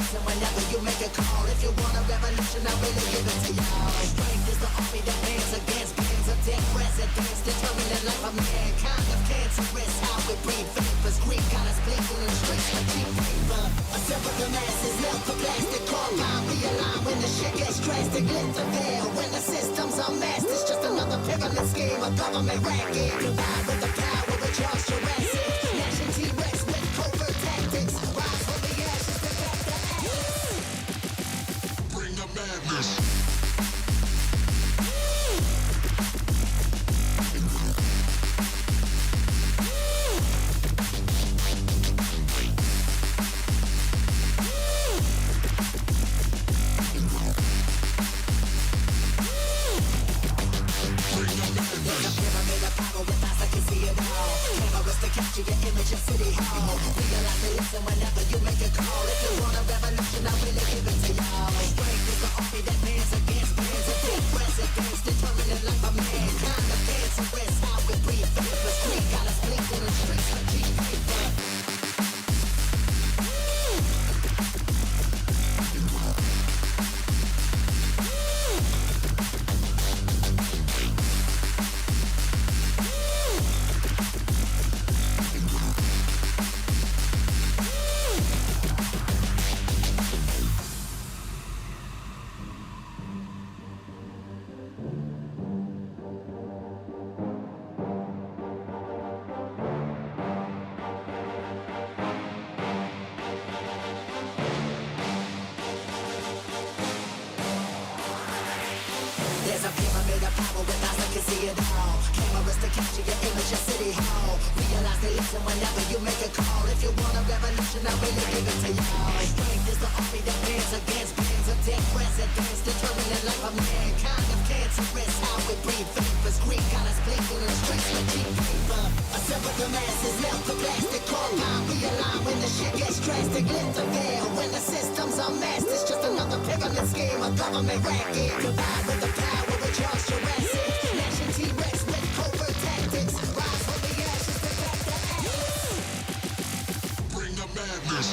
listen whenever you make a call. If you want a revolution, I really give it to y'all. Strength is the army that bands against bands of dead presidents, determining the life of mankind of cancerous. How we breathe vapors, Greek got us blinking in streets like cheap paper. A simple the masses, melt the plastic carbine. Realign when the shit gets drastic, lift the veil. When the system's unmasked, it's just another pyramid scheme, a government racket. Divide with the power of Charles Jurassic. Nation T-Rex with covert tactics. Rise from the ashes to back the ashes. Bring the madness. Capture your image in City Hall. Realize they listen whenever you make a call. If you want a revolution, I really give it to y'all. Strength is the army that bands against bands of dead presidents, determining the life of mankind of cancerous. How we breathe vapors, Greek got us blinking in streets like cheap paper. There's a pyramid of power with eyes that can see it all. Cameras to capture your image in City Hall. Realize they listen whenever you make a call. If you want a revolution, I really give it to y'all. Strength is the army that bands against bands of dead presidents, determining the life of mankind of cancerous. How we breathe vapors, Greek got us blinking in streets like cheap paper. Assemble the masses, melt the plastic carbine. Realign when the shit gets drastic, lift the veil. When the system's unmasked, it's just another pyramid scheme, a government racket. Divide with the power of Charles Jurassic. Nation T-Rex with covert tactics. Rise from the ashes to back the ashes. Bring the madness.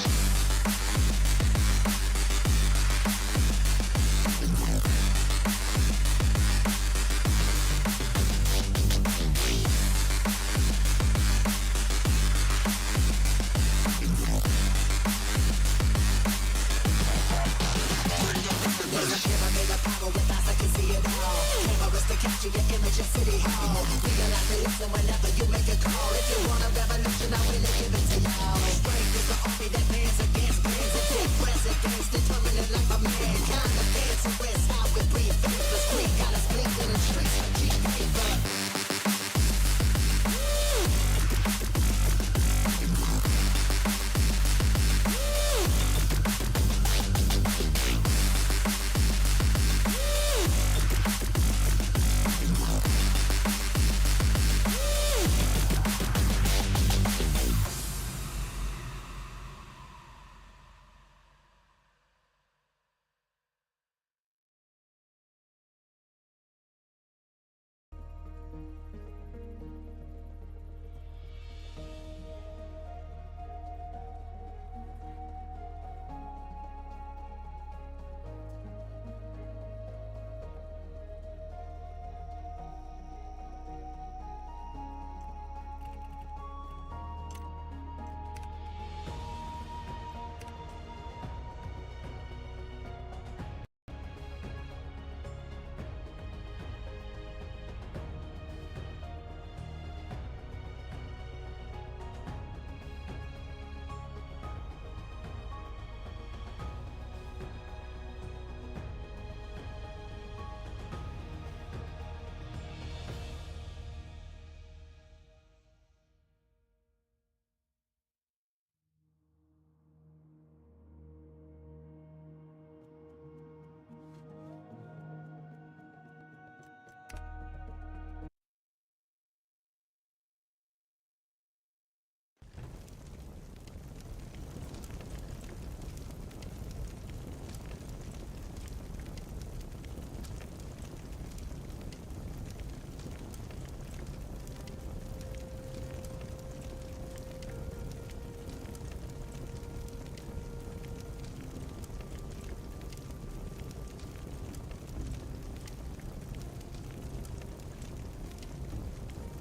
Capture your image in City Hall. Realize they listen whenever you make a call. If you want a revolution, I really give it to y'all. Strength is the army that bands against bands of dead presidents, determining the life of mankind of cancerous. How we breathe vapors, Greek got us blinking in streets like cheap paper.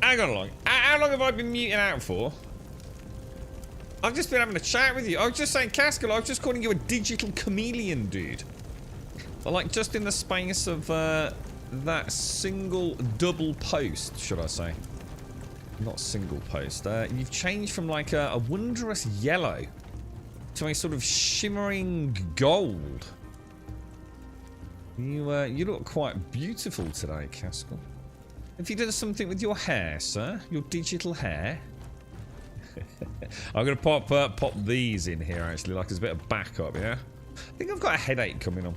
hang on long. How long have I been muting out for? I've just been having a chat with you. I was just saying, Cascal, I was just calling you a digital chameleon, dude. But like, just in the space of that single double post, should I say. Not single post. You've changed from like a wondrous yellow to a sort of shimmering gold. You look quite beautiful today, Cascal. Have you done something with your hair, sir? Your digital hair? I'm gonna pop these in here actually, like as a bit of backup, yeah? I think I've got a headache coming on.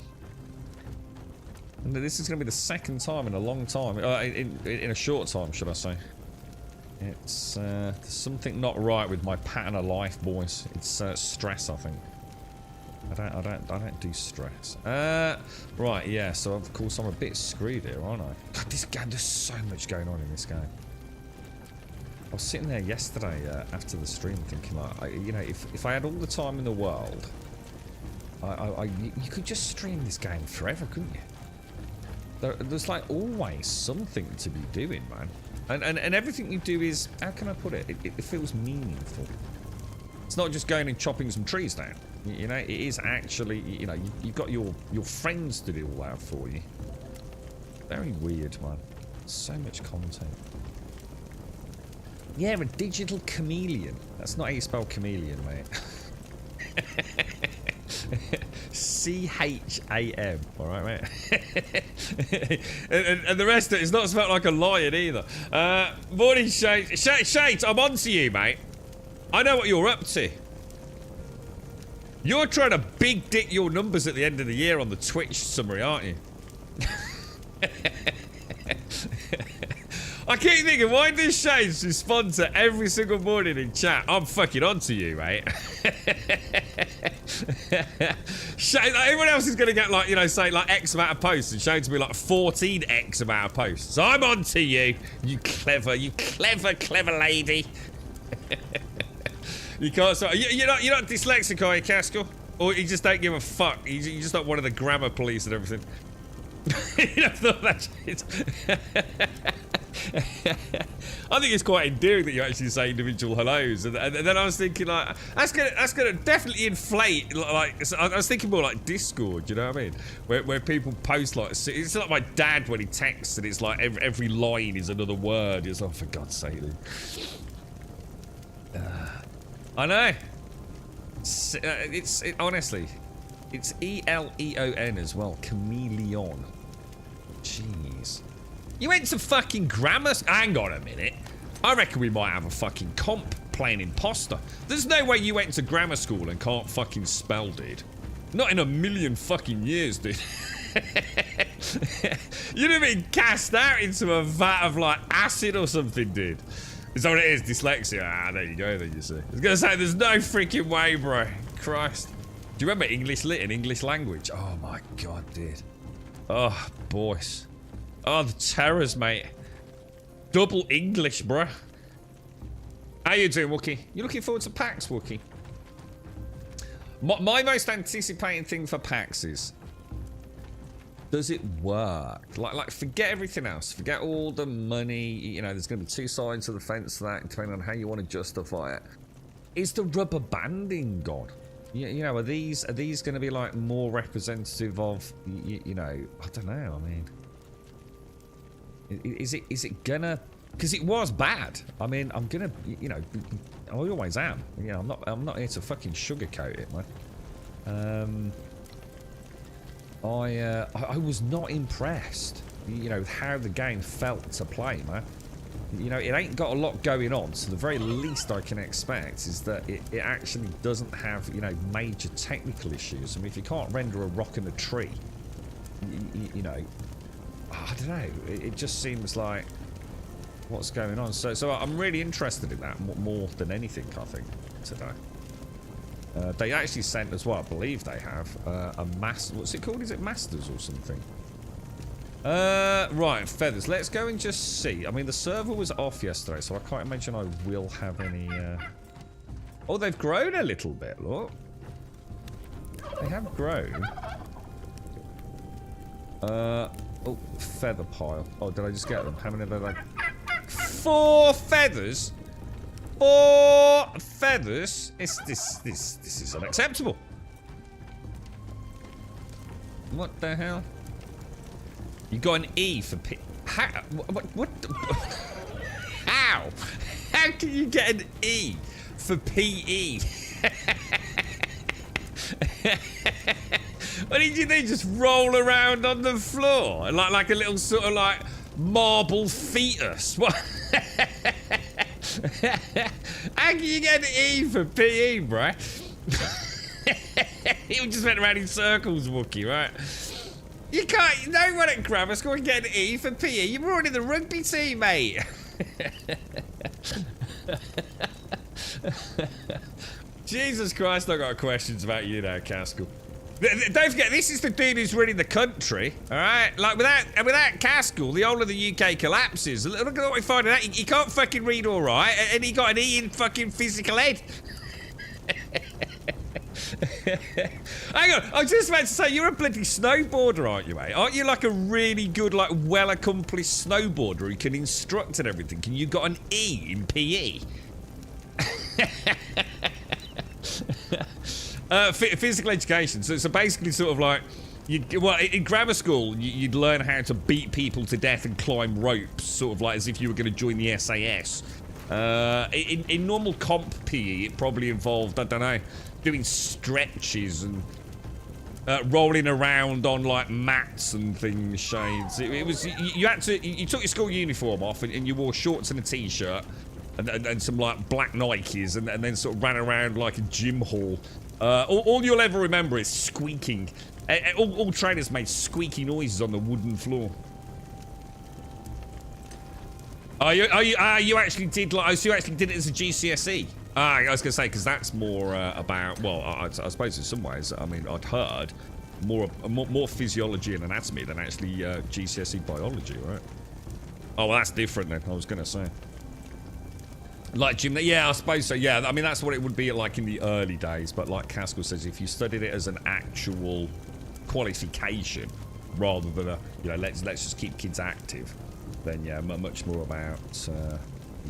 And this is gonna be the second time in a long time, in a short time, should I say. It's there's something not right with my pattern of life, boys. It's stress, I think. I don't do stress. Right, yeah. So of course I'm a bit screwed here, aren't I? God, this game. There's so much going on in this game. I was sitting there yesterday after the stream, thinking like, you know, if I had all the time in the world, you could just stream this game forever, couldn't you? There's like always something to be doing, man. And everything you do is, how can I put it? It feels meaningful. It's not just going and chopping some trees down. You know, it is actually, you know, you've got your friends to do all that for you. Very weird, man. So much content. Yeah, a digital chameleon. That's not how you spell chameleon, mate. C-H-A-M. Alright, mate? and the rest of it is not spelled like a lion either. Morning, Shades. Shades, I'm on to you, mate. I know what you're up to. You're trying to big dick your numbers at the end of the year on the Twitch summary, aren't you? I keep thinking, why does Shades respond to every single morning in chat? I'm fucking onto you, mate. Shades, like, everyone else is going to get, like, you know, say, like, X amount of posts, and Shades will be like 14X amount of posts. So I'm onto you, you clever lady. You can't. So you're not dyslexic, are you, Cascal? Or you just don't give a fuck? You're just not one of the grammar police and everything. You don't thought that shit. I think it's quite endearing that you actually say individual hellos, and then I was thinking like that's gonna definitely inflate. Like I was thinking more like Discord, you know what I mean? Where people post like it's like my dad when he texts and it's like every line is another word. It's like, oh, for God's sake, dude. I know. Honestly, it's E-L-E-O-N as well. Chameleon. Jeez. You went to fucking grammar. Hang on a minute. I reckon we might have a fucking comp playing imposter. There's no way you went to grammar school and can't fucking spell, dude. Not in a million fucking years, dude. You'd have been cast out into a vat of like acid or something, dude. Is that what it is? Dyslexia? Ah, there you go, then you see. I was gonna say, there's no freaking way, bro. Christ. Do you remember English Lit and English Language? Oh my God, dude. Oh, boys. Oh, the terrors, mate. Double English, bro. How you doing, Wookie? You looking forward to PAX, Wookie? My most anticipating thing for PAX is, does it work? Like, forget everything else. Forget all the money. You know, there's going to be two sides of the fence to that, depending on how you want to justify it. Is the rubber banding gone? You know, are these going to be like more representative of, you know, I don't know. I mean, is it gonna? Because it was bad. I mean, I'm gonna, you know, I always am. You know, I'm not here to fucking sugarcoat it, man. I was not impressed, you know, with how the game felt to play, man. You know, it ain't got a lot going on, so the very least I can expect is that it actually doesn't have, you know, major technical issues. I mean, if you can't render a rock and a tree, you know, I don't know, it just seems like, what's going on? So I'm really interested in that more than anything, I think, today. They actually sent as well, I believe they have, a master, what's it called? Is it Masters or something? Right, Feathers, let's go and just see. I mean, the server was off yesterday, so I can't imagine I will have any, Oh, they've grown a little bit, look. They have grown. Oh, feather pile. Oh, did I just get them? How many did I... 4 feathers. 4 feathers. This is unacceptable. What the hell? You got an E for P. How? What the, how? How can you get an E for PE? What did you do? Just roll around on the floor like a little sort of like marble fetus? What? How can you get an E for PE, bruh? You just went around in circles, Wookie, right? You can't. No one at grammar school can get an E for PE. You're already in the rugby team, mate. Jesus Christ, I've got questions about you now, Caskell. Don't forget, this is the dude who's running the country, all right? Like, without Caskell, the whole of the UK collapses. Look at what we're finding out. He can't fucking read all right, and he got an E in fucking physical ed. Hang on, I was just about to say, you're a bloody snowboarder, aren't you, mate? Aren't you like a really good, like, well-accomplished snowboarder who can instruct and everything? And you got an E in PE? Physical education. So basically sort of like, in grammar school, you'd learn how to beat people to death and climb ropes, sort of like as if you were going to join the SAS. In normal comp PE, it probably involved, I don't know, doing stretches and rolling around on like mats and things, Shades. It was, you had to, you took your school uniform off and you wore shorts and a t-shirt and some like black Nikes and then sort of ran around like a gym hall. All you'll ever remember is squeaking. All trainers made squeaky noises on the wooden floor. You actually did like? So you actually did it as a GCSE? I was gonna say because that's more about. Well, I suppose in some ways. I mean, I'd heard more physiology and anatomy than actually GCSE biology, right? Oh, well, that's different then. I was gonna say. Like gym, yeah, I suppose so. Yeah, I mean that's what it would be like in the early days. But like Caskell says, if you studied it as an actual qualification rather than a, you know, let's just keep kids active, then yeah, much more about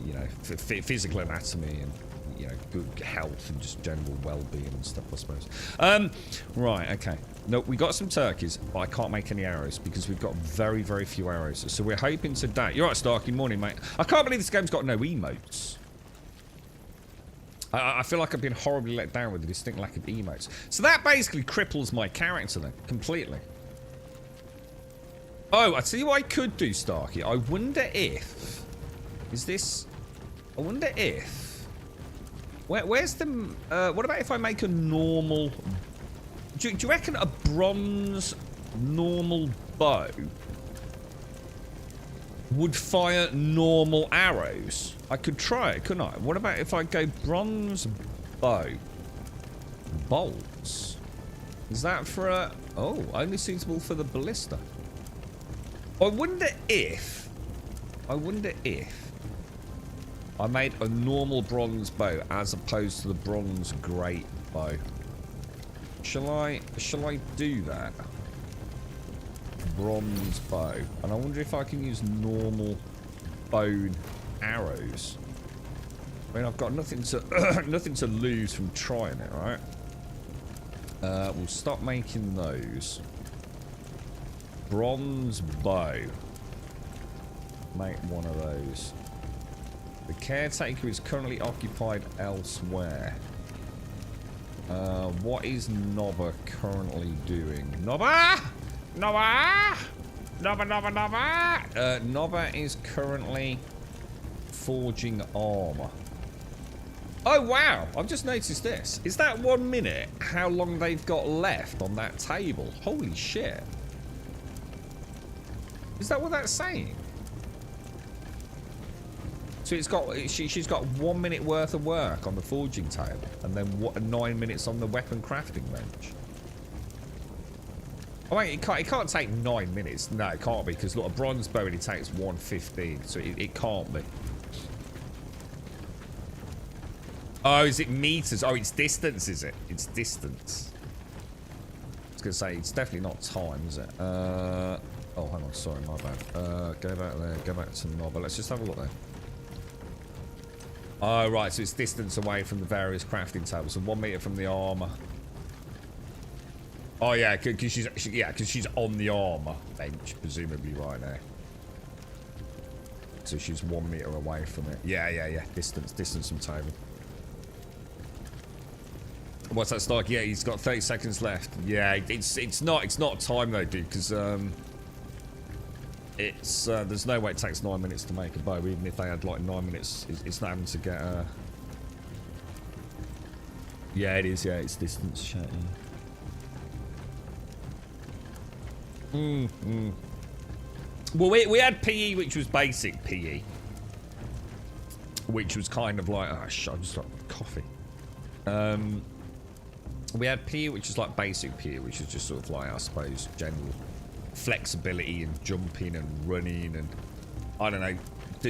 you know, physical anatomy and, you know, good health and just general well-being and stuff, I suppose. Right, okay. No, we got some turkeys, but I can't make any arrows because we've got very, very few arrows. So we're hoping today. You're right, Starky. Morning, mate. I can't believe this game's got no emotes. I feel like I've been horribly let down with the distinct lack of emotes. So that basically cripples my character then, completely. Oh, I tell you what I could do, Starky. I wonder if... Is this... I wonder if... Where's the... what about if I make a normal... Do you reckon a bronze normal bow would fire normal arrows? I could try it, couldn't I? What about if I go bronze bow bolts? Is that for a... Oh, only suitable for the ballista. I wonder if I made a normal bronze bow as opposed to the bronze great bow. Shall I do that? Bronze bow. And I wonder if I can use normal bone arrows. I mean, I've got nothing to nothing to lose from trying it, right? We'll stop making those. Bronze bow. Make one of those. The caretaker is currently occupied elsewhere. What is Nobba currently doing? Nobba! Nobba! Nobba, Nobba, Nobba! Nobba is currently forging armor. Oh, wow! I've just noticed this. Is that 1 minute how long they've got left on that table? Holy shit. Is that what that's saying? So it's got, she's got 1 minute worth of work on the forging table, and then 9 minutes on the weapon crafting bench. Oh wait, it can't take 9 minutes. No, it can't be, because look, a bronze bow only takes 1:15, so it can't be. Oh, is it meters? Oh, it's distance, is it? It's distance. I was gonna say it's definitely not time, is it? Oh, hang on, sorry, my bad. Go back there, go back to Nobba. Let's just have a look there. Oh, right, so it's distance away from the various crafting tables, so 1 meter from the armor. Oh, yeah, because she's on the armor bench, presumably right now. So she's 1 meter away from it. Yeah. Distance from table. What's that stock? Yeah, he's got 30 seconds left. Yeah, it's not a time though, dude, because there's no way it takes 9 minutes to make a bow. Even if they had like 9 minutes, it's not having to get Yeah, it is. Yeah, it's distance chat. Well, we had PE, which was basic PE, which was kind of like I just got coffee. We had PE, which is like basic PE, which is just sort of like, I suppose, general flexibility and jumping and running and, I don't know,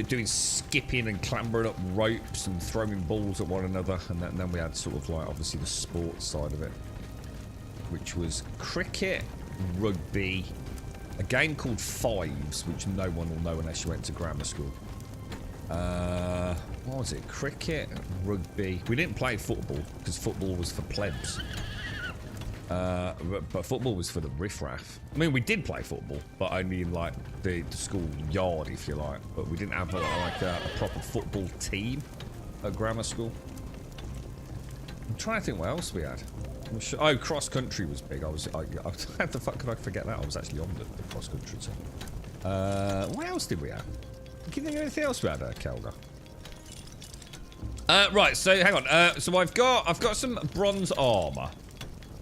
doing skipping and clambering up ropes and throwing balls at one another. And then we had sort of like, obviously, the sports side of it, which was cricket, rugby, a game called Fives, which no one will know unless you went to grammar school. What was it? Cricket, rugby. We didn't play football because football was for plebs. But football was for the riffraff. I mean, we did play football, but only in like the school yard, if you like. But we didn't have a proper football team at grammar school. I'm trying to think what else we had. Oh, cross country was big. How the fuck could I forget that? I was actually on the cross country team. What else did we have? Can you think of anything else we had, Kelga? Right, so hang on. So I've got some bronze armor.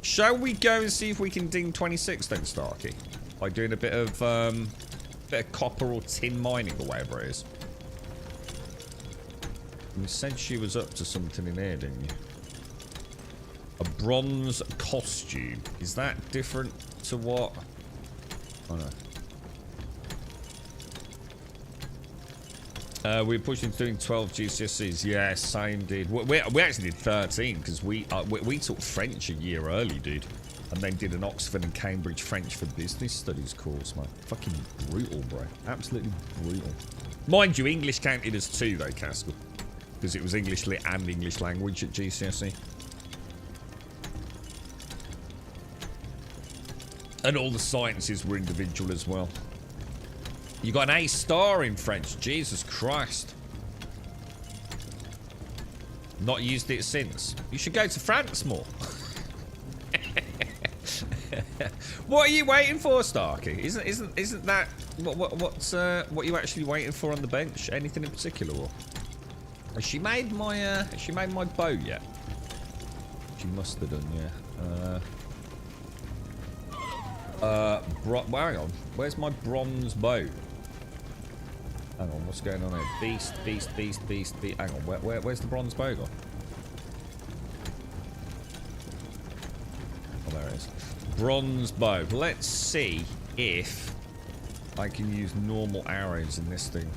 Shall we go and see if we can ding 26 then, Starkey? By doing a bit of copper or tin mining or whatever it is. You said she was up to something in here, didn't you? A bronze costume. Is that different to what? Oh no. We're pushing doing 12 GCSEs. Yeah, same, dude. We actually did 13 because we took French a year early, dude, and then did an Oxford and Cambridge French for Business Studies course, man. Fucking brutal, bro. Absolutely brutal. Mind you, English counted as 2 though, Caskell, because it was English Lit and English Language at GCSE. And all the sciences were individual as well. You got an A star in French. Jesus Christ. Not used it since. You should go to France more. What are you waiting for, Starkey? Isn't that what you actually waiting for on the bench? Anything in particular? Or has she made my bow yet? She must have done, yeah. Hang on. Where's my bronze bow? Hang on, what's going on here? Beast. Hang on, where's the bronze bow gone? Oh, there it is. Bronze bow. Let's see if I can use normal arrows in this thing.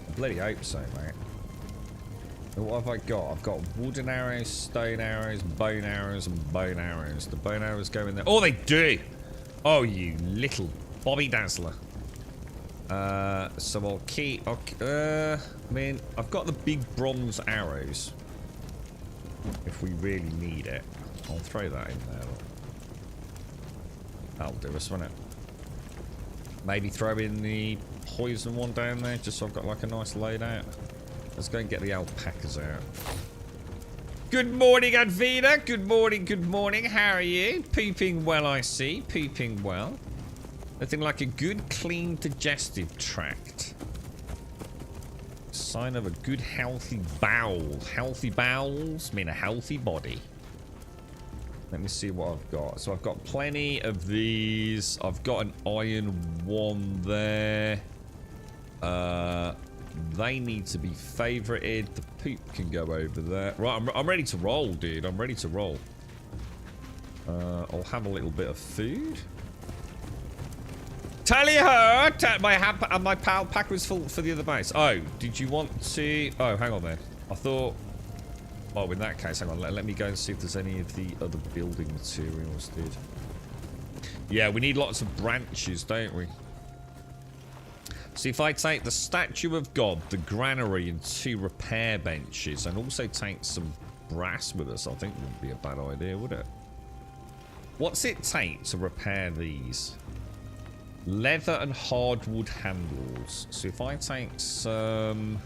I bloody hope so, mate. What have I got? I've got wooden arrows, stone arrows, bone arrows, and bone arrows. The bone arrows go in there. Oh, they do! Oh, you little Bobby Dazzler. So I'll keep... I mean, I've got the big bronze arrows. If we really need it. I'll throw that in there. That'll do us, won't it? Maybe throw in the poison one down there, just so I've got like a nice loadout. Let's go and get the alpacas out. Good morning, Advina. Good morning. How are you? Pooping well, I see. Pooping well. Nothing like a good, clean, digestive tract. Sign of a good, healthy bowel. Healthy bowels mean a healthy body. Let me see what I've got. So I've got plenty of these. I've got an iron one there. They need to be favorited. The poop can go over there. Right, I'm ready to roll, dude. I'm ready to roll. I'll have a little bit of food. Tally her! My pal pack was full for the other base. Oh, did you want to... Oh, hang on then. I thought... Oh, in that case, hang on. Let me go and see if there's any of the other building materials, dude. Yeah, we need lots of branches, don't we? So if I take the statue of God, the granary, and 2 repair benches, and also take some brass with us, I think wouldn't be a bad idea, would it? What's it take to repair these? Leather and hardwood handles. So if I take some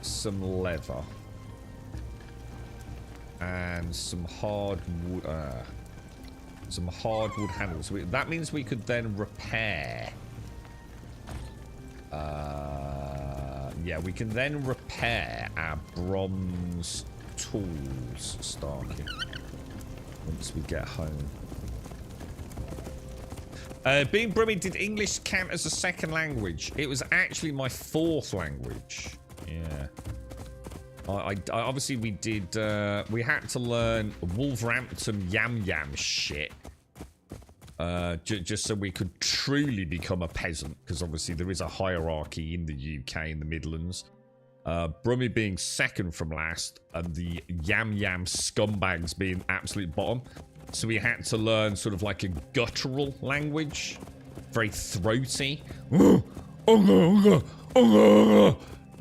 leather and some hardwood handles, that means we could then repair. Yeah, we can then repair our bronze tools, Starkey, once we get home. Being Brummy, did English count as a second language? It was actually my 4th language. Yeah. I obviously we did, we had to learn Wolverhampton yam shit. Just so we could truly become a peasant, because obviously there is a hierarchy in the UK, in the Midlands. Brummy being second from last, and the yam scumbags being absolute bottom. So we had to learn sort of like a guttural language, very throaty.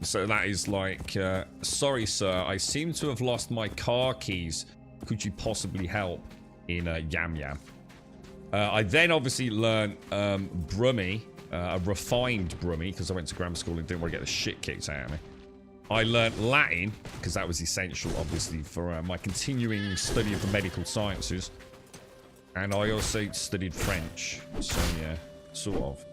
So that is like, sorry sir, I seem to have lost my car keys. Could you possibly help? In yam. I then obviously learned Brummy, a refined Brummy, because I went to grammar school and didn't want to get the shit kicked out of me. I learned Latin, because that was essential, obviously, for my continuing study of the medical sciences. And I also studied French. So, yeah, sort of.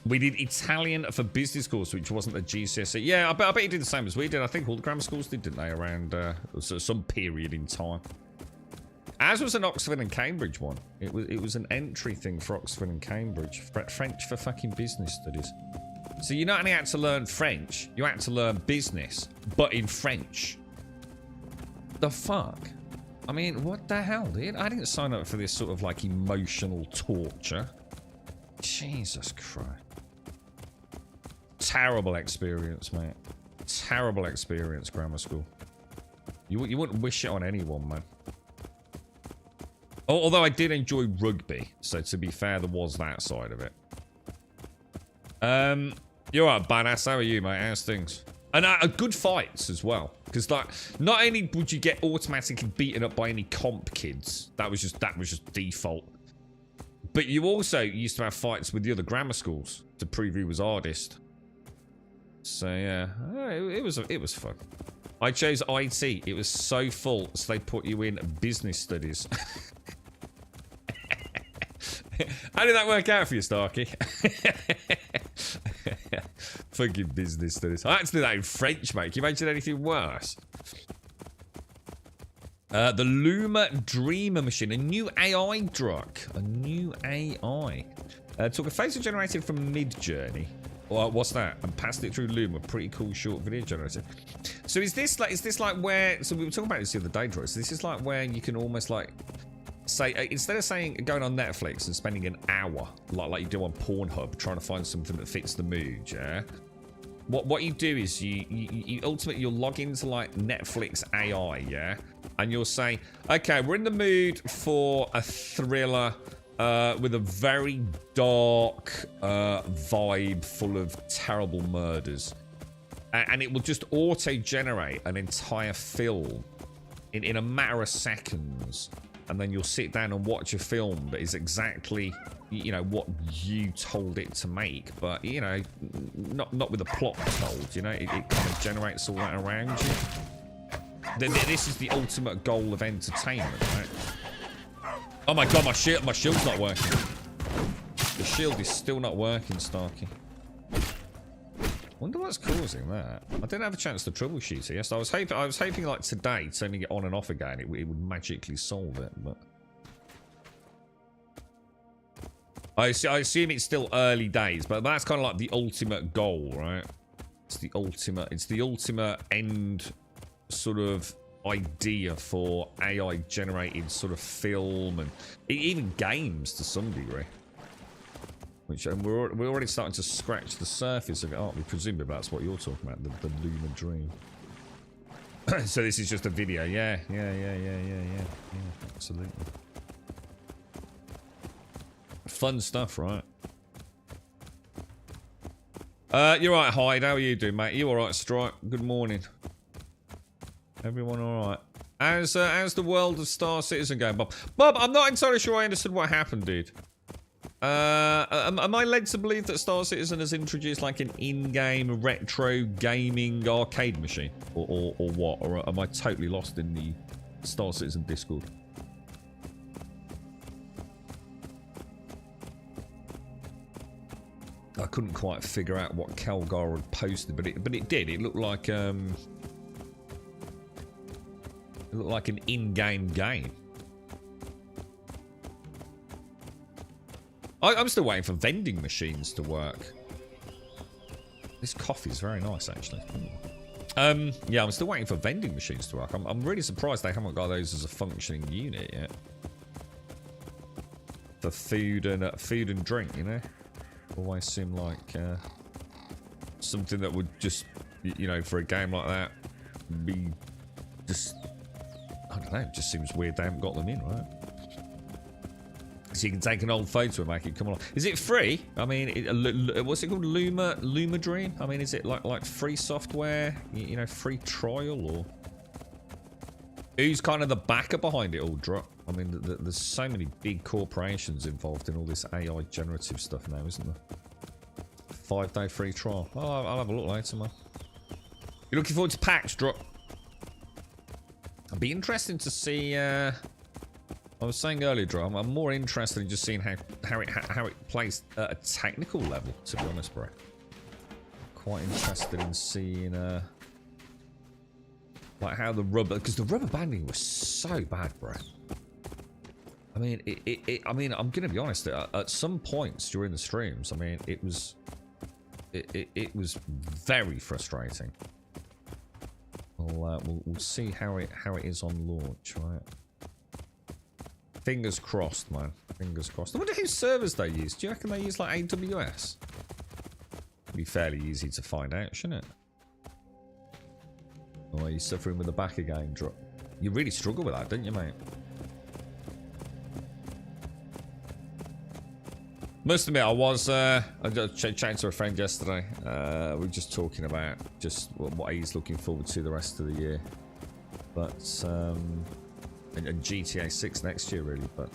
We did Italian for business course, which wasn't a GCSE. Yeah, I bet you did the same as we did. I think all the grammar schools did, didn't they, around some period in time. As was an Oxford and Cambridge one. It was an entry thing for Oxford and Cambridge. French for fucking business studies. So you not only had to learn French, you had to learn business, but in French. The fuck? I mean, what the hell, dude? I didn't sign up for this sort of like emotional torture. Jesus Christ. Terrible experience, mate. Terrible experience, grammar school. You wouldn't wish it on anyone, man. Although I did enjoy rugby, so to be fair, there was that side of it. You're right, badass. How are you, mate? How's things? And good fights as well, because like not only would you get automatically beaten up by any comp kids, that was just default, but you also used to have fights with the other grammar schools to prove who was hardest. So yeah, it was fun. I chose IT. It was so full, so they put you in business studies. How did that work out for you, Starkey? Fucking business studies. I had to do that in French, mate. Can you imagine anything worse? The Luma Dreamer machine. A new AI drug. A new AI. Took a photo generated from Mid-Journey. Well, what's that? And passed it through Luma. Pretty cool short video generator. So is this like where... So we were talking about this the other day, Droid. So this is like where you can almost like... say instead of saying going on Netflix and spending an hour like you do on Pornhub trying to find something that fits the mood, yeah, what you do is you ultimately you'll log into like Netflix AI, yeah, and you'll say, okay, we're in the mood for a thriller with a very dark vibe full of terrible murders, and it will just auto generate an entire film in a matter of seconds. And then you'll sit down and watch a film that is exactly, you know, what you told it to make, but you know, not with a plot told. You know, it kind of generates all that around you. This is the ultimate goal of entertainment, right? Oh my god, my shield's not working. The shield is still not working, Starkey. Wonder what's causing that. I didn't have a chance to troubleshoot it. Yes, I was hoping like today, turning it on and off again, it would magically solve it. But I assume it's still early days, but that's kind of like the ultimate goal, right? It's the ultimate end sort of idea for AI generated sort of film and even games to some degree. Which we're already starting to scratch the surface of it, aren't we? Presumably that's what you're talking about, the Luma Dream. So this is just a video, yeah, absolutely. Fun stuff, right? You're right, Hyde. How are you doing, mate? You alright, Stripe? Good morning. Everyone alright? How's the world of Star Citizen going, Bob? Bob, I'm not entirely sure I understood what happened, dude. Am I led to believe that Star Citizen has introduced like an in-game retro gaming arcade machine? Or what? Or am I totally lost in the Star Citizen Discord? I couldn't quite figure out what Kelgar had posted, but it did. It looked like an in-game game. I'm still waiting for vending machines to work. This coffee is very nice, actually. Yeah, I'm still waiting for vending machines to work. I'm really surprised they haven't got those as a functioning unit yet. For food and drink, you know. Always seem like something that would just, you know, for a game like that, be just, I don't know, it just seems weird they haven't got them in, right? So you can take an old photo and make it come along. Is it free? I mean, what's it called? Luma Dream? I mean, is it like free software? You know, free trial, or who's kind of the backer behind it all? Drop. I mean, there's so many big corporations involved in all this AI generative stuff now, isn't there? 5-day free trial. Oh, I'll have a look later, man. You're looking forward to PAX drop? It'll be interesting to see. I was saying earlier, Drew, I'm more interested in just seeing how it plays at a technical level. To be honest, bro. Quite interested in seeing like how the rubber, because the rubber banding was so bad, bro. I mean, I mean, I'm gonna be honest. At some points during the streams, I mean, it was very frustrating. We'll see how it is on launch, right? Fingers crossed, man. Fingers crossed. I wonder whose servers they use. Do you reckon they use like AWS? It'd be fairly easy to find out, shouldn't it? Oh, you're suffering with the back again, drop. You really struggle with that, don't you, mate? Must admit, I just chatting to a friend yesterday. We were just talking about just what he's looking forward to the rest of the year. But, and GTA 6 next year, really. But,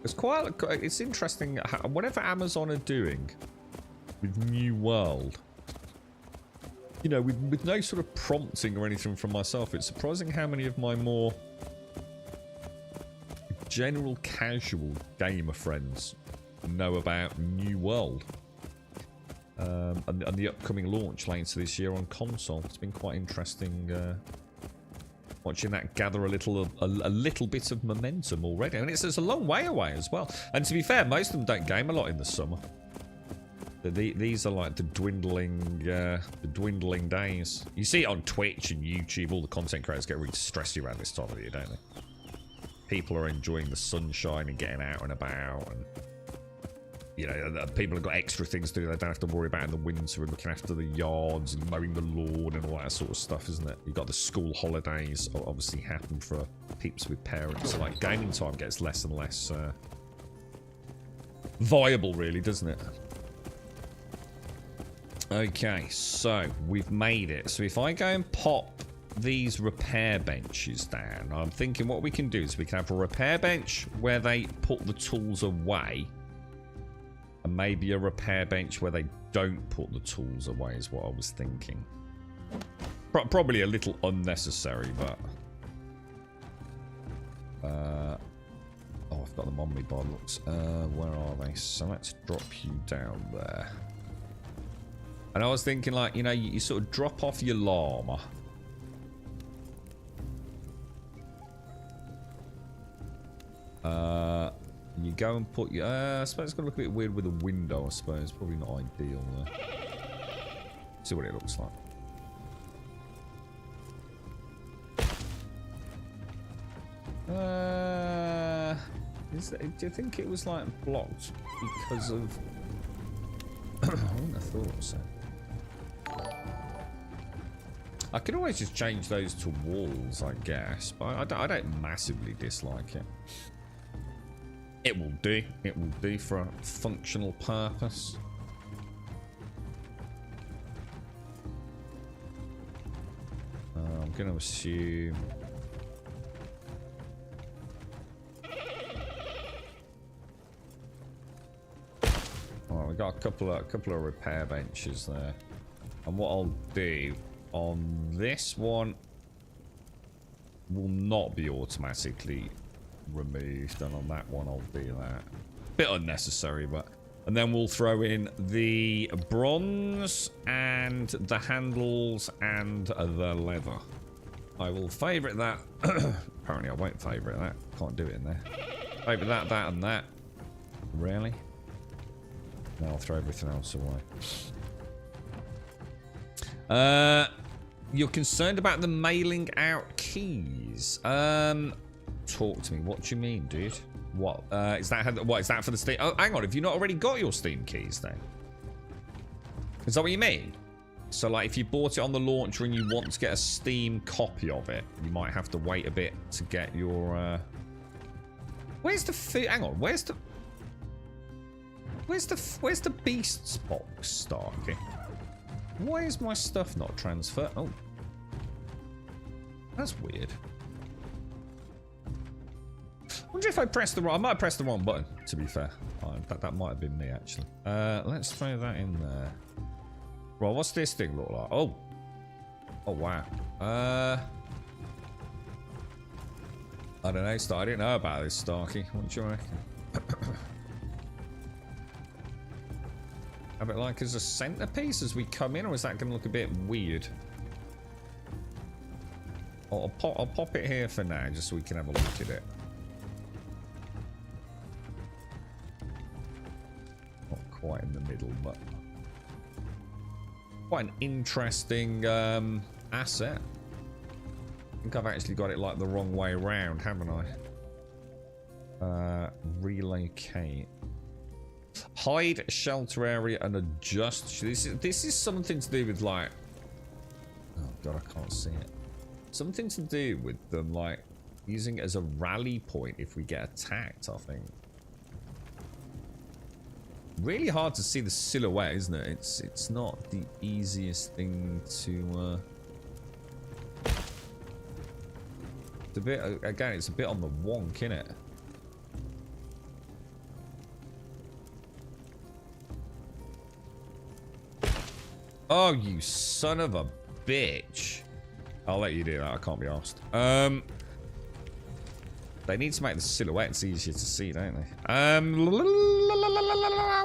it's interesting. Whatever Amazon are doing with New World, you know, with no sort of prompting or anything from myself, it's surprising how many of my more general casual gamer friends know about New World and the upcoming launch later this year on console. It's been quite interesting watching that gather a little bit of momentum already, and it's a long way away as well. And to be fair, most of them don't game a lot in the summer. These are like the dwindling days. You see it on Twitch and YouTube. All the content creators get really stressy around this time of the year, don't they? People are enjoying the sunshine and getting out and about, and you know, people have got extra things to do they don't have to worry about in the winter, and looking after the yards and mowing the lawn and all that sort of stuff, isn't it? You've got the school holidays obviously happen for peeps with parents, so like gaming time gets less and less viable, really, doesn't it? Okay, so we've made it. So if I go and pop these repair benches down, I'm thinking what we can do is we can have a repair bench where they put the tools away, and maybe a repair bench where they don't put the tools away is what I was thinking. Probably a little unnecessary, but oh, I've got them on me by looks. Where are they? So let's drop you down there. And I was thinking, like, you know, you sort of drop off your llama. You go and put your... I suppose it's going to look a bit weird with a window, I suppose. Probably not ideal there. See what it looks like. Do you think it was, like, blocked because of... I wouldn't have thought so. I could always just change those to walls, I guess, but I don't massively dislike it. It will do. It will do for a functional purpose. I'm going to assume... Alright, we've got a couple of repair benches there. And what I'll do on this one will not be automatically removed, and on that one I'll do that. Bit unnecessary, but... And then we'll throw in the bronze and the handles and the leather. I will favourite that. Apparently I won't favourite that. Can't do it in there. Favourite that, that and that. Really? Now I'll throw everything else away. You're concerned about the mailing out keys. Talk to me. What do you mean, dude? What? Is that for the Steam? Oh, hang on. Have you not already got your Steam keys then? Is that what you mean? So, like, if you bought it on the launcher and you want to get a Steam copy of it, you might have to wait a bit to get your, Where's the food? Hang on. Where's the Beasts box, Starkey? Why is my stuff not transferred? Oh. That's weird. I wonder if I pressed the wrong... I might have pressed the wrong button, to be fair. Oh, that might have been me, actually. Let's throw that in there. Well, what's this thing look like? Oh. Oh, wow. I don't know, I didn't know about this, Starkey. What do you reckon? Have it like as a centerpiece as we come in, or is that going to look a bit weird? I'll pop it here for now, just so we can have a look at it. Not quite in the middle, but quite an interesting asset. I think I've actually got it like the wrong way around, haven't I? Relocate. Hide shelter area and adjust. This is something to do with like... Oh god, I can't see it. Something to do with them like using it as a rally point if we get attacked, I think. Really hard to see the silhouette, isn't it? It's not the easiest thing to... It's a bit... Again, it's a bit on the wonk, innit? Oh, you son of a bitch. I'll let you do that. I can't be arsed. They need to make the silhouettes easier to see, don't they?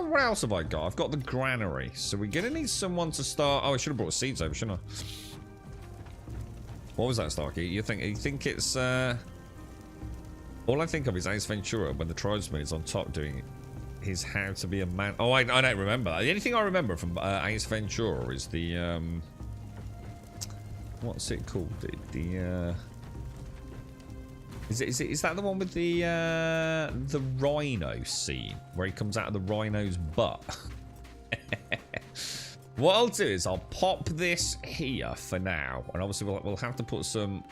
What else have I got? I've got the granary. So we're going to need someone to start... Oh, I should have brought seeds over, shouldn't I? What was that, Starkey? You think it's... All I think of is Ace Ventura when the tribesman is on top doing his how to be a man. Oh, I don't remember that. The only thing I remember from Ace Ventura is the... What's it called? Is that the one with the rhino scene where he comes out of the rhino's butt? What I'll do is I'll pop this here for now, and obviously we'll have to put some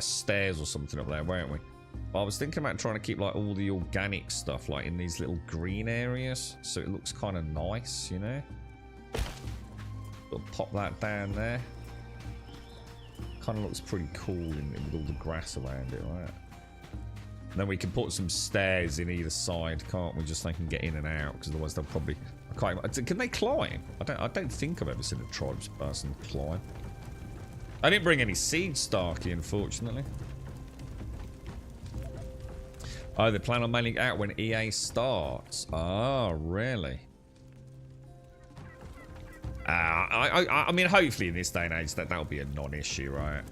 stairs or something up there, won't we? But I was thinking about trying to keep like all the organic stuff like in these little green areas, so it looks kind of nice, you know. We'll pop that down there. Kind of looks pretty cool with all the grass around it, right? And then we can put some stairs in either side, can't we? Just so they can get in and out, because otherwise they'll probably... Can they climb? I don't think I've ever seen a tribes person climb. I didn't bring any seeds, Starkey, unfortunately. Oh, they plan on mailing out when EA starts. Oh, really? I mean, hopefully in this day and age that'll be a non-issue, right?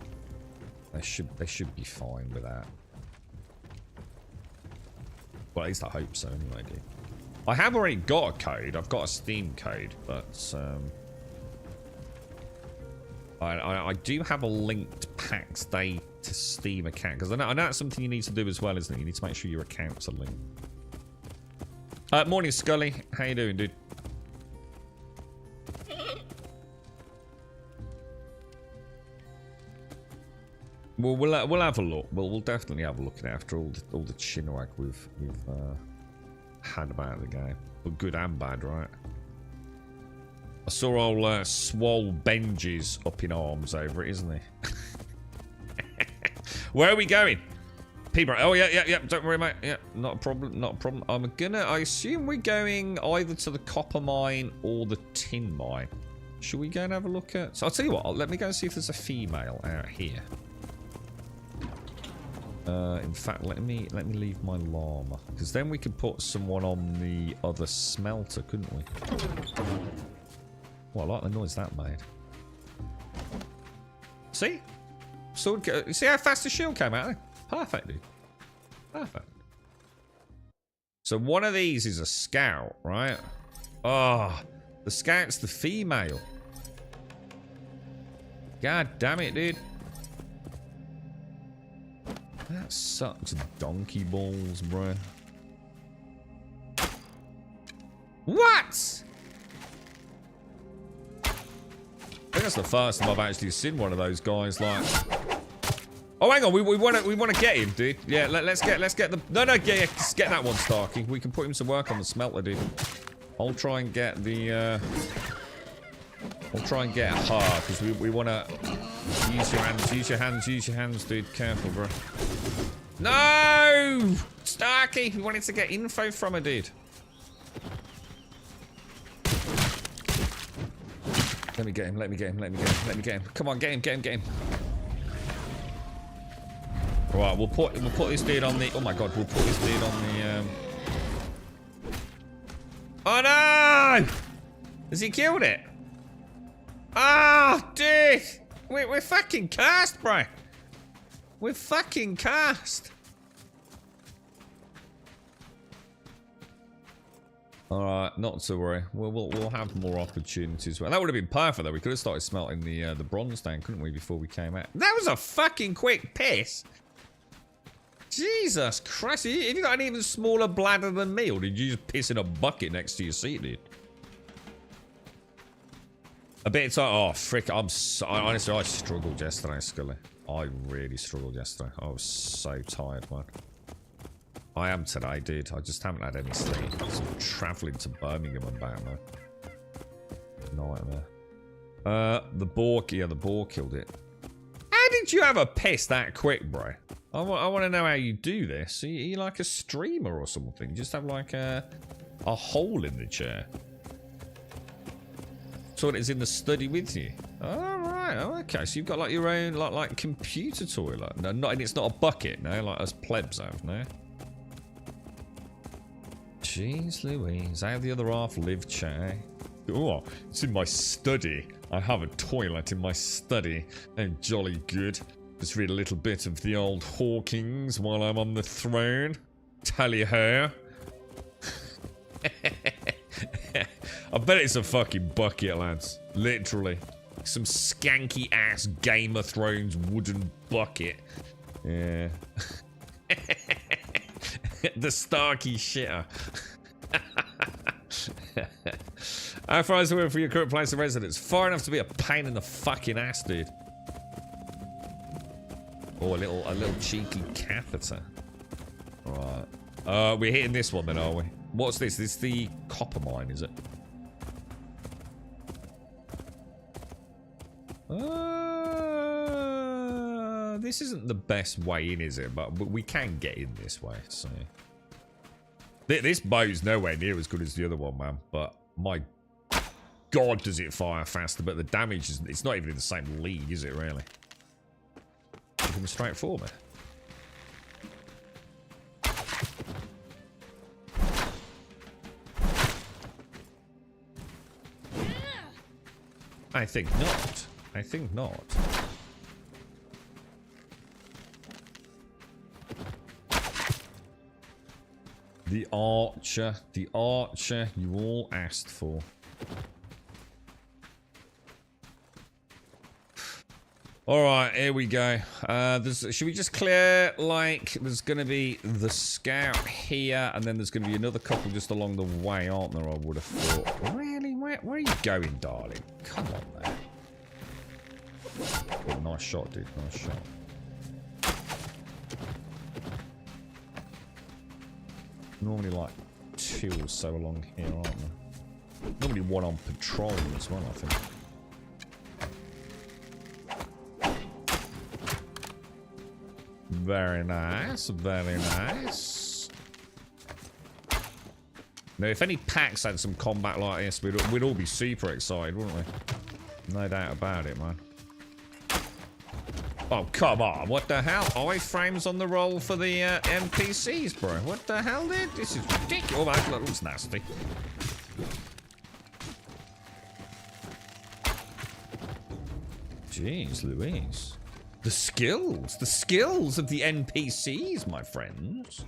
They should be fine with that. Well, at least I hope so, anyway, dude. I have already got a code. I've got a Steam code, but I do have a linked PAX Day to Steam account, because I know that's something you need to do as well, isn't it? You need to make sure your accounts are linked. Morning, Scully. How you doing, dude? Well, we'll have a look. We'll definitely have a look at it after all the chinwag we've had about the game, but good and bad, right? I saw old Swole Benji's up in arms over it, isn't he? Where are we going? People, oh yeah. Don't worry, mate. Yeah, not a problem. Not a problem. I assume we're going either to the copper mine or the tin mine. Should we go and have a look at? So I'll tell you what. Let me go and see if there's a female out here. In fact, let me leave my llama, because then we could put someone on the other smelter, couldn't we? Well, I like the noise that made. See? See how fast the shield came out? Perfect, dude. Perfect. So one of these is a scout, right? Oh, the scout's the female. God damn it, dude. That sucks donkey balls, bro. What? I think that's the first time I've actually seen one of those guys like. Oh, hang on, we want to get him, dude. Yeah, let's get the. No, yeah, just get that one, Starkey. We can put him to work on the smelter, dude. I'll try and get the. I'll try and get her because we want to use your hands, dude. Careful, bro. No, Starkey. We wanted to get info from her, dude. Let me get him. Come on, get him. Right, we'll put this dude on the. Oh my god, we'll put this dude on the. Oh no! Has he killed it? Ah, oh, dude! We're fucking cast, bro. We're fucking cast. Alright, not to worry. We'll have more opportunities. Well, that would have been perfect though. We could have started smelting the bronze down, couldn't we, before we came out? That was a fucking quick piss. Jesus Christ. Have you got an even smaller bladder than me, or did you just piss in a bucket next to your seat, dude? A bit tired. Oh, frick. Honestly, I struggled yesterday, Scully. I really struggled yesterday. I was so tired, man. I am today, dude. I just haven't had any sleep. So I'm travelling to Birmingham and back, man. Nightmare. The boar, yeah, the boar killed it. How did you have a piss that quick, bro? I want to know how you do this. Are you like a streamer or something? You just have like a hole in the chair. So it's in the study with you. Oh, right. Oh, okay. So you've got like your own like computer toilet. No, and it's not a bucket, no? Like us plebs have, no? Jeez Louise. How the other half live, chat? Oh, it's in my study. I have a toilet in my study. Oh, jolly good. Just read a little bit of the old Hawkins while I'm on the throne. Tally ho. I bet it's a fucking bucket, lads. Literally. Some skanky ass Game of Thrones wooden bucket. Yeah. The Starkey shitter. How far is the way for your current place of residence? Far enough to be a pain in the fucking ass, dude. Oh, a little cheeky catheter. Alright. We're hitting this one then, are we? What's this? This is the copper mine, is it? This isn't the best way in, is it? But we can get in this way, so... This bow's nowhere near as good as the other one, man. But my god, does it fire faster. But the damage is... It's not even in the same league, is it, really? It's coming straight for me. I think not. I think not. The archer you all asked for. Alright, here we go. Should we just clear, like, there's going to be the scout here, and then there's going to be another couple just along the way, aren't there, I would have thought. Really? Where are you going, darling? Come on, man. Oh, nice shot, dude. Nice shot. Normally like 2 or so along here, aren't there? Normally 1 on patrol as well, I think. Very nice, very nice. Now, if any packs had some combat like this, we'd all be super excited, wouldn't we? No doubt about it, man. Oh, come on. What the hell? Iframes on the roll for the NPCs, bro. What the hell, dude? This is ridiculous. Oh, that looks nasty. Jeez Louise. The skills of the NPCs, my friends.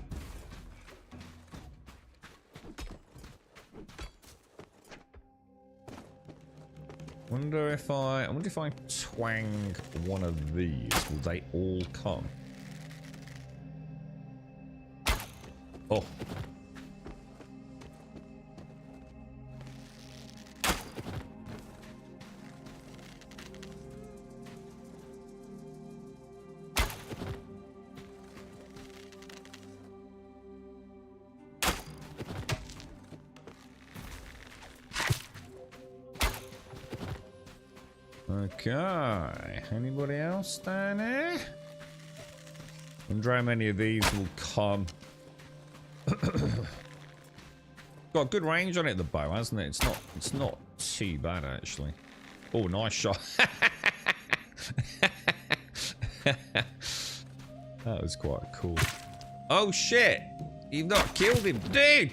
I wonder if I twang one of these, will they all come? Oh. Okay, anybody else down there? Wonder how many of these will come. Got good range on it, the bow, hasn't it? It's not too bad actually. Oh, nice shot. That was quite cool. Oh shit! You've not killed him. Dude,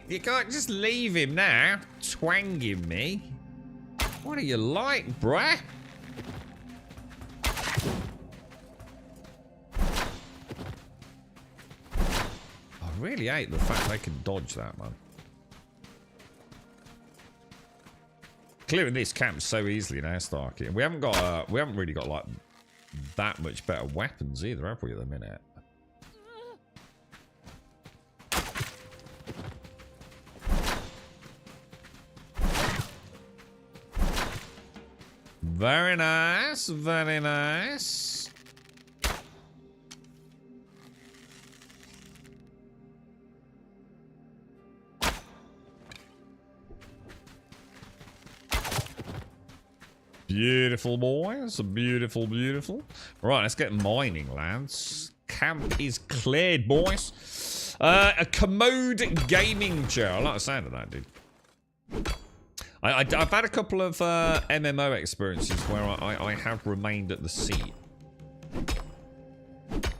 you can't just leave him now. Twanging me. What are you like, bruh? I really hate the fact they can dodge that, man. Clearing this camp so easily now, Starkey. We haven't really got like that much better weapons either, have we, at the minute? Very nice, very nice. Beautiful, boys. Beautiful, beautiful. Right, let's get mining, lads. Camp is cleared, boys. A commode gaming chair. I like the sound of that, dude. I've had a couple of MMO experiences where I have remained at the seat.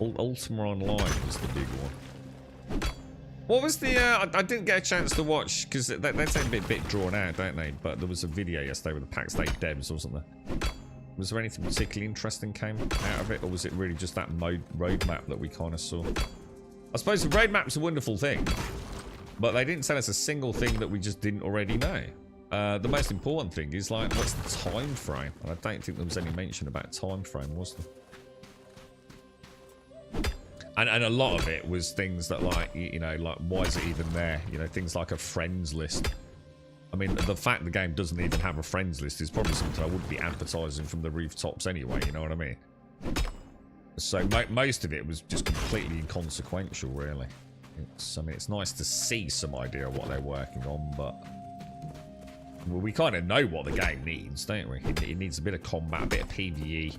Ultima Online was the big one. What was the... I didn't get a chance to watch, because they seem a bit drawn out, don't they? But there was a video yesterday with the PAX DEI devs, wasn't there? Was there anything particularly interesting came out of it, or was it really just that roadmap that we kind of saw? I suppose the roadmap's a wonderful thing, but they didn't tell us a single thing that we just didn't already know. The most important thing is, like, what's the time frame? And I don't think there was any mention about time frame, was there? And a lot of it was things that, like, you know, like, why is it even there? You know, things like a friends list. I mean, the fact the game doesn't even have a friends list is probably something I wouldn't be advertising from the rooftops anyway, you know what I mean? So most of it was just completely inconsequential, really. I mean, it's nice to see some idea of what they're working on, but... Well, we kind of know what the game needs, don't we? It needs a bit of combat, a bit of PvE,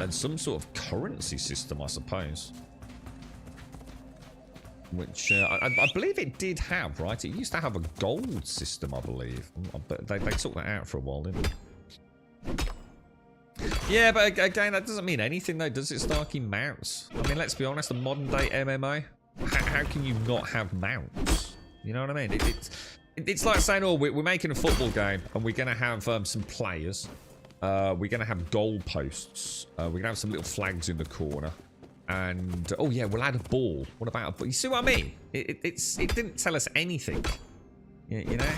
and some sort of currency system, I suppose. Which I believe it did have, right? It used to have a gold system, I believe. But they took that out for a while, didn't they? Yeah, but again, that doesn't mean anything, though, does it, Starkey? Mounts. I mean, let's be honest, a modern-day MMO, how can you not have mounts? You know what I mean? It's like saying, oh, we're making a football game and we're going to have some players. We're going to have goal posts. We're going to have some little flags in the corner. And, oh yeah, we'll add a ball. What about a ball? You see what I mean? It didn't tell us anything. You know?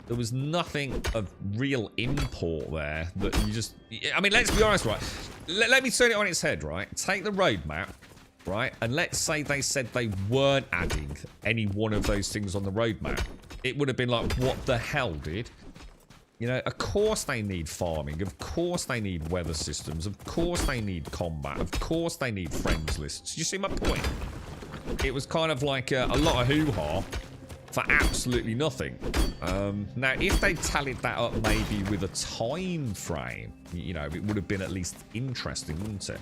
There was nothing of real import there that you just... I mean, let's be honest, right? Let me turn it on its head, right? Take the roadmap, right? And let's say they said they weren't adding any one of those things on the roadmap. It would have been like, what the hell, dude? You know, of course they need farming. Of course they need weather systems. Of course they need combat. Of course they need friends lists. You see my point? it was kind of like a lot of hoo-ha for absolutely nothing. Now, if they tallied that up maybe with a time frame, you know, it would have been at least interesting, wouldn't it?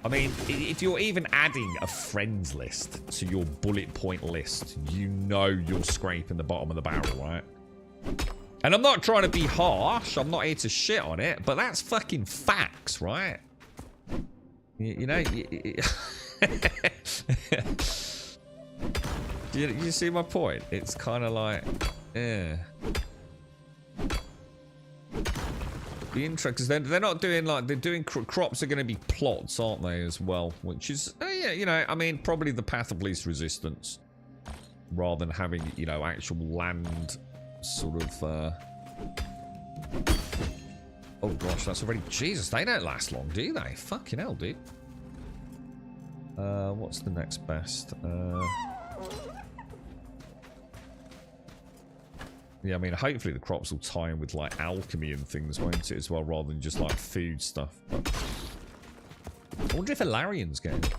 I mean, if you're even adding a friends list to your bullet point list, you know you're scraping the bottom of the barrel, right? And I'm not trying to be harsh. I'm not here to shit on it, but that's fucking facts, right? You know... Do you see my point? It's kind of like, yeah. The intro, because they're not doing like, they're doing crops are going to be plots, aren't they, as well? Which is, yeah, you know, I mean, probably the path of least resistance, rather than having, you know, actual land sort of. Oh gosh, that's already. Jesus, they don't last long, do they? Fucking hell, dude. What's the next best? Yeah, I mean, hopefully the crops will tie in with, like, alchemy and things, won't it, as well, rather than just, like, food stuff. But I wonder if Alarian's getting it.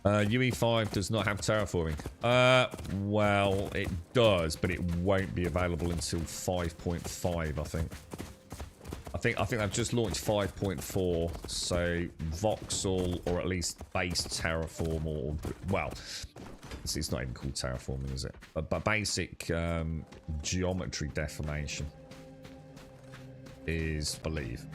UE5 does not have terraforming. Well, it does, but it won't be available until 5.5, I think. I think they've just launched 5.4, so voxel or at least base terraform or well, it's not even called terraforming, is it? But basic geometry deformation is, I believe,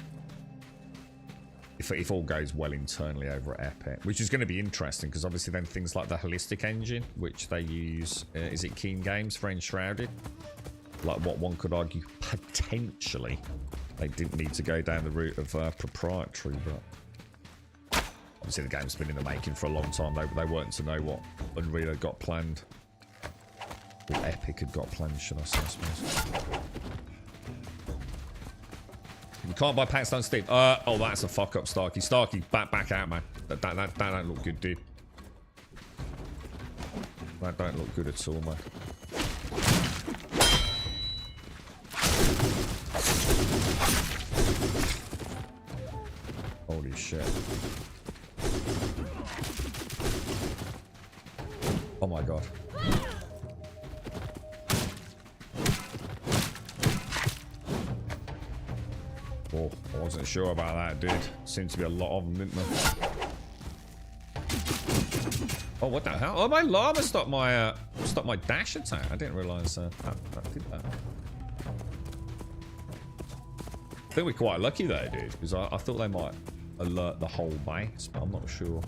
if all goes well internally over at Epic, which is going to be interesting because obviously then things like the holistic engine, which they use, is it Keen Games for Enshrouded? Like what one could argue potentially. They didn't need to go down the route of proprietary, but obviously the game's been in the making for a long time. They weren't to know what Unreal had got planned. Or Epic had got planned, should I say, I suppose. You can't buy PAX on Steam. Oh, that's a fuck up, Starkey. Starkey, back out, man. That don't look good, dude. That don't look good at all, man. Holy shit. Oh my god. Oh, I wasn't sure about that, dude. Seemed to be a lot of them, didn't there? Oh, what the hell? Oh, my llama stopped my dash attack. I didn't realise that did that. I think we're quite lucky there, dude, because I thought they might alert the whole base, but I'm not sure.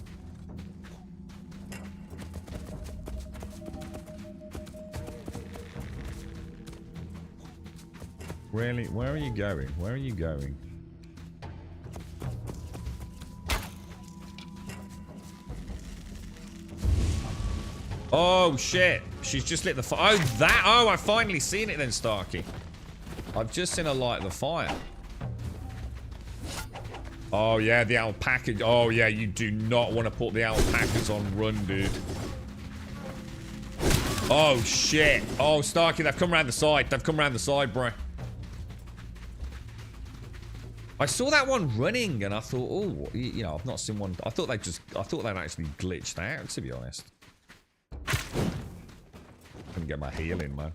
Really? Where are you going? Where are you going? Oh, shit. She's just lit the fire. Oh, that. Oh, I've finally seen it then, Starkey. I've just seen her light the fire. Oh, yeah, the alpaca. Oh, yeah, you do not want to put the alpacas on run, dude. Oh, shit. Oh, Starkey, they've come around the side. They've come around the side, bro. I saw that one running, and I thought, oh, you know, I've not seen one. I thought they'd actually glitched out, to be honest. Couldn't get my heal in, man.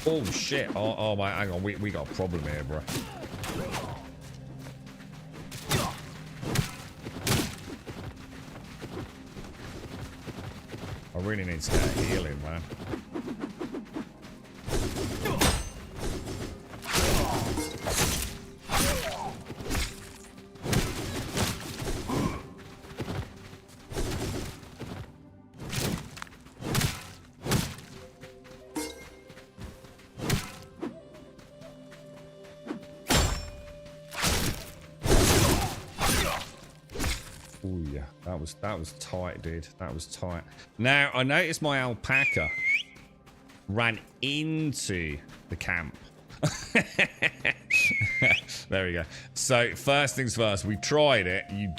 Oh shit! Oh my! Hang on, we got a problem here, bro. I really need to get a heal in, man. That was tight, dude. That was tight. Now, I noticed my alpaca ran into the camp. There we go. So, first things first, we tried it. You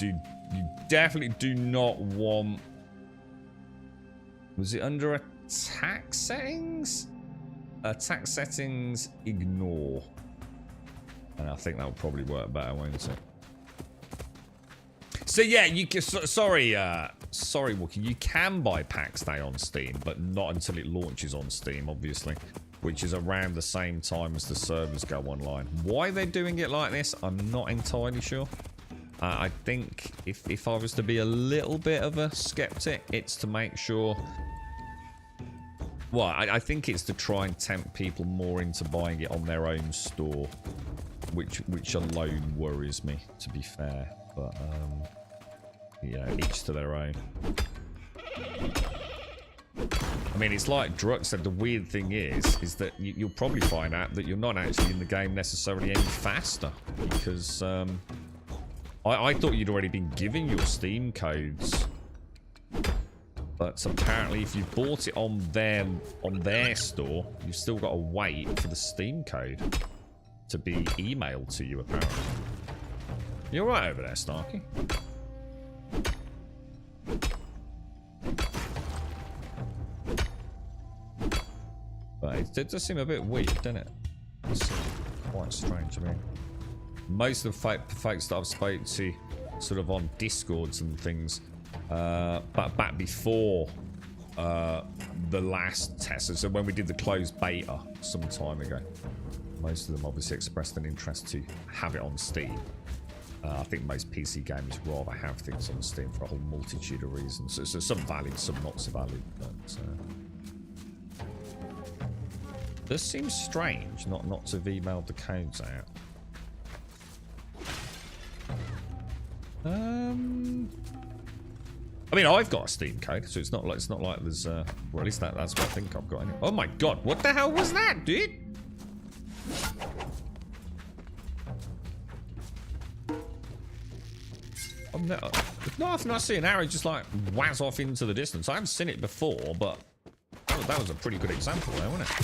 definitely do not want... Was it under attack settings? Attack settings, ignore. And I think that would probably work better, won't it? So yeah, you can, sorry Wookie, you can buy PAX Day on Steam, but not until it launches on Steam, obviously, which is around the same time as the servers go online. Why they're doing it like this, I'm not entirely sure. I think if I was to be a little bit of a skeptic, it's to make sure... Well, I think it's to try and tempt people more into buying it on their own store, which alone worries me, to be fair. But, yeah, each to their own. I mean, it's like Druk said, the weird thing is that you'll probably find out that you're not actually in the game necessarily any faster, because I thought you'd already been given your Steam codes, but apparently if you bought it on their store, you've still got to wait for the Steam code to be emailed to you, apparently. You're right over there, Starkey. But it does seem a bit weird, doesn't it? It's quite strange. I mean, most of the folks that I've spoken to, sort of on Discords and things, but back before the last test, so when we did the closed beta some time ago, most of them obviously expressed an interest to have it on Steam. I think most PC gamers rather have things on Steam for a whole multitude of reasons. So some valid, some not so valid. But this seems strange not to have emailed the codes out. I mean, I've got a Steam code, so it's not like there's well, at least that's what I think I've got. Anyway. Oh my god, what the hell was that, dude? I've not seen an arrow just like whiz off into the distance. I haven't seen it before, but that was a pretty good example there, wasn't it?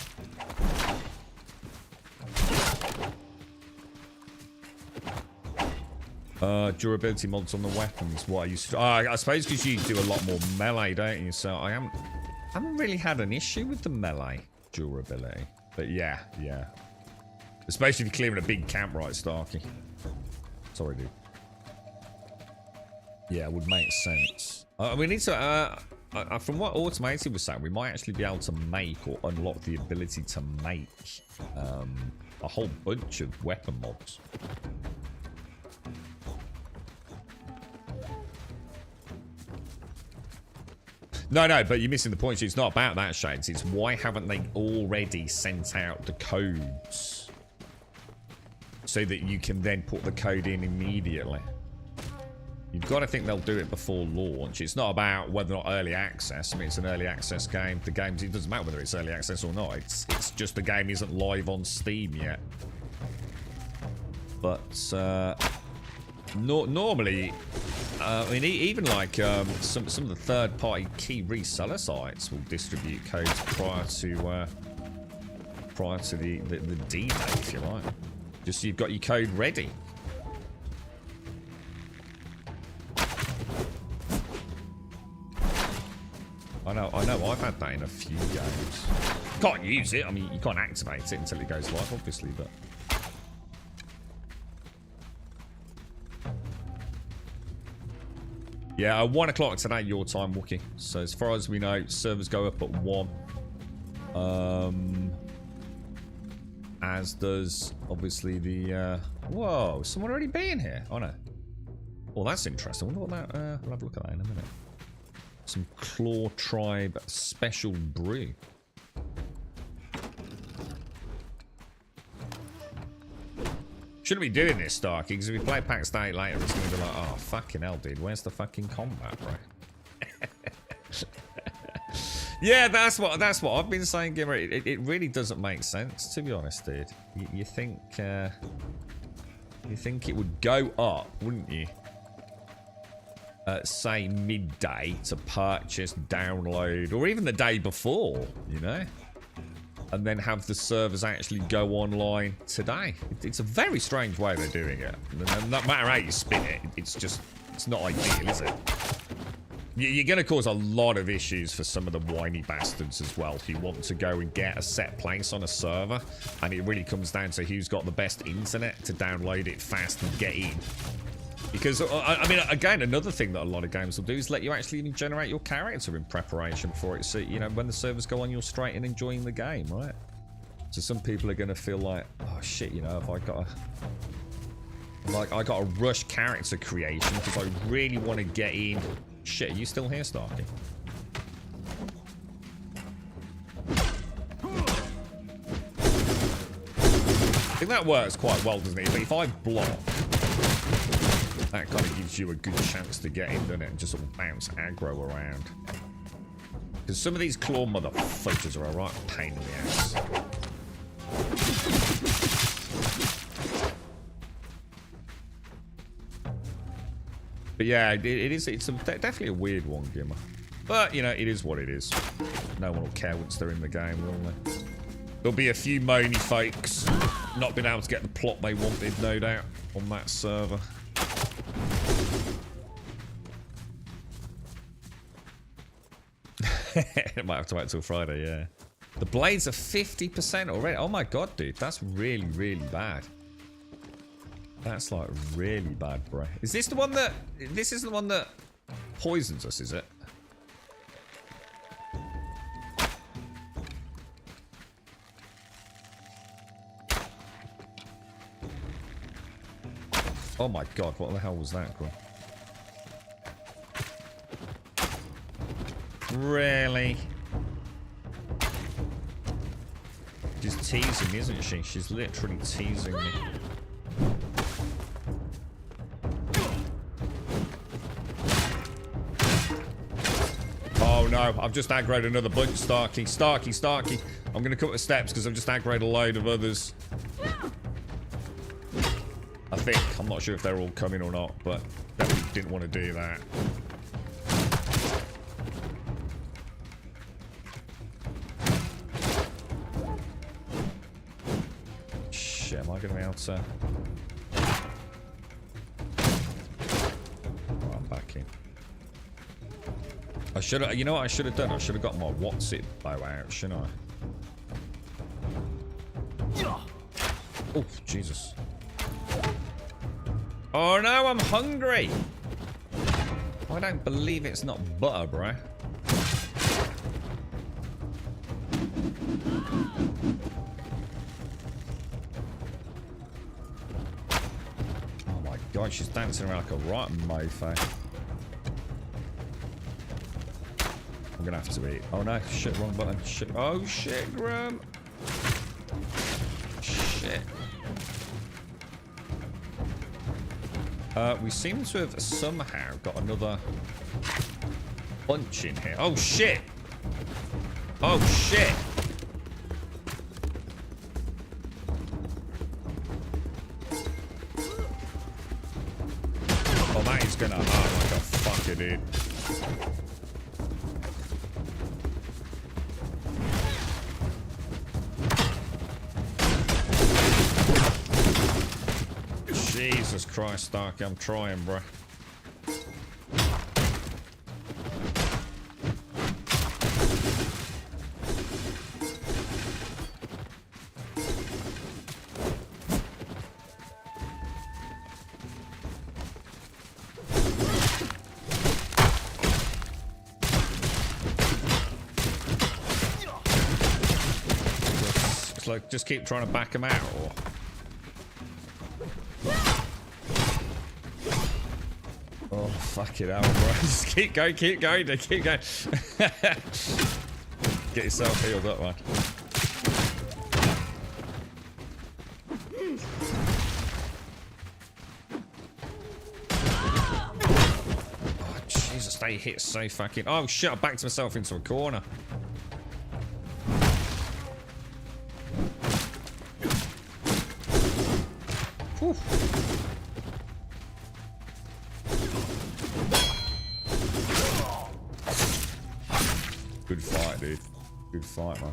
Durability mods on the weapons. What I used to, I suppose because you do a lot more melee, don't you? So I haven't really had an issue with the melee durability. But yeah. Especially if you're clearing a big camp, right, Starkey? Sorry, dude. Yeah, it would make sense. We need to, from what Automated was saying, we might actually be able to make or unlock the ability to make a whole bunch of weapon mods. No, but you're missing the point. It's not about that, Shades. It's why haven't they already sent out the codes so that you can then put the code in immediately? You've got to think they'll do it before launch. It's not about whether or not early access. I mean, it's an early access game. The game's, it doesn't matter whether it's early access or not. It's just the game isn't live on Steam yet. But normally, I mean, even like some of the third-party key reseller sites will distribute codes prior to the D-Day, if you like. Just so you've got your code ready. I know, I've had that in a few games. Can't use it, I mean, you can't activate it until it goes live, obviously, but... Yeah, 1 o'clock today, your time, Wookie. So as far as we know, servers go up at 1. As does, obviously, the... Whoa, someone already been here? Oh, no. Well, that's interesting. I wonder what that... we'll have a look at that in a minute. Some Claw Tribe special brew. Shouldn't be doing this, Starkey, because if we play PAX DEI LATER, it's going to be like, oh, fucking hell, dude, where's the fucking combat, bro? Yeah, that's what I've been saying, Gimmer. It really doesn't make sense, to be honest, dude. You think it would go up, wouldn't you? Say midday to purchase, download, or even the day before, you know, and then have the servers actually go online today. It's a very strange way they're doing it. No matter how you spin it, it's not ideal, is it? You're going to cause a lot of issues for some of the whiny bastards as well who want to go and get a set place on a server, and it really comes down to who's got the best internet to download it fast and get in. Because, I mean, again, another thing that a lot of games will do is let you actually even generate your character in preparation for it. So, you know, when the servers go on, you're straight in enjoying the game, right? So some people are going to feel like, oh shit, you know, have I got a... Like, I got to rush character creation because I really want to get in... Shit, are you still here, Starkey? I think that works quite well, doesn't it? But if I block... That kind of gives you a good chance to get in, doesn't it? And just sort of bounce aggro around. Because some of these claw motherfuckers are a right pain in the ass. But yeah, it's definitely a weird one, Gimmer. But, you know, it is what it is. No one will care once they're in the game, will they? There'll be a few moany folks not being able to get the plot they wanted, no doubt, on that server. It might have to wait till Friday, yeah. The blades are 50% already. Oh my god, dude. That's really, really bad. That's like really bad, bro. Is this the one that... This is the one that poisons us, is it? Oh my god, what the hell was that, bro? Really? She's teasing me, isn't she? She's literally teasing me. Oh no, I've just aggroed another bunch. Starkey. I'm gonna cut the steps because I've just aggroed a load of others. I think. I'm not sure if they're all coming or not, but definitely didn't want to do that. Shit, am I gonna be able to... Oh, I'm back in. I should have, you know what I should have done? I should have got my what's it bow out, shouldn't I? Oh, Jesus. Oh no, I'm hungry! I don't believe it's not butter, bro. Oh my god, she's dancing around like a right mofo. I'm gonna have to eat. Oh no, shit, wrong button. Shit. Oh shit, Grum. Shit. We seem to have somehow got another bunch in here. Oh shit! Oh shit! Oh, that is gonna hurt like a fucker, dude. Jesus Christ, Starkey, I'm trying, bro. It's like, just keep trying to back him out, or... Oh, fuck it out, bro. Just keep going, dude, keep going. Get yourself healed up, man. Oh, Jesus, they hit so fucking... Oh, shit, I backed myself into a corner. Whew. Good fight, dude. Good fight, man.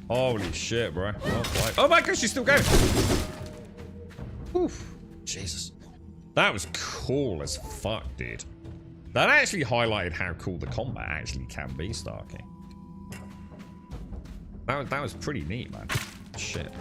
Holy shit, bro. Well played. Oh my gosh, she's still going. Oof. Jesus. That was cool as fuck, dude. That actually highlighted how cool the combat actually can be, Starkey. That was pretty neat, man. Shit.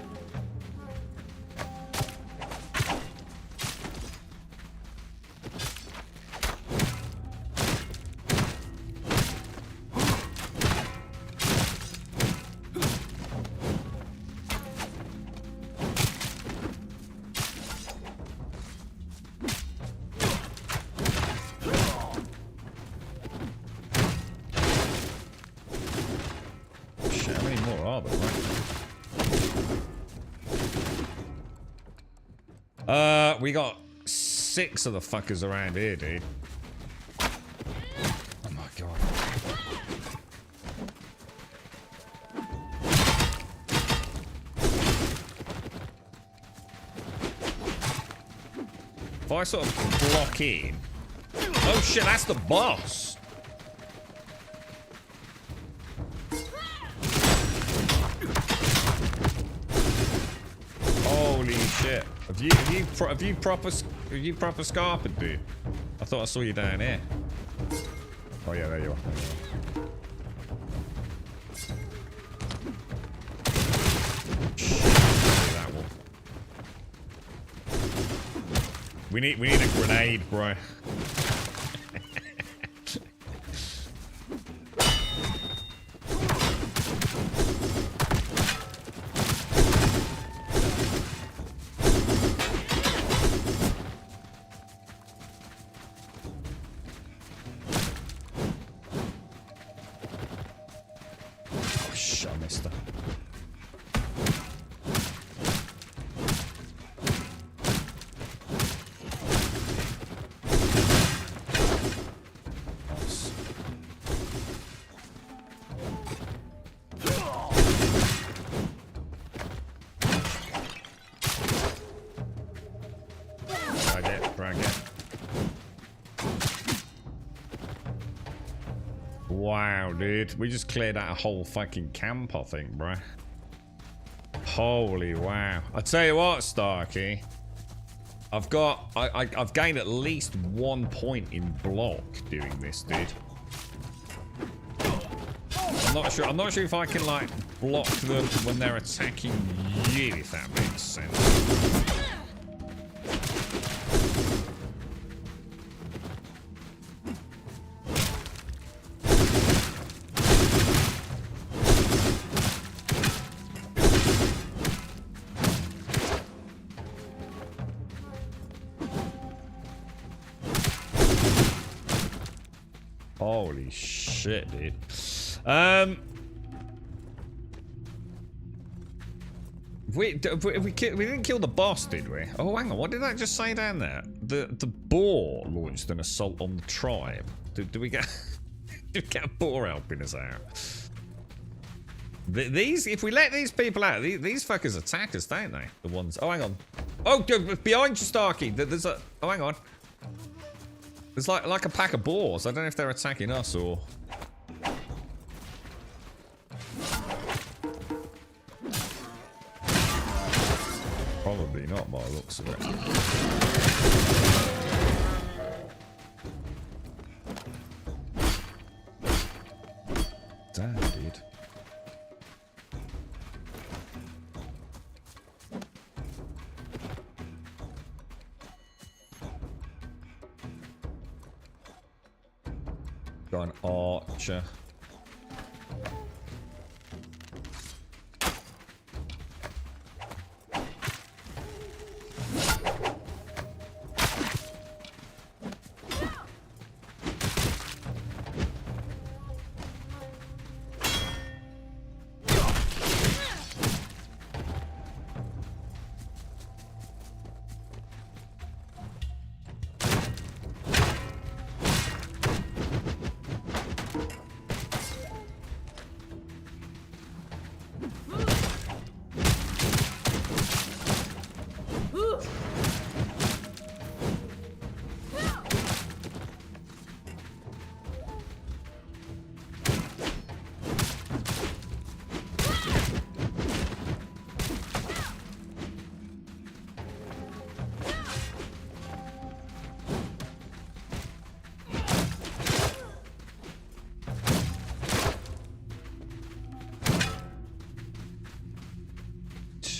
We got 6 of the fuckers around here, dude. Oh my god. If I sort of block in... Oh shit, that's the boss! Holy shit. Have you proper scarpered, dude? I thought I saw you down here. Oh yeah, there you are. That one. We need a grenade, bro. Wow, dude. We just cleared out a whole fucking camp, I think, bro. Holy wow. I tell you what, Starkey. I've gained at least 1 point in block doing this, dude. I'm not sure if I can, like, block them when they're attacking you, if that makes sense. Holy shit, dude. We didn't kill the boss, did we? Oh, hang on. What did that just say down there? The boar launched an assault on the tribe. Do we get did we get a boar helping us out? If we let these people out, these fuckers attack us, don't they? The ones. Oh, hang on. Oh, behind you, Starkey. There's a. Oh, hang on. There's like a pack of boars. I don't know if they're attacking us or... Probably not by the looks of it. Damn, dude. Got an archer.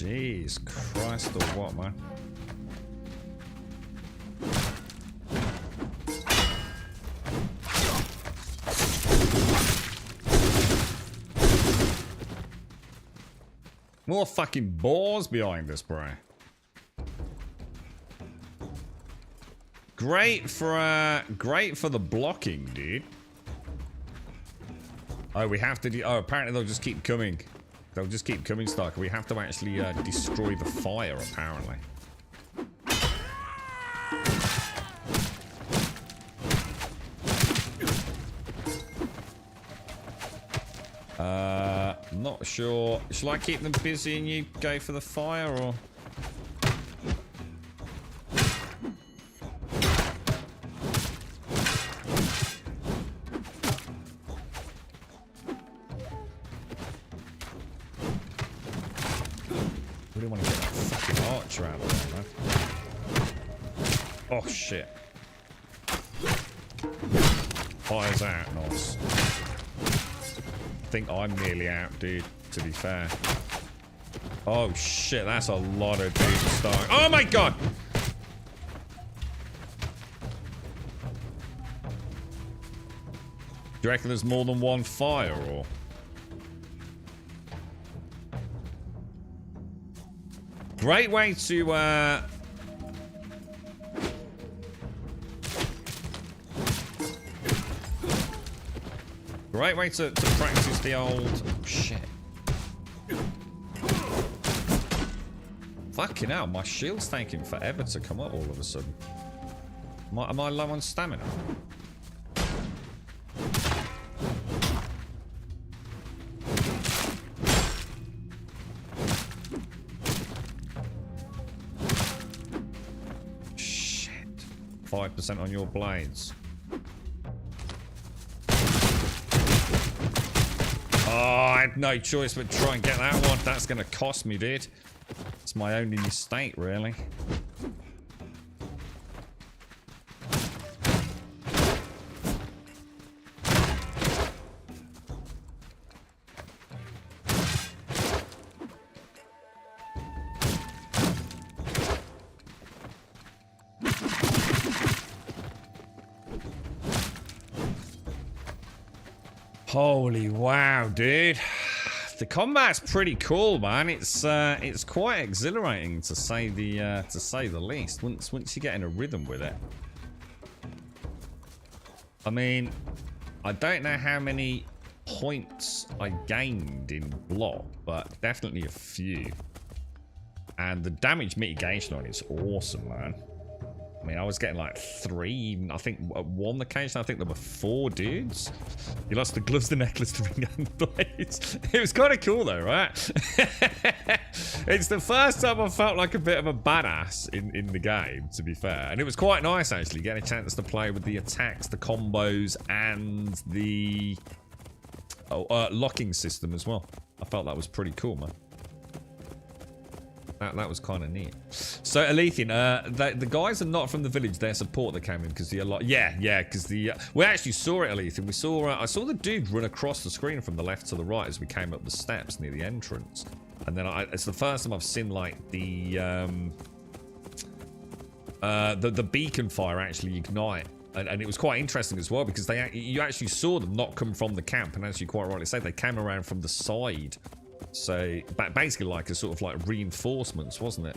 Jeez Christ or what, man? More fucking balls behind this, bro. Great for the blocking, dude. Oh, we have to do. Oh, apparently they'll just keep coming. They'll just keep coming, Stark. We have to actually destroy the fire, apparently. Not sure. Shall I keep them busy and you go for the fire, or? Really want to get that fucking archer out of there, man. Oh shit. Fire's out, nice. I think I'm nearly out, dude, to be fair. Oh shit, that's a lot of dudes starting. Oh my god! Do you reckon there's more than one fire, or? Great way to, Great way to practice the old... Oh, shit. Fucking hell, my shield's taking forever to come up all of a sudden. Am I low on stamina? Shit. 5% on your blades. Oh, I had no choice but try and get that one. That's going to cost me, dude. It's my only mistake, really. Holy wow, dude. The combat's pretty cool, man. It's quite exhilarating to say the least. Once you get in a rhythm with it. I mean, I don't know how many points I gained in block, but definitely a few. And the damage mitigation on it's awesome, man. I mean, I was getting like 3, even I think at one occasion, I think there were 4 dudes. You lost the gloves, the necklace, the ring, and the blades. It was kind of cool though, right? It's the first time I felt like a bit of a badass in the game, to be fair. And it was quite nice, actually, getting a chance to play with the attacks, the combos, and the locking system as well. I felt that was pretty cool, man. That was kind of neat. So, Alethian, the guys are not from the village. They're support that came in because the because the we actually saw it, Alethian. We saw I saw the dude run across the screen from the left to the right as we came up the steps near the entrance, and then it's the first time I've seen like the beacon fire actually ignite. And it was quite interesting as well because you actually saw them not come from the camp, and as you quite rightly said, they came around from the side. So, basically like a sort of like reinforcements, wasn't it?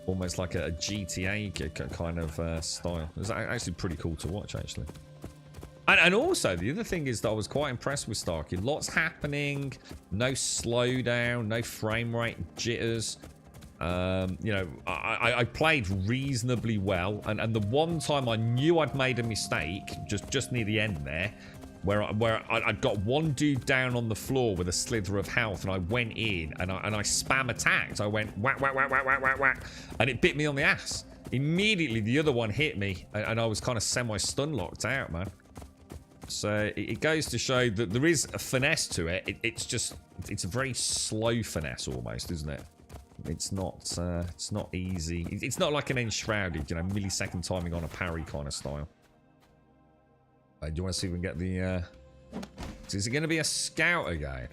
Almost like a GTA kind of style. It was actually pretty cool to watch, actually. And also, the other thing is that I was quite impressed with Starkey. Lots happening, no slowdown, no frame rate jitters. You know, I played reasonably well. And the one time I knew I'd made a mistake, just near the end there, where I got one dude down on the floor with a slither of health, and I went in and I spam attacked. I went whack, whack, whack, whack, whack, whack, whack, and it bit me on the ass. Immediately, the other one hit me, and I was kind of semi-stun locked out, man. So it goes to show that there is a finesse to it. It's a very slow finesse almost, isn't it? It's not easy. It's not like an enshrouded, you know, millisecond timing on a parry kind of style. Do you want to see if we can get the... Is it going to be a scout again?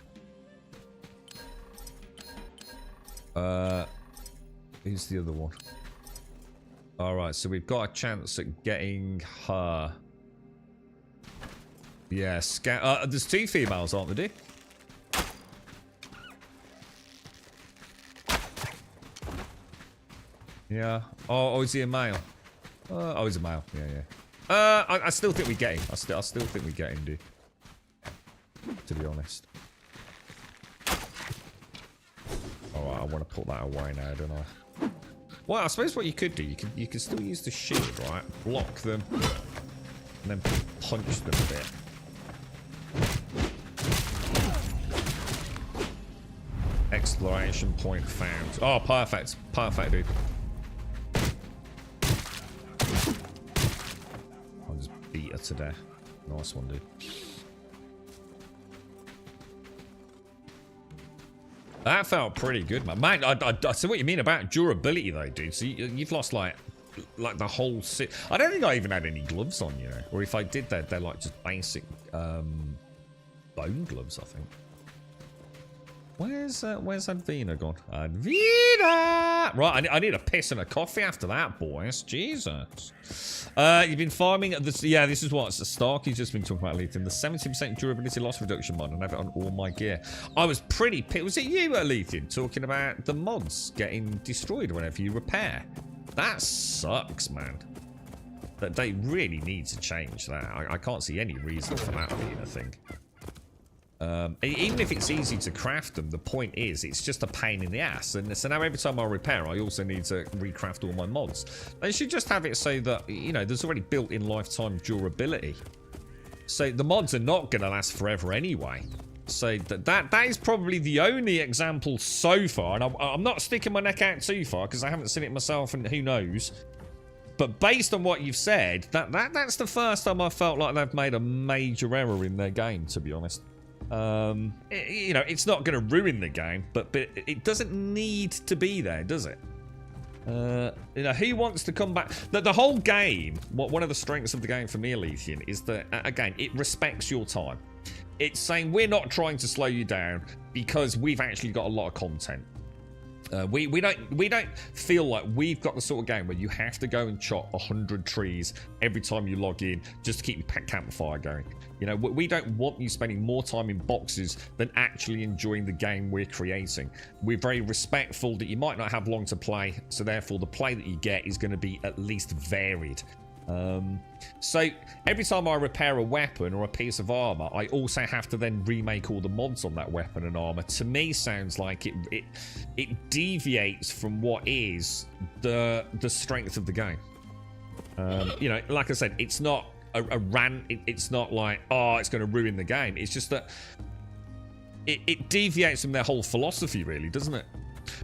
Who's the other one? Alright, so we've got a chance at getting her. Yeah, there's 2 females, aren't there, dude? Yeah. Oh, is he a male? Oh, he's a male. Yeah, yeah. I still think we get him. I still think we get him, dude. To be honest. Alright, I want to put that away now, don't I? Well, I suppose what you could do, you can still use the shield, right? Block them, and then punch them a bit. Exploration point found. Oh, perfect. Perfect, dude. I'll just beat her to death. Nice one, dude. That felt pretty good, man. Man, I see what you mean about durability, though, dude. So you've lost, like the whole... I don't think I even had any gloves on, you know. Or if I did, they're like, just basic bone gloves, I think. Where's Advina gone? Advina! Right, I need a piss and a coffee after that, boys. Jesus. You've been farming at this... Yeah, this is what Starkey's just been talking about, Lethan. The 70% durability loss reduction mod, and I have it on all my gear. I was pretty pissed. Was it you, Lethan, talking about the mods getting destroyed whenever you repair? That sucks, man. That they really need to change that. I can't see any reason for that being a thing. Even if it's easy to craft them, the point is it's just a pain in the ass. And so now every time I repair, I also need to recraft all my mods. They should just have it so that, you know, there's already built-in lifetime durability. So the mods are not going to last forever anyway. So that is probably the only example so far. And I'm not sticking my neck out too far because I haven't seen it myself and who knows. But based on what you've said, that's the first time I felt like they've made a major error in their game, to be honest. You know, it's not going to ruin the game, but it doesn't need to be there, does it? You know, who wants to come back? The whole game, one of the strengths of the game for me, Alethian, is that, again, it respects your time. It's saying we're not trying to slow you down because we've actually got a lot of content. We don't feel like we've got the sort of game where you have to go and chop 100 trees every time you log in just to keep your campfire going. You know, we don't want you spending more time in boxes than actually enjoying the game we're creating. We're very respectful that you might not have long to play, so therefore the play that you get is going to be at least varied. So every time I repair a weapon or a piece of armor, I also have to then remake all the mods on that weapon and armor. To me, sounds like it deviates from what is the strength of the game. You know, like I said, it's not a rant. It's not like, oh, it's going to ruin the game. It's just that it deviates from their whole philosophy, really, doesn't it?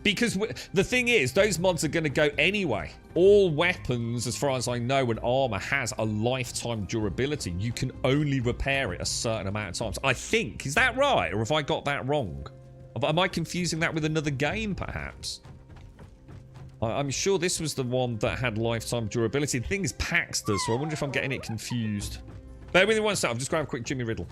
Because the thing is, those mods are going to go anyway. All weapons, as far as I know, and armor has a lifetime durability. You can only repair it a certain amount of times. I think. Is that right? Or have I got that wrong? Am I confusing that with another game, perhaps? I'm sure this was the one that had lifetime durability. The thing is, PAX does, so I wonder if I'm getting it confused. Bear with me one second. I'll just grab a quick Jimmy Riddle.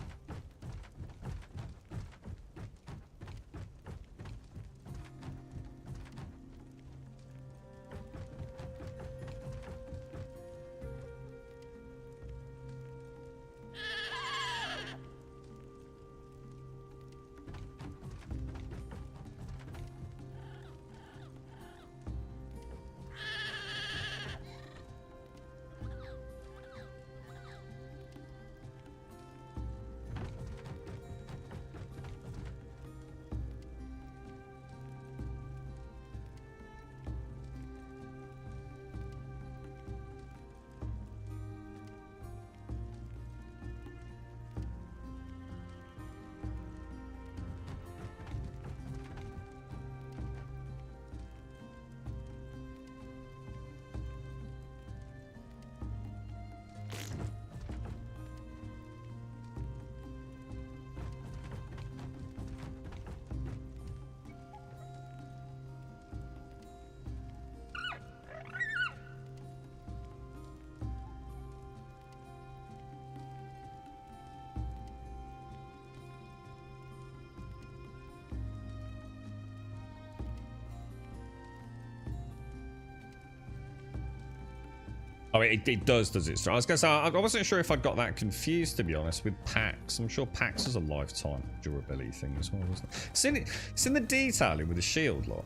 Oh, it does it? I was going to say, I wasn't sure if I got that confused, to be honest, with PAX. I'm sure PAX is a lifetime durability thing as well, isn't it? It's in the detailing with the shield, look.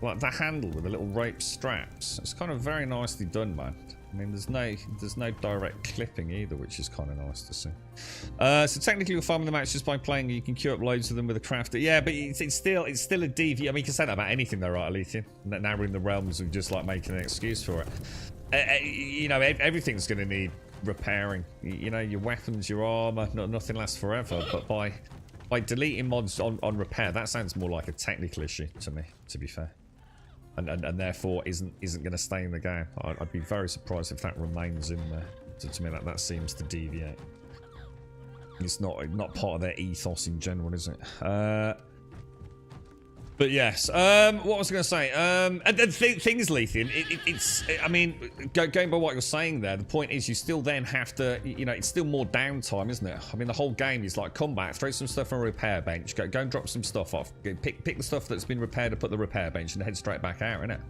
Like the handle with the little rope straps. It's kind of very nicely done, man. I mean, there's no direct clipping either, which is kind of nice to see. So technically, you're farming the match just by playing. You can queue up loads of them with a crafter. Yeah, but it's still a DV. I mean, you can say that about anything, though, right, Alethea? Now we're in the realms of just like making an excuse for it. You know, everything's going to need repairing. You know, your weapons, your armor, nothing lasts forever. But by deleting mods on repair, that sounds more like a technical issue to me, to be fair. And therefore isn't going to stay in the game. I'd be very surprised if that remains in there. To me, that seems to deviate. It's not part of their ethos in general, is it? But yes, what was I going to say? And the thing is, Lethian, I mean, going by what you're saying there, the point is you still then have to, you know, it's still more downtime, isn't it? I mean, the whole game is like, come back, throw some stuff on a repair bench, go and drop some stuff off, pick the stuff that's been repaired and put the repair bench and head straight back out, innit?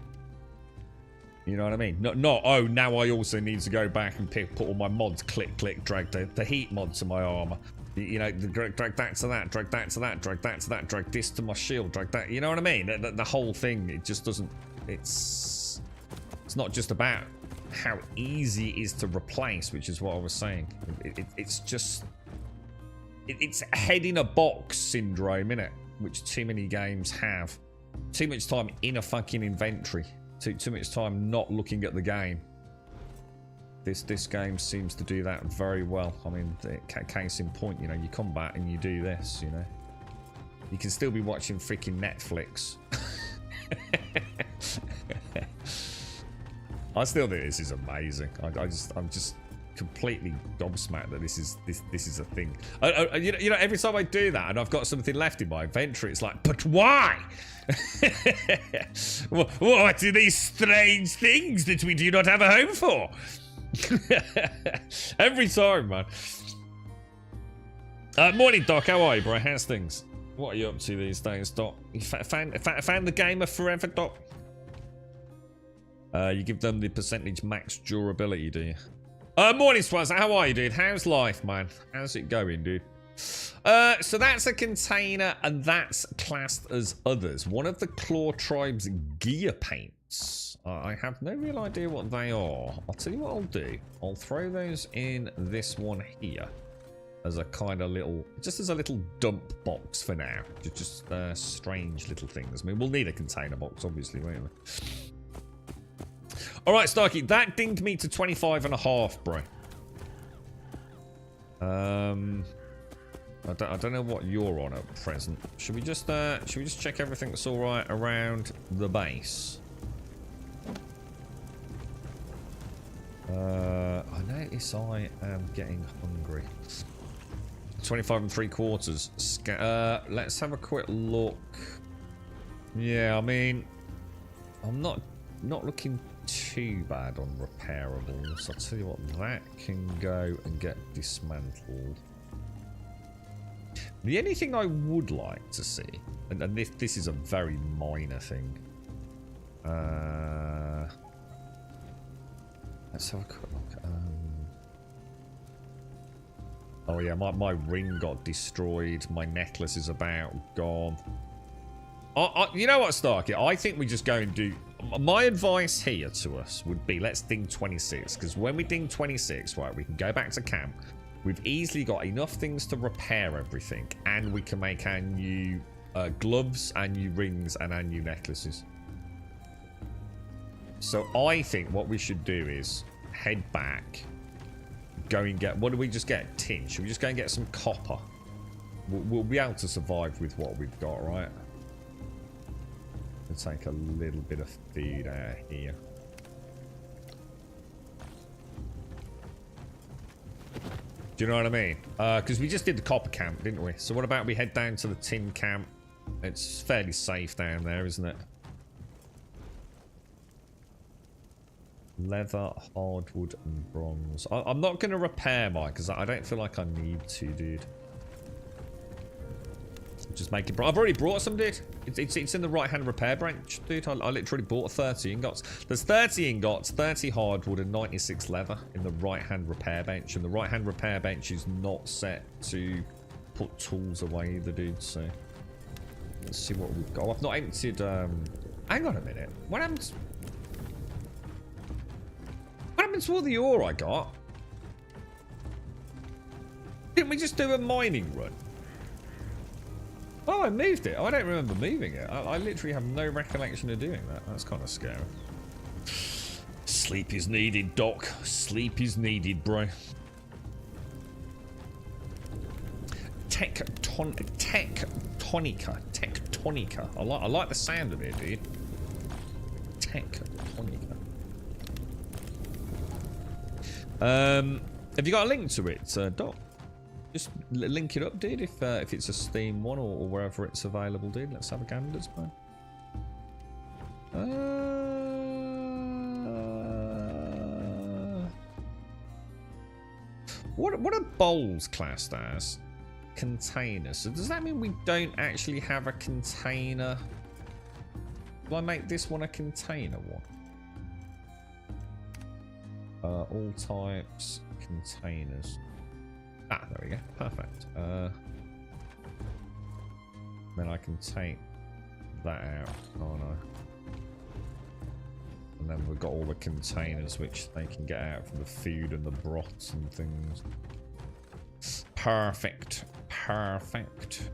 You know what I mean? Not oh, now I also need to go back and put all my mods, click, drag the heat mod to my armor. You know, drag that to that, drag that to that, drag that to that, drag this to my shield, drag that. You know what I mean? The whole thing, it just doesn't. It's not just about how easy it is to replace, which is what I was saying. It's just it's head in a box syndrome, innit? Which too many games have. Too much time in a fucking inventory. Too much time not looking at the game. This game seems to do that very well. I mean, case in point, you know, you come back and you do this, you know. You can still be watching freaking Netflix. I still think this is amazing. I'm just completely gobsmacked that this is a thing. You know, every time I do that and I've got something left in my inventory, it's like, but why? What are these strange things that we do not have a home for? Every time, man. Morning, Doc. How are you, bro? How's things? What are you up to these days, Doc? You found the game of forever, Doc? You give them the percentage max durability, do you? Morning, Swaz. How are you, dude? How's life, man? How's it going, dude? So that's a container, and that's classed as others. One of the Claw Tribe's gear paints. I have no real idea what they are. I'll tell you what I'll do. I'll throw those in this one here as a kind of little, just as a little dump box for now. Just strange little things. I mean, we'll need a container box, obviously, won't we? All right, Starkey, that dinged me to 25.5, bro. I don't know what you're on at present. Should we just check everything that's all right around the base? I notice I am getting hungry. 25 3/4. Let's have a quick look. Yeah, I mean, I'm not looking too bad on repairables. I'll tell you what, that can go and get dismantled. The only thing I would like to see, and this is a very minor thing. Let's have a quick look. Oh yeah, my ring got destroyed. My necklace is about gone. You know what, Starkey? I think we just go and do... My advice here to us would be, let's ding 26. Because when we ding 26, right, we can go back to camp. We've easily got enough things to repair everything. And we can make our new gloves, our new rings, and our new necklaces. So I think what we should do is head back, go and get... What do we just get? Tin. Should we just go and get some copper? We'll be able to survive with what we've got, right? We'll take a little bit of feed out here. Do you know what I mean? Because we just did the copper camp, didn't we? So what about we head down to the tin camp? It's fairly safe down there, isn't it? Leather, hardwood, and bronze. I'm not going to repair mine because I don't feel like I need to, dude. Just make it. I've already brought some, dude. It's in the right-hand repair branch, dude. I literally bought 30 ingots. There's 30 ingots, 30 hardwood, and 96 leather in the right-hand repair bench. And the right-hand repair bench is not set to put tools away either, dude. So let's see what we've got. I've not emptied. Hang on a minute. What happened? What happened to all the ore I got? Didn't we just do a mining run? Oh, I moved it. I don't remember moving it. I literally have no recollection of doing that. That's kind of scary. Sleep is needed, Doc. Sleep is needed, bro. Tectonica. I like the sound of it, dude. Tectonica. Have you got a link to it, Doc? Just link it up, dude, if it's a Steam one or wherever it's available, dude. Let's have a gander, man. What are bowls classed as? Containers. So does that mean we don't actually have a container? Do I make this one a container one? All types, containers. Ah, there we go. Perfect. Then I can take that out. Oh no. And then we've got all the containers which they can get out for the food and the broths and things. Perfect. Perfect.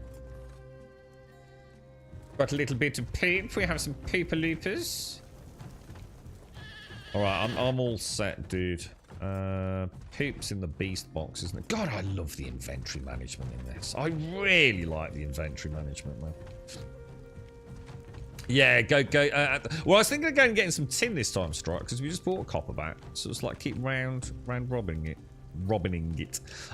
Got a little bit of peep. We have some peeper loopers. Alright, I'm all set, dude. Poop's in the beast box, isn't it? God, I love the inventory management in this. I really like the inventory management, man. Yeah, go. Well, I was thinking of going and getting some tin this time, Strike, because we just bought a copper back. So it's like keep round robbing it.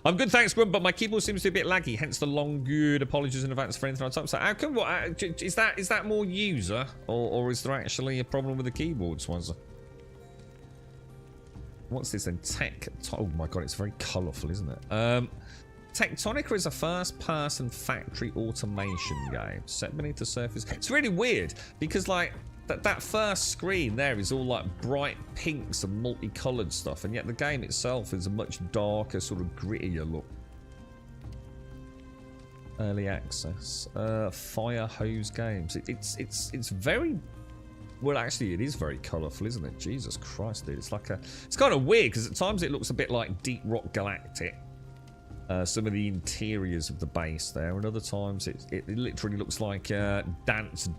I'm good, thanks, Grub, but my keyboard seems to be a bit laggy, hence the long good apologies in advance for anything on top. So how come, what, is that more user, or is there actually a problem with the keyboard, Swanza? What's this then? Oh my god, it's very colourful, isn't it? Tectonica is a first-person factory automation game set beneath the surface. It's really weird because, like, that first screen there is all like bright pinks and multicoloured stuff, and yet the game itself is a much darker, sort of grittier look. Early access, fire hose games. It's very. Well, actually, it is very colourful, isn't it? Jesus Christ, dude. It's like it's kind of weird, because at times it looks a bit like Deep Rock Galactic. Some of the interiors of the base there, and other times it literally looks like Dance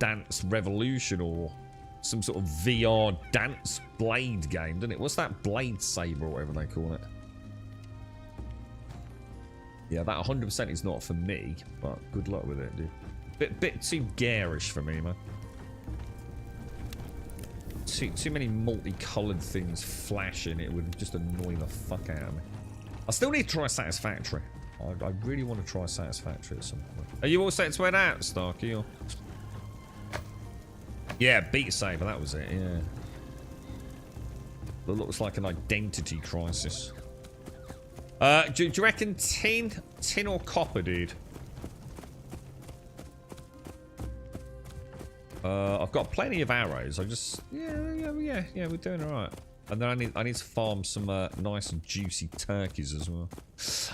Revolution or some sort of VR dance blade game, doesn't it? What's that? Blade Saber or whatever they call it. Yeah, that 100% is not for me, but good luck with it, dude. Bit too garish for me, man. Too many multicoloured things flashing. It would just annoy the fuck out of me. I still need to try Satisfactory. I really want to try Satisfactory at some point. Are you all set to head out, Starkey? Or... Yeah, Beat Saber, that was it, yeah. It looks like an identity crisis. Do you reckon tin or copper, dude? I've got plenty of arrows. I just yeah, we're doing all right. And then I need to farm some nice and juicy turkeys as well.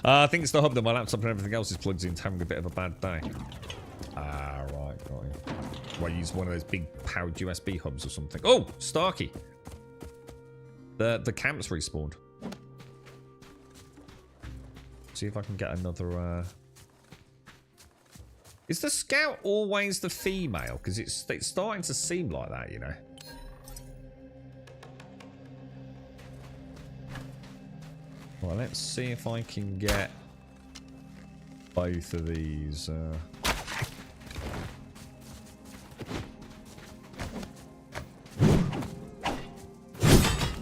I think it's the hub that my laptop and everything else is plugged into, having a bit of a bad day. Ah, right, got you. Well, I use one of those big powered USB hubs or something. Oh, Starkey. The camp's respawned. See if I can get another. Is the scout always the female? Because it's starting to seem like that, you know. Well, let's see if I can get both of these.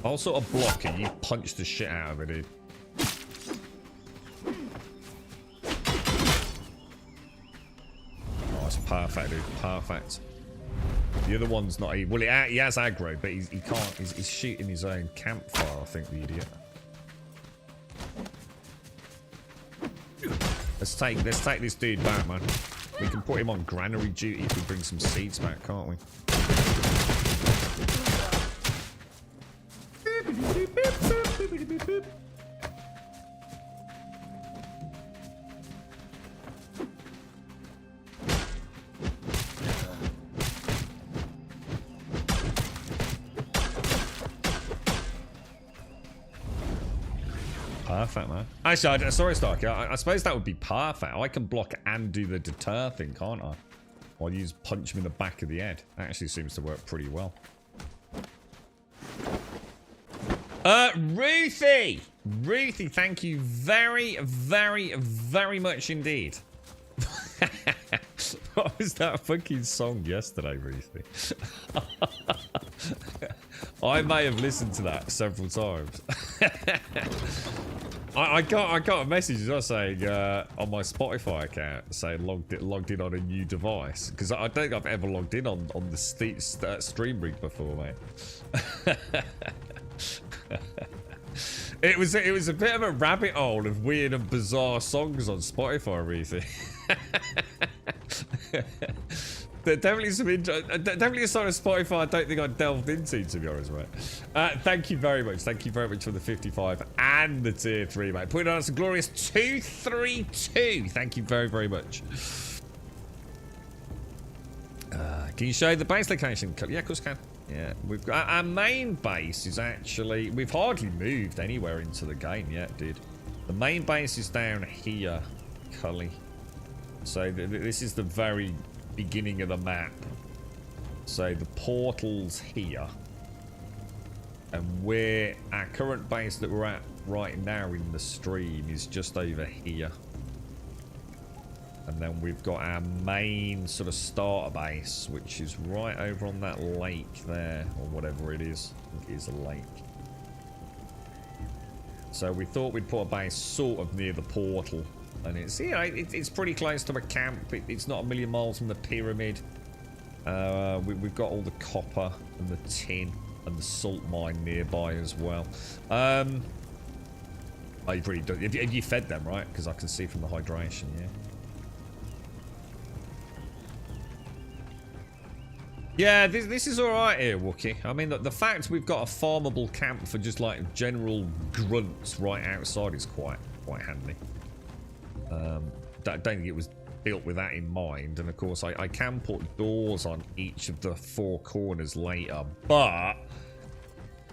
I'll sort of block it. You punch the shit out of it, dude. Perfect, dude. Perfect. The other one's not even... Well, he has aggro, but he can't... He's shooting his own campfire, I think, the idiot. Let's take this dude back, man. We can put him on granary duty if we bring some seeds back, can't we? Perfect, man. Actually, sorry, Starkey. I suppose that would be perfect. I can block and do the deter thing, can't I? Or use punch him in the back of the head. That actually seems to work pretty well. Ruthie! Ruthie, thank you very, very, very much indeed. What was that fucking song yesterday, Ruthie? I may have listened to that several times. I got a message as well saying on my Spotify account saying logged in on a new device, because I don't think I've ever logged in on the stream rig before, mate. It was a bit of a rabbit hole of weird and bizarre songs on Spotify, Ruthie. Definitely definitely a song of Spotify I don't think I delved into, to be honest, mate. Thank you very much. Thank you very much for the 55 and the tier 3, mate. Putting on us a glorious 232. Thank you very, very much. Can you show the base location? Yeah, of course I can. Yeah, we've got our main base is actually, we've hardly moved anywhere into the game yet, dude. The main base is down here, Cully. So this is the very beginning of the map. So the portal's here, and our current base that we're at right now in the stream is just over here. And then we've got our main sort of starter base, which is right over on that lake there, or whatever it is. I think it is a lake. So we thought we'd put a base sort of near the portal. And it's, you know, it's pretty close to a camp. It's not a million miles from the pyramid. We've got all the copper and the tin and the salt mine nearby as well. Oh, you've really done. Have you fed them, right? Because I can see from the hydration, yeah. Yeah, this is alright here, Wookie. I mean, the fact we've got a farmable camp for just like general grunts right outside is quite handy. Don't think it was built with that in mind, and of course I can put doors on each of the 4 corners later, but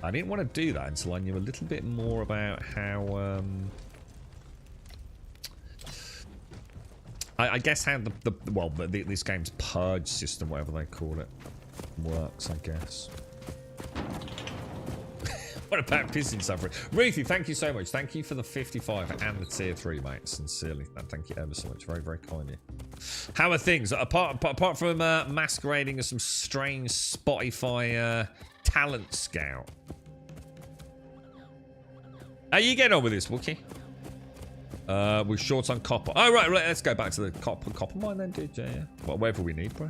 I didn't want to do that until I knew a little bit more about how I guess how this game's purge system, whatever they call it, works, I guess. What about pissing suffering? Ruthie, thank you so much. Thank you for the 55 and the tier 3, mate. Sincerely. Thank you ever so much. Very, very kind of you. How are things? Apart from masquerading as some strange Spotify talent scout. How you getting on with this, Wookie? We're short on copper. Oh, right. Let's go back to the copper mine then, dude. Yeah. Whatever we need, bro.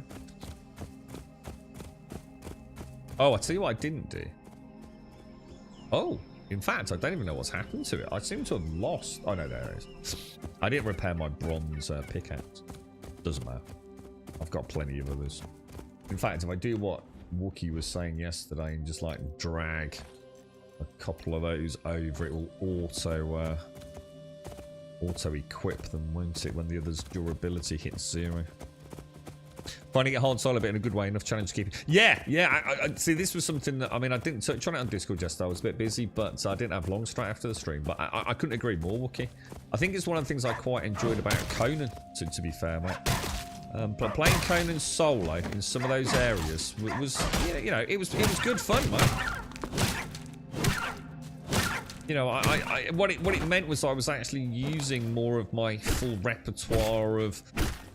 Oh, I'll tell you what I didn't do. Oh, in fact, I don't even know what's happened to it. I seem to have lost. Oh, no, there it is. I didn't repair my bronze pickaxe. Doesn't matter. I've got plenty of others. In fact, if I do what Wookie was saying yesterday and just like drag a couple of those over, it will auto equip them, won't it, when the other's durability hits 0. Finding it hard solo, but in a good way, enough challenge to keep it. Yeah, I see, this was something that, I mean, I didn't touch on it on Discord yesterday. I was a bit busy, but I didn't have long straight after the stream. But I couldn't agree more, Wookie. I think it's one of the things I quite enjoyed about Conan, to be fair, mate. Playing Conan solo in some of those areas was you know, it was good fun, mate. You know, what it meant was I was actually using more of my full repertoire of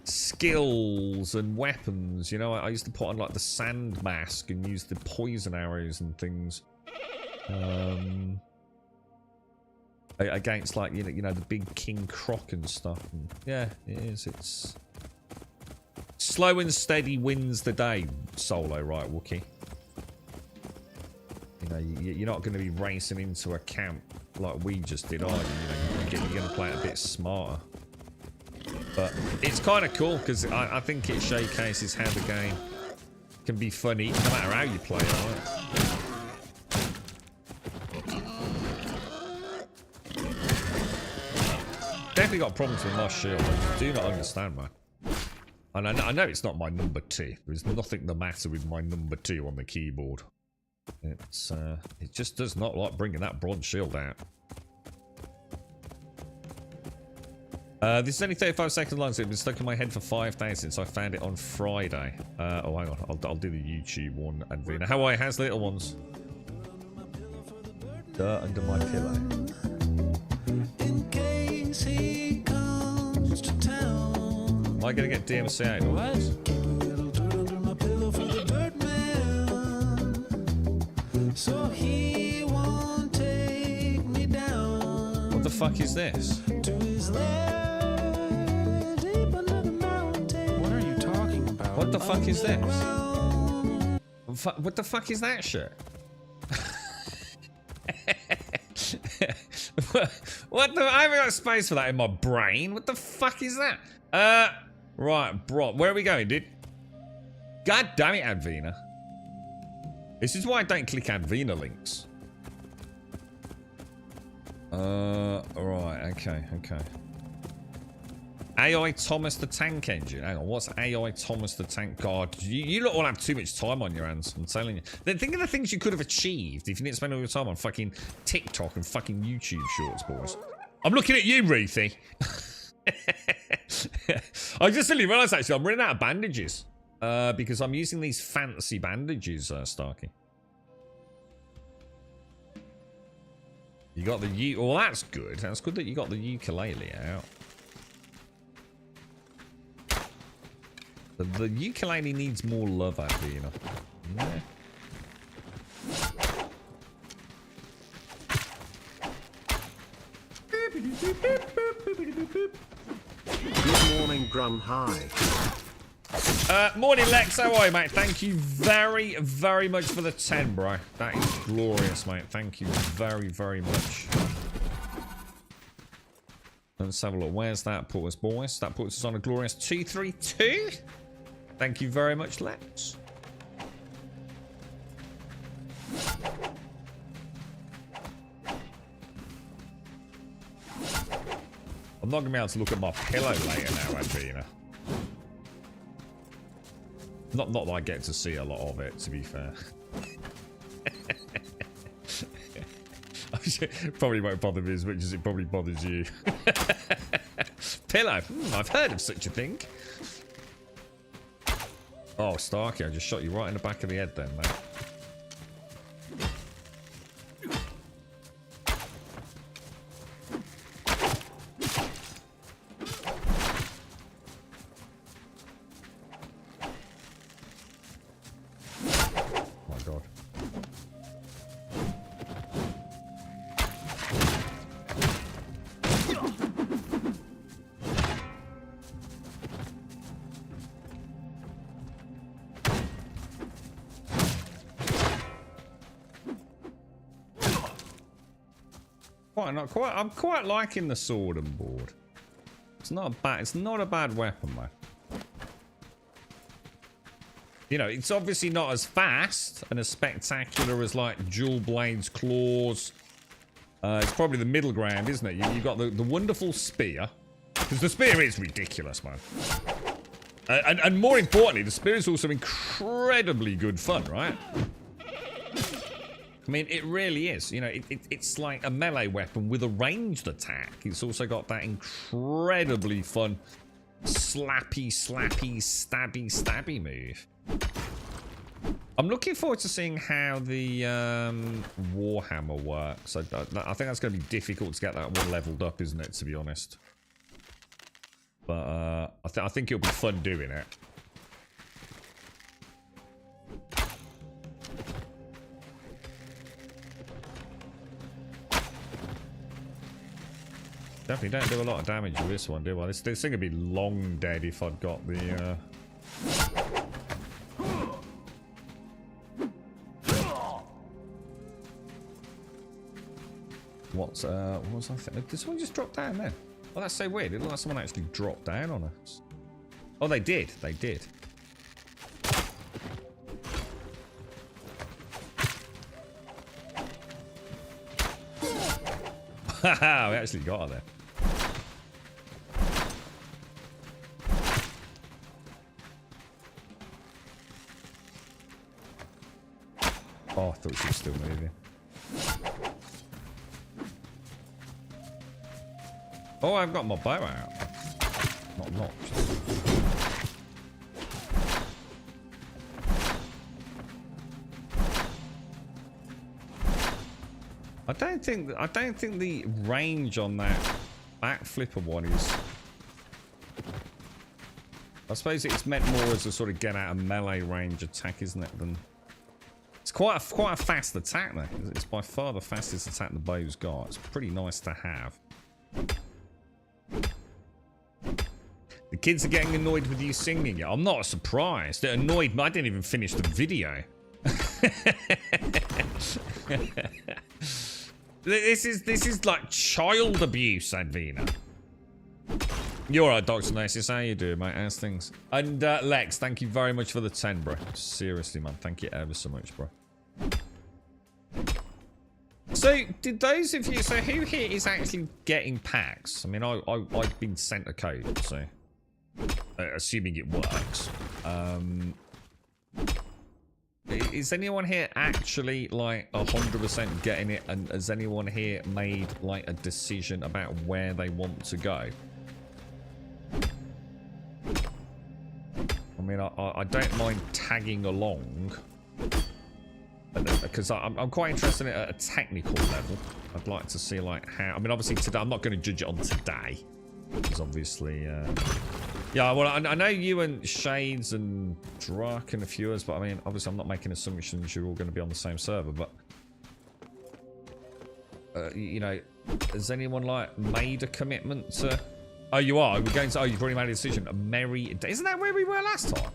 skills and weapons. You know, I used to put on like the sand mask and use the poison arrows and things against, like, you know the big King Croc and stuff. And yeah, it is. It's slow and steady wins the day solo, right, Wookie? You know, you're not going to be racing into a camp like we just did, are you? You know, you're going to play it a bit smarter. But it's kind of cool because I think it showcases how the game can be funny no matter how you play it, right? Definitely got problems with my shield. I do not understand, man. And I know it's not my number 2. There's nothing the matter with my number 2 on the keyboard. It's it just does not like bringing that bronze shield out. This is only 35 seconds long, so it's been stuck in my head for 5 days since I found it on Friday. Oh, hang on. I'll do the YouTube one. Advina. How are you? How's the little ones? Dirt under my pillow. In case he comes to town. Am I going to get DMC out? What? Keep a little dirt under my pillow for the dirt man. So he won't take me down. What the fuck is this? To his left. What the fuck is this? What the fuck is that shit? What the? I haven't got space for that in my brain. What the fuck is that? Right, bro. Where are we going, dude? God damn it, Advina. This is why I don't click Advina links. Right, okay. AI Thomas the Tank Engine. Hang on, what's AI Thomas the Tank? God, you lot all have too much time on your hands. I'm telling you. Think of the things you could have achieved if you didn't spend all your time on fucking TikTok and fucking YouTube shorts, boys. I'm looking at you, Ruthie. I just suddenly realised, actually, I'm running out of bandages. Because I'm using these fancy bandages, Starkey. You got the well, that's good. That's good that you got the ukulele out. The ukulele needs more love out there, you know. Yeah. Good morning, Grum. Hi. Morning, Lex. How are you, mate? Thank you very, very much for the 10, bro. That is glorious, mate. Thank you very, very much. Let's have a look. Where's that put us, boys? That puts us on a glorious 232. Thank you very much, Lex. I'm not going to be able to look at my pillow later now, Adrina. Not that I get to see a lot of it, to be fair. Probably won't bother me as much as it probably bothers you. Pillow. I've heard of such a thing. Oh, Starkey, I just shot you right in the back of the head then, mate. I'm quite liking the sword and board. It's not a bad weapon, man. You know, it's obviously not as fast and as spectacular as like Dual Blades Claws. It's probably the middle ground, isn't it? You've got the wonderful spear, because the spear is ridiculous, man. And more importantly, the spear is also incredibly good fun, right? I mean, it really is. You know, it's like a melee weapon with a ranged attack. It's also got that incredibly fun slappy, stabby move. I'm looking forward to seeing how the Warhammer works. I think that's going to be difficult to get that one leveled up, isn't it, to be honest? But I think it'll be fun doing it. Definitely don't do a lot of damage with this one, do I? This thing would be long dead if I'd got the... what was I thinking? Did someone just drop down there? Oh, that's so weird. It looked like someone actually dropped down on us. Oh, they did. They did. Haha, we actually got her there. Oh, I thought she was still moving. Oh, I've got my bow out. Not locked. I don't think the range on that back flipper one is. I suppose it's meant more as a sort of get out of melee range attack, isn't it? Than it's quite a fast attack though. It's by far the fastest attack the bow's got. It's pretty nice to have. The kids are getting annoyed with you singing it. I'm not surprised. They're annoyed. I didn't even finish the video. This is like child abuse, Advina. You're right, Dr. Nasis. How you doing, mate? How's things? And Lex, thank you very much for the 10, bro. Seriously, man. Thank you ever so much, bro. So, did those of you... So, who here is actually getting PAX? I mean, I've been sent a code, so... assuming it works. Is anyone here actually, like, 100% getting it? And has anyone here made, like, a decision about where they want to go? I mean, I don't mind tagging along. Because I'm quite interested at a technical level. I'd like to see, like, how... I mean, obviously, today... I'm not going to judge it on today. Because obviously... yeah, well, I know you and Shades and Drak and a few others, but I mean, obviously I'm not making assumptions you're all going to be on the same server, but... you know, has anyone, like, made a commitment to... Oh, you are? We're going to... Oh, you've already made a decision. A merry... Isn't that where we were last time?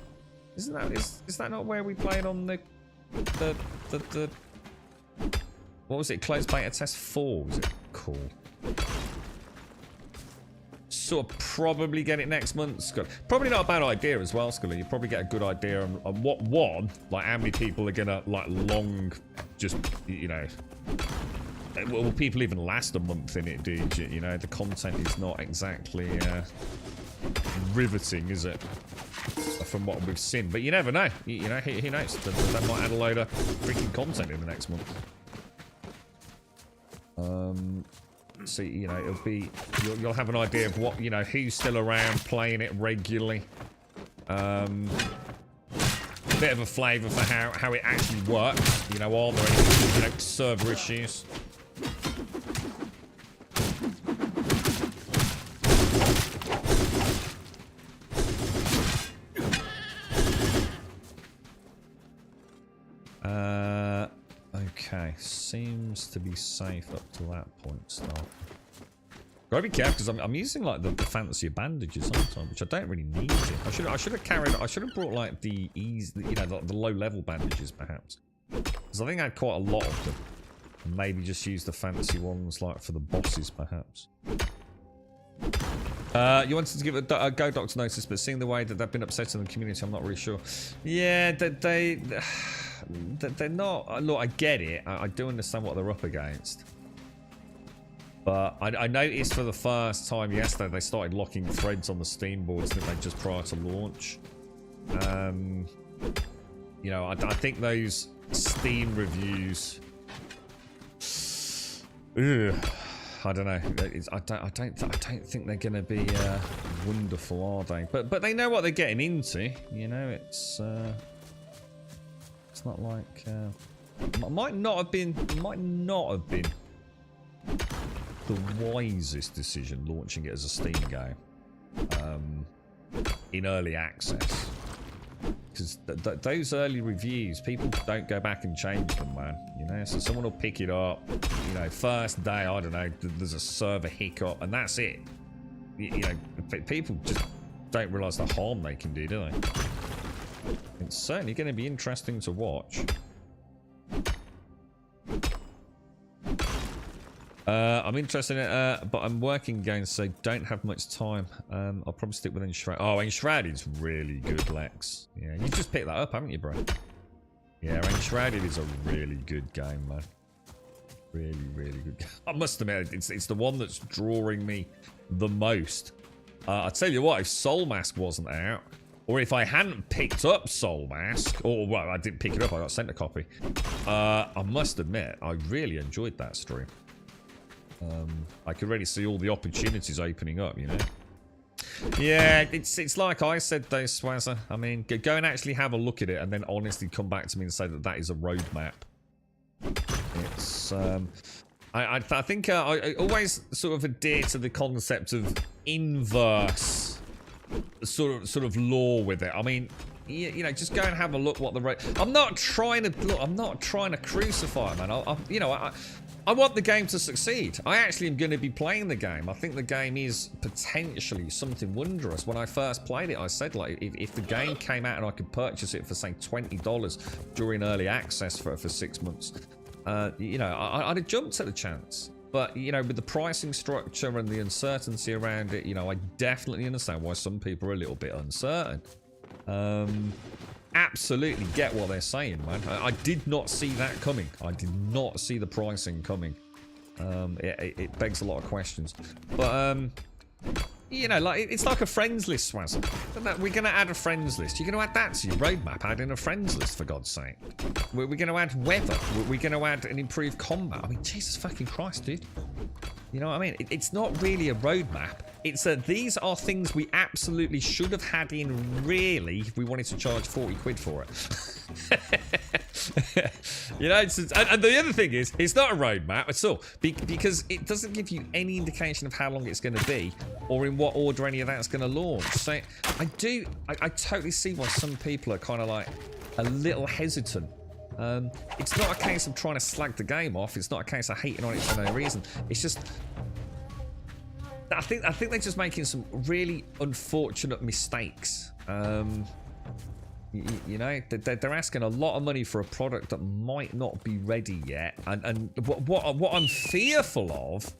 Isn't that... Is that not where we played on the... What was it? Closed beta test 4, was it called? Sort of probably get it next month, Scott. Probably not a bad idea as well, Scully. You probably get a good idea on what like how many people are gonna like long, just you know. Will people even last a month in it, dude? You know, the content is not exactly riveting, is it? From what we've seen, but you never know. You know, who knows? They might add a load of freaking content in the next month. So, you know, it'll be... You'll have an idea of what, you know, who's still around playing it regularly. Bit of a flavour for how it actually works. You know, are there any, you know, server issues? Okay, seems to be safe up to that point still. Gotta be careful because I'm using like the fantasy bandages sometimes, which I don't really need to. I should have brought like the ease, you know, the low level bandages perhaps, because I think I had quite a lot of them. And maybe just use the fantasy ones like for the bosses perhaps. You wanted to give a go, Dr. Notice, but seeing the way that they've been upsetting the community, I'm not really sure. Yeah, they're not... Look, I get it. I do understand what they're up against. But I noticed for the first time yesterday, they started locking threads on the Steam boards, didn't they, just prior to launch. You know, I think those Steam reviews... Ugh. I don't know. I don't think they're going to be wonderful, are they? But they know what they're getting into. You know, it's not like might not have been the wisest decision launching it as a Steam game in early access. Because those early reviews, people don't go back and change them, man. You know, so someone will pick it up. You know, first day, I don't know, there's a server hiccup, and that's it. You know, people just don't realise the harm they can do they? It's certainly going to be interesting to watch. I'm interested in it, but I'm working again, so don't have much time. I'll probably stick with Enshrouded. Oh, Enshrouded's really good, Lex. Yeah, you just picked that up, haven't you, bro? Yeah, Enshrouded is a really good game, man. Really, really good game. I must admit, it's the one that's drawing me the most. I tell you what, if Soulmask wasn't out, or if I hadn't picked up Soulmask, or well, I didn't pick it up, I got sent a copy. I must admit, I really enjoyed that stream. I could really see all the opportunities opening up, you know. Yeah, it's like I said though, Swazzer. I mean, go and actually have a look at it, and then honestly come back to me and say that that is a roadmap. It's I think I always sort of adhere to the concept of inverse sort of law with it. I mean, you know, just go and have a look what the road. I'm not trying to look. I'm not trying to crucify it, man. I want the game to succeed. I actually am going to be playing the game. I think the game is potentially something wondrous. When I first played it, I said, like, if the game came out and I could purchase it for, say, $20 during early access for 6 months, you know, I'd have jumped at the chance. But, you know, with the pricing structure and the uncertainty around it, you know, I definitely understand why some people are a little bit uncertain. Absolutely get what they're saying, man. I did not see that coming. I did not see the pricing coming. It begs a lot of questions. But, you know, like it's like a friends list, Swazz. We're going to add a friends list. You're going to add that to your roadmap. Add in a friends list, for God's sake. We're going to add weather. We're going to add an improved combat. I mean, Jesus fucking Christ, dude. You know what I mean? It's not really a roadmap. It's these are things we absolutely should have had in, really, if we wanted to charge 40 quid for it. You know, and the other thing is, it's not a roadmap at all, because it doesn't give you any indication of how long it's going to be, or in what order any of that's going to launch. So I totally see why some people are kind of like a little hesitant. It's not a case of trying to slag the game off. It's not a case of hating on it for no reason. It's just, I think they're just making some really unfortunate mistakes. You know, they're asking a lot of money for a product that might not be ready yet. And what I'm fearful of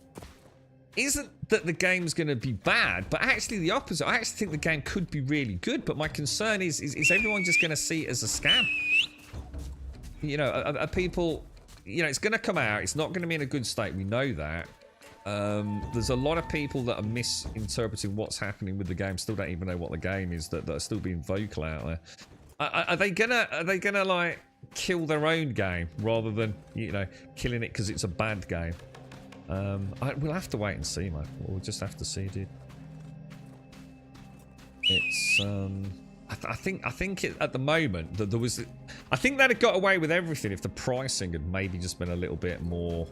isn't that the game's going to be bad, but actually the opposite. I actually think the game could be really good. But my concern is everyone just going to see it as a scam? You know, are people, you know, it's going to come out. It's not going to be in a good state. We know that. There's a lot of people that are misinterpreting what's happening with the game. Still don't even know what the game is. That are still being vocal out there. Are they gonna like kill their own game rather than, you know, killing it because it's a bad game? We'll have to wait and see, man. We'll just have to see, dude. It's I think it, at the moment that there was, I think that it got away with everything if the pricing had maybe just been a little bit more.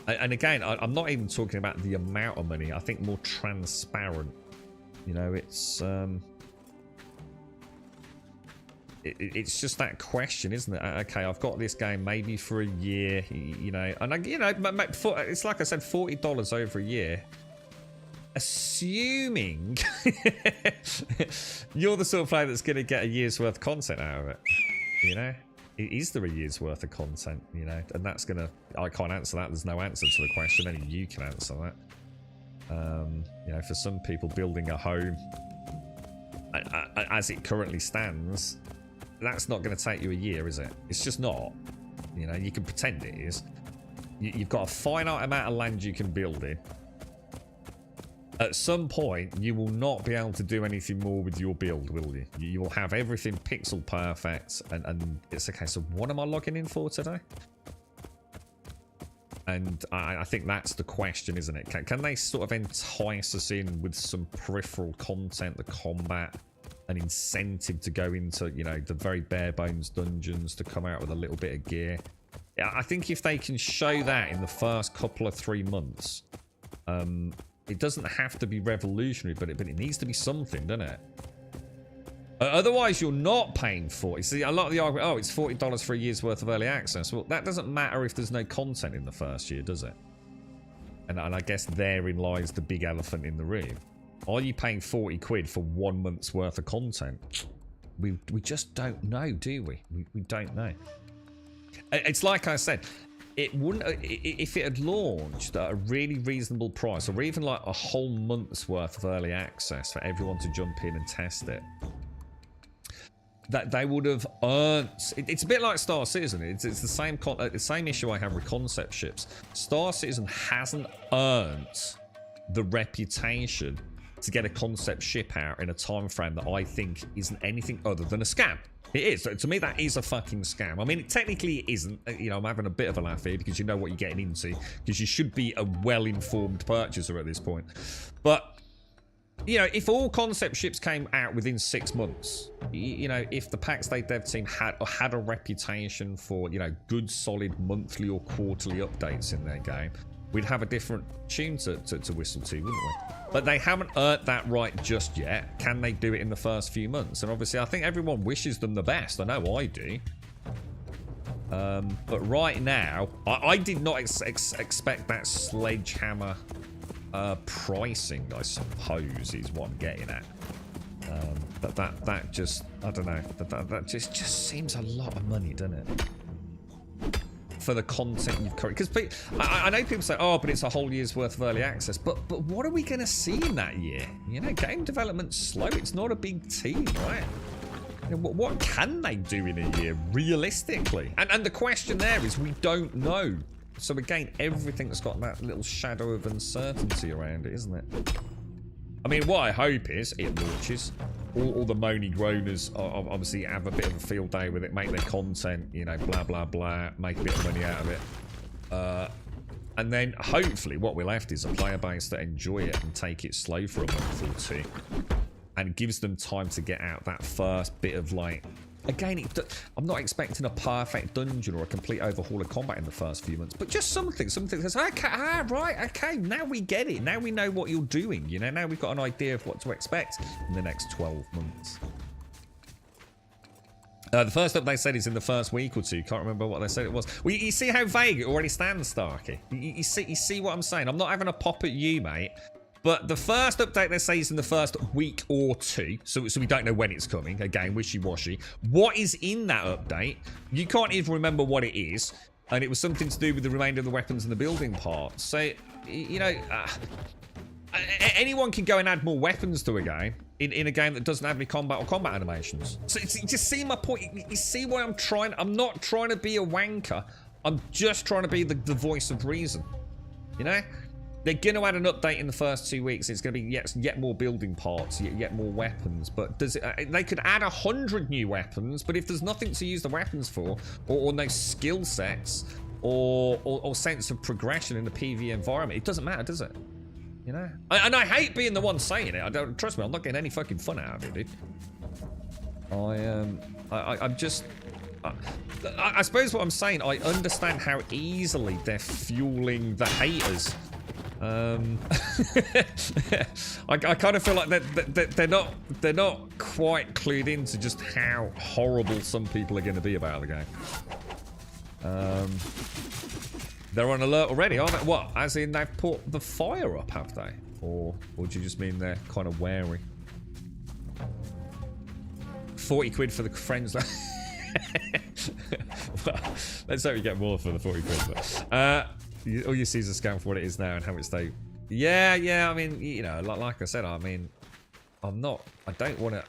And again, I'm not even talking about the amount of money. I think more transparent. You know, it's it's just that question, isn't it? Okay, I've got this game maybe for a year, you know, and you know, it's like I said, $40 over a year. Assuming you're the sort of player that's going to get a year's worth of content out of it, you know. Is there a year's worth of content, you know? And that's gonna, I can't answer that. There's no answer to the question. Only you can answer that. You know, for some people, building a home as it currently stands, that's not going to take you a year, is it? It's just not. You know, you can pretend it is. You've got a finite amount of land you can build in. At some point, you will not be able to do anything more with your build, will you? You will have everything pixel perfect, and it's a case of, what am I logging in for today? And I think that's the question, isn't it? Can they sort of entice us in with some peripheral content, the combat, an incentive to go into, you know, the very bare bones dungeons, to come out with a little bit of gear? Yeah, I think if they can show that in the first couple of 3 months, it doesn't have to be revolutionary, but it needs to be something, doesn't it? Otherwise, you're not paying for it. See, a lot of the argument, oh, it's $40 for a year's worth of early access. Well, that doesn't matter if there's no content in the first year, does it? And I guess therein lies the big elephant in the room. Are you paying 40 quid for 1 month's worth of content? We just don't know, do we? We don't know. It's like I said, it wouldn't, if it had launched at a really reasonable price, or even like a whole month's worth of early access for everyone to jump in and test it, that they would have earned. It's a bit like Star Citizen. It's the same issue I have with concept ships. Star Citizen hasn't earned the reputation to get a concept ship out in a time frame that I think isn't anything other than a scam. It is. To me, that is a fucking scam. I mean, technically it isn't. You know, I'm having a bit of a laugh here because you know what you're getting into, because you should be a well-informed purchaser at this point. But, you know, if all concept ships came out within 6 months, you know, if the PAX Day dev team had a reputation for, you know, good, solid monthly or quarterly updates in their game, we'd have a different tune to whistle to, wouldn't we? But they haven't earned that right just yet. Can they do it in the first few months? And obviously, I think everyone wishes them the best. I know I do. But right now, I did not expect that sledgehammer pricing, I suppose, is what I'm getting at. That just, I don't know. That just seems a lot of money, doesn't it? For the content you've created, because I know people say, oh, but it's a whole year's worth of early access, but what are we going to see in that year? You know, game development's slow. It's not a big team, right? You know, what can they do in a year realistically? And the question there is, we don't know. So again, everything's got that little shadow of uncertainty around it, isn't it? I mean, what I hope is it launches. All the moany groaners obviously have a bit of a field day with it, make their content, you know, blah, blah, blah, make a bit of money out of it. And then hopefully what we're left is a player base that enjoy it and take it slow for a month or two. And gives them time to get out that first bit of, like... Again, I'm not expecting a perfect dungeon or a complete overhaul of combat in the first few months, but just something that says, okay, right, okay, now we get it. Now we know what you're doing, you know? Now we've got an idea of what to expect in the next 12 months. The first up they said is in the first week or two. Can't remember what they said it was. Well, you see how vague it already stands, Starkey? You see what I'm saying? I'm not having a pop at you, mate. But the first update they say is in the first week or two, so we don't know when it's coming. Again, wishy-washy. What is in that update? You can't even remember what it is, and it was something to do with the remainder of the weapons and the building parts. So, you know, anyone can go and add more weapons to a game in a game that doesn't have any combat or combat animations. So you just see my point. You see why I'm not trying to be a wanker. I'm just trying to be the voice of reason. You know? They're going to add an update in the first 2 weeks. It's going to be yet more building parts, yet more weapons. But does it, they could add 100 new weapons, but if there's nothing to use the weapons for, or no skill sets, or sense of progression in the PvE environment, it doesn't matter, does it? You know? And I hate being the one saying it. Trust me, I'm not getting any fucking fun out of it, dude. I'm just... I suppose what I'm saying, I understand how easily they're fueling the haters. I kind of feel like they're not quite clued into just how horrible some people are going to be about the game. They're on alert already, aren't they? What? As in they've put the fire up, have they? Or do you just mean they're kind of wary? 40 quid for the friends. Well, let's hope you get more for the 40 quid. But, all you see is a scam for what it is now and how it's they. Yeah. I mean, you know, like I said, I mean, I don't want to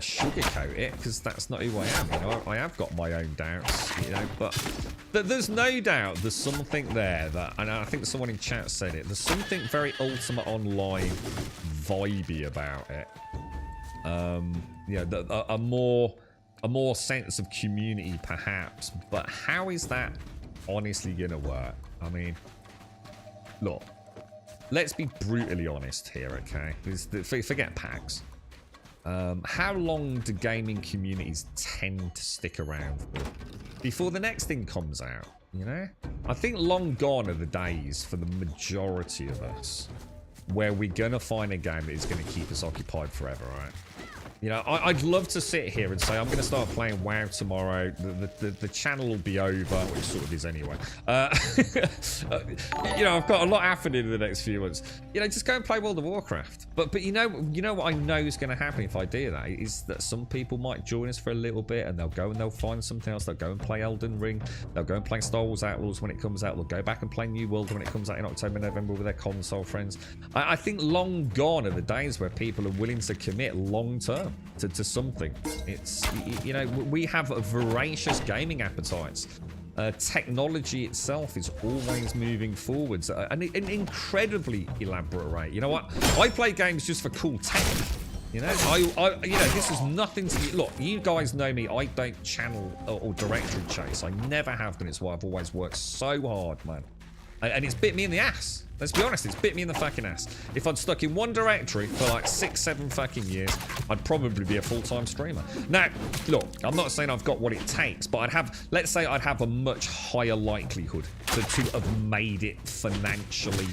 sugarcoat it because that's not who I am. You know, I have got my own doubts. You know, but there's no doubt there's something there that, and I think someone in chat said it. There's something very Ultimate Online vibey about it. Yeah, a more sense of community, perhaps. But how is that honestly gonna work? I mean, look, let's be brutally honest here, okay? Forget PAX. How long do gaming communities tend to stick around for? Before the next thing comes out, you know? I think long gone are the days for the majority of us where we're gonna find a game that is gonna keep us occupied forever, right? You know, I'd love to sit here and say I'm going to start playing WoW tomorrow. The channel will be over, which sort of is anyway. You know, I've got a lot happening in the next few months. You know, just go and play World of Warcraft. But you know what I know is going to happen if I do that is that some people might join us for a little bit and they'll go and they'll find something else. They'll go and play Elden Ring. They'll go and play Star Wars Outlaws when it comes out. They'll go back and play New World when it comes out in October, November with their console friends. I think long gone are the days where people are willing to commit long term to something. It's, you know, we have a voracious gaming appetites. Technology itself is always moving forwards at an incredibly elaborate rate. You know what? I play games just for cool tech. You know, you know, this is nothing to look. You guys know me. I don't channel or directory chase. I never have done. It's why I've always worked so hard, man. And it's bit me in the ass. Let's be honest, it's bit me in the fucking ass. If I'd stuck in one directory for like 6-7 fucking years, I'd probably be a full-time streamer. Now, look, I'm not saying I've got what it takes, but I'd have, let's say I'd have a much higher likelihood to have made it financially,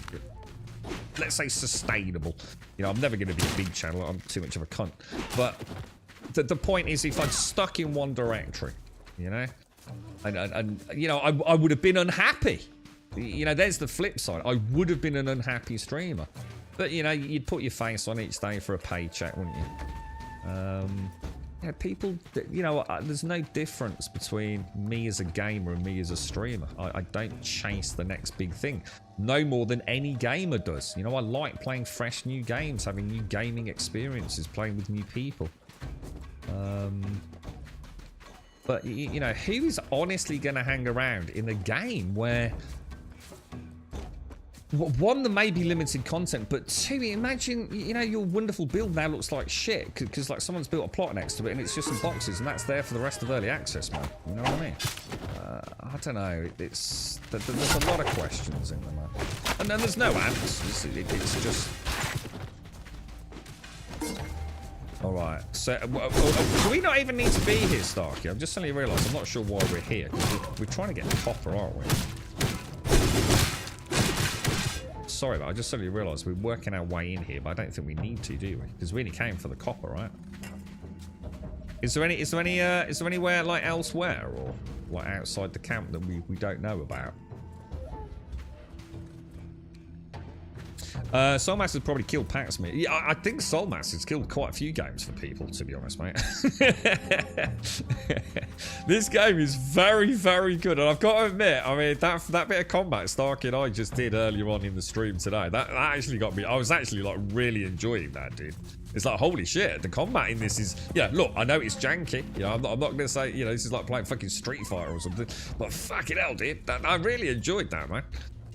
let's say, sustainable. You know, I'm never going to be a big channel. I'm too much of a cunt. But the point is, if I'd stuck in one directory, you know, and you know, I would have been unhappy. You know, there's the flip side. I would have been an unhappy streamer. But, you know, you'd put your face on each day for a paycheck, wouldn't you? Yeah, people, you know, there's no difference between me as a gamer and me as a streamer. I don't chase the next big thing. No more than any gamer does. You know, I like playing fresh new games, having new gaming experiences, playing with new people. But, you know, who is honestly going to hang around in a game where... One, there may be limited content, but two, imagine, you know, your wonderful build now looks like shit because like someone's built a plot next to it and it's just some boxes and that's there for the rest of early access, man. You know what I mean? I don't know. There's a lot of questions in there, man. And then there's no answers. It's just... Alright, so do we not even need to be here, Starkey? I've just suddenly realised I'm not sure why we're here. We're trying to get copper, aren't we? Sorry, but I just suddenly realised we're working our way in here, but I don't think we need to, do we? Because we only came for the copper, right? Is there anywhere like elsewhere or like outside the camp that we don't know about? Soulmask has probably killed PAX me. Yeah, I think Soulmask has killed quite a few games for people, to be honest, mate. This game is very, very good, and I've got to admit, I mean, that bit of combat Starkey and I just did earlier on in the stream today, that actually got me. I was actually like really enjoying that, dude. It's like, holy shit, the combat in this is, yeah, look, I know it's janky, you know, I'm not going to say, you know, this is like playing fucking Street Fighter or something, but fucking hell, dude, I really enjoyed that, man.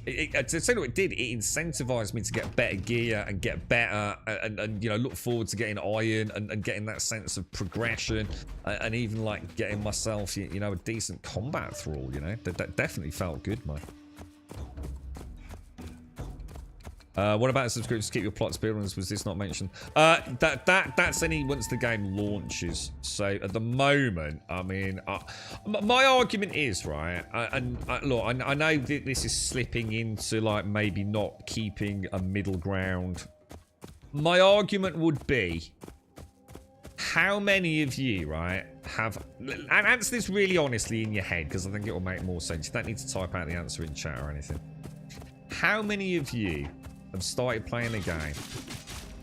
To say what it did, it incentivized me to get better gear and get better and you know, look forward to getting iron and getting that sense of progression and even like getting myself, you know, a decent combat thrall, you know. That definitely felt good, man. What about subscriptions to keep your plots buildings? Was this not mentioned? That's only once the game launches. So at the moment, I mean, my argument is, right, look, I know that this is slipping into like maybe not keeping a middle ground. My argument would be, how many of you, right, have, and answer this really honestly in your head, because I think it will make more sense. You don't need to type out the answer in chat or anything. How many of you have started playing a game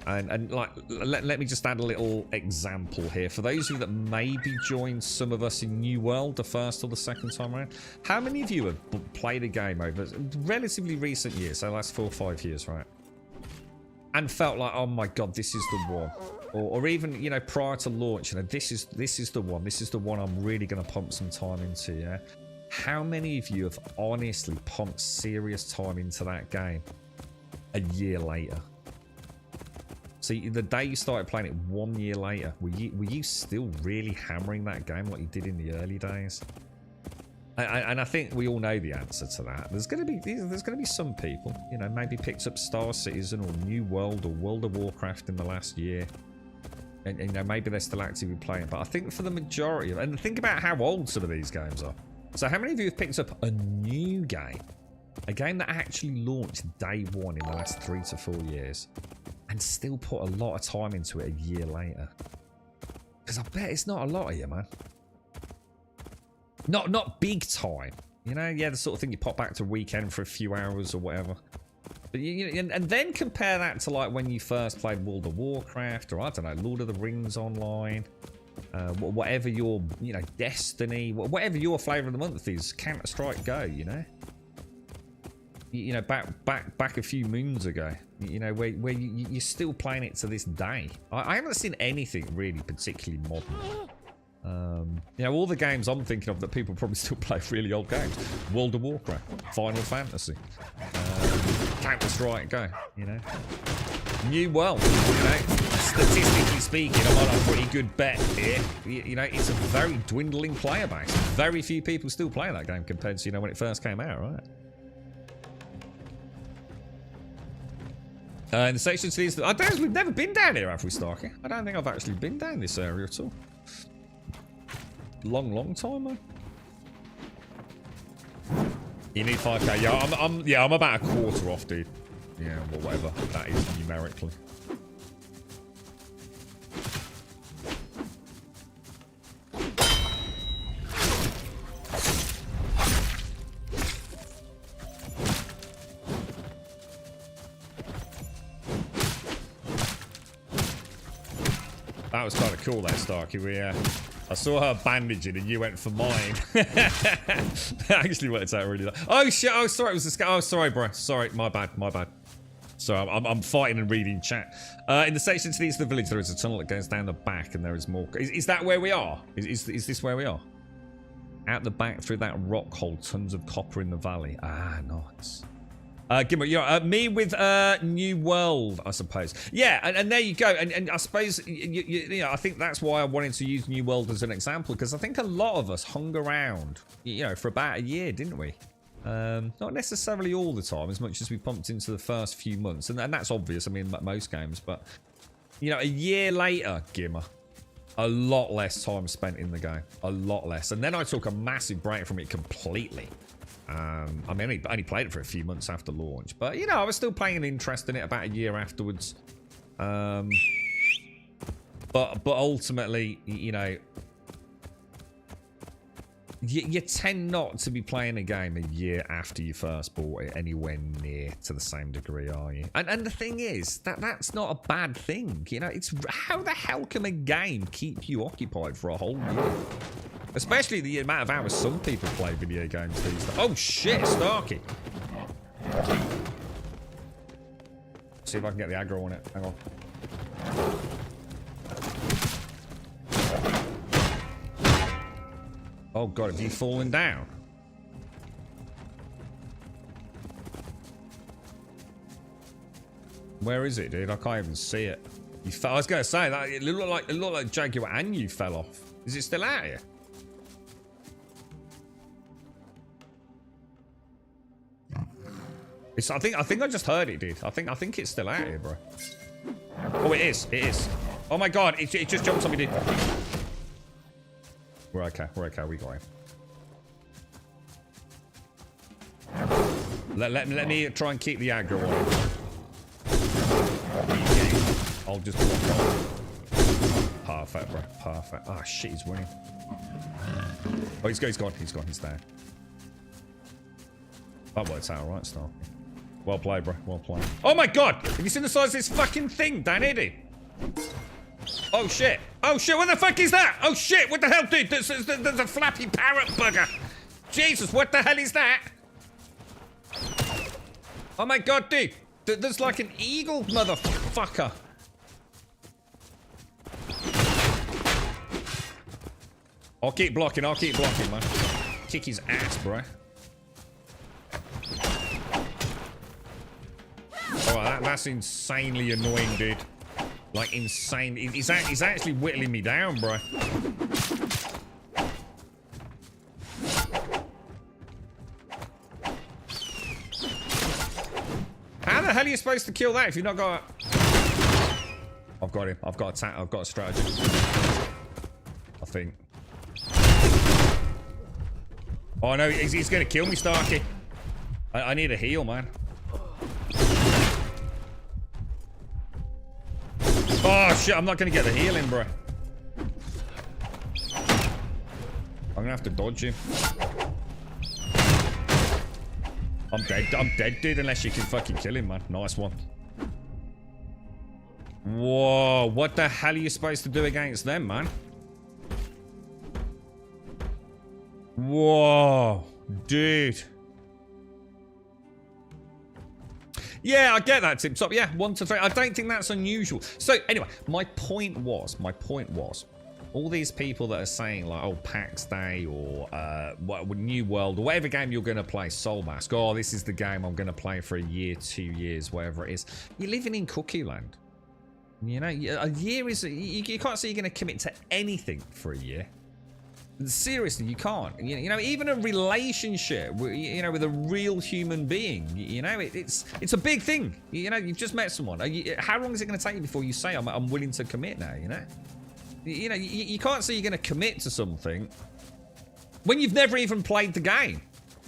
and like let me just add a little example here for those of you that maybe joined some of us in New World the first or the second time around? How many of you have played a game over relatively recent years, so last 4 or 5 years, right, and felt like, oh my god, this is the one, or even, you know, prior to launch, you know, this is the one I'm really going to pump some time into? Yeah, how many of you have honestly pumped serious time into that game a year later? See, the day you started playing it 1 year later, were you still really hammering that game like you did in the early days? And I think we all know the answer to that. There's gonna be some people, you know, maybe picked up Star Citizen or New World or World of Warcraft in the last year, and you know, maybe they're still actively playing. But I think for the majority of, and think about how old some of these games are. So how many of you have picked up a new game? A game that actually launched day one in the last 3 to 4 years and still put a lot of time into it a year later? Because I bet it's not a lot of you, man. Not big time. You know, yeah, the sort of thing you pop back to weekend for a few hours or whatever. But and then compare that to like when you first played World of Warcraft or I don't know, Lord of the Rings Online, whatever your Destiny, whatever your flavor of the month is, Counter-Strike Go. You know, back a few moons ago. You know, where you're still playing it to this day. I haven't seen anything really particularly modern. All the games I'm thinking of that people probably still play really old games. World of Warcraft, Final Fantasy, Counter-Strike Go, New World, statistically speaking, I'm on a pretty good bet here. It's a very dwindling player base. Very few people still play that game compared to, when it first came out, right? In the section to these, I don't think we've never been down here, have we, Starkey? I don't think I've actually been down this area at all. Long time, man. You need 5k. Yeah, I'm about a quarter off, dude. Yeah, well, whatever that is numerically. That was kind of cool, that Starkey. I saw her bandaging and you went for mine. That actually worked out really. Oh shit! Oh sorry, it was a scout. Oh sorry, bro. Sorry, my bad. Sorry, I'm fighting and reading chat. In the section to the east of the village, there is a tunnel that goes down the back, and there is more. Is that where we are? Is this where we are? Out the back through that rock hole, tons of copper in the valley. Ah, nice. Gimmer, me with New World, I suppose. Yeah, and there you go. And I suppose I think that's why I wanted to use New World as an example, because I think a lot of us hung around, for about a year, didn't we? Not necessarily all the time, as much as we pumped into the first few months, and that's obvious. I mean, most games, but a year later, Gimmer, a lot less time spent in the game, a lot less, and then I took a massive break from it completely. I mean, I only played it for a few months after launch, but I was still playing an interest in it about a year afterwards. But ultimately, you tend not to be playing a game a year after you first bought it anywhere near to the same degree, are you? And the thing is, that's not a bad thing. It's how the hell can a game keep you occupied for a whole year? Especially the amount of hours some people play video games these days. Oh shit, Starkey. See if I can get the aggro on it. Hang on. Oh god, have you fallen down? Where is it, dude? I can't even see it. You fell. I was gonna say that it looked like Jaguar and you fell off. Is it still out here? I think I just heard it, dude. I think it's still out here, bro. Oh, it is. It is. Oh my god, it just jumped on me, dude. We're okay. We got him. Let me try and keep the aggro on. I'll just block off. Perfect, bro. Perfect. Ah, shit, he's winning. Oh, he's gone. He's down. That works out alright, Star. Well played, bro. Well played. Oh my god! Have you seen the size of this fucking thing, Dan Eddie? Oh shit! Oh shit! What the fuck is that? Oh shit! What the hell, dude? There's a flappy parrot bugger. Jesus! What the hell is that? Oh my god, dude! There's like an eagle, motherfucker. I'll keep blocking, man. Kick his ass, bro. Oh, that's insanely annoying, dude. Like, insane. He's actually whittling me down, bro. How the hell are you supposed to kill that if you've not got... I've got him. I've got a strategy. I think. Oh no, he's gonna kill me, Starkey. I need a heal, man. Oh shit, I'm not gonna get the healing, bro. I'm gonna have to dodge him. I'm dead, dude, unless you can fucking kill him, man. Nice one. Whoa, what the hell are you supposed to do against them, man? Whoa, dude. Yeah, I get that, Tip Top. Yeah, 1 to 3. I don't think that's unusual. So, anyway, my point was, all these people that are saying, like, oh, PAX Day or New World or whatever game you're going to play, Soulmask, oh, this is the game I'm going to play for a year, 2 years, whatever it is. You're living in cookie land. You know, a year is... You can't say you're going to commit to anything for a year. Seriously, you can't. You know, even a relationship, you know, with a real human being, you know, it's a big thing. You know, you've just met someone. How long is it going to take you before you say, I'm willing to commit now, you know? You know, you can't say you're going to commit to something when you've never even played the game.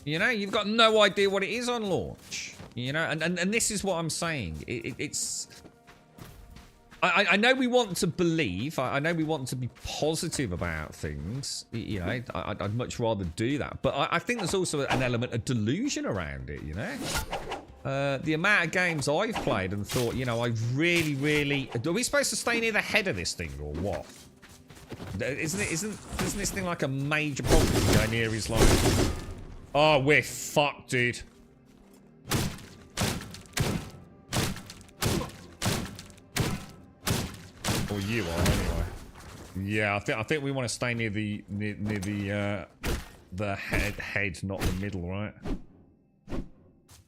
You know, you've got no idea what it is on launch. You know, and this is what I'm saying. It's... I know we want to believe. I know we want to be positive about things. You know, I'd much rather do that. But I think there's also an element of delusion around it, you know? The amount of games I've played and thought, you know, I really... Are we supposed to stay near the head of this thing or what? Isn't this thing like a major problem going near his line? Oh, we're fucked, dude. Or you are anyway. Yeah, I think we want to stay near the head, not the middle, right?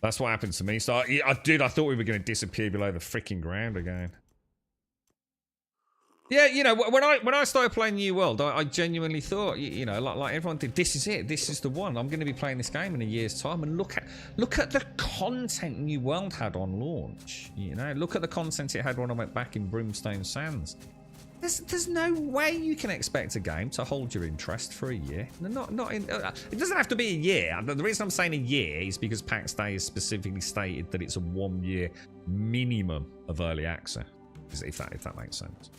That's what happened to me. So I thought we were going to disappear below the freaking ground again. Yeah, you know, when I started playing New World, I genuinely thought, you know, like everyone did, this is it, this is the one. I'm going to be playing this game in a year's time, and look at the content New World had on launch. You know, look at the content it had when I went back in Brimstone Sands. There's no way you can expect a game to hold your interest for a year. Not in. It doesn't have to be a year. The reason I'm saying a year is because PAX Day has specifically stated that it's a 1 year minimum of early access. If that makes sense.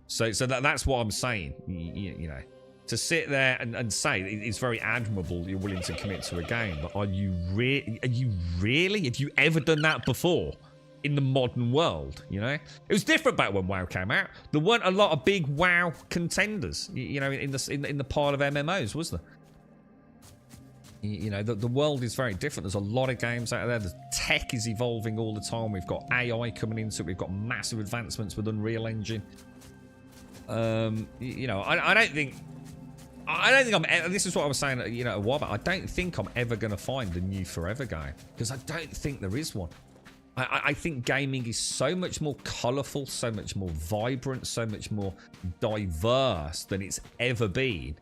So that's what I'm saying. You know, to sit there and say it's very admirable you're willing to commit to a game, but are you really? Have you ever done that before in the modern world? You know, it was different back when WoW came out. There weren't a lot of big WoW contenders, you know, in the pile of MMOs, was there? You know, the world is very different. There's a lot of games out there. The tech is evolving all the time. We've got AI coming into it. We've got massive advancements with Unreal Engine. You know, I don't think I'm. This is what I was saying, you know, a while back. I don't think I'm ever going to find the new Forever game because I don't think there is one. I think gaming is so much more colourful, so much more vibrant, so much more diverse than it's ever been.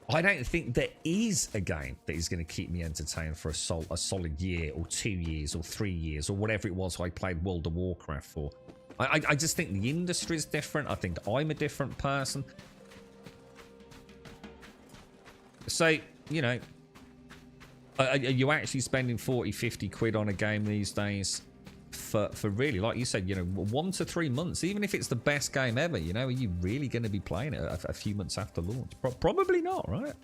I don't think there is a game that is going to keep me entertained for a solid year or 2 years or 3 years or whatever it was I played World of Warcraft for. I just think the industry is different. I think I'm a different person. So, you know, are you actually spending 40, 50 quid on a game these days for really, like you said, you know, 1 to 3 months, even if it's the best game ever, you know, are you really going to be playing it a few months after launch? Probably not, right?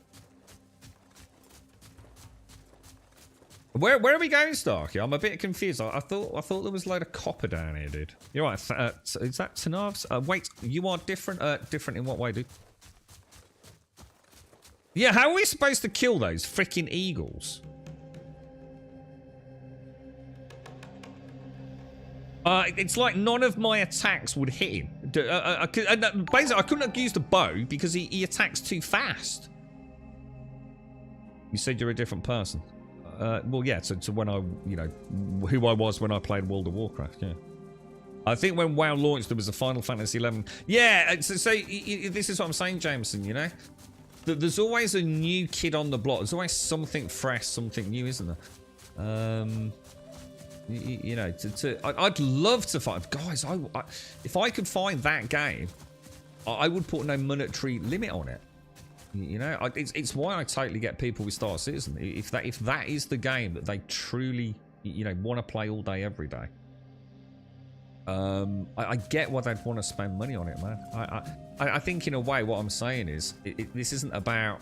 Where are we going, Starkey? I'm a bit confused. I thought there was a load of copper down here, dude. You're right. Is that Tanav's? Wait, you are different. Different in what way, dude? Yeah, how are we supposed to kill those freaking eagles? It's like none of my attacks would hit him. Basically, I couldn't have used a bow because he attacks too fast. You said you're a different person. Well, yeah, to when I, you know, who I was when I played World of Warcraft, yeah. I think when WoW launched, there was a Final Fantasy 11. Yeah, so this is what I'm saying, Jameson, you know? There's always a new kid on the block. There's always something fresh, something new, isn't there? You know, I'd love to find... Guys, if I could find that game, I would put no monetary limit on it. You know, it's why I totally get people with Star Citizen. If that is the game that they truly, you know, want to play all day, every day. I get why they'd want to spend money on it, man. I think in a way what I'm saying is this isn't about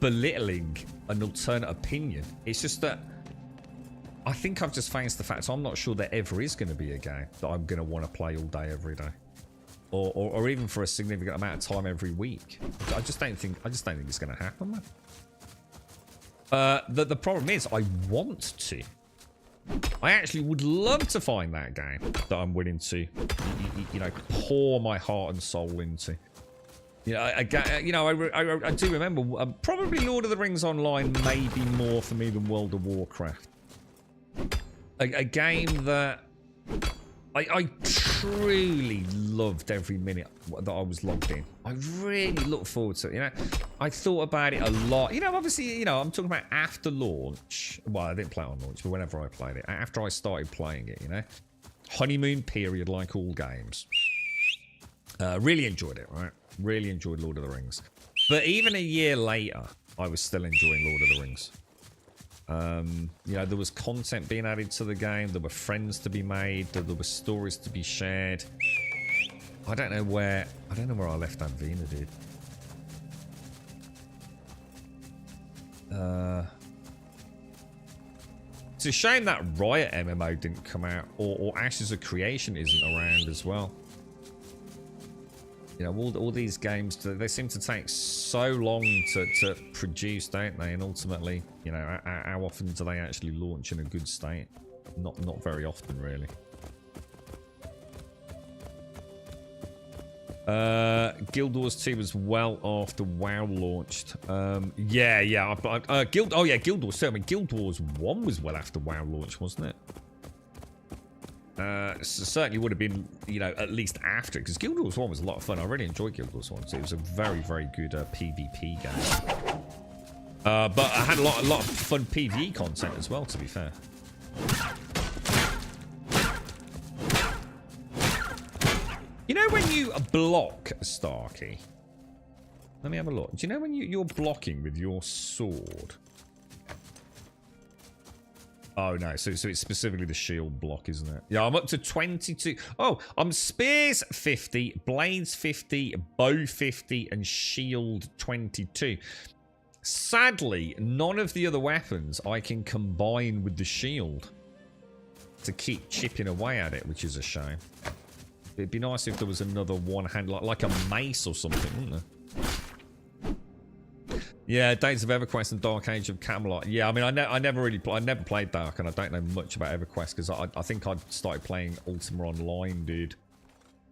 belittling an alternate opinion. It's just that I think I've just faced the fact I'm not sure there ever is going to be a game that I'm going to want to play all day, every day, or even for a significant amount of time every week. I just don't think it's going to happen, man. The problem is I want to. I actually would love to find that game that I'm willing to, you know, pour my heart and soul into. You know, I do remember probably Lord of the Rings Online may be more for me than World of Warcraft. A game that I truly loved every minute that I was logged in. I really looked forward to it, you know. I thought about it a lot. You know, obviously, you know, I'm talking about after launch. Well, I didn't play it on launch, but whenever I played it. After I started playing it, you know. Honeymoon period, like all games. Really enjoyed it, right? Really enjoyed Lord of the Rings. But even a year later, I was still enjoying Lord of the Rings. You know, there was content being added to the game. There were friends to be made. There were stories to be shared. I don't know where I left Advina, dude. It's a shame that Riot MMO didn't come out, or Ashes of Creation isn't around as well. You know, all these games, they seem to take so long to produce, don't they? And ultimately, you know, how often do they actually launch in a good state? Not very often, really. Guild Wars 2 was well after WoW launched. Yeah. Guild Wars 2. I mean, Guild Wars 1 was well after WoW launched, wasn't it? Certainly would have been, you know, at least after, because Guild Wars 1 was a lot of fun. I really enjoyed Guild Wars 1 too. It was a very, very good PvP game. But I had a lot of fun PvE content as well, to be fair. You know when you block, Starkey? Let me have a look. Do you know when you're blocking with your sword? Oh, no. So it's specifically the shield block, isn't it? Yeah, I'm up to 22. Oh, I'm spears 50, blades 50, bow 50, and shield 22. Sadly, none of the other weapons I can combine with the shield to keep chipping away at it, which is a shame. It'd be nice if there was another one hand, like a mace or something, wouldn't there? Yeah, Days of EverQuest and Dark Age of Camelot. Yeah, I mean, I never played Dark, and I don't know much about EverQuest because I think I started playing Ultima Online, dude.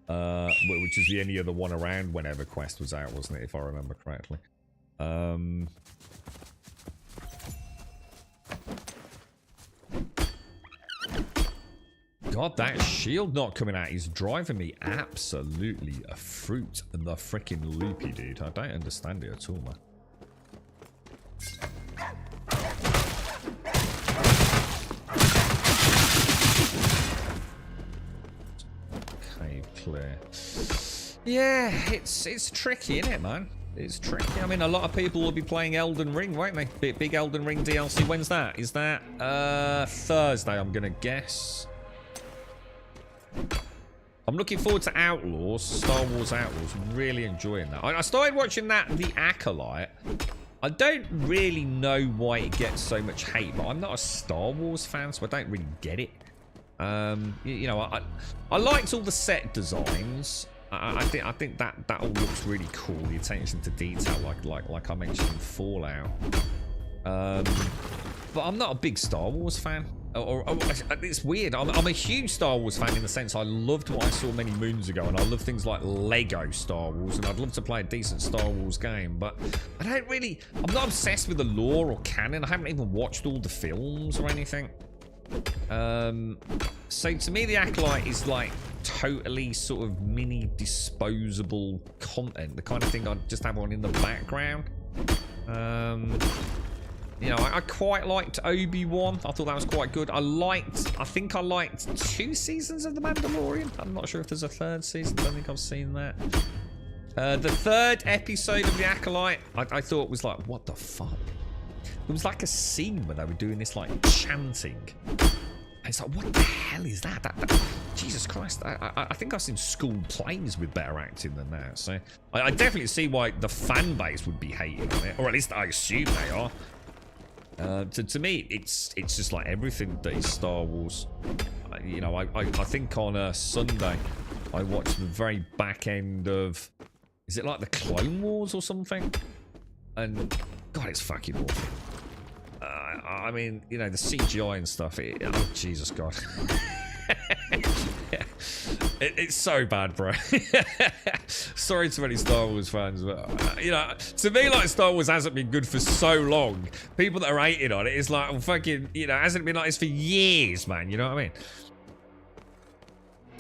Which is the only other one around when EverQuest was out, wasn't it? If I remember correctly. God, that shield not coming out is driving me absolutely a fruit and the freaking loopy, dude. I don't understand it at all, man. Cave clear. Yeah, it's tricky, isn't it, man? It's tricky. I mean, a lot of people will be playing Elden Ring, won't they? Big Elden Ring DLC. When's that? Is that Thursday, I'm gonna guess. I'm looking forward to Outlaws, Star Wars Outlaws. Really enjoying that. I started watching that, The Acolyte. I don't really know why it gets so much hate, but I'm not a Star Wars fan, so I don't really get it. You know, I liked all the set designs. I think that all looks really cool. The attention to detail, like I mentioned in Fallout. But I'm not a big Star Wars fan. It's weird. I'm a huge Star Wars fan in the sense I loved what I saw many moons ago, and I love things like Lego Star Wars, and I'd love to play a decent Star Wars game, but I'm not obsessed with the lore or canon. I haven't even watched all the films or anything. So to me, The Acolyte is like totally sort of mini disposable content, the kind of thing I'd just have on in the background. You know, I quite liked Obi-Wan. I thought that was quite good. I think I liked 2 seasons of The Mandalorian. I'm not sure if there's a 3rd season. I don't think I've seen that. The 3rd episode of The Acolyte, I thought was like, what the fuck? It was like a scene where they were doing this like chanting. It's like, what the hell is that? Jesus Christ. I think I've seen school plays with better acting than that. So I definitely see why the fan base would be hating on it. Or at least I assume they are. To me, it's just like everything that is Star Wars. You know, I think on Sunday, I watched the very back end of... Is it like the Clone Wars or something? And God, it's fucking awful. I mean, you know, the CGI and stuff. Oh, Jesus God. It's so bad, bro. Sorry to any Star Wars fans, but you know, to me, like, Star Wars hasn't been good for so long. People that are hating on it, it's like, well, fucking, you know, hasn't been like this for years, man. You know what I mean?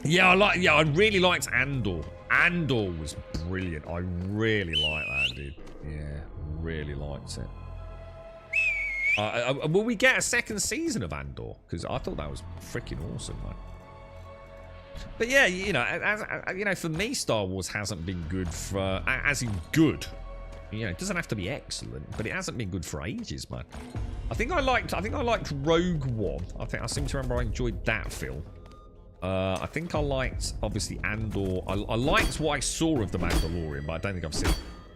Yeah, I really liked Andor. Andor was brilliant. I really like that, dude. Yeah, really liked it. Will we get a second season of Andor? Because I thought that was freaking awesome, man. But yeah, you know, you know, for me, Star Wars hasn't been good for, as in good. You know, it doesn't have to be excellent, but it hasn't been good for ages, man. I think I liked Rogue One. I seem to remember I enjoyed that film. I think I liked, obviously, Andor. I liked what I saw of The Mandalorian, but I don't think I've seen.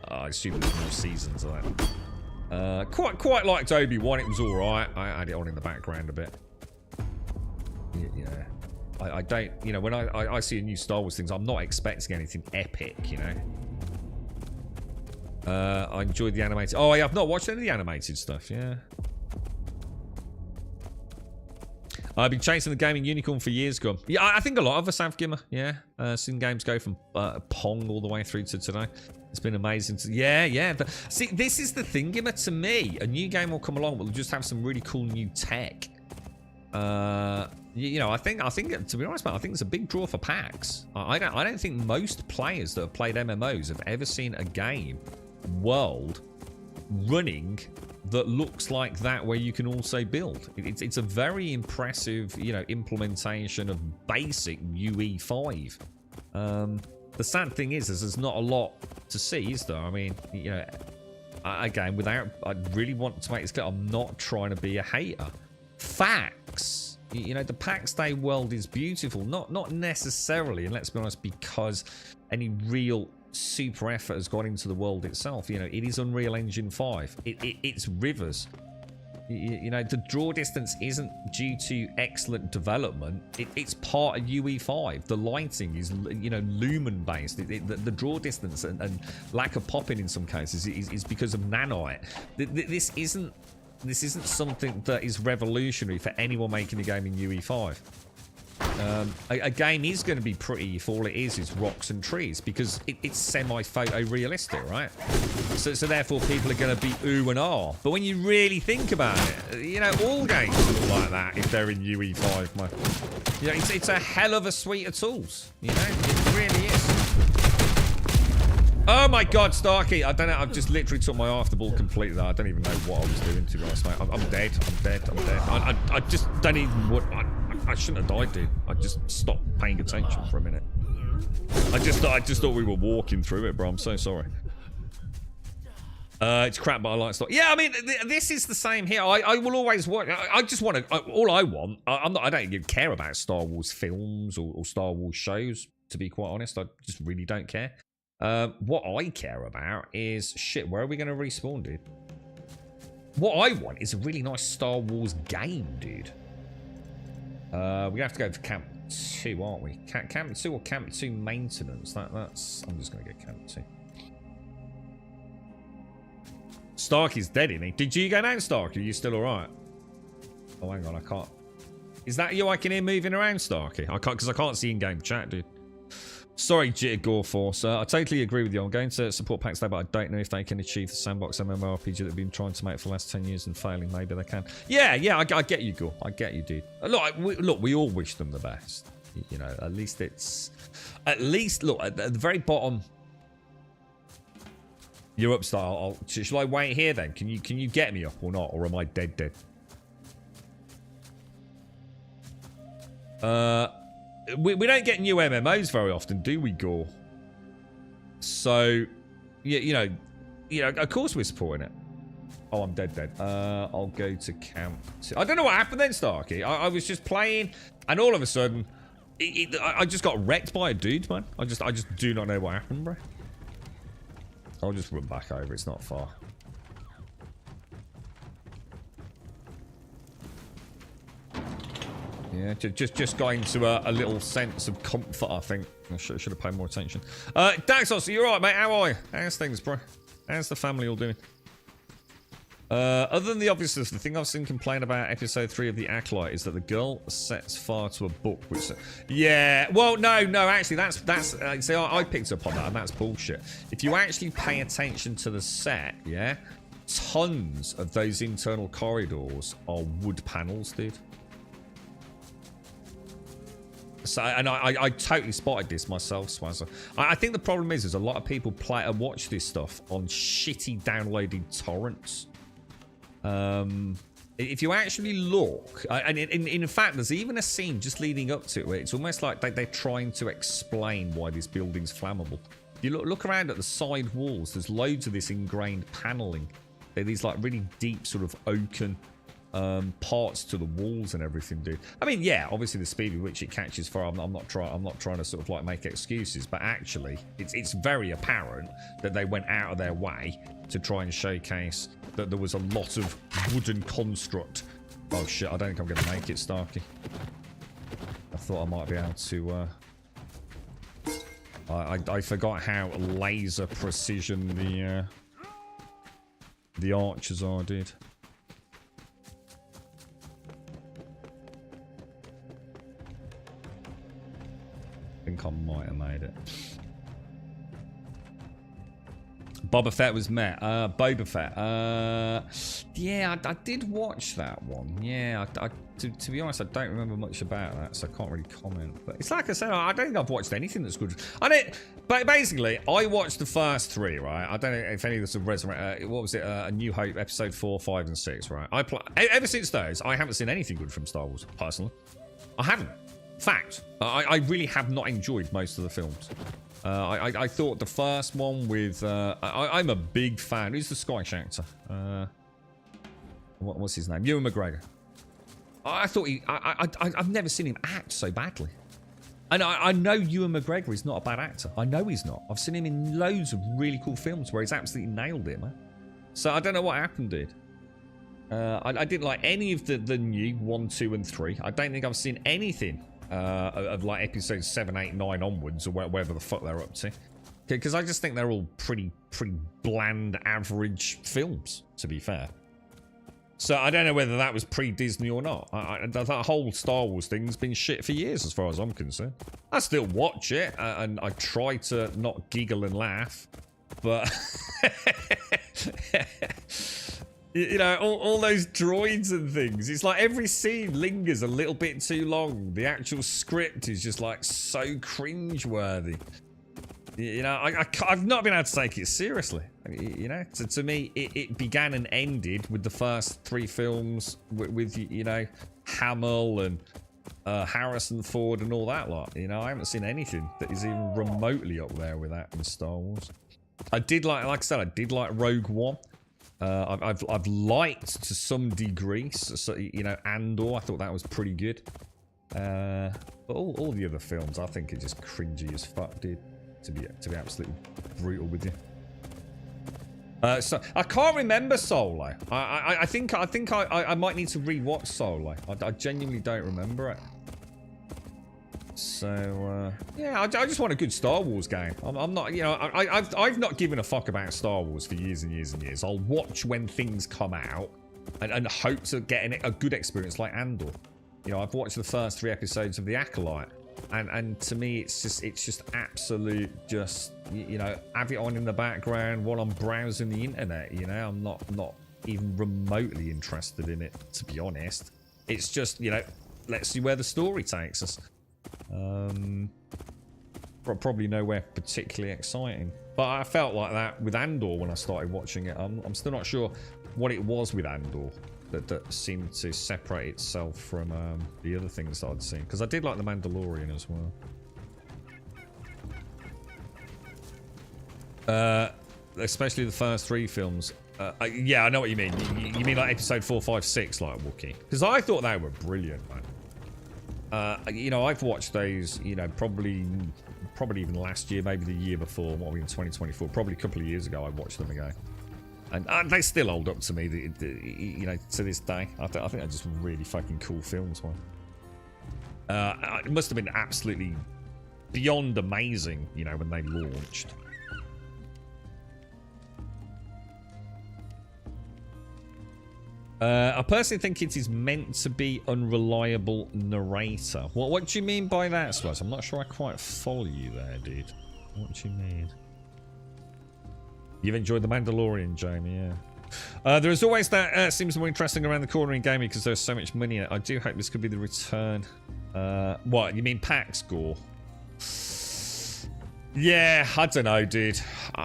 I assume there's more seasons of that. Quite liked Obi-Wan. It was all right. I had it on in the background a bit. Yeah. I don't, you know, when I see a new Star Wars things, I'm not expecting anything epic, you know. I enjoyed the animated. Oh, I've not watched any of the animated stuff. Yeah. I've been chasing the gaming unicorn for years gone. Yeah, I think a lot of us have, Gimmer. Yeah. Seen games go from Pong all the way through to today. It's been amazing. Yeah. But see, this is the thing, Gimmer. To me, a new game will come along, but we'll just have some really cool new tech. You know, I think to be honest, man, I think it's a big draw for PAX. I don't think most players that have played MMOs have ever seen a game world running that looks like that, where you can also build. It's a very impressive, you know, implementation of basic UE5. The sad thing is there's not a lot to see, is there? I mean, you know, again, I really want to make this clear, I'm not trying to be a hater. Facts. You know, the PAX Day world is beautiful. Not necessarily, and let's be honest, because any real super effort has gone into the world itself. You know, it is Unreal Engine 5. It's rivers. You know, the draw distance isn't due to excellent development. It's part of UE5. The lighting is, you know, lumen based. The draw distance and lack of popping in some cases is because of nanite. This isn't something that is revolutionary for anyone making a game in UE5. A game is going to be pretty if all it is rocks and trees, because it's semi-photo-realistic, right? So therefore people are going to be ooh and ah. But when you really think about it, you know, all games look like that if they're in UE5, man. You know, it's a hell of a suite of tools. You know, it really is. Oh my God, Starkey! I don't know. I've just literally took my afterball completely. I don't even know what I was doing, to be honest, mate. I'm dead. I just don't even. I shouldn't have died, dude. I just stopped paying attention for a minute. I just thought we were walking through it, bro. I'm so sorry. It's crap, but I like stuff. Yeah, I mean, this is the same here. I will always watch. I just want to. All I want. I don't even care about Star Wars films or Star Wars shows. To be quite honest, I just really don't care. What I care about is, shit, where are we going to respawn, dude? What I want is a really nice Star Wars game, dude. We have to go for Camp 2, aren't we? Camp 2 or Camp 2 maintenance? That's... I'm just going to get Camp 2. Starkey's dead, isn't he? Did you go down, Starkey? Are you still alright? Oh, hang on, I can't... Is that you I can hear moving around, Starkey? I can't, because I can't see in-game chat, dude. Sorry, Jitter Gore Force. I totally agree with you. I'm going to support PAX Day, but I don't know if they can achieve the sandbox MMORPG that they've been trying to make for the last 10 years and failing. Maybe they can. Yeah, I get you, Gore. I get you, dude. Look, we all wish them the best. You know, at least it's... At least, look, at the very bottom... You're up, Star. Shall I wait here, then? Can you get me up or not? Or am I dead? We don't get new MMOs very often, do we, Gore? So, yeah, you know, of course we're supporting it. Oh, I'm dead. I'll go to camp. I don't know what happened then, Starkey. I was just playing, and all of a sudden, I just got wrecked by a dude, man. I just do not know what happened, bro. I'll just run back over. It's not far. Yeah, just got into a little sense of comfort, I think. I should have paid more attention. Daxos, you alright, mate? How are you? How's things, bro? How's the family all doing? Other than the obvious stuff, the thing I've seen complain about episode 3 of The Acolyte is that the girl sets fire to a book, which... Yeah, well, no, actually, that's see, I picked up on that, and that's bullshit. If you actually pay attention to the set, yeah, tons of those internal corridors are wood panels, dude. So, and I totally spotted this myself, Swazzer. I think the problem is a lot of people watch this stuff on shitty downloaded torrents. If you actually look, and in fact, there's even a scene just leading up to it. It's almost like they're trying to explain why this building's flammable. If you look around at the side walls, there's loads of this ingrained paneling. They're these like really deep sort of oaken parts to the walls and everything, dude. I mean, yeah, obviously the speed with which it catches fire, I'm not trying to sort of like make excuses, but actually it's very apparent that they went out of their way to try and showcase that there was a lot of wooden construct. Oh shit, I don't think I'm gonna make it, Starkey. I thought I might be able to I forgot how laser precision the archers are, dude. I think I might have made it. Boba Fett was met. Boba Fett. Yeah, I did watch that one. Yeah, to be honest, I don't remember much about that, so I can't really comment. But it's like I said, I don't think I've watched anything that's good. But basically, I watched the first 3, right? I don't know if any of this have resonated. What was it? A New Hope, episode 4, 5, and 6, right? Ever since those, I haven't seen anything good from Star Wars, personally. I haven't. Fact. I really have not enjoyed most of the films. I thought the first one with... I'm a big fan. Who's the Scottish actor? What's his name? Ewan McGregor. I thought I've never seen him act so badly. And I know Ewan McGregor is not a bad actor. I know he's not. I've seen him in loads of really cool films where he's absolutely nailed it, man. So I don't know what happened, dude. I didn't like any of the new 1, 2, and 3. I don't think I've seen anything of like episodes 7, 8, 9 onwards, or whatever the fuck they're up to. Because I just think they're all pretty bland, average films, to be fair. So I don't know whether that was pre-Disney or not. That whole Star Wars thing's been shit for years, as far as I'm concerned. I still watch it, and I try to not giggle and laugh, but you know, all those droids and things. It's like every scene lingers a little bit too long. The actual script is just like so cringe-worthy. You know, I've not been able to take it seriously. You know, to me, it began and ended with the first 3 films with you know, Hamill and Harrison Ford and all that lot. You know, I haven't seen anything that is even remotely up there with that in Star Wars. I did like I said, I did like Rogue One. I've liked to some degree, so, you know, Andor. I thought that was pretty good. But all the other films, I think, are just cringy as fuck, dude. To be absolutely brutal with you. So I can't remember Solo. I think I might need to rewatch Solo. I genuinely don't remember it. So yeah, I just want a good Star Wars game. I'm not, you know, I've not given a fuck about Star Wars for years and years and years. I'll watch when things come out and hope to get a good experience like Andor. You know, I've watched the first 3 episodes of The Acolyte. And to me, it's just absolute, just, you know, have it on in the background while I'm browsing the internet. You know, I'm not even remotely interested in it, to be honest. It's just, you know, let's see where the story takes us. Probably nowhere particularly exciting, but I felt like that with Andor when I started watching it. I'm still not sure what it was with Andor that seemed to separate itself from the other things that I'd seen, because I did like The Mandalorian as well. Especially the first 3 films. Yeah, I know what you mean. You mean like episode 4, 5, 6, like Wookiee? Because I thought they were brilliant, man. You know, I've watched those, you know, probably even last year, maybe the year before, what are we in 2024? Probably a couple of years ago I watched them again. And they still hold up to me, you know, to this day. I think they're just really fucking cool films, man. It must have been absolutely beyond amazing, you know, when they launched. I personally think it is meant to be unreliable narrator. What do you mean by that, Swaz? I'm not sure I quite follow you there, dude. What do you mean? You've enjoyed The Mandalorian, Jamie, yeah. There is always that seems more interesting around the corner in gaming because there's so much money in it. I do hope this could be the return. What, you mean PAX Gore? Yeah, I don't know, dude.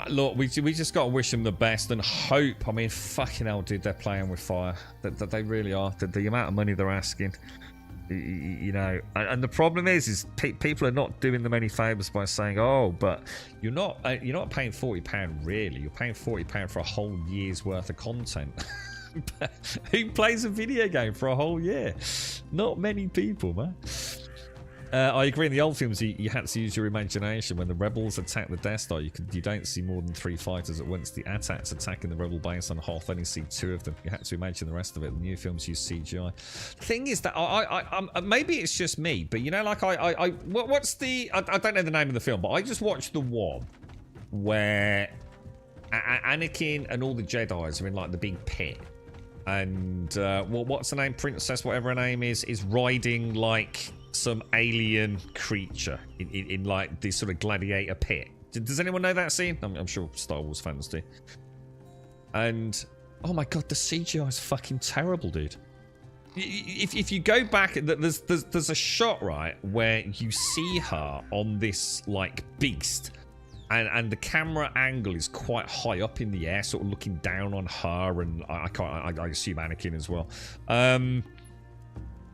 Look, we just got to wish them the best and hope. I mean, fucking hell, dude, they're playing with fire. That they really are. The amount of money they're asking, you know. And the problem is people are not doing them any favours by saying, oh, but you're not paying £40 really. You're paying £40 for a whole year's worth of content. Who plays a video game for a whole year? Not many people, man. I agree. In the old films, you had to use your imagination. When the rebels attack the Death Star, you don't see more than 3 fighters at once. The AT-ATs attacking the rebel base on Hoth, only see 2 of them. You had to imagine the rest of it. The new films use CGI. The thing is that I maybe it's just me, but you know, like what's the? I don't know the name of the film, but I just watched the one where Anakin and all the Jedis are in like the big pit, and what's the name? Princess, whatever her name is riding like some alien creature in like this sort of gladiator pit. Does anyone know that scene? I'm sure Star Wars fans do. And oh my god, the CGI is fucking terrible, dude. If you go back, there's a shot, right, where you see her on this like beast, and the camera angle is quite high up in the air, sort of looking down on her, and I assume Anakin as well.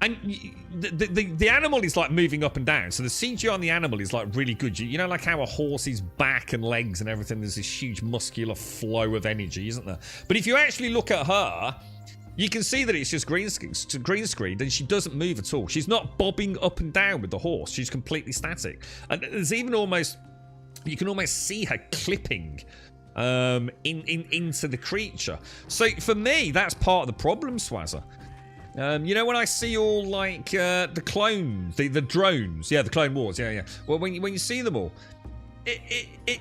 And the animal is like moving up and down, so the CGI on the animal is like really good. You know, like how a horse's back and legs and everything, there's this huge muscular flow of energy, isn't there? But if you actually look at her, you can see that it's just green screen, and she doesn't move at all. She's not bobbing up and down with the horse. She's completely static, and there's even you can almost see her clipping into the creature. So for me, that's part of the problem, Swazzer. You know, when I see all like the clones, the drones, yeah, the Clone Wars, yeah. Well, when you see them all, it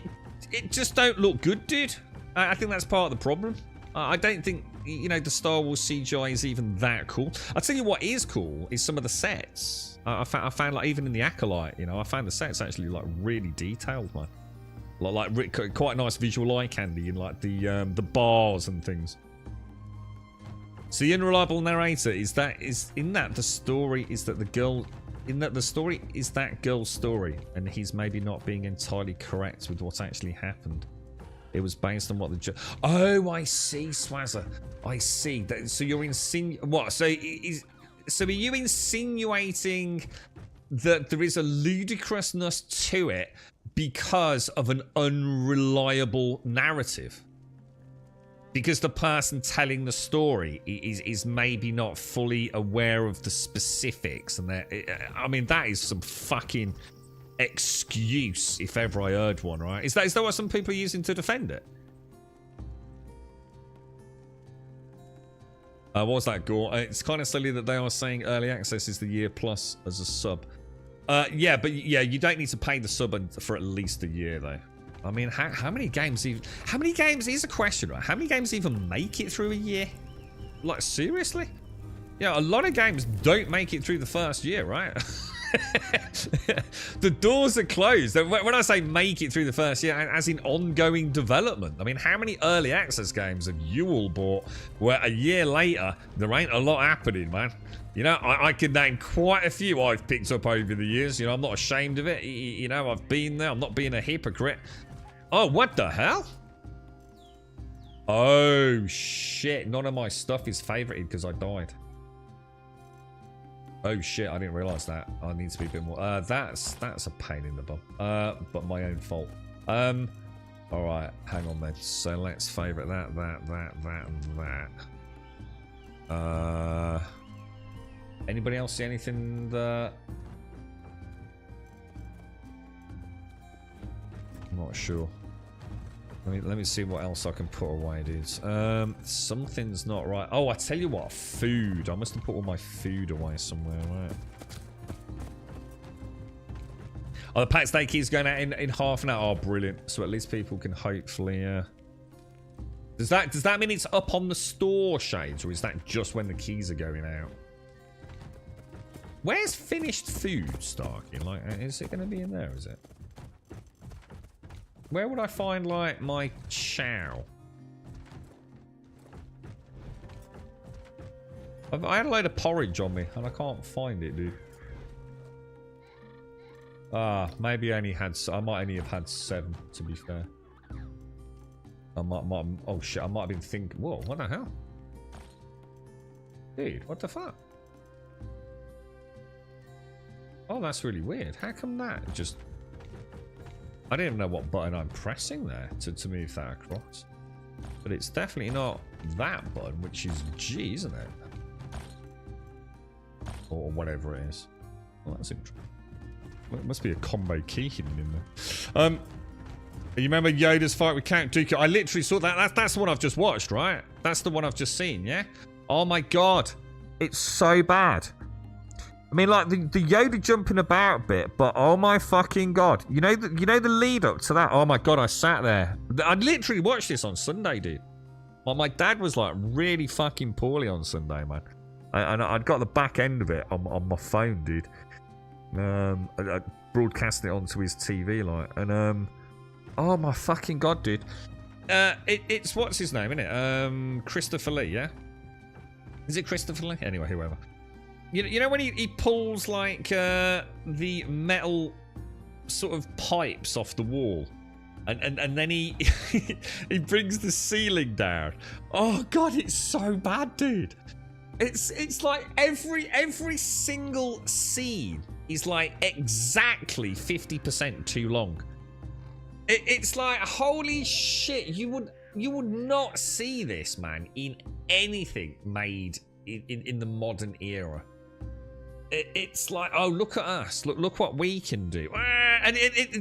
just don't look good, dude. I think that's part of the problem. I don't think, you know, the Star Wars CGI is even that cool. I'll tell you what is cool is some of the sets. I found like even in the Acolyte, you know, I found the sets actually like really detailed, man. Like quite nice visual eye candy in like the bars and things. So the unreliable narrator is that the story is that girl's story, and he's maybe not being entirely correct with what actually happened. It was based on what the oh, I see, Swazzer. I see. So you're what? So are you insinuating that there is a ludicrousness to it because of an unreliable narrative? Because the person telling the story is maybe not fully aware of the specifics, and I mean, that is some fucking excuse if ever I heard one, right? Is that what some people are using to defend it? What was that, Gore? It's kind of silly that they are saying early access is the year plus as a sub. Yeah, but yeah, you don't need to pay the sub for at least a year, though. I mean, how many games even... How many games... Here's a question, right? How many games even make it through a year? Like, seriously? Yeah, a lot of games don't make it through the first year, right? The doors are closed. When I say make it through the first year, as in ongoing development. I mean, how many early access games have you all bought where a year later, there ain't a lot happening, man? You know, I could name quite a few I've picked up over the years. You know, I'm not ashamed of it. You know, I've been there. I'm not being a hypocrite. Oh, what the hell? Oh, shit. None of my stuff is favorited because I died. Oh, shit. I didn't realize that. I need to be a bit more... That's a pain in the bum. But my own fault. Alright, hang on then. So let's favourite that, and that. Anybody else see anything that... I'm not sure. Let me see what else I can put away, dudes. Something's not right. Oh, I tell you what, food. I must have put all my food away somewhere, right? Oh, the PAX Day key's going out in half an hour. Oh, brilliant. So at least people can hopefully... Does that mean it's up on the store, Shades? Or is that just when the keys are going out? Where's finished food, Starkey? Like, is it going to be in there, is it? Where would I find, like, my chow? I had a load of porridge on me, and I can't find it, dude. Ah, maybe I only had... I might only have had 7, to be fair. I might... Oh, shit, I might have been thinking... Whoa, what the hell? Dude, what the fuck? Oh, that's really weird. How come that just... I don't even know what button I'm pressing there to move that across. But it's definitely not that button, which is G, isn't it? Or whatever it is. Well, that's interesting. Well, it must be a combo key hidden in there. You remember Yoda's fight with Count Dooku? I literally saw that. That's the one I've just watched, right? That's the one I've just seen, yeah? Oh my god. It's so bad. I mean, like, the Yoda jumping about bit, but oh my fucking god. You know the lead up to that? Oh my god, I sat there. I literally watched this on Sunday, dude. Well, my dad was, like, really fucking poorly on Sunday, man. And I'd got the back end of it on my phone, dude. I broadcasting it onto his TV, like. And, oh my fucking god, dude. It's, what's his name, isn't it? Christopher Lee, yeah? Is it Christopher Lee? Anyway, whoever. You know when he pulls, like, the metal sort of pipes off the wall, and then he he brings the ceiling down. Oh god, it's so bad, dude. It's like every single scene is like exactly 50% too long. It's like, holy shit, you would not see this, man, in anything made in the modern era. It's like, oh, look at us. Look what we can do. And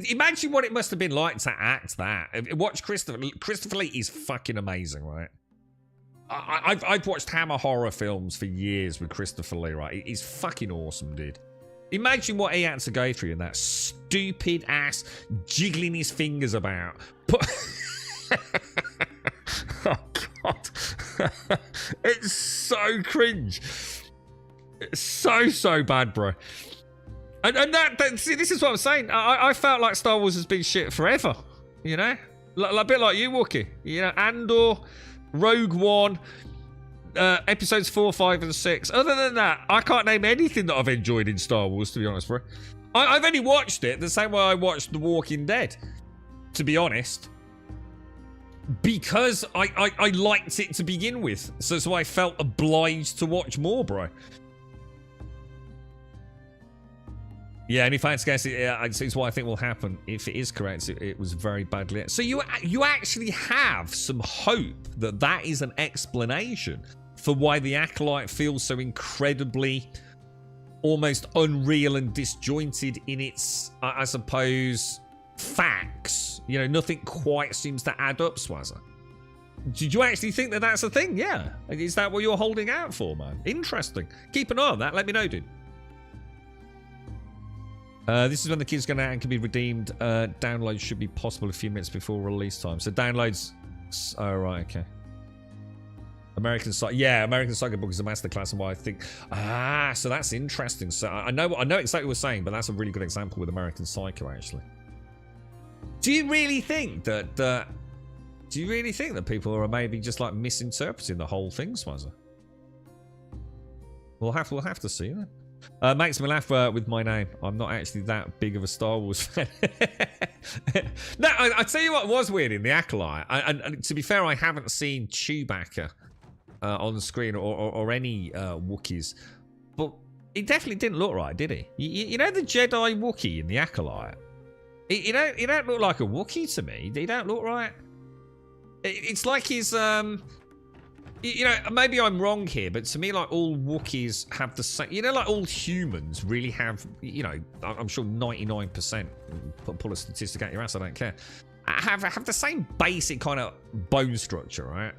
imagine what it must have been like to act that. Watch Christopher Lee is fucking amazing, right? I've watched Hammer horror films for years with Christopher Lee, right? He's fucking awesome, dude. Imagine what he had to go through in that stupid ass jiggling his fingers about. Oh, God. It's so cringe. It's so bad, bro. And that see, this is what I'm saying. I felt like Star Wars has been shit forever, you know? A bit like you, Wookie. You know, Andor, Rogue One, episodes 4, 5, and 6. Other than that, I can't name anything that I've enjoyed in Star Wars, to be honest, bro. I've only watched it the same way I watched The Walking Dead, to be honest. Because I liked it to begin with. So I felt obliged to watch more, bro. Yeah, and if I had to guess, it's what I think will happen. If it is correct, it was very badly. So you actually have some hope that is an explanation for why the Acolyte feels so incredibly, almost unreal and disjointed in its, I suppose, facts. You know, nothing quite seems to add up, Swazza. Did you actually think that that's a thing? Yeah. Is that what you're holding out for, man? Interesting. Keep an eye on that. Let me know, dude. This is when the key's going out and can be redeemed. Downloads should be possible a few minutes before release time. So downloads... Oh, right, okay. American Psycho Book is a masterclass and why I think... Ah, so that's interesting. So I know exactly what you're saying, but that's a really good example with American Psycho, actually. Do you really think that... Do you really think that people are maybe just, like, misinterpreting the whole thing, Swazza? We'll have to see, then. Makes me laugh with my name. I'm not actually that big of a Star Wars fan. No, I tell you what was weird in The Acolyte. And to be fair, I haven't seen Chewbacca on the screen or any Wookiees. But he definitely didn't look right, did he? You know the Jedi Wookiee in The Acolyte? He don't look like a Wookiee to me. He don't look right. It's like he's you know, maybe I'm wrong here, but to me, like, all Wookiees have the same. You know, like all humans really have. You know, I'm sure 99%. Pull a statistic out your ass. I don't care. Have the same basic kind of bone structure, right?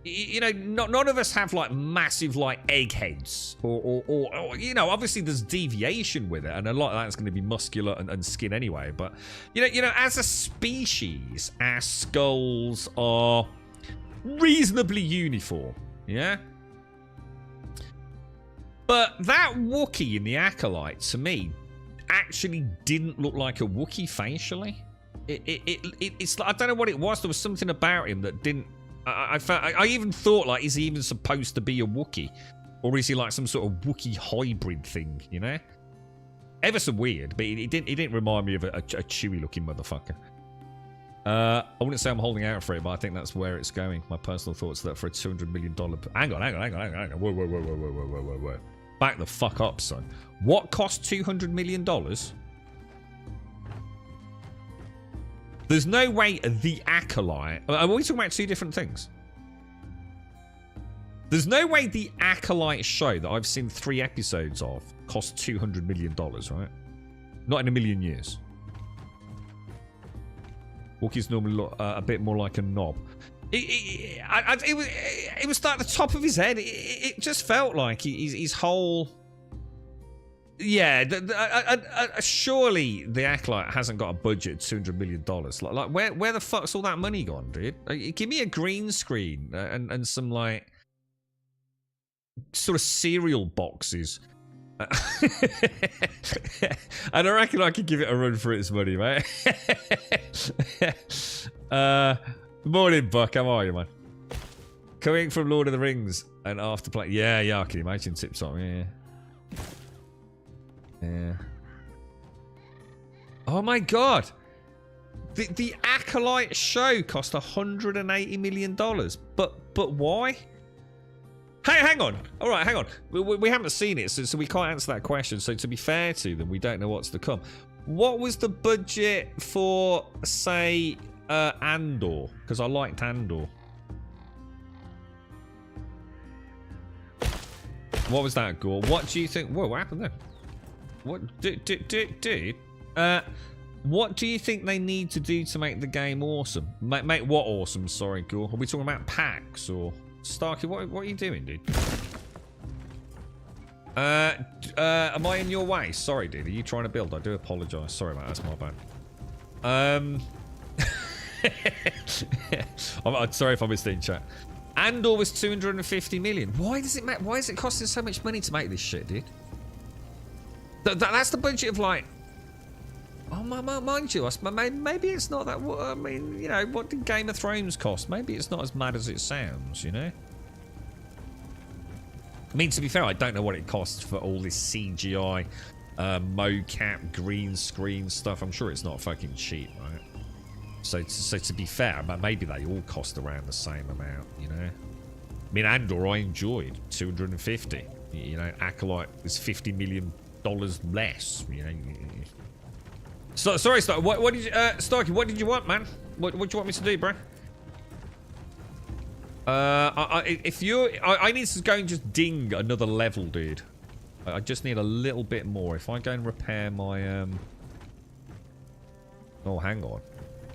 You know, none of us have like massive like eggheads, or you know, obviously there's deviation with it, and a lot of that's going to be muscular and skin anyway. But you know, as a species, our skulls are reasonably uniform, yeah. But that Wookiee in the Acolyte, to me, actually didn't look like a Wookiee facially. It's like, I don't know what it was. There was something about him that didn't. I even thought, like, is he even supposed to be a Wookiee, or is he like some sort of Wookiee hybrid thing? You know, ever so weird. But he didn't remind me of a Chewie looking motherfucker. I wouldn't say I'm holding out for it, but I think that's where it's going. My personal thoughts are that for a $200 million... Hang on. Whoa. Back the fuck up, son. What cost $200 million? There's no way the Acolyte... Are we talking about two different things? There's no way the Acolyte show that I've seen 3 episodes of cost $200 million, right? Not in a million years. Wookiees normally look a bit more like a knob. It was like the top of his head. It just felt like his whole... Yeah, surely the Acolyte hasn't got a budget of $200 million. Like where the fuck's all that money gone, dude? Give me a green screen and some, like, sort of cereal boxes. And I reckon I could give it a run for its money, mate. Morning, Buck. How are you, man? Coming from Lord of the Rings and after play. Yeah, I can imagine tip top. Yeah. Oh my god. The Acolyte show cost $180 million. But why? Hey, hang on. All right, hang on. We haven't seen it, so we can't answer that question. So to be fair to them, we don't know what's to come. What was the budget for, say, Andor? Because I liked Andor. What was that, Gore? What do you think? Whoa, what happened there? What, dude? What do you think they need to do to make the game awesome? Make what awesome? Sorry, Gore. Are we talking about PAX or... Starkey, what are you doing, dude? Am I in your way? Sorry, dude. Are you trying to build? I do apologise. Sorry, mate. That's my bad. I'm sorry if I missed it in chat. Andor was 250 million. Why does it matter? Why is it costing so much money to make this shit, dude? That's the budget of, like... Oh, mind you, maybe it's not that... I mean, you know, what did Game of Thrones cost? Maybe it's not as mad as it sounds, you know? I mean, to be fair, I don't know what it costs for all this CGI, mocap, green screen stuff. I'm sure it's not fucking cheap, right? So to be fair, maybe they all cost around the same amount, you know? I mean, Andor I enjoyed, 250. You know, Acolyte is $50 million less, you know? So, sorry, Starkey. What did you, Starkey? What did you want, man? What do you want me to do, bro? I need to go and just ding another level, dude. I just need a little bit more. If I go and repair my Oh, hang on.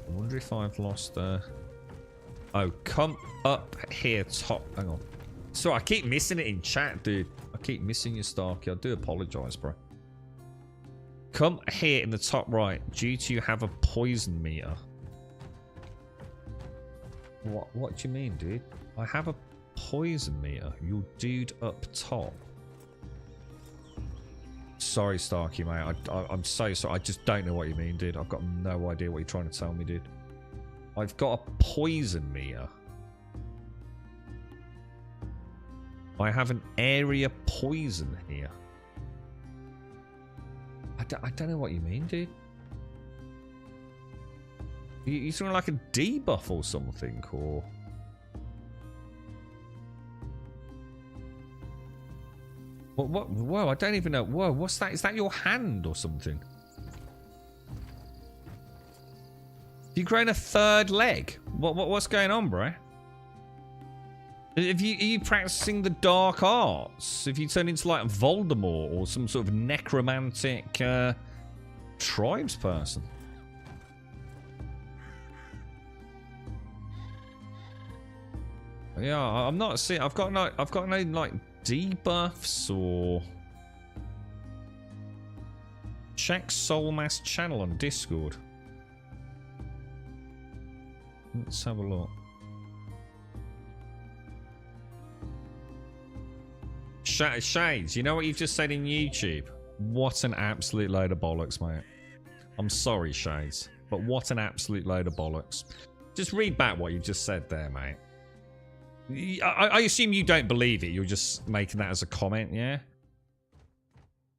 I wonder if I've lost. Oh, come up here, top. Hang on. So I keep missing it in chat, dude. I keep missing you, Starkey. I do apologise, bro. Come here in the top right. Due to you have a poison meter. What do you mean, dude? I have a poison meter. You dude up top. Sorry, Starkey, mate. I'm so sorry. I just don't know what you mean, dude. I've got no idea what you're trying to tell me, dude. I've got a poison meter. I have an area poison here. I don't know what you mean, dude. You talking like a debuff or something, or... What? Whoa, I don't even know. Whoa, what's that? Is that your hand or something? You've grown a third leg. What's going on, bro? Are you practicing the dark arts? Have you turned into like Voldemort or some sort of necromantic tribes person? Yeah, I'm not seeing. I've got no like debuffs or. Check Soulmask channel on Discord. Let's have a look. Shades, you know what you've just said in YouTube? What an absolute load of bollocks, mate. I'm sorry, Shades, but what an absolute load of bollocks. Just read back what you've just said there, mate. I assume you don't believe it. You're just making that as a comment, yeah?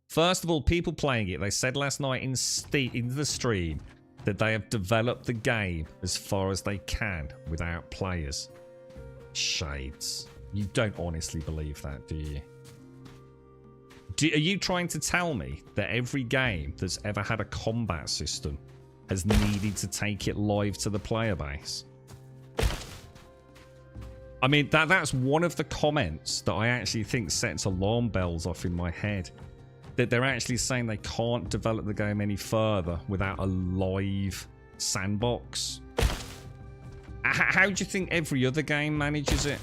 First of all, people playing it, they said last night in the stream that they have developed the game as far as they can without players. Shades. You don't honestly believe that, do you? Are you trying to tell me that every game that's ever had a combat system has needed to take it live to the player base? I mean, that's one of the comments that I actually think sets alarm bells off in my head. That they're actually saying they can't develop the game any further without a live sandbox. How do you think every other game manages it?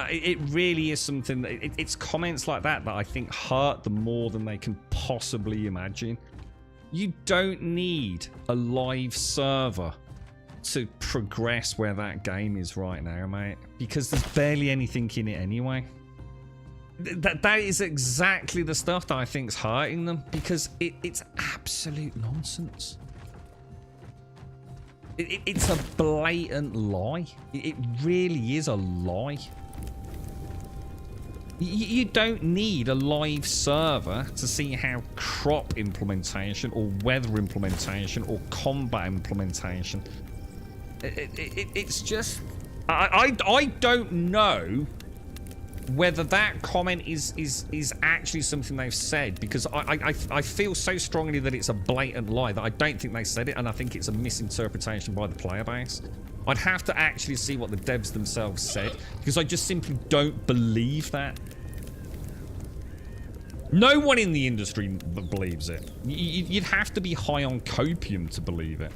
It really is something that it's comments like that I think hurt them more than they can possibly imagine. You don't need a live server to progress where that game is right now, mate, because there's barely anything in it anyway. That is exactly the stuff that I think's hurting them, because it's absolute nonsense. It's a blatant lie. It really is a lie. You don't need a live server to see how crop implementation or weather implementation or combat implementation. It's just... I don't know whether that comment is actually something they've said, because I feel so strongly that it's a blatant lie that I don't think they said it, and I think it's a misinterpretation by the player base. I'd have to actually see what the devs themselves said, because I just simply don't believe that. No one in the industry believes it. You'd have to be high on copium to believe it.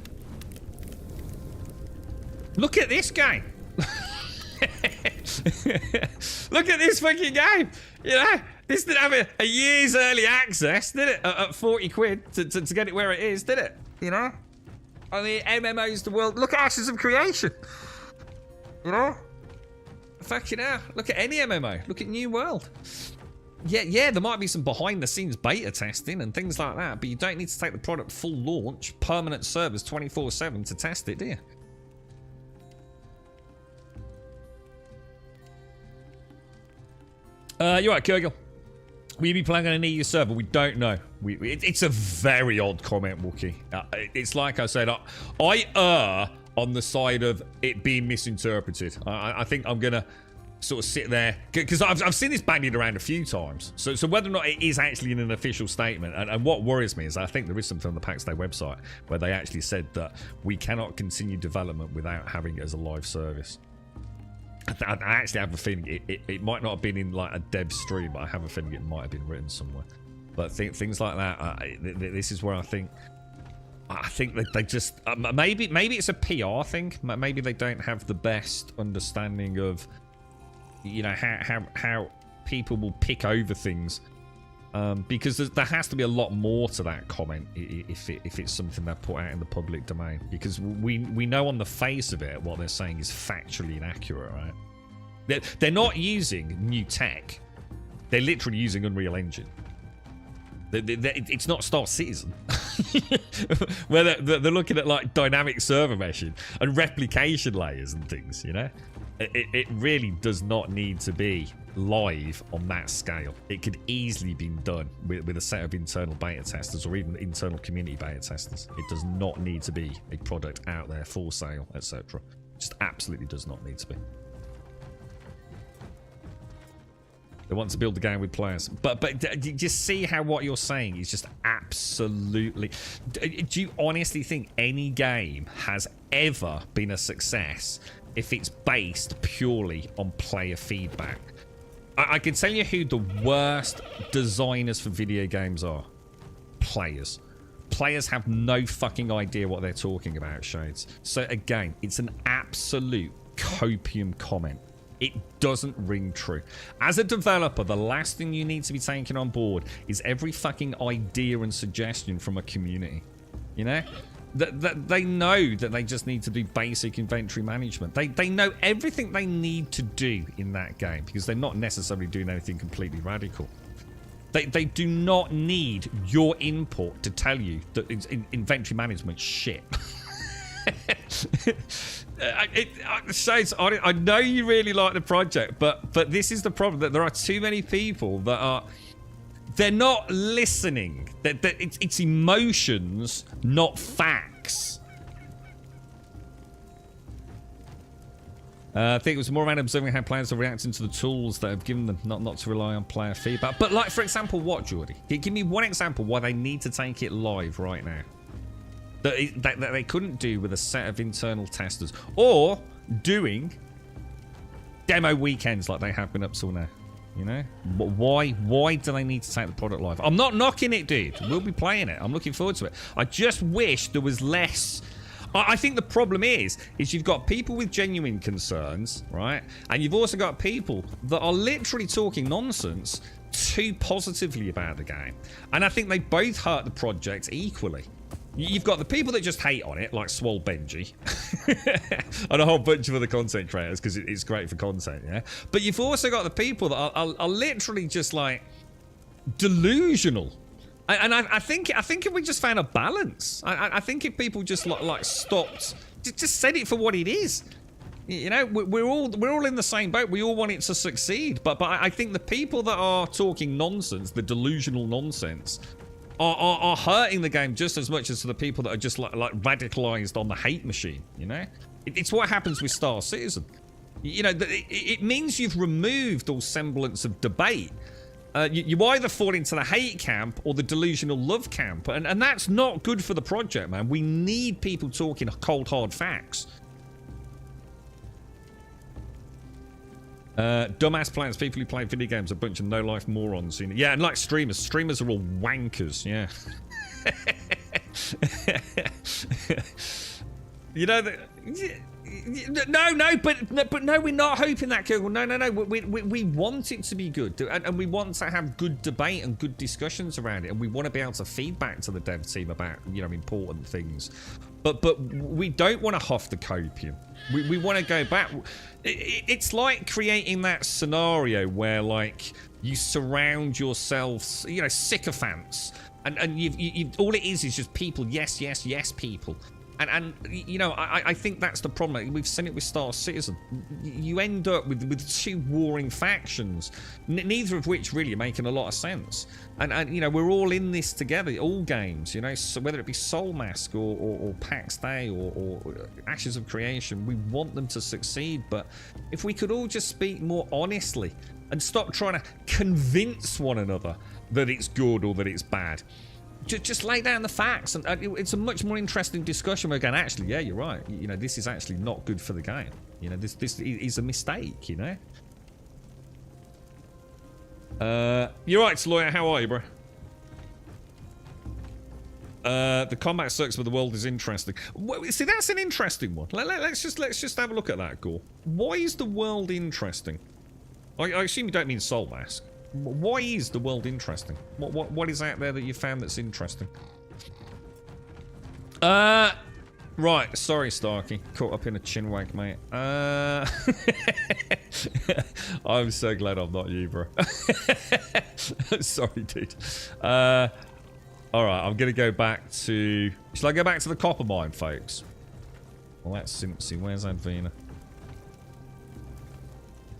Look at this game. Look at this fucking game. You know, this didn't have a year's early access, did it? At 40 quid to get it where it is, did it? You know? I mean, MMO's the world. Look at Ashes of Creation. You know? Fucking hell. Look at any MMO. Look at New World. Yeah, there might be some behind-the-scenes beta testing and things like that, but you don't need to take the product full launch, permanent servers 24/7 to test it, do you? You're right, Kurgil. Will you be playing on an EU server? We don't know. It's a very odd comment, Wookie. It's like I said, I err on the side of it being misinterpreted. I think I'm going to sort of sit there, because I've seen this bandied around a few times. So whether or not it is actually in an official statement, and what worries me is I think there is something on the PAX DEI website where they actually said that we cannot continue development without having it as a live service. I actually have a feeling it might not have been in like a dev stream, but I have a feeling it might have been written somewhere. But things like that, this is where I think that they just maybe it's a PR thing. Maybe they don't have the best understanding of, you know, how people will pick over things, because there has to be a lot more to that comment if it's something they put out in the public domain, because we know on the face of it what they're saying is factually inaccurate, right? They're not using new tech. They're literally using Unreal Engine. It's not Star Citizen where they're looking at like dynamic server meshing and replication layers and things, you know. It really does not need to be live on that scale. It could easily be done with a set of internal beta testers or even internal community beta testers. It does not need to be a product out there for sale, etc. Just absolutely does not need to be. They want to build the game with players. But you just see how what you're saying is just absolutely... Do you honestly think any game has ever been a success if it's based purely on player feedback? I can tell you who the worst designers for video games are. Players. Players have no fucking idea what they're talking about, Shades. So again, it's an absolute copium comment. It doesn't ring true. As a developer, the last thing you need to be taking on board is every fucking idea and suggestion from a community. You know? They know that they just need to do basic inventory management. They know everything they need to do in that game because they're not necessarily doing anything completely radical. They do not need your input to tell you that inventory management's shit. I know you really like the project, but this is the problem, that there are too many people that are... They're not listening. It's emotions, not facts. I think it was more around observing how players are reacting to the tools that have given them, not to rely on player feedback. But like, for example, what, Jordy? Give me one example why they need to take it live right now. That they couldn't do with a set of internal testers. Or doing demo weekends like they have been up till now. You know? But why do they need to take the product live? I'm not knocking it, dude. We'll be playing it. I'm looking forward to it. I just wish there was less... I think the problem is you've got people with genuine concerns, right? And you've also got people that are literally talking nonsense too positively about the game. And I think they both hurt the project equally. You've got the people that just hate on it, like Swole Benji, and a whole bunch of other content creators because it's great for content, yeah? But you've also got the people that are literally just like delusional. And I think if we just found a balance, I think if people just like stopped, just said it for what it is. You know, we're all in the same boat. We all want it to succeed. But I think the people that are talking nonsense, the delusional nonsense, are hurting the game just as much as the people that are just like radicalized on the hate machine. You know, it's what happens with Star Citizen. You know, it means you've removed all semblance of debate. You either fall into the hate camp or the delusional love camp, and that's not good for the project, man. We need people talking cold hard facts. Dumbass players, people who play video games, a bunch of no life morons. Yeah, and like streamers are all wankers. Yeah. You know that. No, we're not hoping that, Kegel. No. We want it to be good, and we want to have good debate and good discussions around it, and we want to be able to feedback to the dev team about, you know, important things. But we don't want to huff the copium. We want to go back. It's like creating that scenario where, like, you surround yourselves, you know, sycophants, and you've all it is just people. Yes, people. And you know, I think that's the problem. We've seen it with Star Citizen. You end up with two warring factions, neither of which really are making a lot of sense. And you know, we're all in this together, all games, you know, so whether it be Soulmask or PAX DEI or Ashes of Creation, we want them to succeed. But if we could all just speak more honestly and stop trying to convince one another that it's good or that it's bad. Just lay down the facts, and it's a much more interesting discussion. We're going, actually, yeah, you're right. You know, this is actually not good for the game. You know, this is a mistake. You know. You're right, Lawyer. How are you, bro? The combat sucks, but the world is interesting. See, that's an interesting one. Let's just have a look at that, Gore. Why is the world interesting? I assume you don't mean Soulmask. Why is the world interesting? What is out there that you found that's interesting? Right. Sorry, Starkey. Caught up in a chinwag, mate. I'm so glad I'm not you, bro. Sorry, dude. Alright, I'm going to go back to... Shall I go back to the copper mine, folks? Well, that's Simpsy. Where's Advena?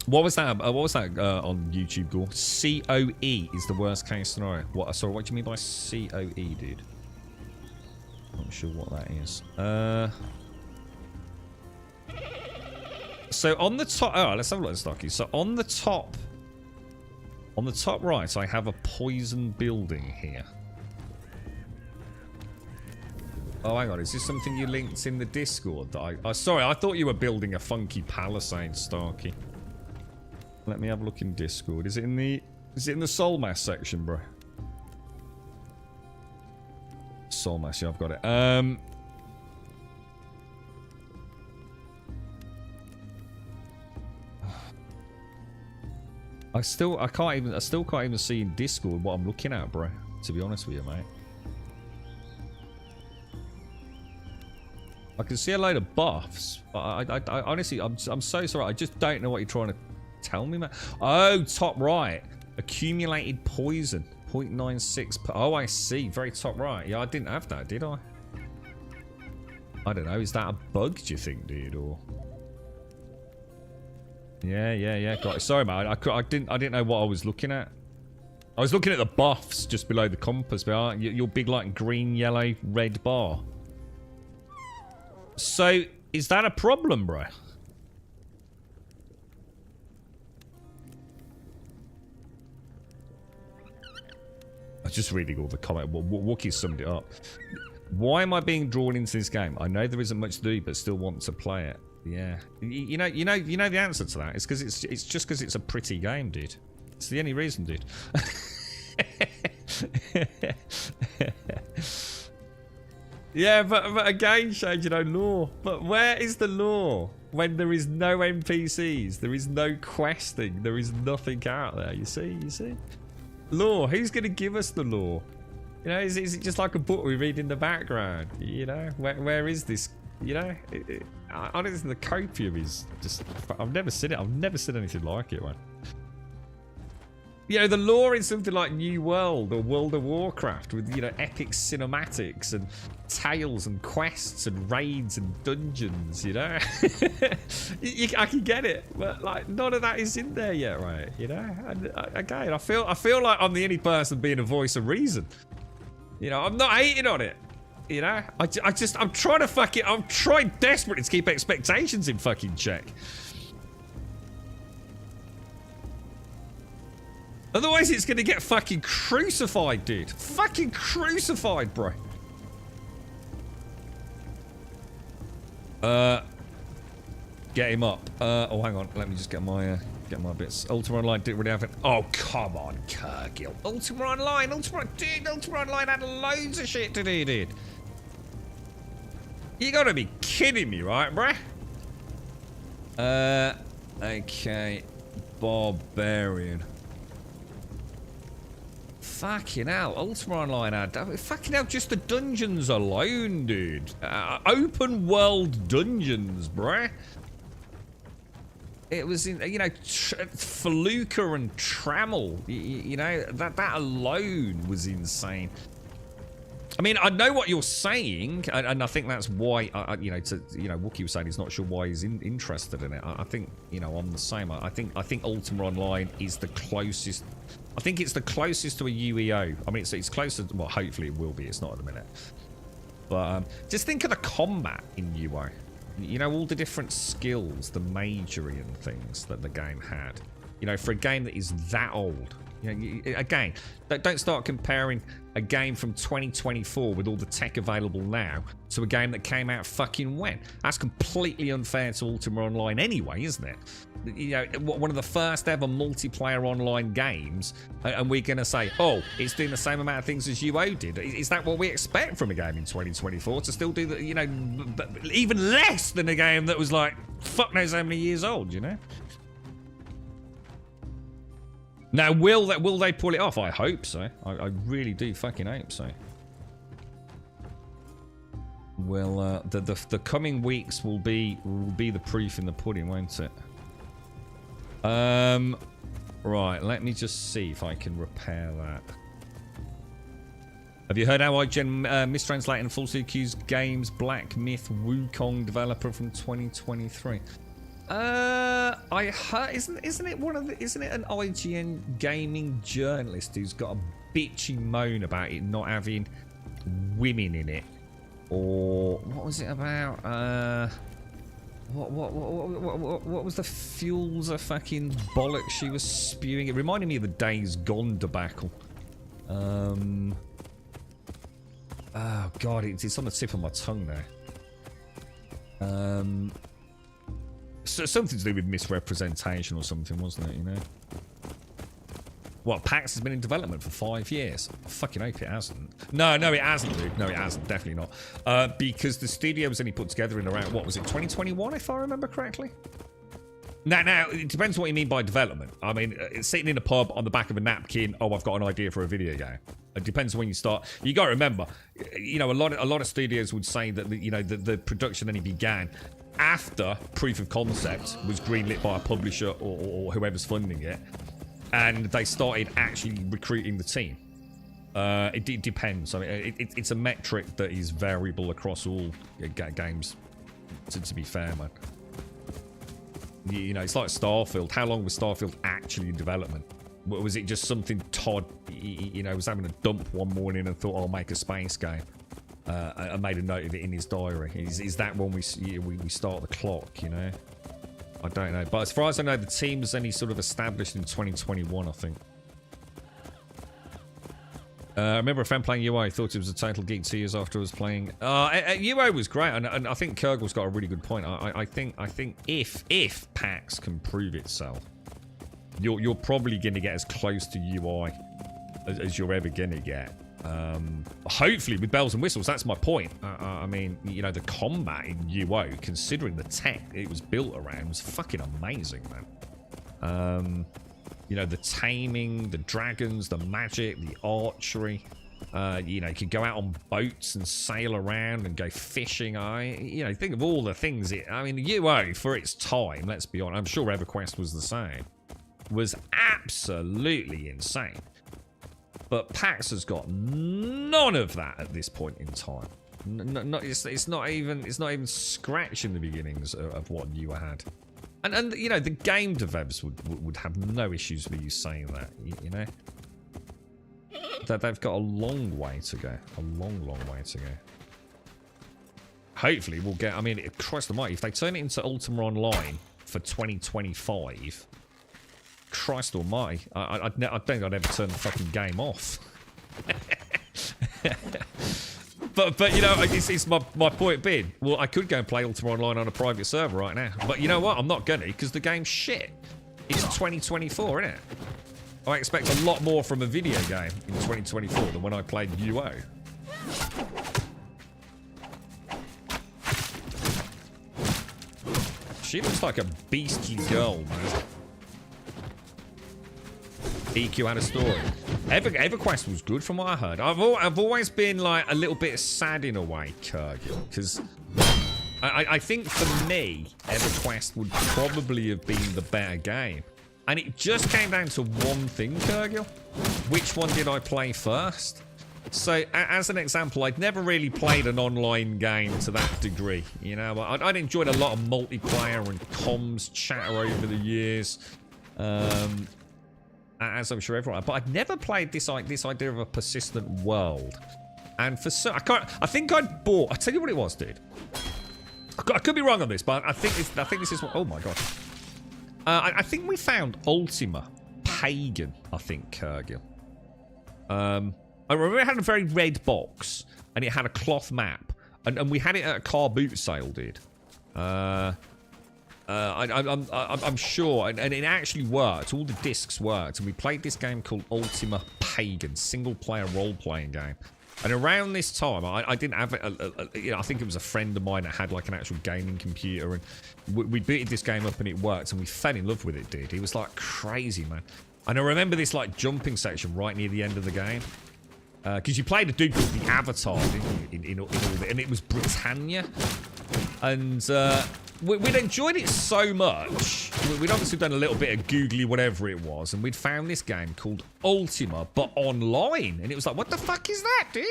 What was that on YouTube, Gore? COE is the worst case scenario. Sorry, what do you mean by COE, dude? Not sure what that is. So on the top... Oh, let's have a look at Stocky. So on the top On the top right, I have a poison building here. Oh, hang on. Is this something you linked in the Discord? That I sorry, I thought you were building a funky palisade, Starkey. Let me have a look in Discord. Is it in the Soulmask section, bro? Soulmask, yeah, I've got it. I still can't even see in Discord what I'm looking at, bro. To be honest with you, mate. I can see a load of buffs, but I honestly, I'm so sorry. I just don't know what you're trying to tell me, man. Oh, top right. Accumulated poison. 0.96 per... Oh, I see. Very top right. Yeah, I didn't have that, did I? I don't know. Is that a bug, do you think, dude? Or... Yeah. Got it. Sorry, man. I didn't know what I was looking at. I was looking at the buffs just below the compass, but your big, like, green, yellow, red bar. So, is that a problem, bro? I was just reading all the comment. Wookie summed it up. Why am I being drawn into this game? I know there isn't much to do, but still want to play it. Yeah, you know the answer to that. It's because it's just because it's a pretty game, dude. It's the only reason, dude. Yeah, but again, Shade, you know, lore. But where is the lore when there is no NPCs, there is no questing, there is nothing out there? You see? Lore. Who's going to give us the lore? You know, is it just like a book we read in the background? You know, where is this? You know, honestly, the copium is just... I've never seen it. I've never seen anything like it, man. You know, the lore in something like New World or World of Warcraft with, you know, epic cinematics and tales and quests and raids and dungeons, you know? I can get it, but, like, none of that is in there yet, right? You know? And, again, I feel like I'm the only person being a voice of reason. You know, I'm not hating on it. You know? I'm trying to fucking... I'm trying desperately to keep expectations in fucking check. Otherwise, it's going to get fucking crucified, dude. Fucking crucified, bro. Get him up. Oh, hang on. Let me just get my bits. Ultima Online didn't really have it. Oh, come on, Kergil. Ultima Online. Ultima Online had loads of shit to do, dude. You gotta be kidding me, right, bruh? Okay. Barbarian. Fucking hell, Ultima Online had... Fucking hell, just the dungeons alone, dude. Open world dungeons, bruh. It was, in, you know, Feluca and Trammel. You know, that alone was insane. I mean, I know what you're saying, and I think that's why, you know, Wookie was saying he's not sure why he's interested in it. I think, you know, I'm the same. I think Ultima Online is the closest... I think it's the closest to a UEO. I mean, it's closer... Well, hopefully it will be. It's not at the minute. But just think of the combat in UO. You know, all the different skills, the majory and things that the game had. You know, for a game that is that old... You know, again, don't start comparing a game from 2024 with all the tech available now to a game that came out fucking when. That's completely unfair to Ultima Online anyway, isn't it? You know, one of the first ever multiplayer online games, and we're going to say, oh, it's doing the same amount of things as UO did. Is that what we expect from a game in 2024? To still do, you know, even less than a game that was like, fuck knows how many years old, you know? Now, will they pull it off? I hope so. I really do fucking hope so. Well, the coming weeks will be the proof in the pudding, won't it? Right. Let me just see if I can repair that. Have you heard how IGN mistranslated and falsely accused games Black Myth Wukong developer from 2023? I heard, isn't it an IGN gaming journalist who's got a bitchy moan about it not having women in it, or what was it about? What was the fuels of fucking bollocks she was spewing? It reminded me of the Days Gone debacle. Oh god, it's on the tip of my tongue now. So something to do with misrepresentation or something, wasn't it? You know. What, PAX has been in development for 5 years? I fucking hope it hasn't. No, it hasn't, dude. No, it hasn't. Definitely not. Because the studio was only put together in around, what was it, 2021, if I remember correctly? Now, it depends what you mean by development. I mean, it's sitting in a pub on the back of a napkin, oh, I've got an idea for a video game. It depends when you start. You got to remember, you know, a lot of studios would say that, the production only began after proof of concept was greenlit by a publisher or whoever's funding it. And they started actually recruiting the team. It depends. I mean, it's a metric that is variable across all games, to be fair, man. You know, it's like Starfield. How long was Starfield actually in development? Was it just something Todd, you know, was having a dump one morning and thought, I'll make a space game? I made a note of it in his diary. Is that when we start the clock, you know? I don't know. But as far as I know, the team was only sort of established in 2021, I think. I remember a fan playing UI, thought it was a total geek 2 years after I was playing. UI was great, and I think Kurgel's got a really good point. I think if PAX can prove itself, you're probably going to get as close to UI as you're ever going to get. Hopefully with bells and whistles. That's my point. I mean, you know, the combat in UO, considering the tech it was built around, was fucking amazing, man. You know, the taming, the dragons, the magic, the archery. You know, you could go out on boats and sail around and go fishing. You know, think of all the things. I mean, UO for its time, let's be honest, I'm sure EverQuest was the same, was absolutely insane. But PAX has got none of that at this point in time. It's not even scratching the beginnings of what you had. And you know, the game devs would have no issues with you saying that. You know, that they've got a long way to go. A long way to go. Hopefully, we'll get. I mean, Christ Almighty, if they turn it into Ultima Online for 2025. Christ Almighty, I don't think I'd ever turn the fucking game off. but you know, it's my point being, well, I could go and play Ultima Online on a private server right now, but you know what? I'm not gonna, because the game's shit. It's 2024, isn't it? I expect a lot more from a video game in 2024 than when I played UO. She looks like a beastly girl, man. EQ had a story. EverQuest was good from what I heard. I've always been like a little bit sad in a way, Kurgil, because I think for me, EverQuest would probably have been the better game. And it just came down to one thing, Kurgil. Which one did I play first? So, as an example, I'd never really played an online game to that degree. You know, I'd enjoyed a lot of multiplayer and comms chatter over the years. As I'm sure everyone, but I'd never played this idea of a persistent world. And for so, I think I'd bought. I tell you what it was, dude. I could be wrong on this, but I think this is what. Oh my god. I think we found Ultima Pagan. I think Kurgil. I remember it had a very red box, and it had a cloth map, and we had it at a car boot sale, dude. I'm sure, and it actually worked. All the discs worked, and we played this game called Ultima Pagan, single-player role-playing game. And around this time, I didn't have it. You know, I think it was a friend of mine that had like an actual gaming computer, and we booted this game up, and it worked, and we fell in love with it, dude. It was like crazy, man. And I remember this like jumping section right near the end of the game, because you played a dude called the Avatar, didn't you? In all the, and it was Britannia, and. We'd enjoyed it so much. We'd obviously done a little bit of googly whatever it was, and we'd found this game called Ultima, but online. And it was like, what the fuck is that, dude?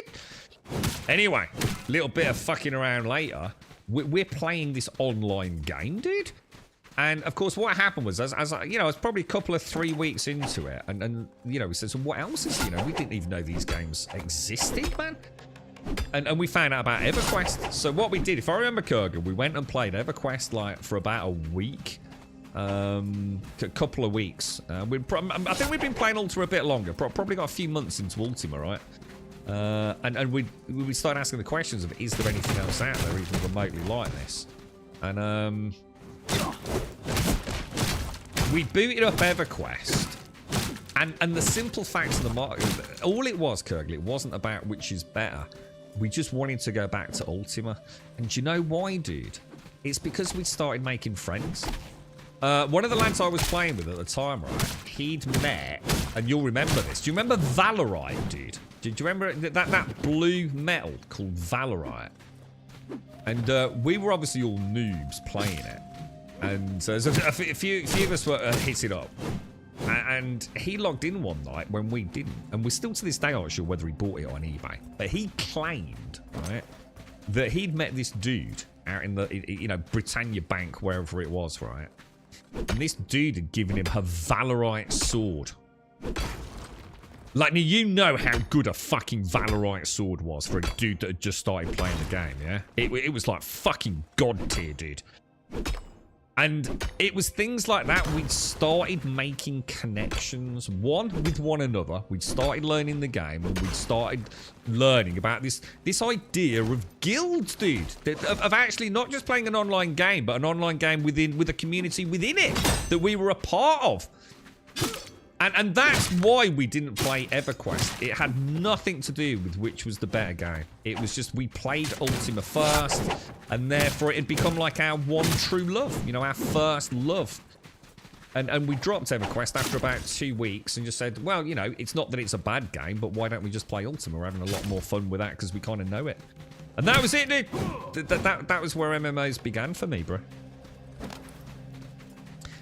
Anyway, a little bit of fucking around later, we're playing this online game, dude. And of course, what happened was, as you know, it's probably a couple of 3 weeks into it, and you know, we said, so what else is, you know, we didn't even know these games existed, man. And we found out about EverQuest. So what we did, if I remember, Kurgan, we went and played EverQuest like for about a week. A couple of weeks. I think we've been playing Ultima a bit longer. Probably got a few months into Ultima, right? And we started asking the questions of, is there anything else out there even remotely like this? And we booted up EverQuest. And the simple fact of the matter, all it was, Kurgle, it wasn't about which is better. We just wanted to go back to Ultima. And do you know why, dude? It's because we started making friends. One of the lads I was playing with at the time, right, he'd met, and you'll remember this. Do you remember Valorite, dude? Do you remember that blue metal called Valorite? And we were obviously all noobs playing it. And so a few of us were hit it up. And he logged in one night when we didn't. And we're still to this day not sure whether he bought it on eBay. But he claimed, right, that he'd met this dude out in the, you know, Britannia Bank, wherever it was, right? And this dude had given him a Valorite sword. Like, you know how good a fucking Valorite sword was for a dude that had just started playing the game, yeah? It was like fucking god tier, dude. And it was things like that we'd started making connections, one with one another. We'd started learning the game, and we'd started learning about this idea of guilds, dude. Of actually not just playing an online game, but an online game with a community within it that we were a part of. And that's why we didn't play EverQuest. It had nothing to do with which was the better game. It was just we played Ultima first, and therefore it had become like our one true love, you know, our first love. And we dropped EverQuest after about 2 weeks and just said, well, you know, it's not that it's a bad game, but why don't we just play Ultima? We're having a lot more fun with that because we kind of know it. And that was it, dude. That was where MMOs began for me, bro.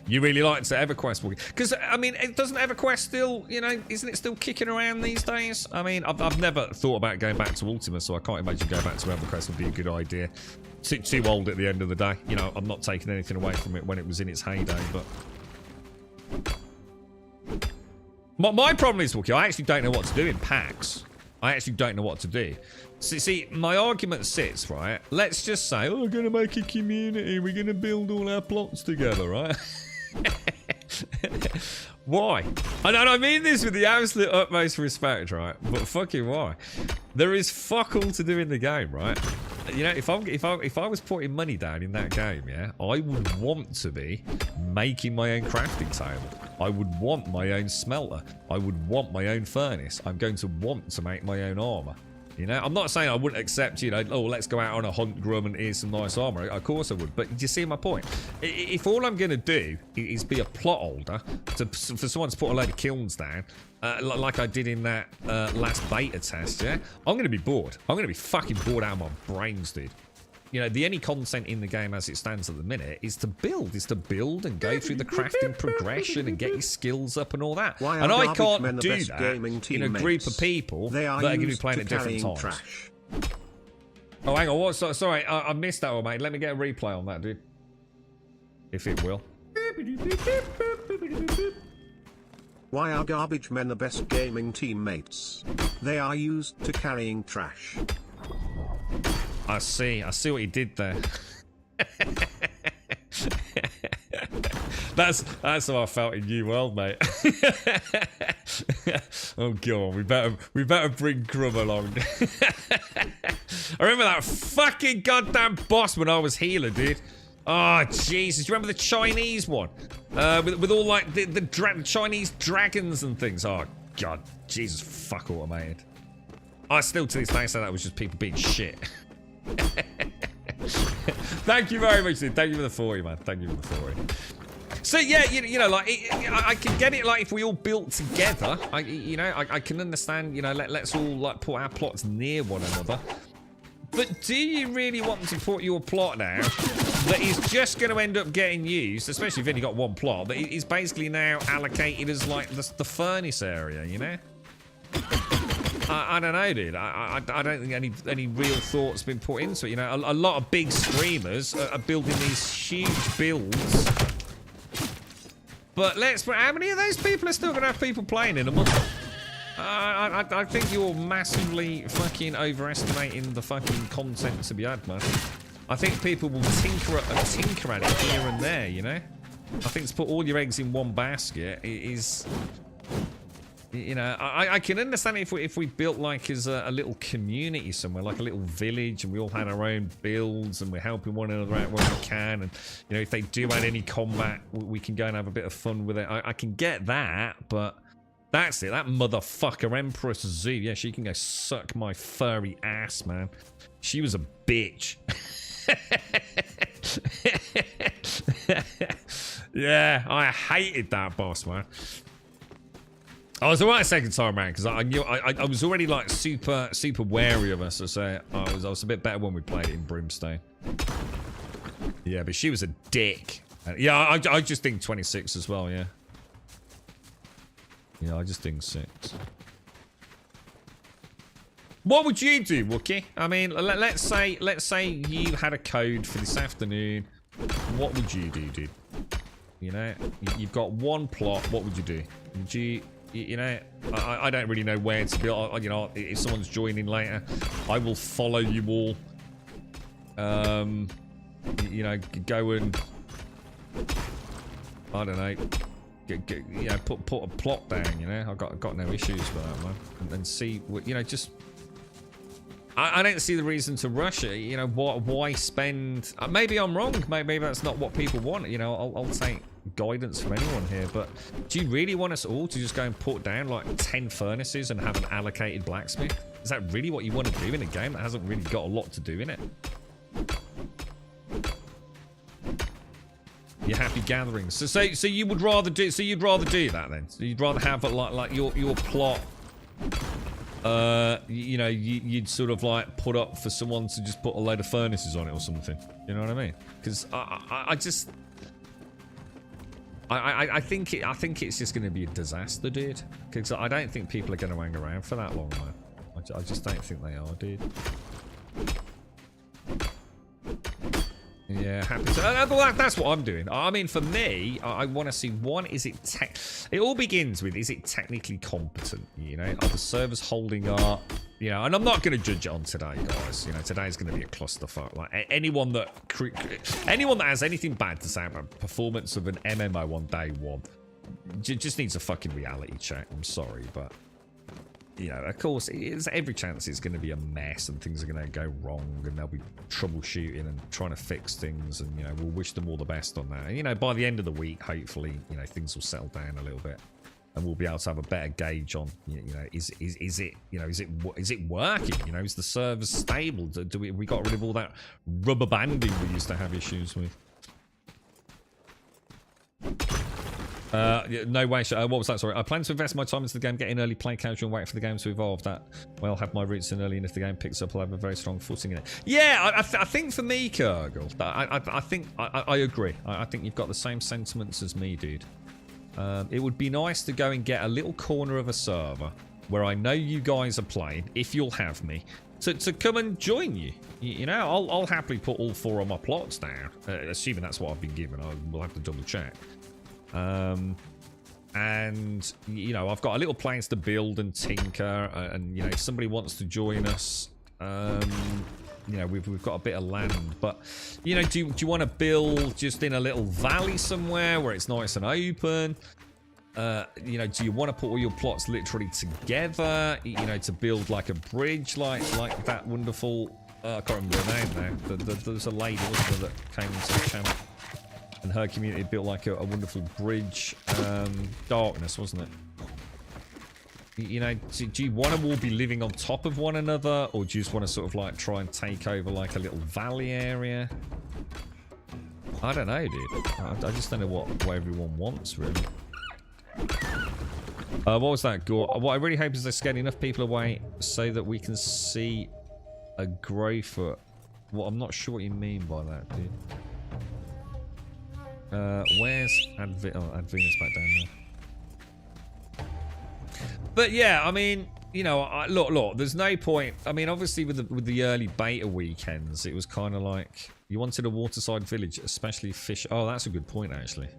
You really liked EverQuest, because I mean, doesn't EverQuest still, you know, isn't it still kicking around these days? I mean, I've never thought about going back to Ultima, so I can't imagine going back to EverQuest would be a good idea. Too old at the end of the day. You know, I'm not taking anything away from it when it was in its heyday, but my problem is, Wookie, I actually don't know what to do in PAX. I actually don't know what to do. See, my argument sits, right? Let's just say, oh, we're going to make a community. We're going to build all our plots together, right? Why? And I mean this with the absolute utmost respect, right? But fucking why? There is fuck all to do in the game, right? You know, if I was putting money down in that game, yeah, I would want to be making my own crafting table. I would want my own smelter. I would want my own furnace. I'm going to want to make my own armor. You know, I'm not saying I wouldn't accept, you know, oh, let's go out on a hunt, Grum, and here's some nice armor. Of course I would. But do you see my point? If all I'm going to do is be a plot holder for someone to put a load of kilns down, like I did in that last beta test, yeah, I'm going to be bored. I'm going to be fucking bored out of my brains, dude. You know, the only content in the game as it stands at the minute is to build and go through the crafting progression and get your skills up and all that. And I can't do that in a group of people that are going to be playing at different times. Trash. Oh, hang on. What? Sorry, I missed that one, mate. Let me get a replay on that, dude. If it will. Why are garbage men the best gaming teammates? They are used to carrying trash. I see what you did there. That's how I felt in New World, mate. Oh god, we better bring Grum along. I remember that fucking goddamn boss when I was healer, dude. Oh Jesus, do you remember the Chinese one? With all like the Chinese dragons and things. Oh god, Jesus, fuck automated. I still to this day say that was just people being shit. Thank you very much, dude. Thank you for the 40, man. Thank you for the 40. So yeah, you know, like I can get it. Like if we all built together, I can understand. You know, let's all like put our plots near one another. But do you really want to put your plot now that is just going to end up getting used, especially if you've only got one plot, that is basically now allocated as like the furnace area? You know. I don't know, dude. I don't think any real thought's been put into it. You know, a lot of big streamers are building these huge builds. But how many of those people are still going to have people playing in a month? I think you're massively fucking overestimating the fucking content to be had, man. I think people will tinker at it here and there, you know? I think to put all your eggs in one basket is... You know, I can understand if we built like as a little community somewhere, like a little village, and we all had our own builds and we're helping one another out where we can, and you know, if they do add any combat, we can go and have a bit of fun with it. I can get that, but that's it. That motherfucker Empress Z, yeah, she can go suck my furry ass, man. She was a bitch. Yeah, I hated that boss, man. I was alright second time around because I knew I was already like super wary of us. So I was a bit better when we played it in Brimstone. Yeah, but she was a dick. Yeah, I just think 26 as well. Yeah. Yeah, I just think 6. What would you do, Wookie? I mean, let's say you had a code for this afternoon. What would you do, dude? You know, you've got one plot. What would you do? Would you know, I don't really know where to build. You know, if someone's joining later, I will follow you all. You know, go and I don't know, you know, put a plot down. You know, I've got no issues with that, man. And see what, you know, just. I don't see the reason to rush it. You know, why spend... maybe I'm wrong. Maybe that's not what people want. You know, I'll take guidance from anyone here. But do you really want us all to just go and put down like 10 furnaces and have an allocated blacksmith? Is that really what you want to do in a game that hasn't really got a lot to do in it? You're happy gathering. So you would rather do... So you'd rather do that then? So you'd rather have like your plot... you know, you'd sort of like put up for someone to just put a load of furnaces on it or something. You know what I mean? Because I think it's just going to be a disaster, dude. Because I don't think people are going to hang around for that long, man. I just don't think they are, dude. Yeah, happy to. That's what I'm doing. I mean, for me, I want to see one. Is it it all begins with, is it technically competent? You know, are the servers holding up? You know, and I'm not going to judge it on today, guys. You know, today's going to be a clusterfuck. Like anyone that has anything bad to say about performance of an MMO on day one, just needs a fucking reality check. I'm sorry, but. You know, of course, it's every chance it's going to be a mess and things are going to go wrong and they'll be troubleshooting and trying to fix things, and, you know, we'll wish them all the best on that. You know, by the end of the week, hopefully, you know, things will settle down a little bit and we'll be able to have a better gauge on, you know, is it, you know, is it working? You know, is the server stable? Do we got rid of all that rubber banding we used to have issues with? No way. What was that? Sorry. I plan to invest my time into the game, get in early, play casual, and wait for the game to evolve. That, well, have my roots in early, and if the game picks up, I'll have a very strong footing in it. Yeah, I think for me, Kurgle, I think I agree. I think you've got the same sentiments as me, dude. It would be nice to go and get a little corner of a server where I know you guys are playing, if you'll have me, to come and join you. You know, I'll happily put all 4 of my plots down, assuming that's what I've been given. We'll have to double check. And you know, I've got a little place to build and tinker, and you know, if somebody wants to join us, you know, we've got a bit of land, but you know, do you want to build just in a little valley somewhere where it's nice and open? You know, do you want to put all your plots literally together, you know, to build like a bridge like that wonderful I can't remember her name now. There's a lady, wasn't there, that came into the channel and her community built like a wonderful bridge. Darkness, wasn't it? You know, do you want to all be living on top of one another, or do you just want to sort of like try and take over like a little valley area? I don't know, dude. I just don't know what everyone wants, really. What was that, Gore? What I really hope is they're scared enough people away so that we can see a grey foot. Well, I'm not sure what you mean by that, dude. Where's Advenus back down there? But yeah, I mean, you know, look, there's no point. I mean, obviously with the early beta weekends, it was kind of like you wanted a waterside village, especially fish. Oh, that's a good point, actually.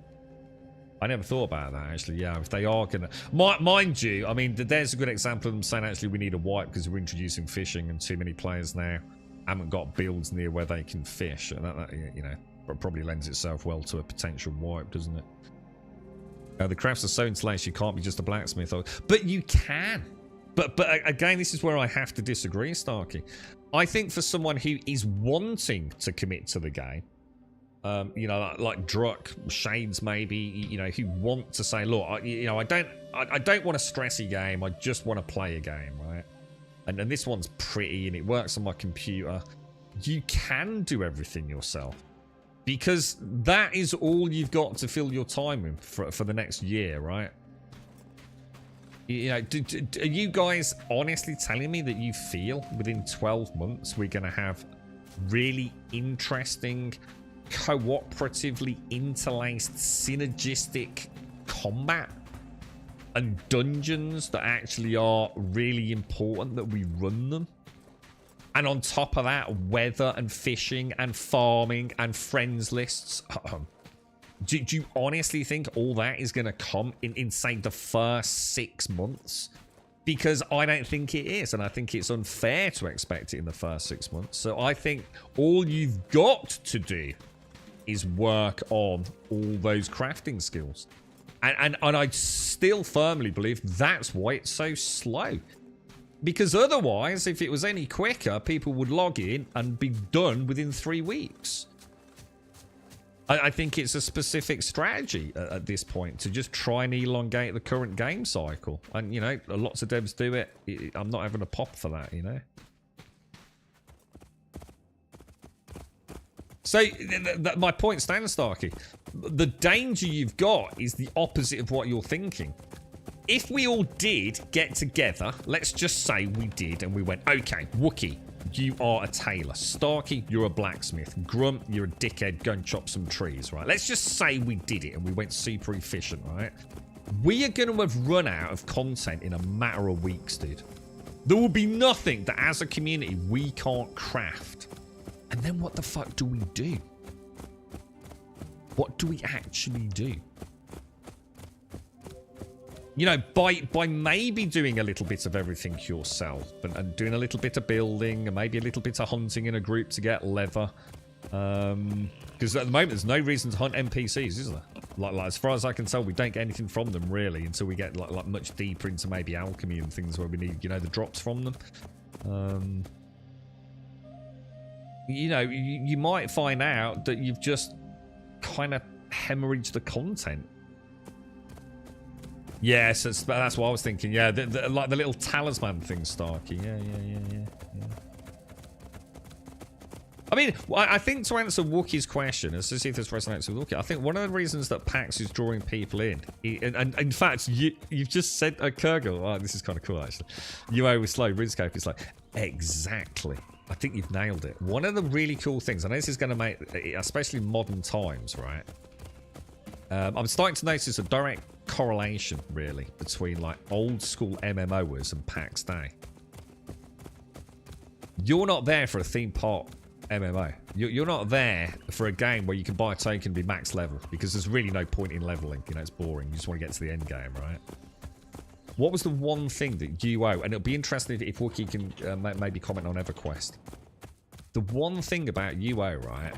I never thought about that, actually. Yeah, if they are going to... Mind you, I mean, there's a good example of them saying, actually, we need a wipe because we're introducing fishing and too many players now haven't got builds near where they can fish. And that you know, probably lends itself well to a potential wipe, doesn't it? The crafts are so interlaced, you can't be just a blacksmith. But you can. But again, this is where I have to disagree, Starkey. I think for someone who is wanting to commit to the game, you know, like Druck, Shades, maybe, you know, who want to say, look, you know, I don't want a stressy game. I just want to play a game, right? And this one's pretty and it works on my computer. You can do everything yourself because that is all you've got to fill your time with for the next year, right? You know, are you guys honestly telling me that you feel within 12 months we're going to have really interesting, cooperatively interlaced, synergistic combat and dungeons that actually are really important that we run them? And on top of that, weather and fishing and farming and friends lists. Do you honestly think all that is going to come in, say, the first 6 months? Because I don't think it is, and I think it's unfair to expect it in the first 6 months. So I think all you've got to do is work on all those crafting skills. And I still firmly believe that's why it's so slow. Because otherwise, if it was any quicker, people would log in and be done within 3 weeks. I think it's a specific strategy at this point to just try and elongate the current game cycle. And, you know, lots of devs do it. I'm not having a pop for that, you know. So, my point stands, Starkey. The danger you've got is the opposite of what you're thinking. If we all did get together, let's just say we did, and we went, okay, Wookie, you are a tailor. Starkey, you're a blacksmith. Grunt, you're a dickhead, go and chop some trees, right? Let's just say we did it and we went super efficient, right? We are going to have run out of content in a matter of weeks, dude. There will be nothing that as a community we can't craft. And then what the fuck do we do? What do we actually do? You know, by maybe doing a little bit of everything yourself and doing a little bit of building and maybe a little bit of hunting in a group to get leather. Because at the moment, there's no reason to hunt NPCs, is there? Like, as far as I can tell, we don't get anything from them, really, until we get like much deeper into maybe alchemy and things where we need, you know, the drops from them. You know, you might find out that you've just kind of hemorrhaged the content. Yes, that's what I was thinking. Yeah, like the little talisman thing, Starkey. Yeah. I mean, I think to answer Wookie's question, as to see if this resonates with Wookie, I think one of the reasons that PAX is drawing people in, and in fact, you've just said, Kurgle, oh, this is kind of cool, actually. UO with slow, RuneScape is like, exactly. I think you've nailed it. One of the really cool things, I know this is going to make, especially modern times, right? I'm starting to notice a direct correlation, really, between like old school MMOers and PAX Day. You're not there for a theme park MMO. You're not there for a game where you can buy a token and be max level, because there's really no point in leveling. You know, it's boring. You just want to get to the end game, right? What was the one thing that UO, and it'll be interesting if Wookie can maybe comment on EverQuest. The one thing about UO, right,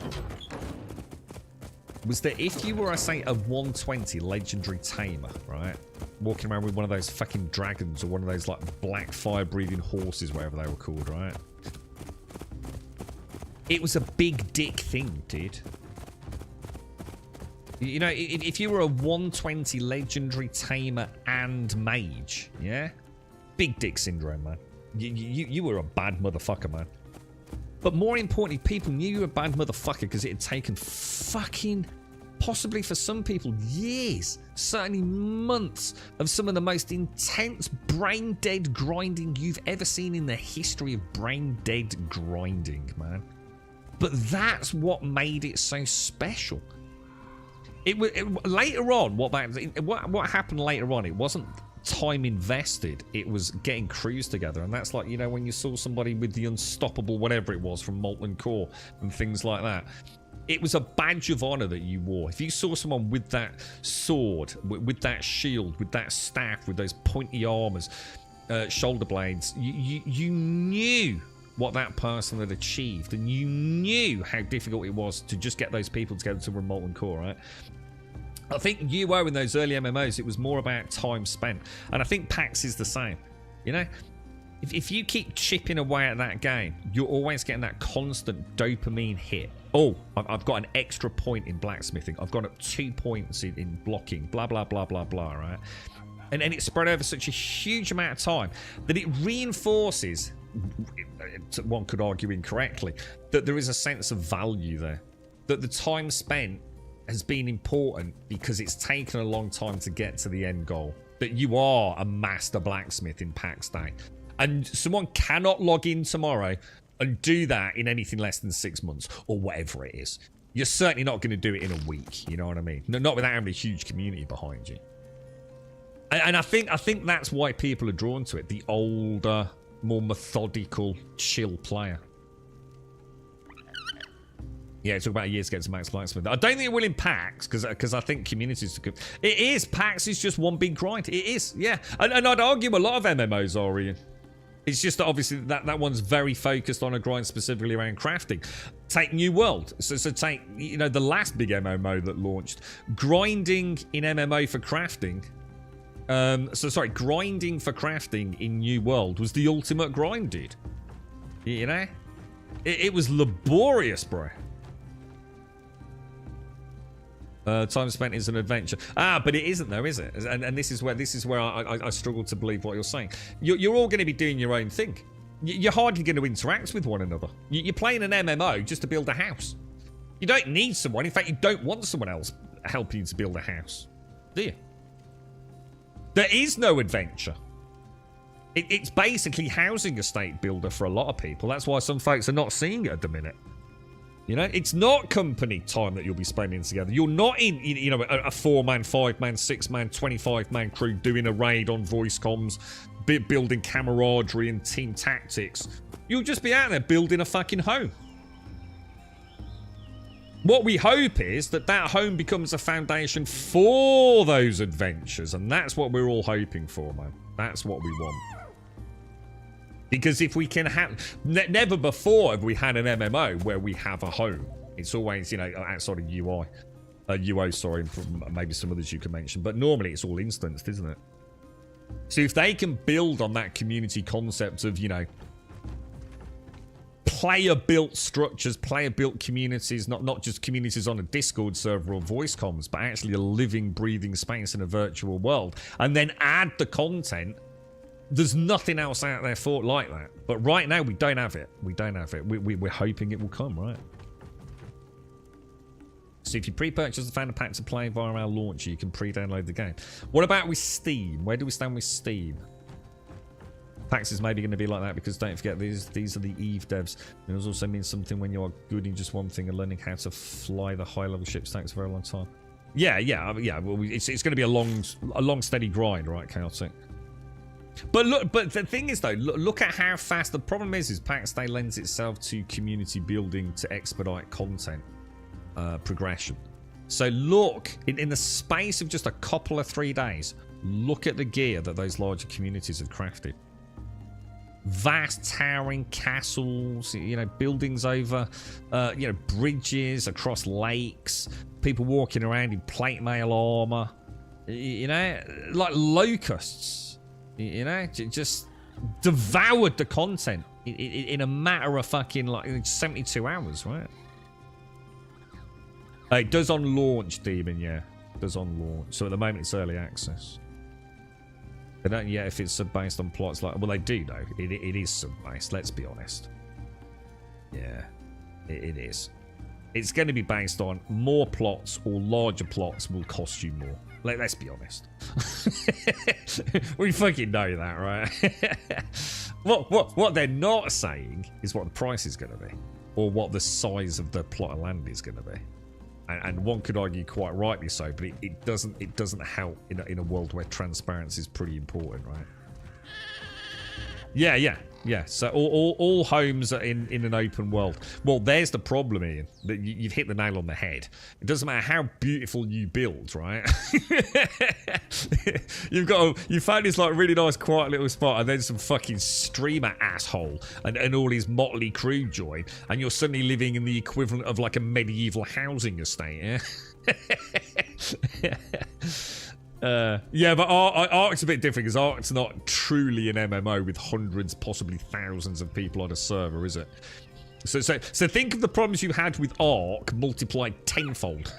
was that if you were, I say, a 120 legendary tamer, right, walking around with one of those fucking dragons or one of those like black fire-breathing horses, whatever they were called, right, it was a big dick thing, dude. You know, if you were a 120 legendary tamer and mage, yeah, big dick syndrome, man. You were a bad motherfucker, man. But more importantly, people knew you were a bad motherfucker because it had taken fucking, possibly for some people, years, certainly months of some of the most intense brain-dead grinding you've ever seen in the history of brain-dead grinding, man. But that's what made it so special. Later on, what happened later on, it wasn't time invested, it was getting crews together. And that's like, you know, when you saw somebody with the unstoppable whatever it was from Molten Core and things like that, It was a badge of honor that you wore. If you saw someone with that sword, with that shield, with that staff, with those pointy armors, shoulder blades, you knew what that person had achieved, and you knew how difficult it was to just get those people together to run Molten Core, right? I think UO in those early MMOs, it was more about time spent, and I think PAX is the same. You know, if you keep chipping away at that game, you're always getting that constant dopamine hit. Oh, I've got an extra point in blacksmithing. I've got 2 points in blocking, blah, blah, blah, blah, blah, right? And it's spread over such a huge amount of time that it reinforces, one could argue incorrectly, that there is a sense of value there. That the time spent has been important because it's taken a long time to get to the end goal. That you are a master blacksmith in PAX Day. And someone cannot log in tomorrow and do that in anything less than 6 months or whatever it is. You're certainly not going to do it in a week, you know what I mean? Not without having a huge community behind you. And I think that's why people are drawn to it. The older, more methodical, chill player. Yeah, it took about a year to get to max blacksmith. I don't think it will in PAX because I think communities are good. It is. PAX is just one big grind. It is, yeah. And I'd argue a lot of MMOs are, Ian. It's just that obviously that one's very focused on a grind specifically around crafting. Take New World. So take, you know, the last big MMO that launched. Grinding in MMO for crafting. Grinding for crafting in New World was the ultimate grind, dude. You know? It was laborious, bro. Time spent is an adventure. But it isn't though, is it? And this is where I struggle to believe what you're saying. You're all going to be doing your own thing. You're hardly going to interact with one another. You're playing an MMO just to build a house. You don't need someone. In fact, you don't want someone else helping you to build a house, do you? There is no adventure. It's basically housing estate builder for a lot of people. That's why some folks are not seeing it at the minute. You know, it's not company time that you'll be spending together. You're not in, you know, a 4-man, 5-man, 6-man, 25-man crew doing a raid on voice comms, building camaraderie and team tactics. You'll just be out there building a fucking home. What we hope is that home becomes a foundation for those adventures, and that's what we're all hoping for, man. That's what we want. Because if we can have... Never before have we had an MMO where we have a home. It's always, you know, outside of UI. UO, sorry, maybe some others you can mention. But normally it's all instanced, isn't it? So if they can build on that community concept of, you know, player-built structures, player-built communities, not just communities on a Discord server or voice comms, but actually a living, breathing space in a virtual world, and then add the content... There's nothing else out there for like that. But right now, we don't have it. We don't have it. We're hoping it will come, right? So if you pre-purchase the Founder Pack to play via our launcher, you can pre-download the game. What about with Steam? Where do we stand with Steam? PAX is maybe going to be like that because don't forget, these are the EVE devs. It also means something when you are good in just one thing and learning how to fly the high-level ships takes a very long time. Yeah. Well, it's going to be a long, steady grind, right, Chaotic? But the thing is though, look at how fast. The problem is PAX Day lends itself to community building to expedite content progression. So look, in the space of just a couple of 3 days, look at the gear that those larger communities have crafted. Vast towering castles, you know, buildings over, you know, bridges across lakes, people walking around in plate mail armor, you know, like locusts. You know, just devoured the content in a matter of fucking like 72 hours, right? It does on launch, Demon, yeah. It does on launch. So at the moment it's early access. They don't yet if it's sub-based on plots like... Well, they do though. It is sub-based, let's be honest. Yeah, it is. It's going to be based on more plots or larger plots will cost you more. Let's be honest. We fucking know that, right? What they're not saying is what the price is going to be, or what the size of the plot of land is going to be. And one could argue quite rightly so, but it doesn't help in a world where transparency is pretty important, right? Yeah. Yeah, so all homes are in an open world. Well, there's the problem, Ian. That you've hit the nail on the head. It doesn't matter how beautiful you build, right? You found this like really nice, quiet little spot, and then some fucking streamer asshole and all his motley crew join, and you're suddenly living in the equivalent of like a medieval housing estate. Yeah. Yeah, but Ark's a bit different because Ark's not truly an MMO with hundreds, possibly thousands of people on a server, is it? So think of the problems you had with Ark multiplied tenfold.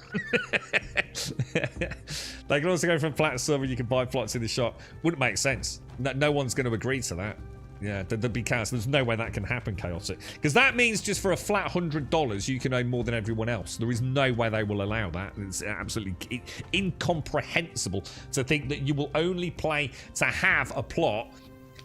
They can also go from flat server. You can buy plots in the shop. Wouldn't make sense. No one's going to agree to that. Yeah, there'd be chaos. There's no way that can happen, Chaotic. Because that means just for a flat $100, you can own more than everyone else. There is no way they will allow that. It's absolutely incomprehensible to think that you will only play to have a plot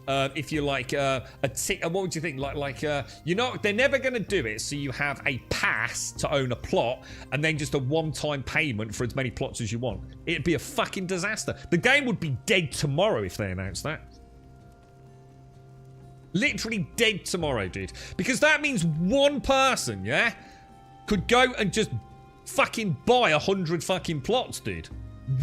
if you're like what would you think? They're never going to do it. So you have a pass to own a plot and then just a one-time payment for as many plots as you want. It'd be a fucking disaster. The game would be dead tomorrow if they announced that. Literally dead tomorrow, dude. Because that means one person, yeah, could go and just fucking buy 100 fucking plots, dude.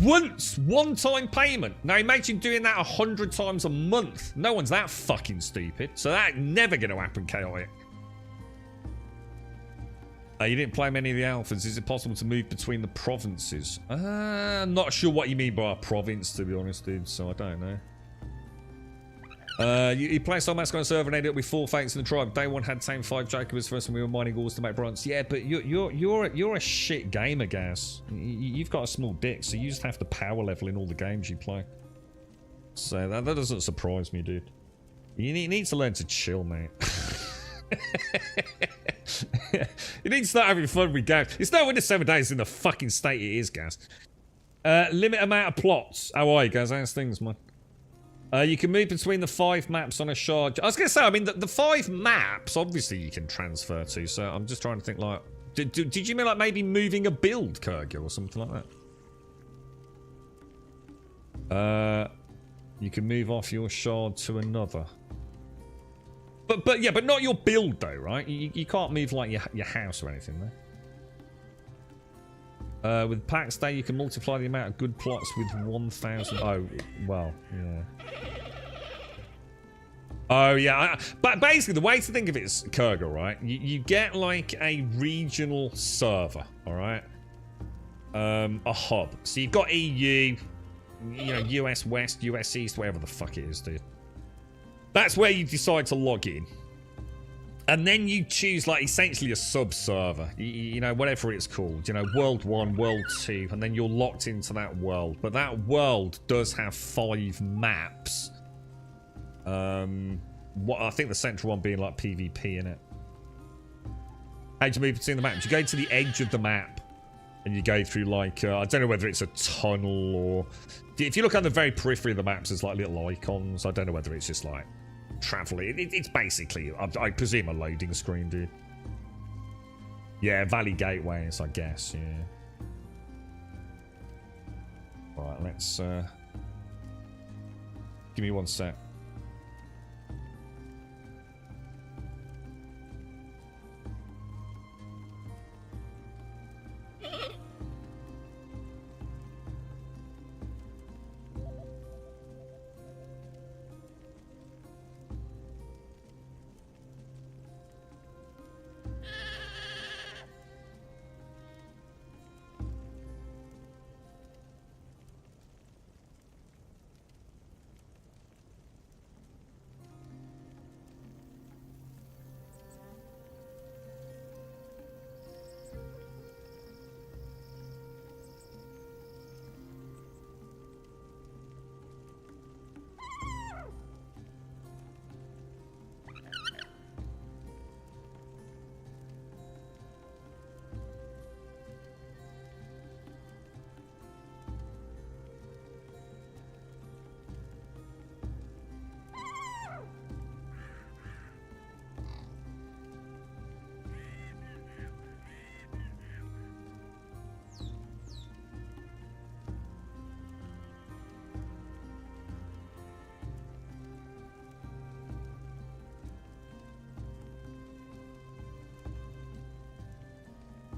Once, one-time payment. Now imagine doing that 100 times a month. No one's that fucking stupid. So that's never going to happen, Chaotic. You didn't play many of the alphas. Is it possible to move between the provinces? I'm not sure what you mean by a province, to be honest, dude. So I don't know. You play Soulmask on a server and ended up with 4 fates in the tribe. Day 1 had same 5 Jacobs first when we were mining ores to make bronze. Yeah, but you're a shit gamer, Gaz. You've got a small dick, so you just have to power level in all the games you play. So that doesn't surprise me, dude. You need to learn to chill, mate. You need to start having fun with games. It's no wonder 7 days in the fucking state it is, Gaz. Limit amount of plots. How are you, Gaz? How's things, man? You can move between the 5 maps on a shard. I was going to say, I mean, the 5 maps, obviously you can transfer to, so I'm just trying to think, like... Did you mean, like, maybe moving a build, Kurgil, or something like that? You can move off your shard to another. But not your build, though, right? You can't move, like, your house or anything, though. With PAX Day, you can multiply the amount of good plots with 1,000. Oh, well, yeah. Oh, yeah. But basically, the way to think of it is, Kurgil, right? You get, like, a regional server, all right? A hub. So you've got EU, you know, US West, US East, whatever the fuck it is, dude. That's where you decide to log in. And then you choose, like, essentially a sub-server. You know, whatever it's called. You know, World 1, World 2, and then you're locked into that world. But that world does have 5 maps. I think the central one being, like, PvP in it. How do you move between the maps? You go to the edge of the map. And you go through, like, I don't know whether it's a tunnel or... If you look on the very periphery of the maps, there's, like, little icons. I don't know whether it's just, like... traveling. It's basically, I presume, a loading screen, dude. Yeah, Valley Gateways, I guess, yeah. Alright, let's, give me 1 sec.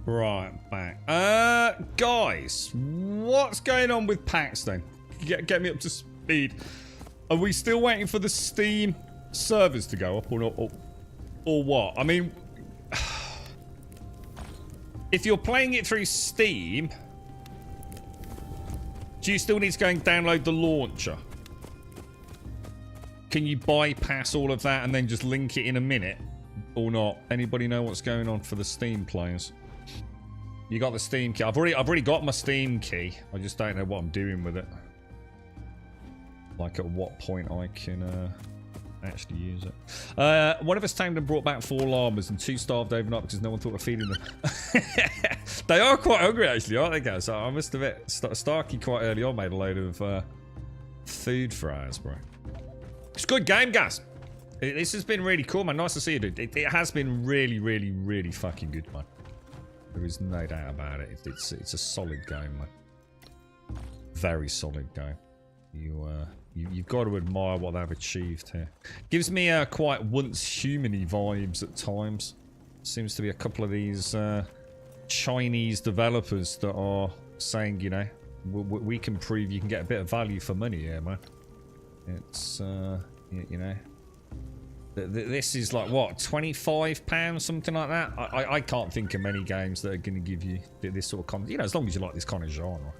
Right, back. Guys, what's going on with PAX then? Get me up to speed. Are we still waiting for the Steam servers to go up or not? Or what? I mean, if you're playing it through Steam, do you still need to go and download the launcher? Can you bypass all of that and then just link it in a minute? Or not? Anybody know what's going on for the Steam players? You got the Steam key. I've already got my Steam key. I just don't know what I'm doing with it. Like at what point I can actually use it. One of us tamed and brought back 4 llamas and 2 starved overnight because no one thought of feeding them. They are quite hungry actually, aren't they, guys? So I must admit, Starkey quite early on made a load of food for us, bro. It's a good game, guys. This has been really cool, man. Nice to see you, dude. It has been really, really, really fucking good, man. There is no doubt about it. It's a solid game, man. Very solid game. You've got to admire what they've achieved here. Gives me quite once human-y vibes at times. Seems to be a couple of these Chinese developers that are saying, you know, we can prove you can get a bit of value for money here, man. It's you know. This is like, what, £25, something like that? I can't think of many games that are going to give you this sort of content. You know, as long as you like this kind of genre.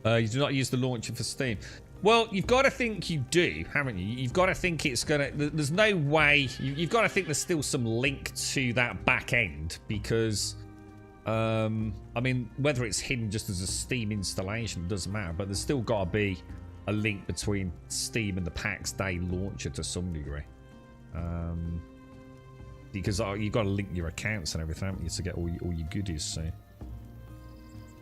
You do not use the launcher for Steam. Well, you've got to think you do, haven't you? You've got to think it's going to... There's no way... You've got to think there's still some link to that back end because... I mean, whether it's hidden just as a Steam installation, doesn't matter. But there's still got to be a link between Steam and the PAX Day launcher to some degree. Because you've got to link your accounts and everything, haven't you, to get all your goodies, so...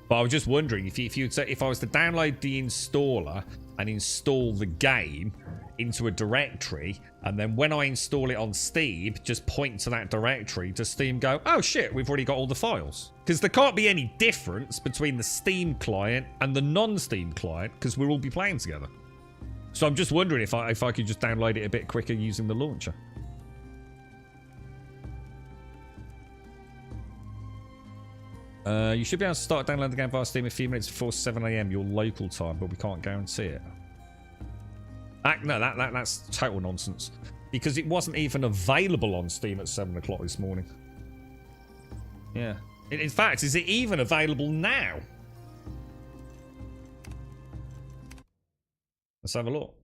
But I was just wondering if I was to download the installer and install the game into a directory, and then when I install it on Steam, just point to that directory, does Steam go, oh shit, we've already got all the files? Because there can't be any difference between the Steam client and the non-Steam client, because we'll all be playing together. So I'm just wondering if I could just download it a bit quicker using the launcher. You should be able to start downloading the game via Steam a few minutes before 7 AM your local time, but we can't guarantee it. No, that's total nonsense. Because it wasn't even available on Steam at 7 o'clock this morning. Yeah. In fact, is it even available now? Let's have a look.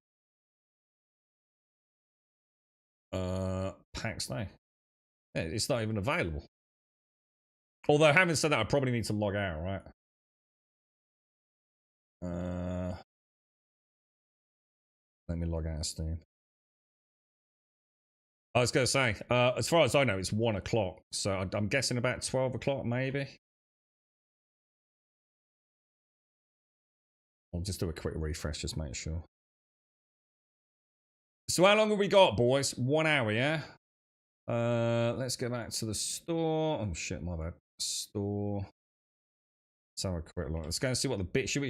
PAX Day. Yeah, it's not even available. Although, having said that, I probably need to log out, right? Let me log out of Steam. I was going to say, as far as I know, it's 1 o'clock. So I'm guessing about 12 o'clock, maybe. I'll just do a quick refresh, just make sure. So how long have we got, boys? 1 hour, yeah? Let's go back to the store. Oh, shit, my bad. Store. Let's have a quick look. Let's go and see what the bit... Should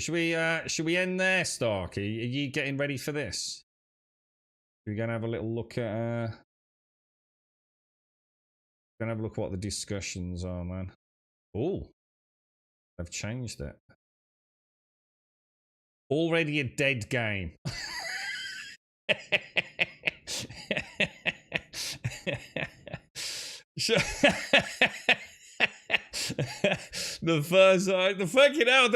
we end there, Starkey? Are you getting ready for this? We're going to have a little look at... Gonna have a look at what the discussions are, man. Oh, they've changed it. Already a dead game. The fucking hell,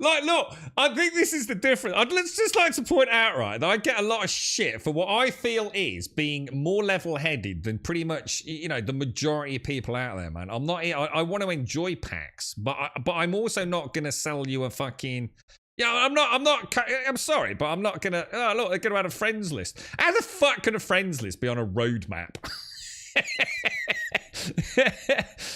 like, look, I think this is the difference. I'd just like to point out, right, that I get a lot of shit for what I feel is being more level-headed than pretty much, you know, the majority of people out there, man. I'm not. I want to enjoy PAX, but I'm also not gonna sell you a fucking. Yeah, I'm sorry, but I'm not gonna. Oh, look, they're gonna add a friends list. How the fuck can a friends list be on a roadmap?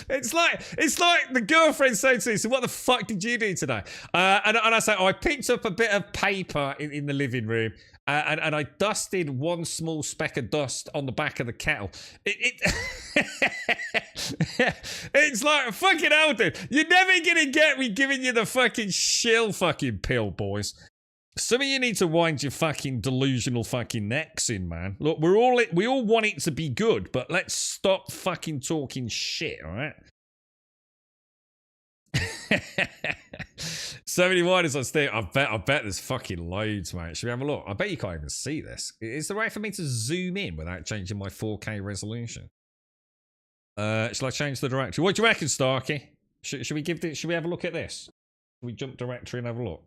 It's like the girlfriend saying to me, so what the fuck did you do today? And I say, oh, I picked up a bit of paper in the living room and I dusted one small speck of dust on the back of the kettle. It's like, fucking hell, dude. You're never gonna get me giving you the fucking shill fucking pill, boys. Some of you need to wind your fucking delusional fucking necks in, man. Look, we all want it to be good, but let's stop fucking talking shit, all right? So many winders on Steam. I bet there's fucking loads, mate. Should we have a look? I bet you can't even see this. Is there a way for me to zoom in without changing my 4K resolution? Shall I change the directory? What do you reckon, Starkey? Should we have a look at this? Should we jump directory and have a look?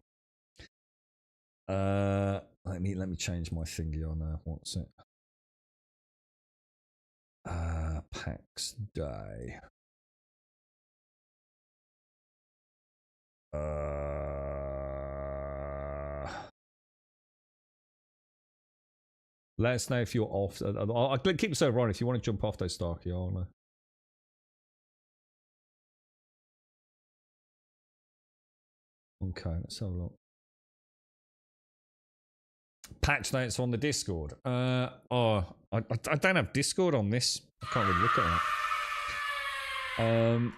Let me change my thingy on what's it? PAX Day. Let us know if you're off. I'll keep the server on if you want to jump off those, Starkey. I'll know. Okay, let's have a look. Patch notes on the Discord. I don't have Discord on this. I can't really look at that.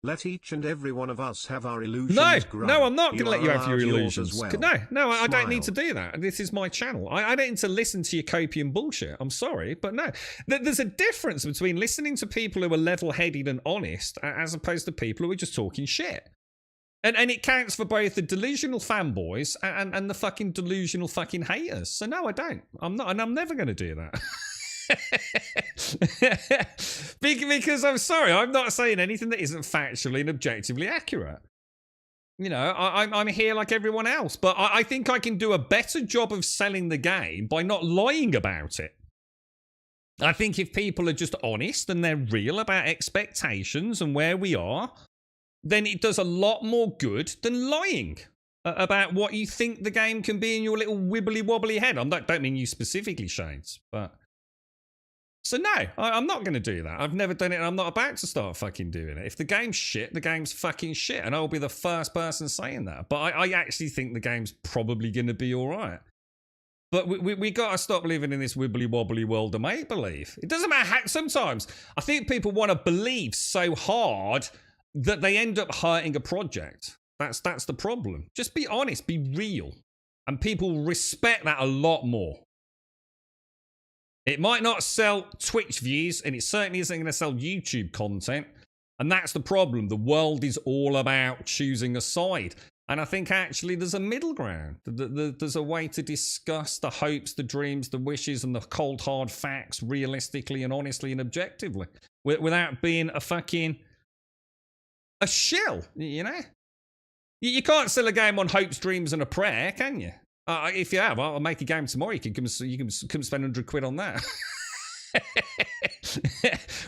Let each and every one of us have our illusions. No, I'm not going to let you have your illusions. Well. No, I don't need to do that. This is my channel. I don't need to listen to your copium bullshit. I'm sorry, but no. There's a difference between listening to people who are level-headed and honest as opposed to people who are just talking shit. And it counts for both the delusional fanboys and the fucking delusional fucking haters. So no, I don't. I'm not, and I'm never going to do that. Because I'm sorry, I'm not saying anything that isn't factually and objectively accurate. You know, I'm here like everyone else, but I think I can do a better job of selling the game by not lying about it. I think if people are just honest and they're real about expectations and where we are, then it does a lot more good than lying about what you think the game can be in your little wibbly wobbly head. I don't mean you specifically, Shades, but so no, I'm not going to do that. I've never done it, and I'm not about to start fucking doing it. If the game's shit, the game's fucking shit, and I'll be the first person saying that. But I actually think the game's probably going to be all right. But we got to stop living in this wibbly wobbly world of make believe. It doesn't matter how. Sometimes I think people want to believe so hard that they end up hurting a project. That's the problem. Just be honest, be real. And people respect that a lot more. It might not sell Twitch views, and it certainly isn't going to sell YouTube content. And that's the problem. The world is all about choosing a side. And I think actually there's a middle ground. There's a way to discuss the hopes, the dreams, the wishes, and the cold hard facts realistically and honestly and objectively. Without being a shill, you know? You can't sell a game on hopes, dreams, and a prayer, can you? If you have, I'll make a game tomorrow. You can come spend 100 quid on that.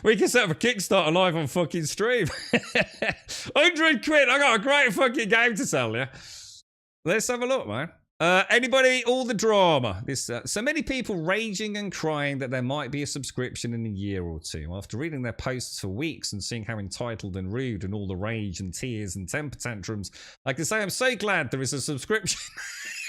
We can set up a Kickstarter live on fucking stream. 100 quid. I got a great fucking game to sell you. Let's have a look, man. Anybody, all the drama. So many people raging and crying that there might be a subscription in a year or two. After reading their posts for weeks and seeing how entitled and rude and all the rage and tears and temper tantrums, I can say I'm so glad there is a subscription.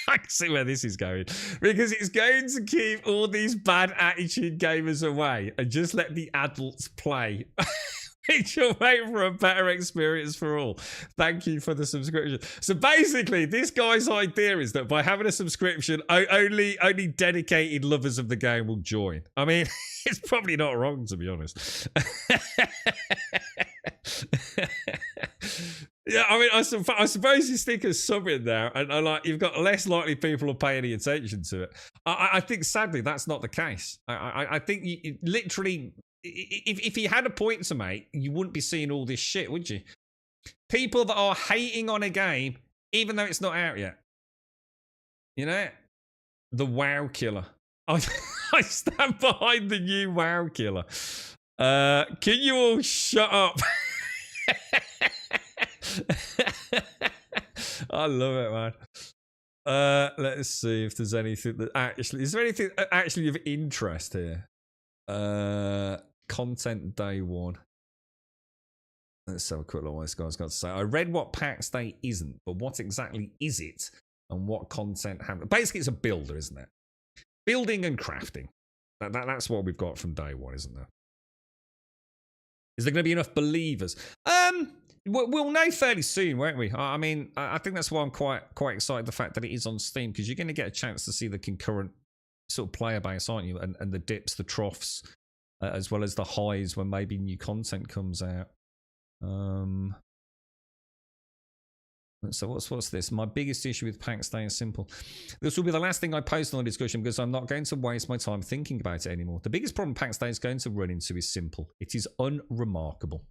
I can see where this is going. Because it's going to keep all these bad attitude gamers away and just let the adults play. Which will make for a better experience for all. Thank you for the subscription. So basically, this guy's idea is that by having a subscription, only dedicated lovers of the game will join. I mean, it's probably not wrong, to be honest. Yeah, I mean, I suppose you stick a sub in there, and like you've got less likely people to pay any attention to it. I think, sadly, that's not the case. I think you literally, if you had a point to make, you wouldn't be seeing all this shit, would you? People that are hating on a game, even though it's not out yet. You know? The WoW killer. I stand behind the new WoW killer. Can you all shut up? I love it, man. Let's see if there's anything that actually... Is there anything actually of interest here? Content day one. Let's have a quick look what this guy's got to say. I read what PAX Day isn't, but what exactly is it? And what content have... Basically, it's a builder, isn't it? Building and crafting. That's what we've got from day one, isn't there? Is there going to be enough believers? We'll know fairly soon, won't we? I mean, I think that's why I'm quite excited the fact that it is on Steam, because you're going to get a chance to see the concurrent sort of player base, aren't you? And the dips, the troughs, as well as the highs when maybe new content comes out. So what's this? My biggest issue with PAX Day is simple. This will be the last thing I post on the discussion because I'm not going to waste my time thinking about it anymore. The biggest problem PAX Day is going to run into is simple. It is unremarkable.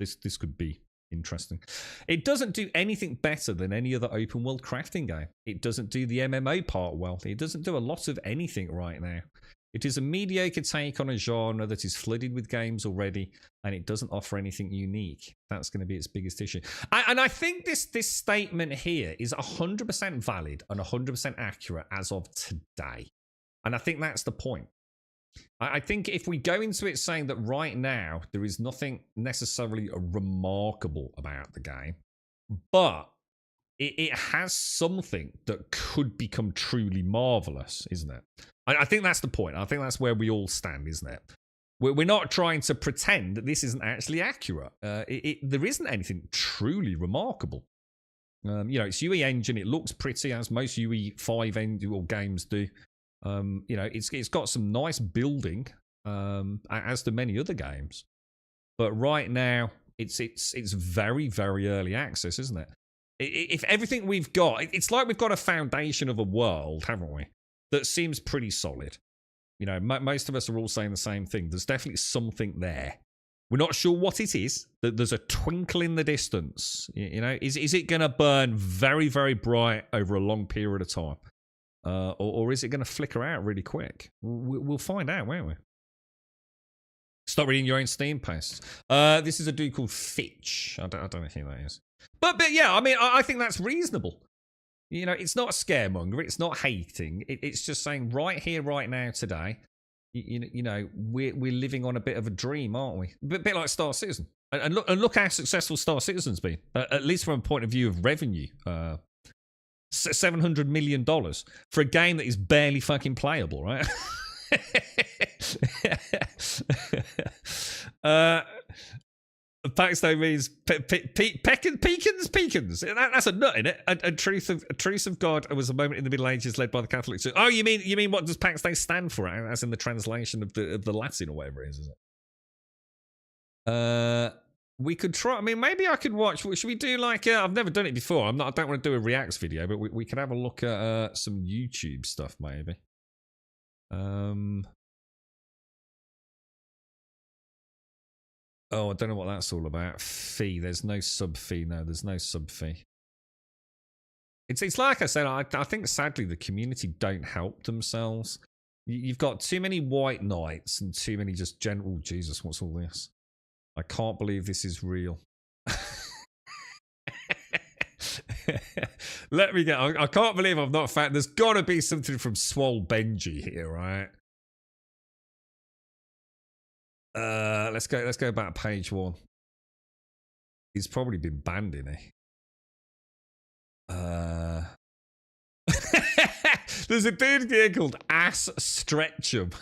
This could be interesting. It doesn't do anything better than any other open world crafting game. It doesn't do the MMO part well. It doesn't do a lot of anything right now. It is a mediocre take on a genre that is flooded with games already, and it doesn't offer anything unique. That's going to be its biggest issue. And I think this statement here is 100% valid and 100% accurate as of today. And I think that's the point. I think if we go into it saying that right now there is nothing necessarily remarkable about the game, but it has something that could become truly marvelous, isn't it? I think that's the point. I think that's where we all stand, isn't it? We're not trying to pretend that this isn't actually accurate. There isn't anything truly remarkable. It's UE engine. It looks pretty, as most UE5 games do. It's got some nice building, as do many other games. But right now, it's very, very early access, isn't it? If everything we've got, it's like we've got a foundation of a world, haven't we? That seems pretty solid. Most of us are all saying the same thing. There's definitely something there. We're not sure what it is. There's a twinkle in the distance. Is it going to burn very, very bright over a long period of time? Or is it going to flicker out really quick? We'll find out, won't we? Stop reading your own Steam posts. This is a dude called Fitch. I don't know who that is. But yeah, I mean, I think that's reasonable. It's not scaremonger. It's not hating. It's just saying right here, right now, today. We're living on a bit of a dream, aren't we? A bit like Star Citizen. And look how successful Star Citizen's been. At least from a point of view of revenue. $700 million for a game that is barely fucking playable, right? PAX Day means pecans. That's a nut in it. A truth of God was a moment in the Middle Ages led by the Catholics. Oh, you mean what does PAX Day stand for? As in the translation of the Latin or whatever it is it? We could try. I mean, maybe I could watch. Should we do like? I've never done it before. I don't want to do a reacts video, but we could have a look at some YouTube stuff, maybe. Oh, I don't know what that's all about. Fee. There's no sub fee. No, there's no sub fee. It's like I said. I think sadly the community don't help themselves. You've got too many white knights and too many just general. Oh, Jesus, what's all this? I can't believe this is real. Let me get. I can't believe I've not found. There's got to be something from Swole Benji here, right? Let's go back to page 1. He's probably been banned, isn't he? There's a dude here called Ass Stretchum.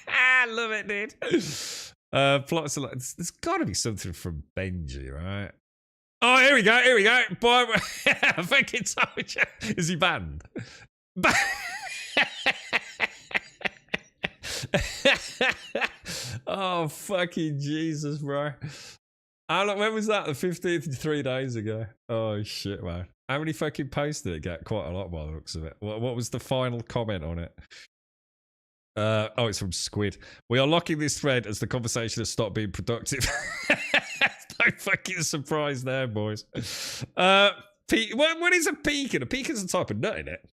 I love it, dude. Plots are like, there's got to be something from Benji, right? Oh, here we go. Boy, I fucking told you. Is he banned? Oh, fucking Jesus, bro. When was that? The 15th, 3 days ago. Oh, shit, man. How many fucking posts did it get? Quite a lot by the looks of it. What was the final comment on it? Oh, it's from Squid. We are locking this thread as the conversation has stopped being productive. No fucking surprise there, boys. What is a pecan? A pecan's a type of nut, in it.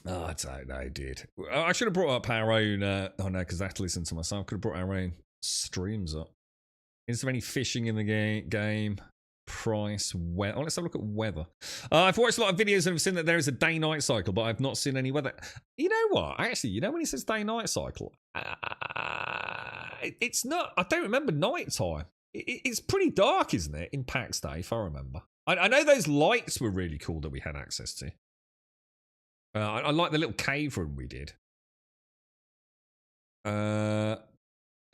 Oh, I don't know, dude. I should have brought up our own. Oh no, because I have to listen to myself. Could have brought our own streams up. Is there any fishing in the game? Price, weather. Oh, let's have a look at weather. I've watched a lot of videos and I've seen that there is a day-night cycle, but I've not seen any weather. You know what? Actually, when he says day-night cycle, it's not. I don't remember night time. It's pretty dark, isn't it, in PAX Day, if I remember. I know those lights were really cool that we had access to. I like the little cave room we did.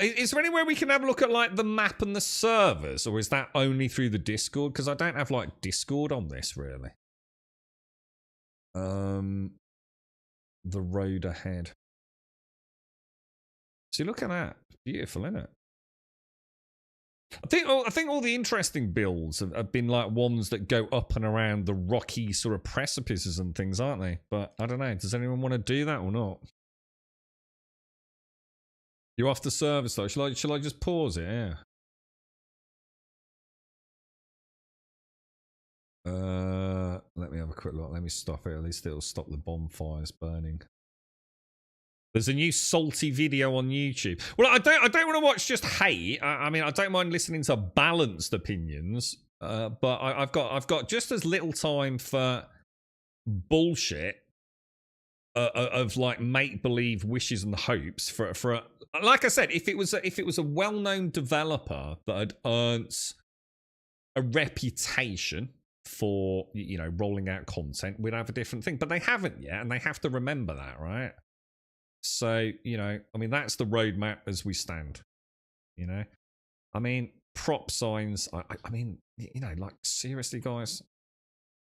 Is there anywhere we can have a look at like the map and the servers, or is that only through the Discord? Because I don't have like Discord on this really. The road ahead. See, look at that. Beautiful, isn't it? I think all the interesting builds have been like ones that go up and around the rocky sort of precipices and things, aren't they? But I don't know. Does anyone want to do that or not? You're off the service though. Shall I just pause it? Yeah. Let me have a quick look. Let me stop it. At least it'll stop the bonfires burning. There's a new salty video on YouTube. Well, I don't want to watch just hate. I mean, I don't mind listening to balanced opinions, but I've got just as little time for bullshit of like make believe wishes and hopes for like I said, if it was a well-known developer that had earned a reputation for, you know, rolling out content, we'd have a different thing. But they haven't yet, and they have to remember that, right? So, you know, I mean, that's the roadmap as we stand, you know? I mean, prop signs, I mean, you know, like, seriously, guys,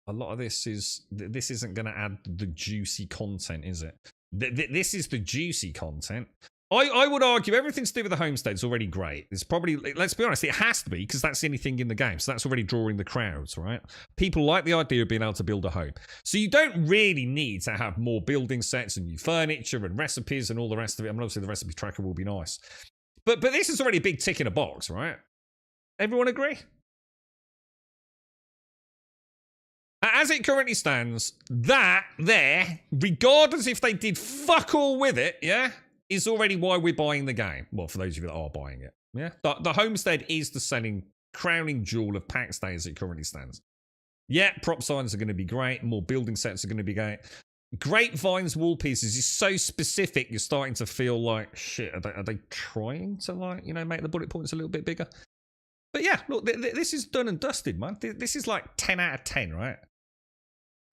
a lot of this isn't going to add the juicy content, is it? This is the juicy content. I would argue everything to do with the homestead is already great. It's probably, let's be honest, it has to be, because that's the only thing in the game. So that's already drawing the crowds, right? People like the idea of being able to build a home. So you don't really need to have more building sets and new furniture and recipes and all the rest of it. I mean, obviously the recipe tracker will be nice. But this is already a big tick in a box, right? Everyone agree? As it currently stands, that there, regardless if they did fuck all with it, yeah, is already why we're buying the game. Well, for those of you that are buying it, yeah. The homestead is the crowning jewel of PAX Day as it currently stands. Yeah, prop signs are going to be great. More building sets are going to be great. Grapevines wall pieces is so specific, you're starting to feel like, shit, are they trying to, like, you know, make the bullet points a little bit bigger? But yeah, look, this is done and dusted, man. This is like 10 out of 10, right?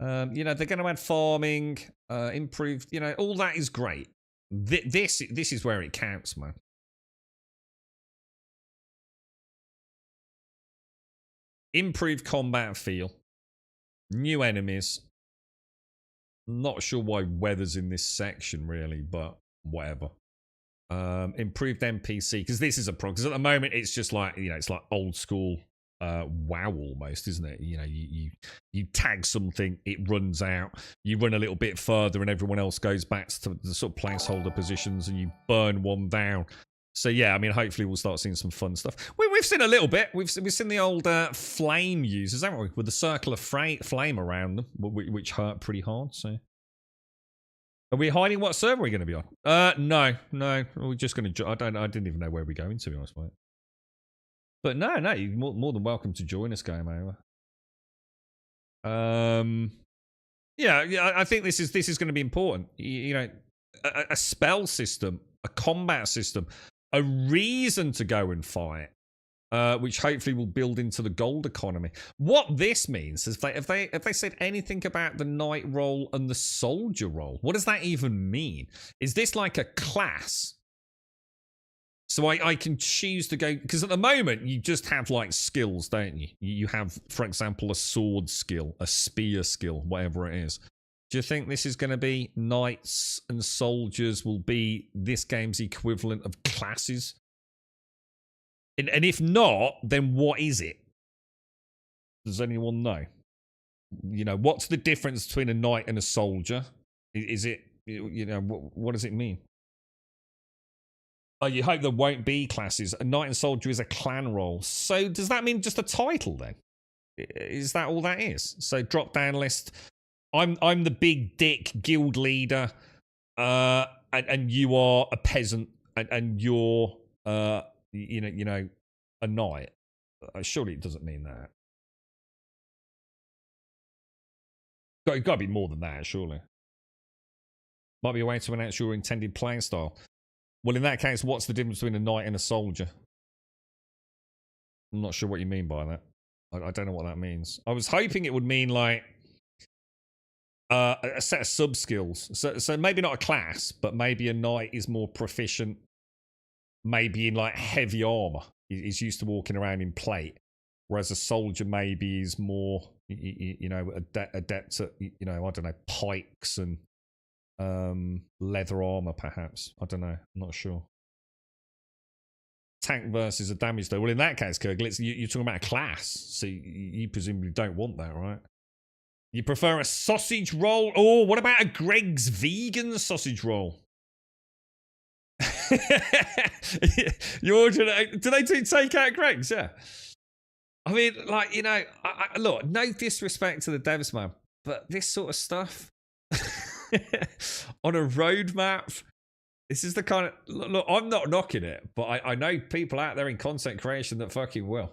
You know, they're going to add farming, improved, you know, all that is great. This is where it counts, man. Improved combat feel. New enemies. Not sure why weather's in this section, really, but whatever. Improved NPC, because this is a pro. Because at the moment, it's just like, you know, it's like old school WoW almost, isn't it? You know, you tag something, it runs out, you run a little bit further, and everyone else goes back to the sort of placeholder positions, and you burn one down. So yeah, I mean, hopefully we'll start seeing some fun stuff. We've seen a little bit. We've seen the old flame users, haven't we? With the circle of flame around them, which hurt pretty hard. So, are we hiding what server we're going to be on? No. We're just going to. I didn't even know where we're going, to be honest, mate. But no, you're more than welcome to join us, Game Over. Yeah, I think this is going to be important. You know, a spell system, a combat system, a reason to go and fight, which hopefully will build into the gold economy. What this means is, if they said anything about the knight role and the soldier role, what does that even mean? Is this like a class? So I can choose to go, because at the moment you just have like skills, don't you? You have, for example, a sword skill, a spear skill, whatever it is. Do you think this is going to be knights and soldiers will be this game's equivalent of classes? And if not, then what is it? Does anyone know? You know, what's the difference between a knight and a soldier? Is it, you know, what does it mean? Oh, you hope there won't be classes. A knight and soldier is a clan role. So does that mean just a title then? Is that all that is? So drop down list. I'm the big dick guild leader, and you are a peasant, and you're you know a knight. Surely it doesn't mean that. Got to be more than that, surely. Might be a way to announce your intended playing style. Well, in that case, what's the difference between a knight and a soldier? I'm not sure what you mean by that. I don't know what that means. I was hoping it would mean like a set of sub skills. So maybe not a class, but maybe a knight is more proficient maybe in like heavy armor. He's used to walking around in plate, whereas a soldier maybe is more, you know, adept at, you know, I don't know, pikes and leather armor, perhaps. I don't know. I'm not sure. Tank versus a damage though. Well, in that case, Kirk, you're talking about a class, so you presumably don't want that, right? You prefer a sausage roll? Oh, what about a Greg's vegan sausage roll? You ordered it. Do they do takeout Greg's? Yeah. I mean, like, you know, look, no disrespect to the devs, man, but this sort of stuff on a roadmap, this is the kind of look. I'm not knocking it, but I know people out there in content creation that fucking will.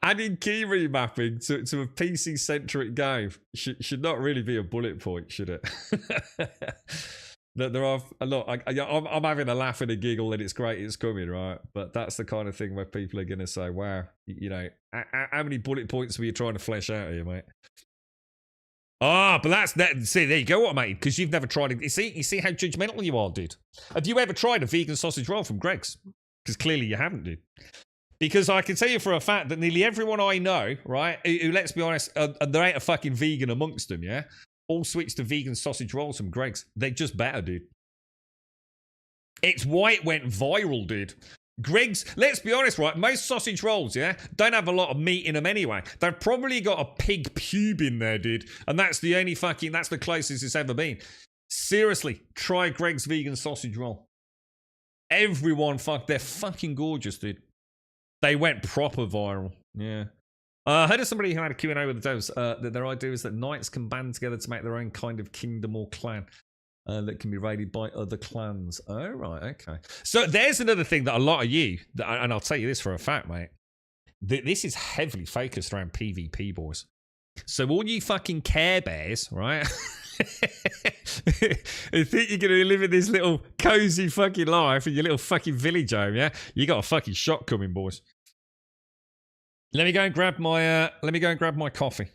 Adding key remapping to a PC centric game should not really be a bullet point, should it? There are a lot. I'm having a laugh and a giggle, and it's great. It's coming, right? But that's the kind of thing where people are going to say, "Wow, you know, how many bullet points were you trying to flesh out here, mate?" Ah, but that's that. See, there you go, what, mate? Because you've never tried it. You see how judgmental you are, dude. Have you ever tried a vegan sausage roll from Greg's? Because clearly you haven't, dude. Because I can tell you for a fact that nearly everyone I know, right, who let's be honest, there ain't a fucking vegan amongst them, yeah, all switched to vegan sausage rolls from Greg's. They're just better, dude. It's why it went viral, dude. Greg's, let's be honest, right, most sausage rolls, yeah, don't have a lot of meat in them anyway. They've probably got a pig pube in there, dude. And that's the only fucking, that's the closest it's ever been. Seriously, try Greg's vegan sausage roll. Everyone, they're fucking gorgeous, dude. They went proper viral, yeah. I heard of somebody who had a Q&A with the devs that their idea is that knights can band together to make their own kind of kingdom or clan that can be raided by other clans. Oh, right, okay. So there's another thing that a lot of you, and I'll tell you this for a fact, mate, this is heavily focused around PvP, boys. So all you fucking Care Bears, right? You think you're going to live in this little cozy fucking life in your little fucking village home, yeah? You got a fucking shot coming, boys. Let me go and grab my coffee.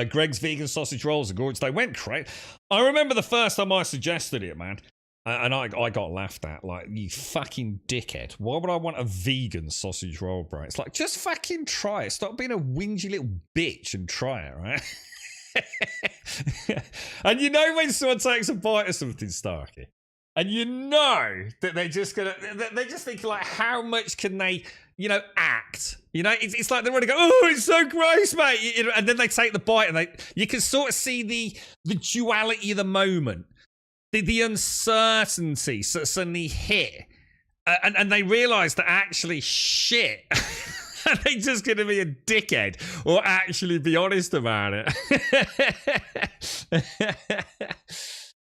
Greg's vegan sausage rolls are gorgeous. They went crazy. I remember the first time I suggested it, man. And I got laughed at. Like, you fucking dickhead. Why would I want a vegan sausage roll, bro? It's like, just fucking try it. Stop being a whingy little bitch and try it, right? And you know when someone takes a bite of something, Starkey, and you know that they're just thinking, like, how much can they, you know, act? You know, it's like they want to go, oh, it's so gross, mate. You know, and then they take the bite, and you can sort of see the duality of the moment, the uncertainty suddenly hit, and they realise that actually shit. Are they just going to be a dickhead or actually be honest about it?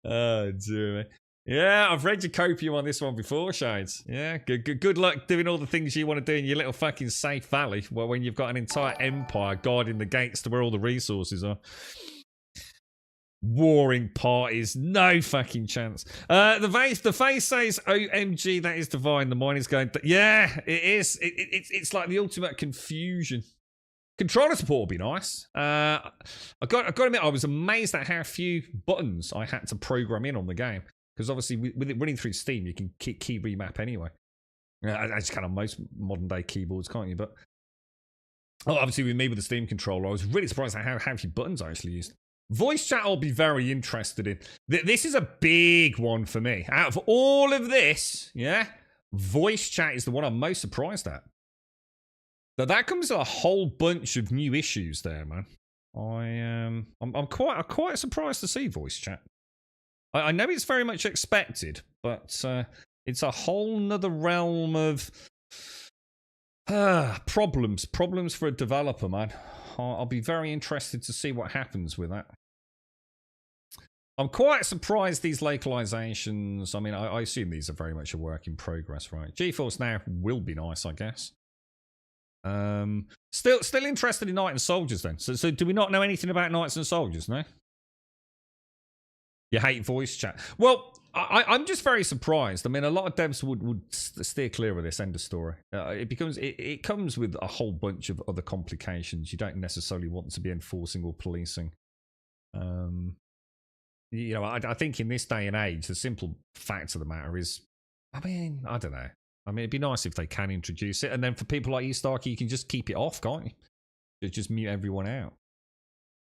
Oh, dear me. Yeah, I've read your copium on this one before, Shades. Yeah, good luck doing all the things you want to do in your little fucking safe valley when you've got an entire empire guarding the gates to where all the resources are. Warring parties, no fucking chance. The face says, OMG, that is divine. The mind is going, yeah, it is. It's like the ultimate confusion. Controller support would be nice. I got to admit, I was amazed at how few buttons I had to program in on the game. Because obviously, with it running through Steam, you can key remap anyway. That's kind of most modern day keyboards, can't you? But obviously, with me with the Steam controller, I was really surprised at how few buttons I actually used. Voice chat I'll be very interested in. This is a big one for me. Out of all of this, yeah, voice chat is the one I'm most surprised at. That comes with a whole bunch of new issues there, man. I'm quite surprised to see voice chat. I know it's very much expected, but it's a whole nother realm of problems for a developer, man. I'll be very interested to see what happens with that. I'm quite surprised these localizations. I mean, I assume these are very much a work in progress, right? GeForce Now will be nice, I guess. Still interested in Knights and Soldiers then. So do we not know anything about Knights and Soldiers? No. You hate voice chat. Well, I'm just very surprised. I mean, a lot of devs would steer clear of this end of story. It comes with a whole bunch of other complications you don't necessarily want to be enforcing or policing. You know, I think in this day and age, the simple fact of the matter is, I mean, I don't know. I mean, it'd be nice if they can introduce it, and then for people like you, Starkey, you can just keep it off, can't you? Just mute everyone out.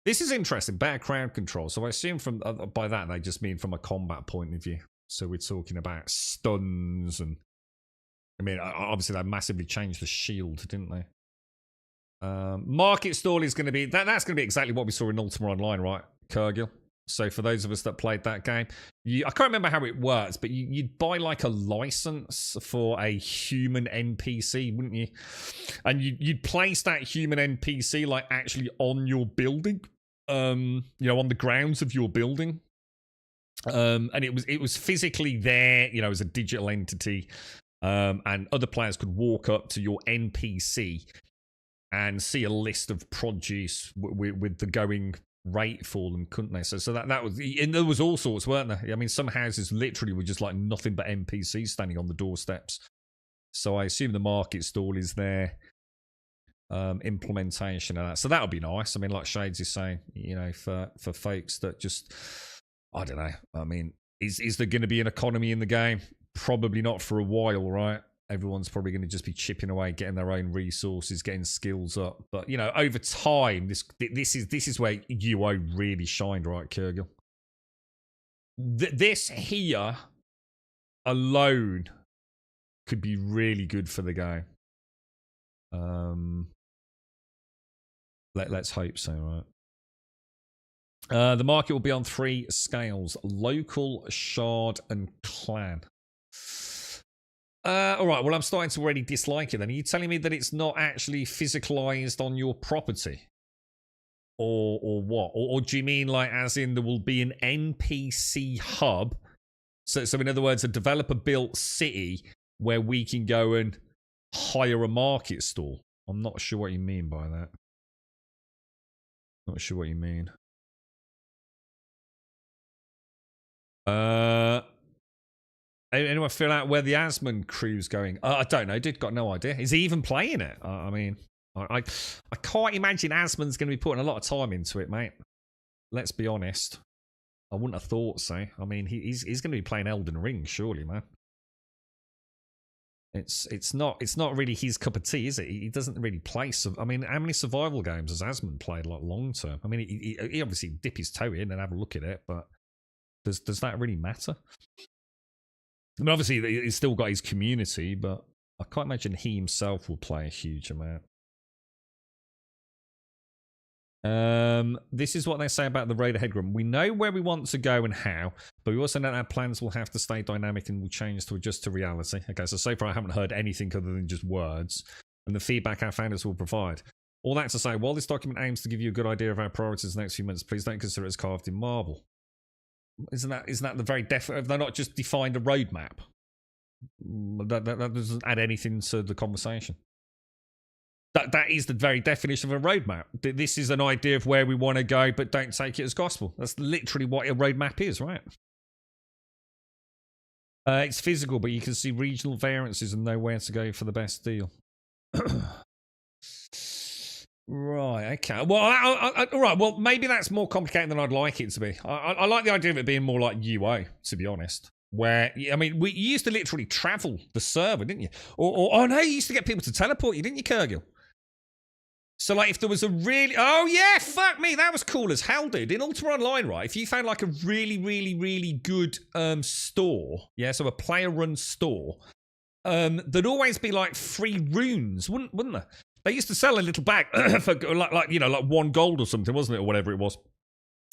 This is interesting. Better crowd control. So I assume from by that they just mean from a combat point of view. So we're talking about stuns and, I mean, obviously they massively changed the shield, didn't they? Market stall is going to be that's going to be exactly what we saw in Ultima Online, right, Kergil? So for those of us that played that game, I can't remember how it works, but you'd buy like a license for a human NPC, wouldn't you? And you'd place that human NPC like actually on your building, you know, on the grounds of your building. And it was physically there, you know, as a digital entity. And other players could walk up to your NPC and see a list of produce with the going rate for them, couldn't they? So that was, and there was all sorts, weren't there? I mean, some houses literally were just like nothing but NPCs standing on the doorsteps. So I assume the market stall is their implementation of that. So that'll be nice. I mean, like Shades is saying, you know, for folks that just, I don't know. I mean, is there going to be an economy in the game? Probably not for a while, right? Everyone's probably going to just be chipping away, getting their own resources, getting skills up. But, you know, over time, this is where UO really shined, right, Kergil? This here alone could be really good for the game. Let's hope so, right? The market will be on 3 scales: local, shard, and clan. All right, well, I'm starting to already dislike it then. Are you telling me that it's not actually physicalized on your property? Or what? Or do you mean like as in there will be an NPC hub? So in other words, a developer-built city where we can go and hire a market stall? I'm not sure what you mean by that. Not sure what you mean. Anyone feel out where the Asmund crew's going? I don't know. Got no idea. Is he even playing it? I mean, I can't imagine Asmund's going to be putting a lot of time into it, mate. Let's be honest. I wouldn't have thought so. I mean, he's going to be playing Elden Ring, surely, man. It's not really his cup of tea, is it? He doesn't really play. I mean, how many survival games has Asmund played, like long term? I mean, he obviously dip his toe in and have a look at it, but does that really matter? I mean, obviously, he's still got his community, but I can't imagine he himself will play a huge amount. This is what they say about the raid ahead group. We know where we want to go and how, but we also know our plans will have to stay dynamic and will change to adjust to reality. Okay, so far I haven't heard anything other than just words and the feedback our founders will provide. All that to say, while this document aims to give you a good idea of our priorities in the next few months, please don't consider it as carved in marble. Isn't that the very definite? Have they not just defined a roadmap? That doesn't add anything to the conversation. That is the very definition of a roadmap. This is an idea of where we want to go, but don't take it as gospel. That's literally what a roadmap is, right? It's physical, but you can see regional variances and know where to go for the best deal. Right, okay. Well, all right. Well, maybe that's more complicated than I'd like it to be. I like the idea of it being more like UO, to be honest. Where, I mean, you used to literally travel the server, didn't you? Oh no, you used to get people to teleport you, didn't you, Kergil? So, like, if there was a really... Oh, yeah, fuck me, that was cool as hell, dude. In Ultima Online, right, if you found, like, a really, really, really good store, yeah, so a player-run store, there'd always be, like, free runes, wouldn't there? They used to sell a little bag for, like, you know, like 1 gold or something, wasn't it, or whatever it was.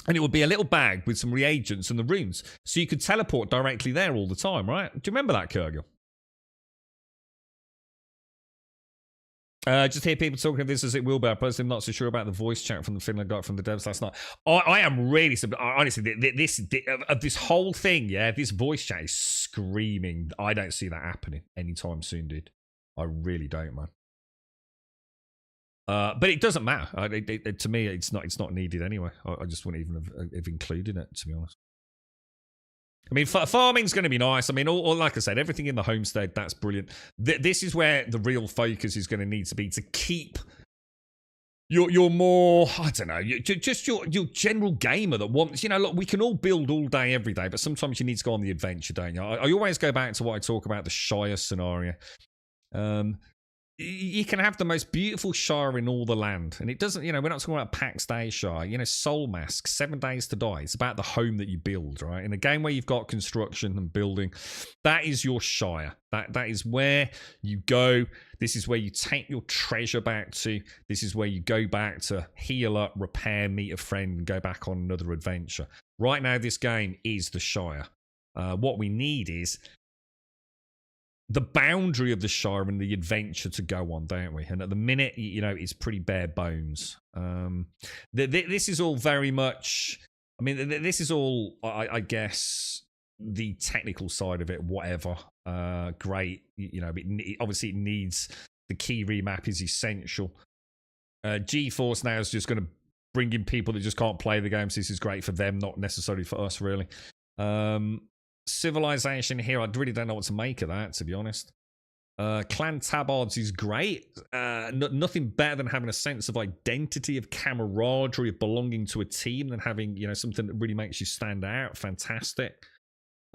And it would be a little bag with some reagents and the runes. So you could teleport directly there all the time, right? Do you remember that, Kergil? Just hear people talking of this as it will be. I personally am not so sure about the voice chat from the film I got from the devs last night. I am really, honestly, this whole thing, yeah, this voice chat is screaming. I don't see that happening anytime soon, dude. I really don't, man. But it doesn't matter. To me, it's not needed anyway. I just wouldn't even have included it, to be honest. I mean, farming's going to be nice. I mean, all like I said, everything in the homestead, that's brilliant. This is where the real focus is going to need to be to keep your more, I don't know, just your general gamer that wants, you know, look, we can all build all day, every day, but sometimes you need to go on the adventure, don't you? I always go back to what I talk about, the Shire scenario. You can have the most beautiful Shire in all the land. And it doesn't, you know, we're not talking about PAX DEI Shire. You know, Soulmask, 7 Days to Die. It's about the home that you build, right? In a game where you've got construction and building, that is your Shire. That is where you go. This is where you take your treasure back to. This is where you go back to heal up, repair, meet a friend, and go back on another adventure. Right now, this game is the Shire. What we need is the boundary of the Shire and the adventure to go on, don't we? And at the minute, you know, it's pretty bare bones. This is all very much, I mean, this is all, I guess, the technical side of it, whatever. Great. You know, obviously it needs, the key remap is essential. GeForce now is just going to bring in people that just can't play the games. This is great for them, not necessarily for us, really. Civilization here, I really don't know what to make of that, to be honest. Clan Tabards is great. Nothing better than having a sense of identity, of camaraderie, of belonging to a team, than having, you know, something that really makes you stand out. Fantastic.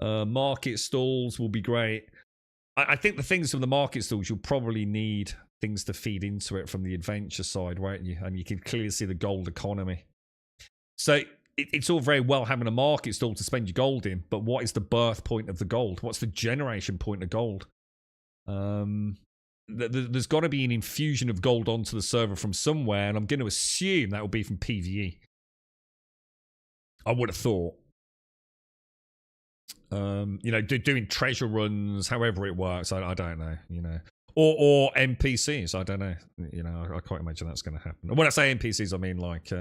Market stalls will be great. I think the things from the market stalls, you'll probably need things to feed into it from the adventure side, won't you? And you can clearly see the gold economy. So it's all very well having a market stall to spend your gold in, but what is the birth point of the gold? What's the generation point of gold? There's got to be an infusion of gold onto the server from somewhere, and I'm going to assume that will be from PvE. I would have thought. You know, doing treasure runs, however it works, I don't know, you know. Or NPCs, I don't know. You know, I can't imagine that's going to happen. And when I say NPCs, I mean like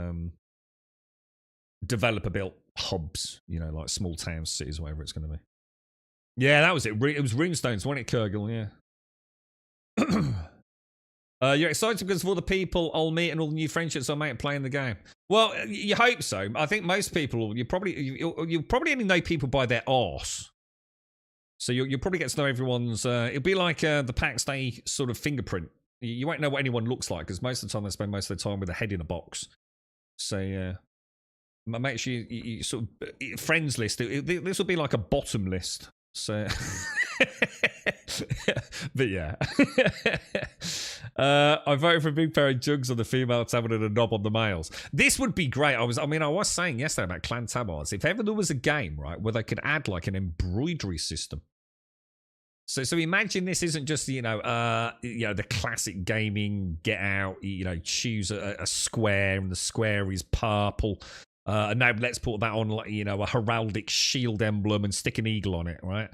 developer-built hubs, you know, like small towns, cities, whatever it's going to be. Yeah, that was it. It was Runestones, wasn't it, Kurgil? Yeah. You're excited because of all the people I'll meet and all the new friendships I'll make playing the game. Well, you hope so. I think most people, you probably only know people by their arse. So you'll probably get to know everyone's. It'll be like the PAX Day sort of fingerprint. You won't know what anyone looks like because most of the time they spend most of their time with a head in a box. So yeah. Make sure you sort of friends list. This will be like a bottom list. So, but yeah, I voted for a big pair of jugs on the female tavern and a knob on the males. This would be great. I was saying yesterday about Clan Tabards. If ever there was a game, right, where they could add like an embroidery system. So imagine this isn't just, you know, the classic gaming get out, you know, choose a square and the square is purple. And now let's put that on, like, you know, a heraldic shield emblem and stick an eagle on it, right?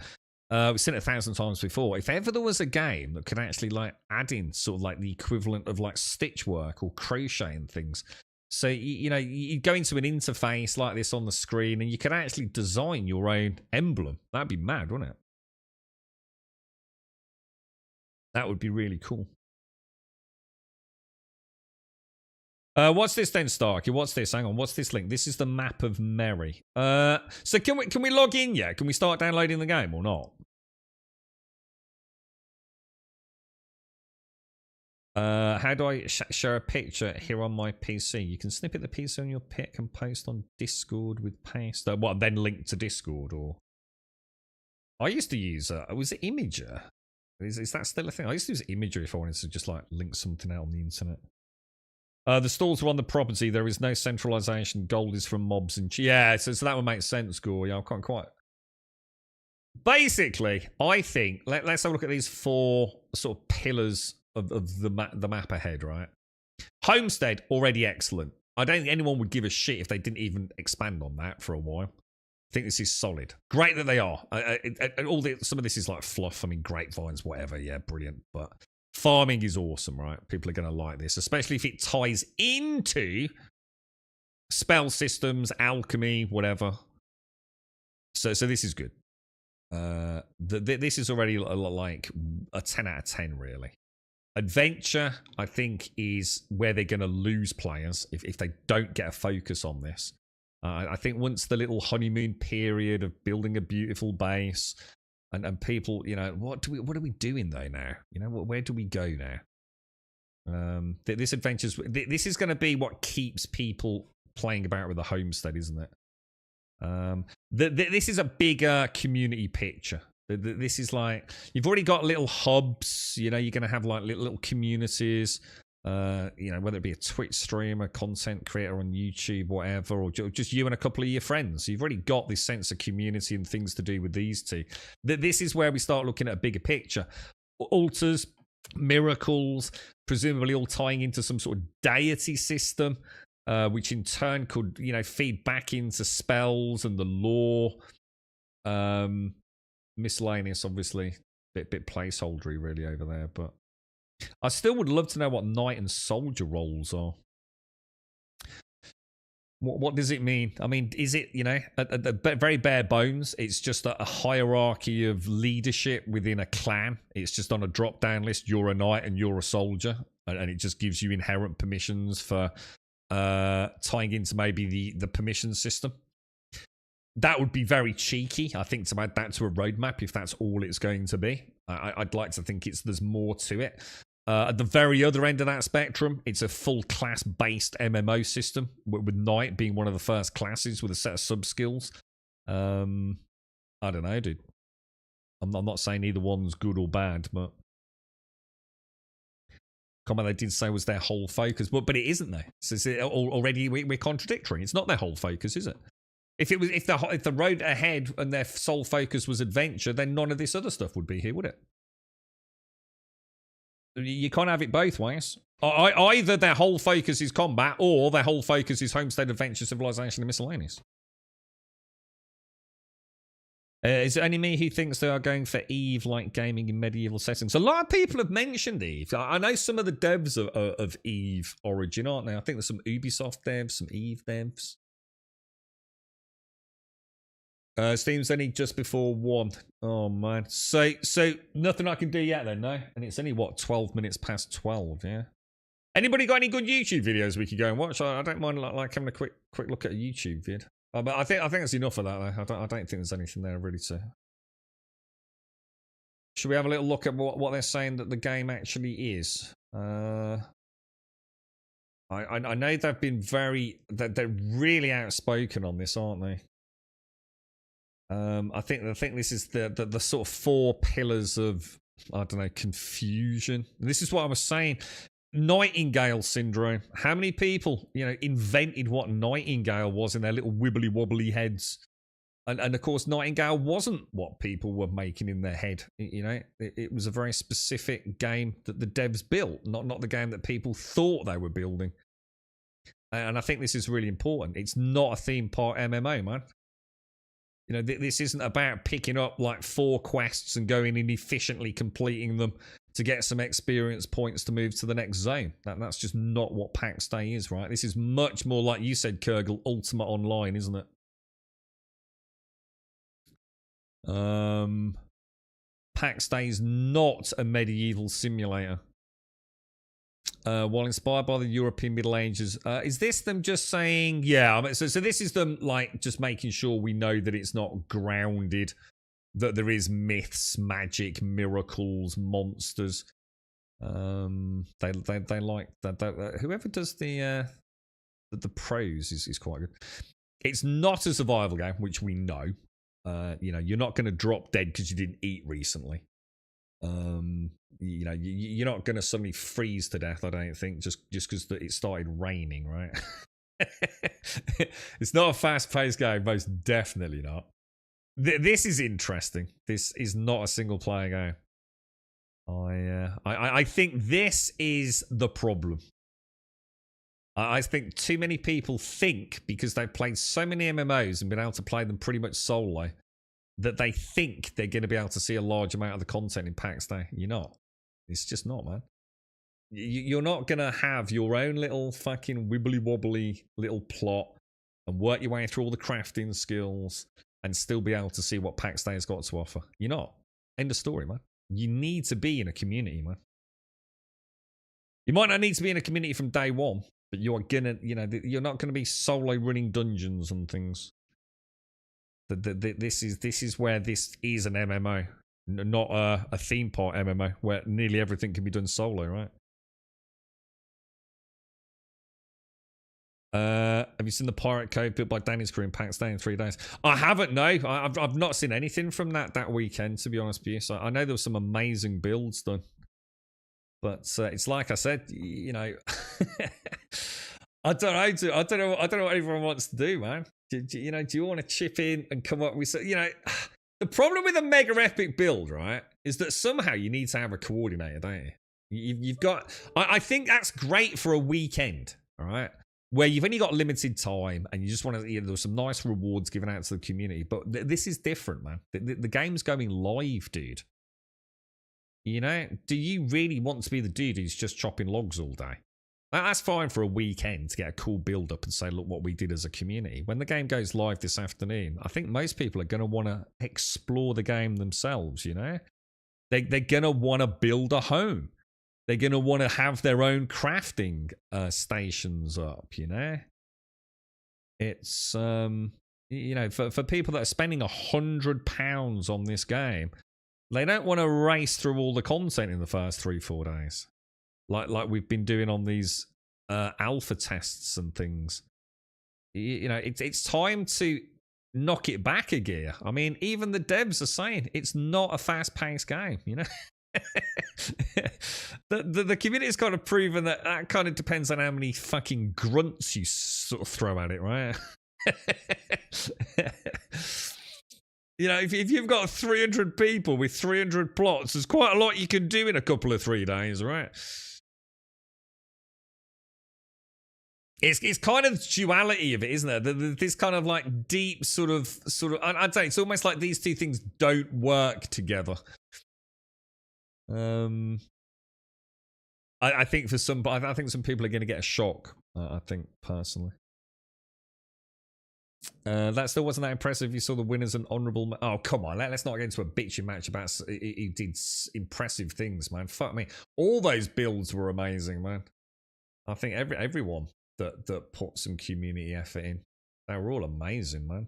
We've seen it 1,000 times before. If ever there was a game that could actually like add in sort of like the equivalent of like stitch work or crochet and things. So, you know, you go into an interface like this on the screen and you can actually design your own emblem. That'd be mad, wouldn't it? That would be really cool. What's this then, Starky? What's this? Hang on. What's this link? This is the map of Merry. So can we log in yet? Can we start downloading the game or not? How do I share a picture here on my PC? You can snippet the PC on your pic and post on Discord with paste. What, then link to Discord? Or I used to use was it Imager? Is that still a thing? I used to use Imager if I wanted to just like link something out on the internet. The stalls are on the property. There is no centralization. Gold is from mobs and yeah, so that would make sense, Gore. Yeah, I can't quite. Basically, I think let's have a look at these 4 sort of pillars of the map ahead, right? Homestead, already excellent. I don't think anyone would give a shit if they didn't even expand on that for a while. I think this is solid. Great that they are. Some of this is like fluff. I mean, grapevines, whatever. Yeah, brilliant. But Farming is awesome, right? People are going to like this, especially if it ties into spell systems, alchemy, whatever. So this is good. This is already like a 10 out of 10, really. Adventure, I think, is where they're going to lose players if they don't get a focus on this. I think once the little honeymoon period of building a beautiful base and people, you know, what are we doing though now? You know, where do we go now? This is going to be what keeps people playing about with the homestead, isn't it? This is a bigger community picture. This is like, you've already got little hubs, you know, you're going to have like little communities, you know, whether it be a Twitch streamer, content creator on YouTube, whatever, or just you and a couple of your friends. So you've already got this sense of community and things to do with these two. This is where we start looking at a bigger picture. Altars, miracles, presumably all tying into some sort of deity system, which in turn could, you know, feed back into spells and the lore. Miscellaneous, obviously, bit placeholdery really over there, but I still would love to know what knight and soldier roles are. What does it mean? I mean, is it, you know, at the very bare bones, it's just a hierarchy of leadership within a clan? It's just on a drop-down list, you're a knight and you're a soldier, and it just gives you inherent permissions for tying into maybe the permission system. That would be very cheeky, I think, to add that to a roadmap if that's all it's going to be. I'd like to think there's more to it. At the very other end of that spectrum, it's a full class-based MMO system, with Knight being one of the first classes with a set of sub-skills. I don't know, dude. I'm not saying either one's good or bad, but... Comment they did say was their whole focus, but it isn't, though. So already we're contradictory. It's not their whole focus, is it? If the road ahead and their sole focus was adventure, then none of this other stuff would be here, would it? You can't have it both ways. Either their whole focus is combat, or their whole focus is homestead, adventure, civilization, and miscellaneous. Is it only me who thinks they are going for Eve-like gaming in medieval settings? A lot of people have mentioned Eve. I know some of the devs of Eve Origin, aren't they? I think there's some Ubisoft devs, some Eve devs. Steam's only just before 1. Oh, man. So nothing I can do yet then, no? And it's only, what, 12 minutes past 12, yeah? Anybody got any good YouTube videos we could go and watch? I don't mind like having a quick look at a YouTube vid. But I think that's enough of that, though. I don't think there's anything there really to... Should we have a little look at what they're saying that the game actually is? I know they've been they're really outspoken on this, aren't they? I think this is the sort of 4 pillars of, I don't know, confusion. This is what I was saying. Nightingale syndrome. How many people, you know, invented what Nightingale was in their little wibbly wobbly heads? And of course, Nightingale wasn't what people were making in their head. You know, it was a very specific game that the devs built, not the game that people thought they were building. And I think this is really important. It's not a theme park MMO, man. You know, this isn't about picking up like 4 quests and going and efficiently completing them to get some experience points to move to the next zone. That's just not what PAX Day is, right? This is much more, like you said, Kurgle, Ultimate Online, isn't it? PAX Day is not a medieval simulator. While inspired by the European Middle Ages, is this them just saying, yeah, so this is them like just making sure we know that it's not grounded, that there is myths, magic, miracles, monsters. They like that. Whoever does the prose is quite good. It's not a survival game, which we know. You know, you're not going to drop dead because you didn't eat recently. You know, you're not going to suddenly freeze to death, I don't think, just because it started raining, right? It's not a fast-paced game, most definitely not. This is interesting. This is not a single-player game. I think this is the problem. I think too many people think, because they've played so many MMOs and been able to play them pretty much solo, that they think they're going to be able to see a large amount of the content in PAX Day. You're not. It's just not, man. You're not going to have your own little fucking wibbly wobbly little plot and work your way through all the crafting skills and still be able to see what PAX Day has got to offer. You're not. End of story, man. You need to be in a community, man. You might not need to be in a community from day one, but you are gonna, you're not going to be solo running dungeons and things. This is where this is an MMO, not a theme park MMO where nearly everything can be done solo, right? Have you seen the pirate code built by Danny's crew in PAX Day in 3 days? I haven't, no. I've not seen anything from that weekend, to be honest with you. So I know there were some amazing builds done. But it's like I said, I don't know what everyone wants to do, man. Do you want to chip in and come up with, the problem with a mega epic build, right, is that somehow you need to have a coordinator, don't you? You've got, I think that's great for a weekend, all right, where you've only got limited time and you just want to, there's some nice rewards given out to the community. But this is different, man. The game's going live, dude. Do you really want to be the dude who's just chopping logs all day? That's fine for a weekend to get a cool build up and say, look what we did as a community. When the game goes live this afternoon, I think most people are going to want to explore the game themselves, They're going to want to build a home. They're going to want to have their own crafting stations up, It's, for people that are spending £100 on this game, they don't want to race through all the content in the first 3-4 days. Like we've been doing on these alpha tests and things. It's time to knock it back a gear. I mean, even the devs are saying it's not a fast-paced game, the community's kind of proven that kind of depends on how many fucking grunts you sort of throw at it, right? If you've got 300 people with 300 plots, there's quite a lot you can do in a couple of 3 days, right? It's kind of the duality of it, isn't there? This kind of like deep sort of. I'd say it's almost like these two things don't work together. I think for some, I think some people are going to get a shock. I think personally. That still wasn't that impressive. You saw the winners and honourable. Oh, come on. Let's not get into a bitching match about he did impressive things, man. Fuck me. All those builds were amazing, man. I think everyone that put some community effort in, they were all amazing, man.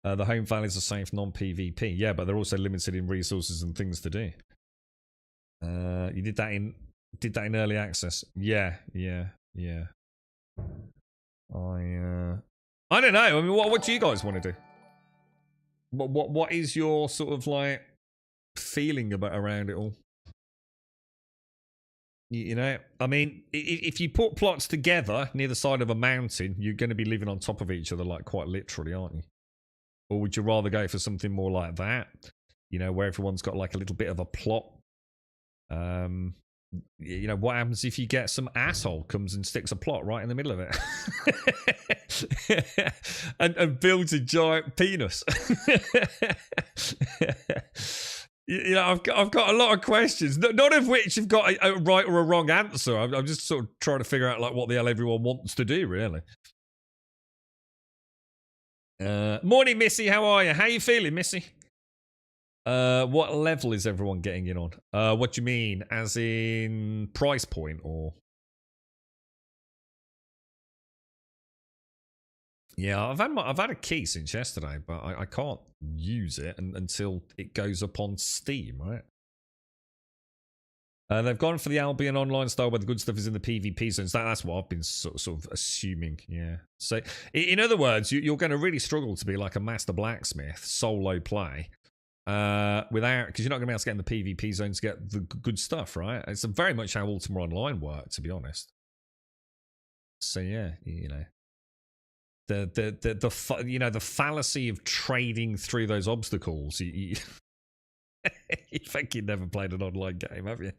The home valleys are safe, non-PvP. Yeah, but they're also limited in resources and things to do. You did that in early access. Yeah. I don't know. I mean, what do you guys want to do? What is your sort of like feeling around it all? I mean, if you put plots together near the side of a mountain, you're going to be living on top of each other, like quite literally, aren't you? Or would you rather go for something more like that? Where everyone's got like a little bit of a plot. What happens if you get some asshole comes and sticks a plot right in the middle of it and builds a giant penis? I've got a lot of questions, none of which have got a right or a wrong answer. I'm just sort of trying to figure out like what the hell everyone wants to do, really. Morning, Missy. How are you? How you feeling, Missy? What level is everyone getting in on? What do you mean? As in price point or? Yeah, I've had a key since yesterday, but I can't use it until it goes up on Steam, right? They've gone for the Albion Online style where the good stuff is in the PvP zones. That's what I've been sort of assuming, yeah. So, in other words, you're going to really struggle to be like a master blacksmith, solo play, because you're not going to be able to get in the PvP zones to get the good stuff, right? It's very much how Ultima Online worked, to be honest. So, yeah, the fallacy of trading through those obstacles. You think you never played an online game, have you?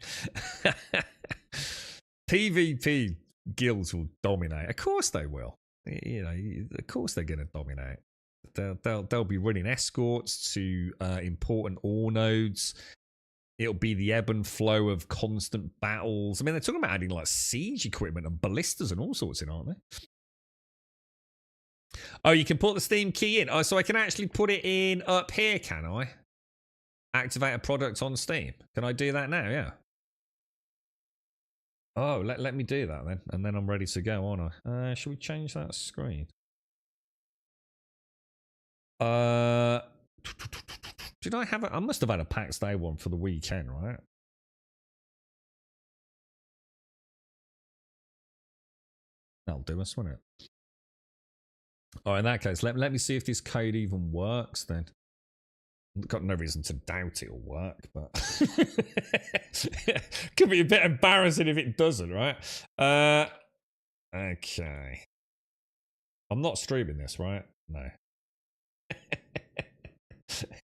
PvP guilds will dominate. Of course they will. Of course they're going to dominate. They'll be running escorts to important ore nodes. It'll be the ebb and flow of constant battles. I mean, they're talking about adding like siege equipment and ballistas and all sorts in, aren't they? Oh, you can put the Steam key in. Oh, so I can actually put it in up here, can I? Activate a product on Steam. Can I do that now? Yeah. Oh, let me do that then. And then I'm ready to go, aren't I? Should we change that screen? Did I have it? I must have had a PAX Day one for the weekend, right? That'll do us, won't it? Oh, in that case, let me see if this code even works then. Got no reason to doubt it'll work, but could be a bit embarrassing if it doesn't, right? Okay. I'm not streaming this, right? No.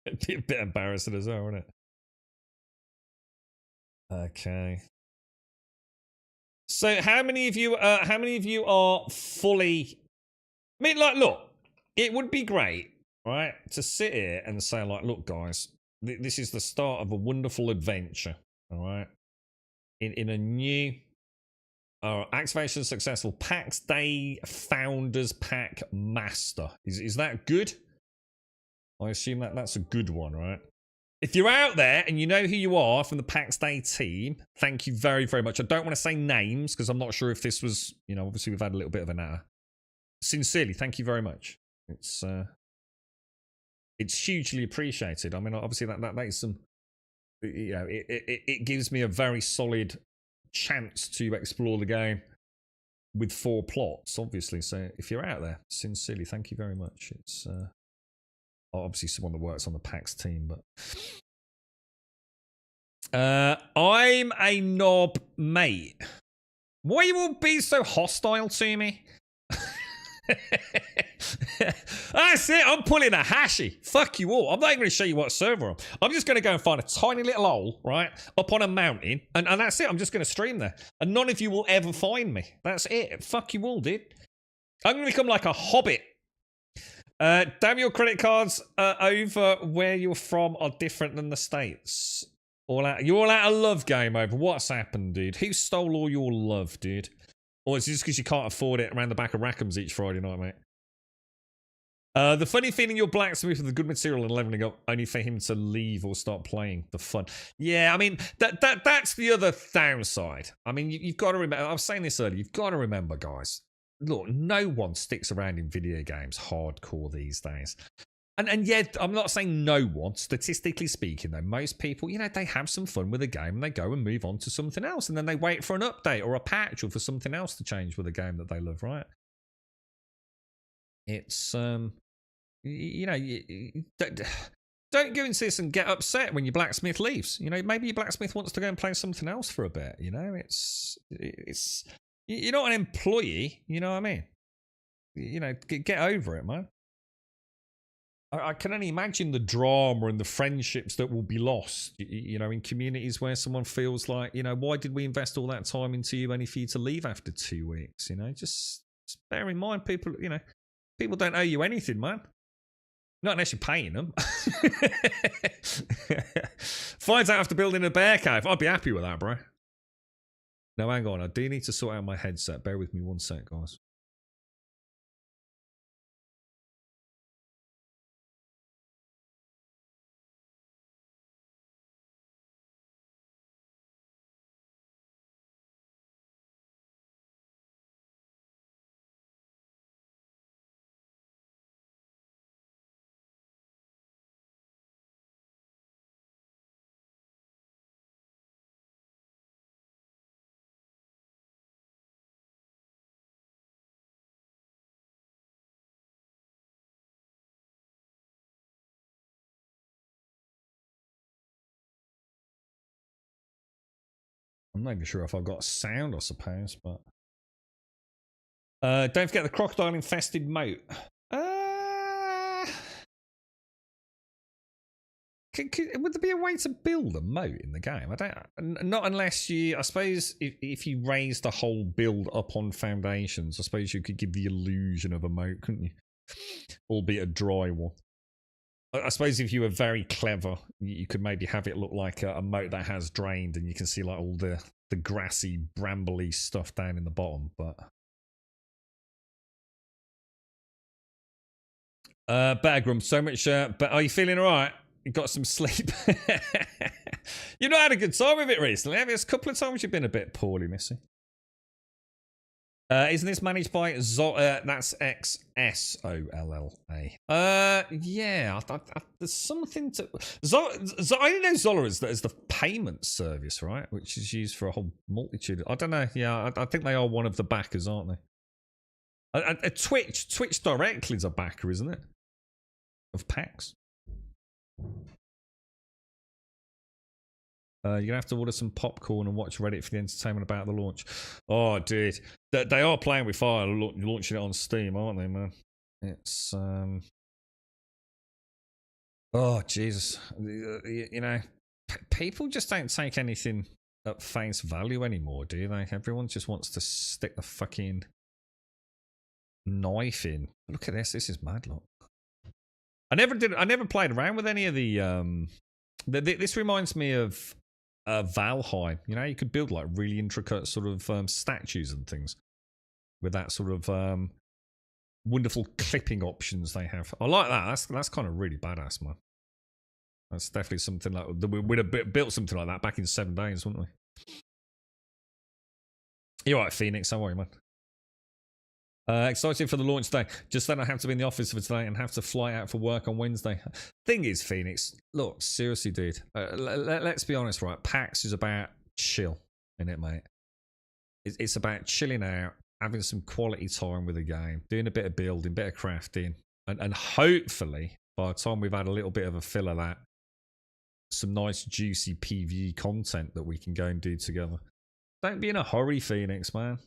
It'd be a bit embarrassing as well, wouldn't it? Okay. So how many of you are fully, I mean, like, look, it would be great, right, to sit here and say, like, look, guys, this is the start of a wonderful adventure, all right, in a new activation successful PAX Day Founders Pack Master. Is that good? I assume that's a good one, right? If you're out there and you know who you are from the PAX Day team, thank you very, very much. I don't want to say names because I'm not sure if this was, you know, obviously we've had a little bit of an error. Sincerely, thank you very much. It's hugely appreciated. I mean, obviously that is some, you know, it gives me a very solid chance to explore the game with 4 plots, obviously. So if you're out there, sincerely, thank you very much. It's obviously someone that works on the PAX team, but I'm a knob, mate. Why you all be so hostile to me? That's it. I'm pulling a hashy. Fuck you all. I'm not even going to show you what server I'm just going to go and find a tiny little hole, right, up on a mountain, and that's it. I'm just going to stream there, and none of you will ever find me. That's it. Fuck you all, dude. I'm going to become like a hobbit. Damn, your credit cards over where you're from are different than the States. You're all out of love, game over. What's happened, dude? Who stole all your love, dude? Or is it just because you can't afford it around the back of Rackham's each Friday night, mate? The funny feeling you're blacksmith with the good material and leveling up only for him to leave or start playing. The fun. Yeah, I mean, that's the other downside. I mean, you've got to remember, I was saying this earlier, you've got to remember, guys, look, no one sticks around in video games hardcore these days. And yet, I'm not saying no one, statistically speaking, though. Most people, you know, they have some fun with a game and they go and move on to something else. And then they wait for an update or a patch or for something else to change with a game that they love, right? It's, you know, don't go into this and get upset when your blacksmith leaves. You know, maybe your blacksmith wants to go and play something else for a bit, you know? It's you're not an employee, you know what I mean? You know, get over it, man. I can only imagine the drama and the friendships that will be lost, you know, in communities where someone feels like, you know, why did we invest all that time into you only for you to leave after 2 weeks? You know, just bear in mind, people, you know, people don't owe you anything, man. Not unless you're paying them. Finds out after building a bear cave. I'd be happy with that, bro. Now, hang on. I do need to sort out my headset. Bear with me 1 sec, guys. I'm not even sure if I've got sound, I suppose, but... don't forget the crocodile-infested moat. Would there be a way to build a moat in the game? I don't... Not unless you... I suppose if you raise the whole build up on foundations, I suppose you could give the illusion of a moat, couldn't you? Albeit a dry one. I suppose if you were very clever, you could maybe have it look like a moat that has drained, and you can see like all the grassy, brambly stuff down in the bottom. But Better Grum, so much. But are you feeling all right? You got some sleep? You've not had a good time with it recently, have you? There's a couple of times you've been a bit poorly, Missy. Isn't this managed by that's XSOLLA? Yeah, there's something to. I only know Zola as the payment service, right? Which is used for a whole multitude. I don't know. Yeah, I think they are one of the backers, aren't they? Twitch directly is a backer, isn't it? Of PAX. You're going to have to order some popcorn and watch Reddit for the entertainment about the launch. Oh, dude. They are playing with fire, launching it on Steam, aren't they, man? It's, oh, Jesus. You know, people just don't take anything at face value anymore, do they? Everyone just wants to stick the fucking knife in. Look at this. This is mad, look. I never played around with any of the, this reminds me of Valheim. You know, you could build like really intricate sort of statues and things with that sort of wonderful clipping options they have. I like that. That's kind of really badass, man. That's definitely something like we'd have built something like that back in 7 days, wouldn't we? You're right, Phoenix. Don't worry, man. Excited for the launch day. Just then I have to be in the office for today and have to fly out for work on Wednesday. Thing is, Phoenix, look, seriously, dude. Let's be honest, right? PAX is about chill, innit, mate? It's about chilling out, having some quality time with the game, doing a bit of building, bit of crafting, and hopefully, by the time we've had a little bit of a fill of that, some nice, juicy PvE content that we can go and do together. Don't be in a hurry, Phoenix, man.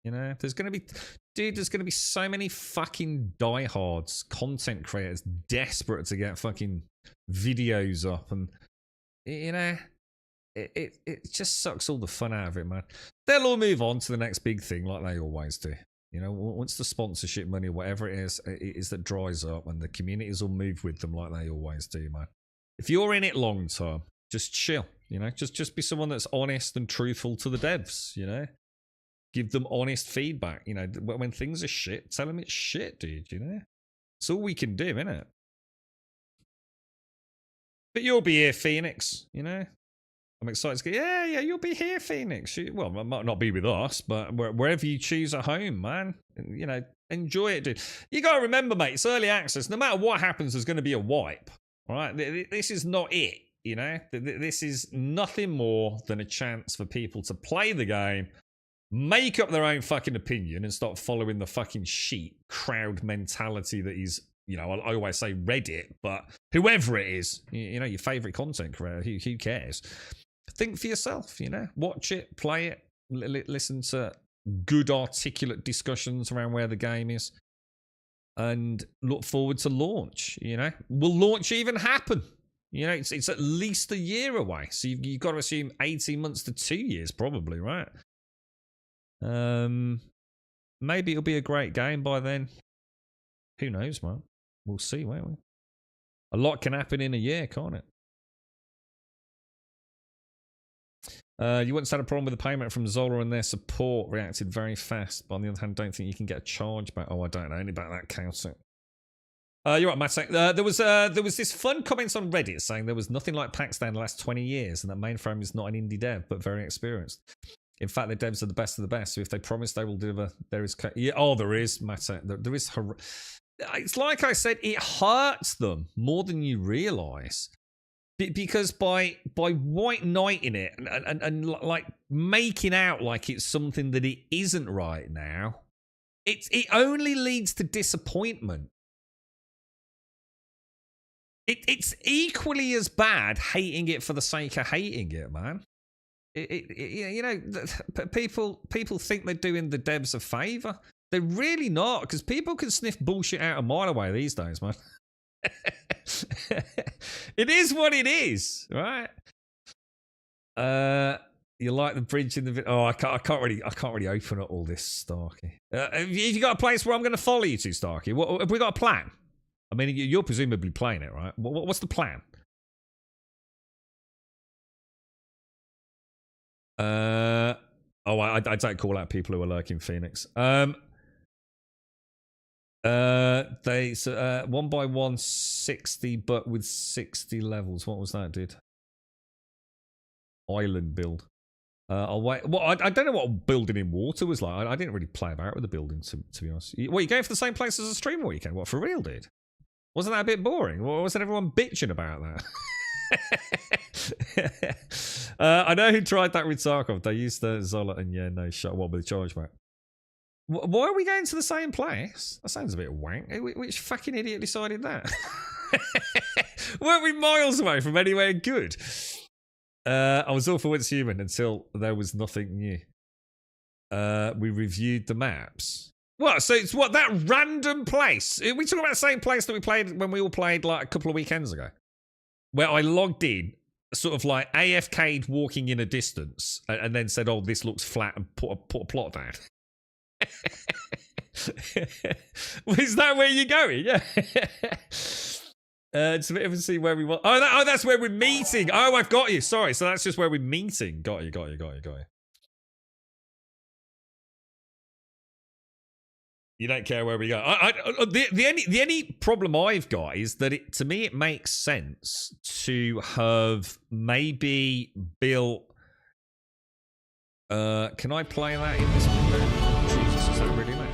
You know, there's going to be so many fucking diehards, content creators desperate to get fucking videos up, and you know, it just sucks all the fun out of it, man. They'll all move on to the next big thing like they always do. You know, once the sponsorship money or whatever it is that dries up, and the communities will move with them like they always do, man. If you're in it long term, just chill. You know, just be someone that's honest and truthful to the devs. You know. Give them honest feedback. You know, when things are shit, tell them it's shit, dude, you know? It's all we can do, innit? But you'll be here, Phoenix, you know? I'm excited to get, yeah, you'll be here, Phoenix. Well, it might not be with us, but wherever you choose a home, man. You know, enjoy it, dude. You got to remember, mate, it's early access. No matter what happens, there's going to be a wipe, all right? This is not it, you know? This is nothing more than a chance for people to play the game, make up their own fucking opinion, and start following the fucking sheep crowd mentality that is, you know, I always say Reddit, but whoever it is, you know, your favourite content creator, who cares? Think for yourself, you know, watch it, play it, listen to good articulate discussions around where the game is, and look forward to launch, you know. Will launch even happen? You know, it's at least a year away, so you've got to assume 18 months to 2 years probably, right? Maybe it'll be a great game by then. Who knows, man? We'll see, won't we? A lot can happen in a year, can't it? You once had a problem with the payment from Zola, and their support reacted very fast. But on the other hand, don't think you can get a charge back. Oh, I don't know anything about that, counter. You're right, Matt. There was this fun comments on Reddit saying there was nothing like PAX Day in the last 20 years, and that Mainframe is not an indie dev, but very experienced. In fact, the devs are the best of the best. So if they promise they will deliver, there is... Yeah, oh, there is, Matt. There is... It's like I said, it hurts them more than you realise. Because by white knighting it and like making out like it's something that it isn't right now, it only leads to disappointment. It's equally as bad hating it for the sake of hating it, man. You know, people think they're doing the devs a favour. They're really not, because people can sniff bullshit out a mile away these days, man. It is what it is, right? You like the bridge in the video? Oh, I can't really open up all this, Starkey. Have you got a place where I'm going to follow you to, Starkey? Have we got a plan? I mean, you're presumably playing it, right? What's the plan? I don't call out people who are lurking Phoenix. They 1 by 1 60, but with 60 levels. What was that, dude? Island build. I'll wait. Well, I don't know what building in water was like. I didn't really play about with the building, to be honest. What, you going for the same place as a stream weekend? What, for real, dude? Wasn't that a bit boring? Wasn't everyone bitching about that? I know who tried that with Tarkov. They used the Zola and yeah, no shot. What with the chargeback? Why are we going to the same place? That sounds a bit wank. Which fucking idiot decided that? Weren't we miles away from anywhere good? I was all for once human until there was nothing new. We reviewed the maps. What? So it's what, that random place? Are we talking about the same place that we played when we all played like a couple of weekends ago? Where I logged in, sort of like AFK'd walking in a distance, and then said, oh, this looks flat, and put a plot down. Well, is that where you're going? Yeah. It's a bit of a see where we want. Oh, that's where we're meeting. Oh, I've got you. Sorry. So that's just where we're meeting. Got you. You don't care where we go. The only problem I've got is that to me it makes sense to have maybe built. Can I play that in this window? Jesus, is that really loud?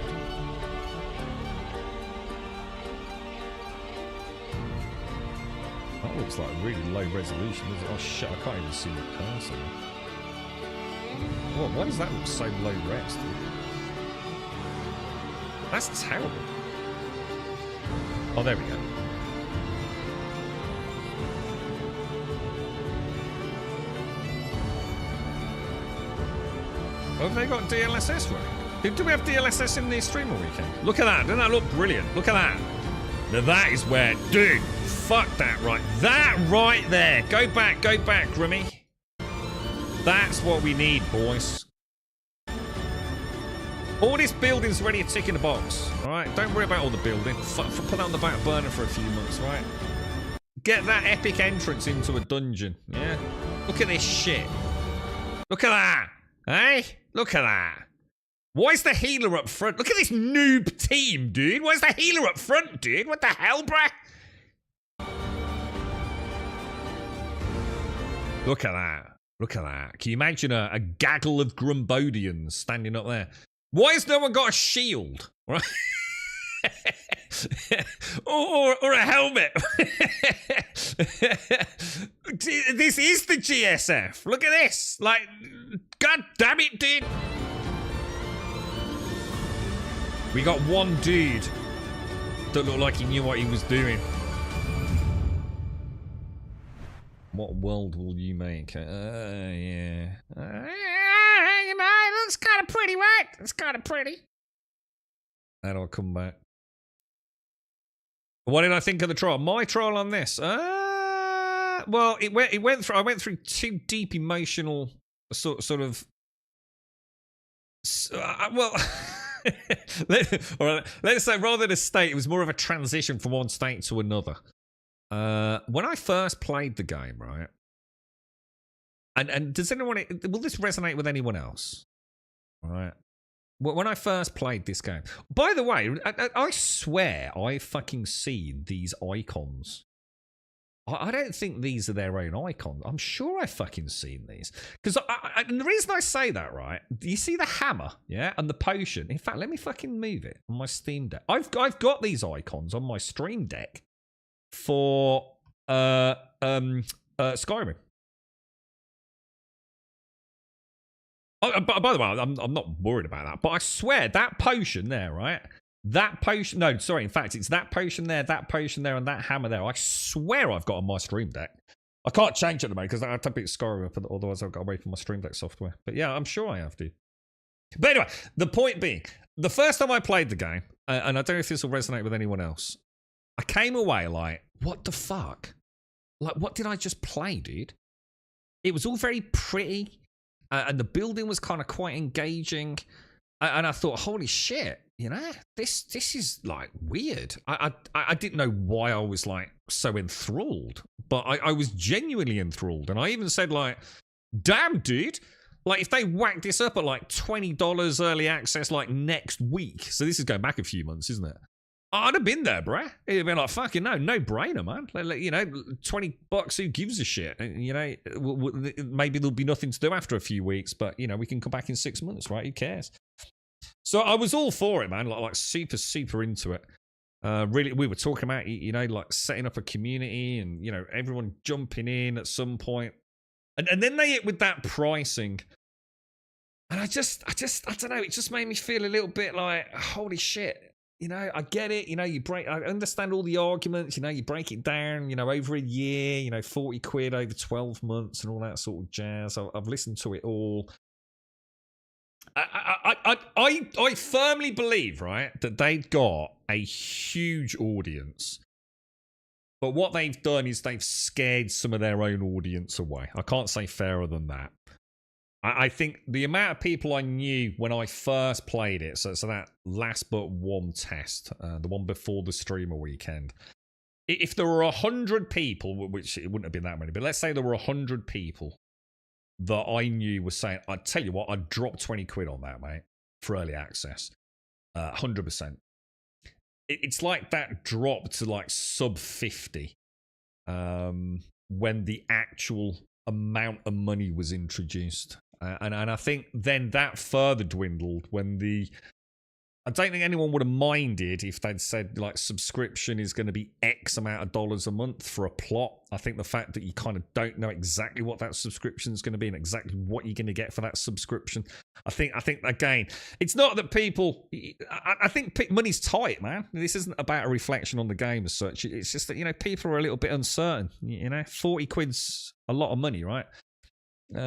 That looks like really low resolution, doesn't it? Oh shit, I can't even see the person. What? Why does that look so low res, dude? That's terrible. Oh, there we go. Oh, have they got DLSS running? Do we have DLSS in the streamer weekend? Look at that. Doesn't that look brilliant? Look at that. Now that is where... Dude, fuck that right. That right there. Go back, Grimmy. That's what we need, boys. All this building's already a tick in the box. Alright, don't worry about all the building. Put that on the back burner for a few months, right? Get that epic entrance into a dungeon, yeah? Look at this shit. Look at that. Hey? Look at that. Why is the healer up front? Look at this noob team, dude. Why is the healer up front, dude? What the hell, bruh? Look at that. Look at that. Can you imagine a gaggle of Grumbodians standing up there? Why has no one got a shield? Right? or a helmet. This is the GSF. Look at this. Like, god damn it, dude. We got one dude that looked like he knew what he was doing. What world will you make? Yeah. You know, it looks kind of pretty, right? It's kind of pretty. And I'll come back. What did I think of the trial? My trial on this? Well, it went through. I went through two deep emotional sort of. Well, let's say rather than a state, it was more of a transition from one state to another. When I first played the game, right? And does anyone, will this resonate with anyone else? All right. When I first played this game, by the way, I swear I fucking seen these icons. I don't think these are their own icons. I'm sure I fucking seen these. Because and the reason I say that, right? You see the hammer, yeah? And the potion. In fact, let me fucking move it on my Steam Deck. I've got these icons on my Stream Deck for Skyrim. By the way, I'm not worried about that, but I swear that potion there, right? That potion, no, sorry, in fact, it's that potion there, and that hammer there. I swear I've got on my Stream Deck. I can't change it at the moment because I have to pick Skyrim up, otherwise I've got away from my Stream Deck software. But yeah, I'm sure I have to. But anyway, the point being, the first time I played the game, and I don't know if this will resonate with anyone else, I came away like, what the fuck? Like, what did I just play, dude? It was all very pretty. And the building was kind of quite engaging. And I thought, holy shit, You know, this is like weird. I didn't know why I was like so enthralled, but I was genuinely enthralled, and I even said like, "Damn, dude! Like if they whack this up at like $20 early access like next week, so this is going back a few months, isn't it? I'd have been there, bruh. It'd have been like fucking no brainer, man. You know, $20, who gives a shit? You know, maybe there'll be nothing to do after a few weeks, but you know, we can come back in 6 months, right? Who cares?" So I was all for it, man. Like super into it. Really, we were talking about, you know, like setting up a community and, you know, everyone jumping in at some point. And then they hit with that pricing. And I don't know, it just made me feel a little bit like, holy shit. You know, I get it. You know, I understand all the arguments. You know, you break it down, you know, over a year, you know, 40 quid over 12 months and all that sort of jazz. I've listened to it all. I firmly believe, right, that they've got a huge audience. But what they've done is they've scared some of their own audience away. I can't say fairer than that. I think the amount of people I knew when I first played it, so that last but one test, the one before the streamer weekend, if there were 100 people, which it wouldn't have been that many, but let's say there were 100 people that I knew was saying, I'd tell you what, I'd drop 20 quid on that, mate, for early access. 100%. It's like that drop to like sub 50 when the actual amount of money was introduced. And I think then that further dwindled when I don't think anyone would have minded if they'd said like subscription is going to be X amount of dollars a month for a plot. I think the fact that you kind of don't know exactly what that subscription is going to be and exactly what you're going to get for that subscription. I think again, it's not that people. I think money's tight, man. This isn't about a reflection on the game as such. It's just that, you know, people are a little bit uncertain. You know, 40 quid's a lot of money, right? You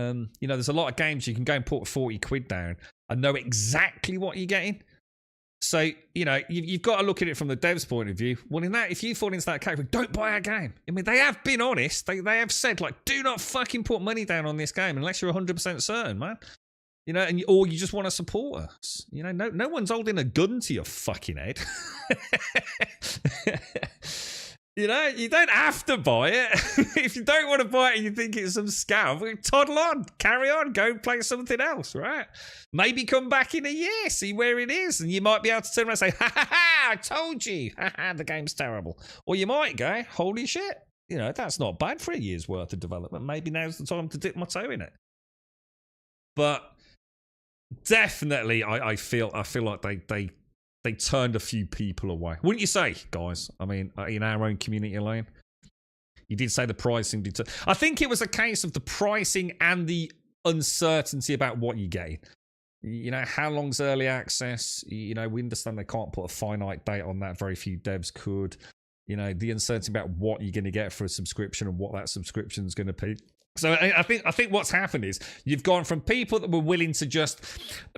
know, there's a lot of games you can go and put 40 quid down and know exactly what you're getting. So, you know, you've got to look at it from the devs' point of view. Well, if you fall into that category, don't buy our game. I mean, they have been honest. They have said, like, do not fucking put money down on this game unless you're 100% certain, man. You know, or you just want to support us. You know, no one's holding a gun to your fucking head. You know, you don't have to buy it. If you don't want to buy it and you think it's some scam, toddle on, carry on, go and play something else, right? Maybe come back in a year, see where it is, and you might be able to turn around and say, ha ha ha, I told you, ha ha, the game's terrible. Or you might go, holy shit, you know, that's not bad for a year's worth of development. Maybe now's the time to dip my toe in it. But definitely, I feel like they turned a few people away. Wouldn't you say, guys? I mean, in our own community alone. You did say the pricing did. I think it was a case of the pricing and the uncertainty about what you're getting. You know, how long's early access? You know, we understand they can't put a finite date on that. Very few devs could. You know, the uncertainty about what you're going to get for a subscription and what that subscription is going to be. So I think what's happened is you've gone from people that were willing to just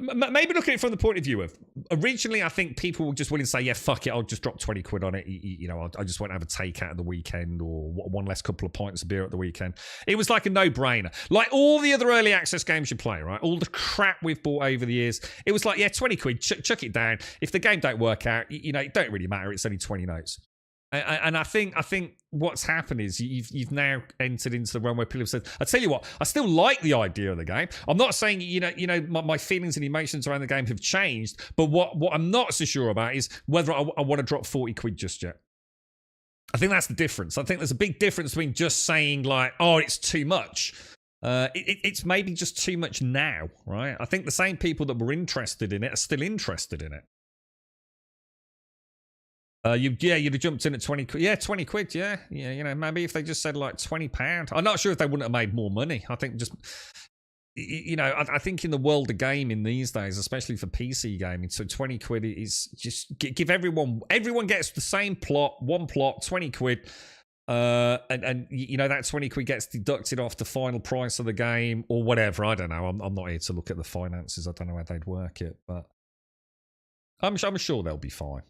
maybe look at it from the point of view of originally I think people were just willing to say, yeah, fuck it, I'll just drop 20 quid on it. You know, I just won't have a takeout at the weekend or one less couple of pints of beer at the weekend. It was like a no-brainer. Like all the other early access games you play, right? All the crap we've bought over the years. It was like, yeah, 20 quid, chuck it down. If the game don't work out, you know, it don't really matter. It's only 20 notes. And I think what's happened is you've now entered into the realm where people have said, I tell you what, I still like the idea of the game. I'm not saying you know my feelings and emotions around the game have changed, but what I'm not so sure about is whether I want to drop 40 quid just yet. I think that's the difference. I think there's a big difference between just saying like, oh, it's too much. It's maybe just too much now, right? I think the same people that were interested in it are still interested in it. You'd have jumped in at 20 quid. Yeah, 20 quid, yeah. Yeah, you know, maybe if they just said like £20. I'm not sure if they wouldn't have made more money. I think just, you know, I think in the world of gaming these days, especially for PC gaming, so 20 quid is just give everyone gets the same plot, one plot, 20 quid. And you know, that 20 quid gets deducted off the final price of the game or whatever. I don't know. I'm not here to look at the finances. I don't know how they'd work it, but I'm sure they'll be fine.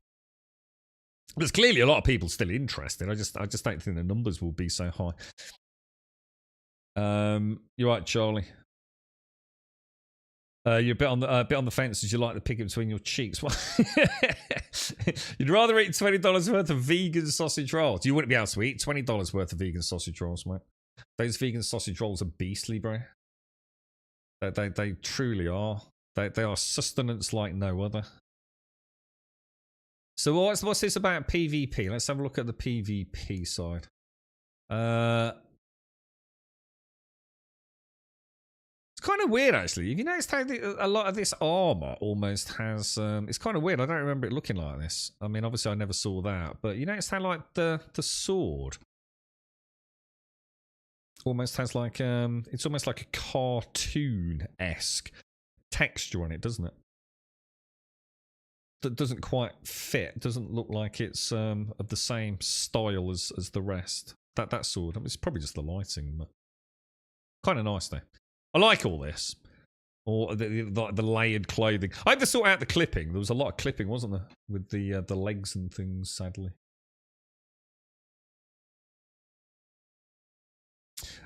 There's clearly a lot of people still interested. I just don't think the numbers will be so high. You're right, Charlie. You're a bit on the fence as you like the pick between your cheeks. You'd rather eat $20 worth of vegan sausage rolls. You wouldn't be able to eat $20 worth of vegan sausage rolls, mate. Those vegan sausage rolls are beastly, bro. They truly are. They are sustenance like no other. So what's this about PvP? Let's have a look at the PvP side. It's kind of weird, actually. Have you noticed how a lot of this armor almost has... it's kind of weird. I don't remember it looking like this. I mean, obviously, I never saw that. But you notice how, like, the sword almost has, like... it's almost like a cartoon-esque texture on it, doesn't it? That doesn't quite fit. Doesn't look like it's of the same style as the rest. That sword. I mean, it's probably just the lighting, but kind of nice though. I like all this, or the layered clothing. I had to sort out the clipping. There was a lot of clipping, wasn't there, with the legs and things? Sadly.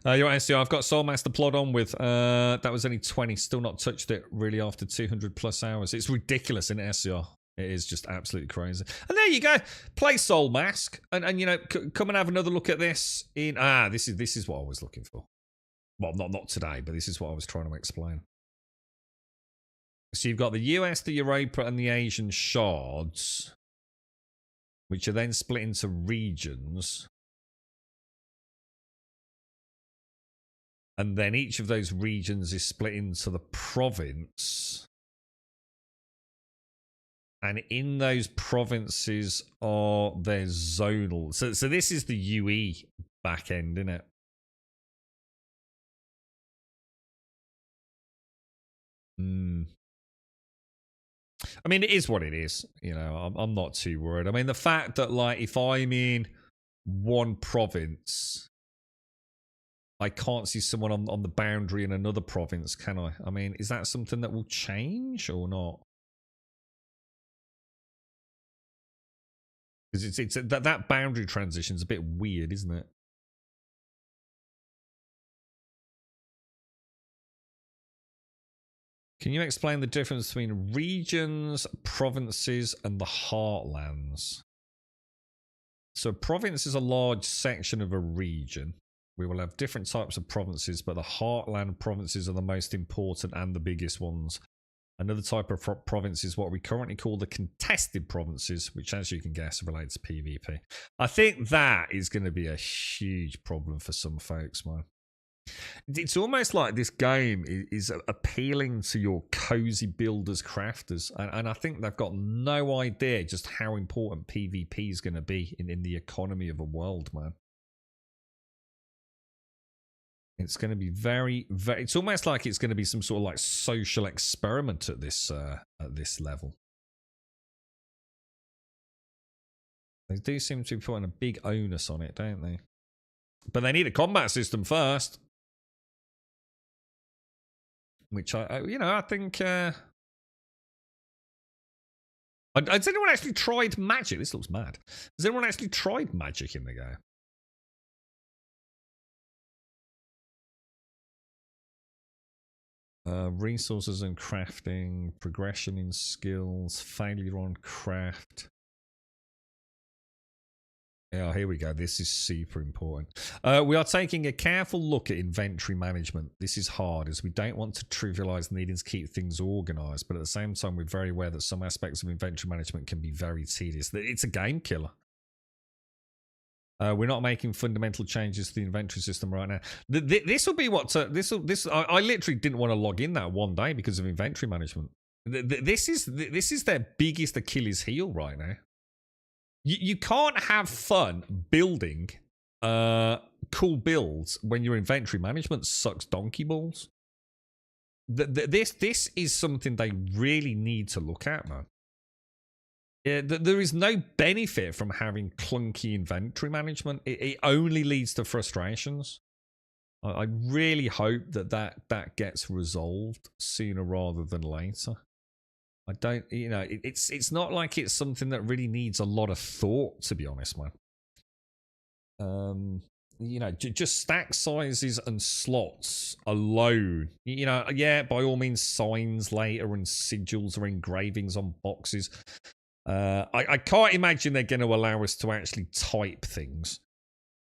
You're right, SCR. I've got Soulmask to plod on with. That was only 20. Still not touched it really after 200 plus hours. It's ridiculous in SCR. It is just absolutely crazy. And there you go. Play Soulmask and you know, come and have another look at this in this is what I was looking for. Well, not today, but this is what I was trying to explain. So you've got the US, the Europa, and the Asian shards, which are then split into regions. And then each of those regions is split into the province. And in those provinces are their zonal. So this is the UE back end, isn't it? I mean, it is what it is. You know, I'm not too worried. I mean, the fact that, like, if I'm in one province, I can't see someone on the boundary in another province, can I? I mean, is that something that will change or not? Because it's that boundary transition's a bit weird, isn't it? Can you explain the difference between regions, provinces, and the heartlands? So a province is a large section of a region. We will have different types of provinces, but the heartland provinces are the most important and the biggest ones. Another type of province is what we currently call the contested provinces, which, as you can guess, relates to PvP. I think that is going to be a huge problem for some folks, man. It's almost like this game is appealing to your cozy builders, crafters, and I think they've got no idea just how important PvP is going to be in the economy of a world, man. It's going to be very, very... It's almost like it's going to be some sort of like social experiment at this level. They do seem to be putting a big onus on it, don't they? But they need a combat system first. Which I think... Has anyone actually tried magic? This looks mad. Has anyone actually tried magic in the game? Resources and crafting, progression in skills, failure on craft. Yeah, here we go. This is super important. We are taking a careful look at inventory management. This is hard as we don't want to trivialize needing to keep things organized, but at the same time, we're very aware that some aspects of inventory management can be very tedious. It's a game killer. We're not making fundamental changes to the inventory system right now. This will be what I literally didn't want to log in that one day because of inventory management. This is their biggest Achilles heel right now. You can't have fun building cool builds when your inventory management sucks donkey balls. This is something they really need to look at, man. Yeah, there is no benefit from having clunky inventory management. It only leads to frustrations. I really hope that gets resolved sooner rather than later. I don't, it's not like it's something that really needs a lot of thought, to be honest, man. you know, just stack sizes and slots alone. You know, yeah, by all means, signs later and sigils or engravings on boxes. I can't imagine they're going to allow us to actually type things.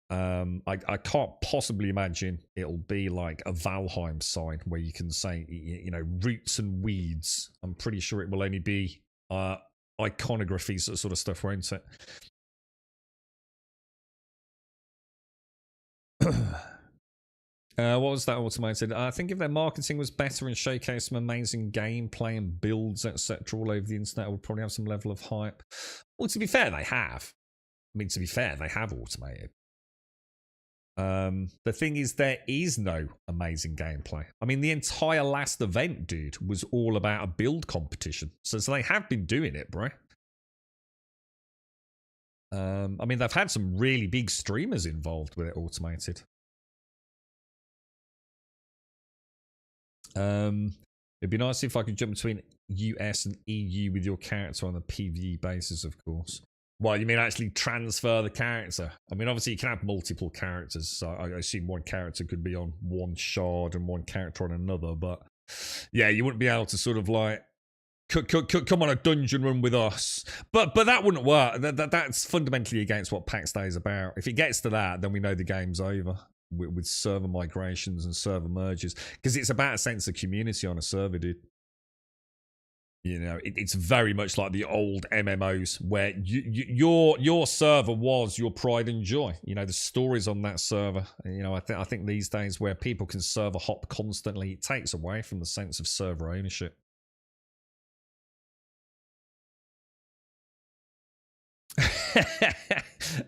I can't possibly imagine it'll be like a Valheim sign where you can say, you know, roots and weeds. I'm pretty sure it will only be iconography sort of stuff, won't it? What was that automated? I think if their marketing was better and showcased some amazing gameplay and builds, etc., all over the internet, I would probably have some level of hype. Well, to be fair, they have. I mean, to be fair, they have automated. The thing is, there is no amazing gameplay. I mean, the entire last event, dude, was all about a build competition. So they have been doing it, bro. I mean, they've had some really big streamers involved with it automated. It'd be nice if I could jump between US and EU with your character on a PvE basis, of course. Well, you mean actually transfer the character? I mean, obviously you can have multiple characters, so I assume one character could be on one shard and one character on another, but yeah, you wouldn't be able to sort of like come on a dungeon run with us. But that wouldn't work. That's fundamentally against what PAX Day is about. If it gets to that, then we know the game's over with server migrations and server merges, because it's about a sense of community on a server, dude. You know, it's very much like the old MMOs where your server was your pride and joy. You know, the stories on that server. You know, I think these days where people can server hop constantly, it takes away from the sense of server ownership.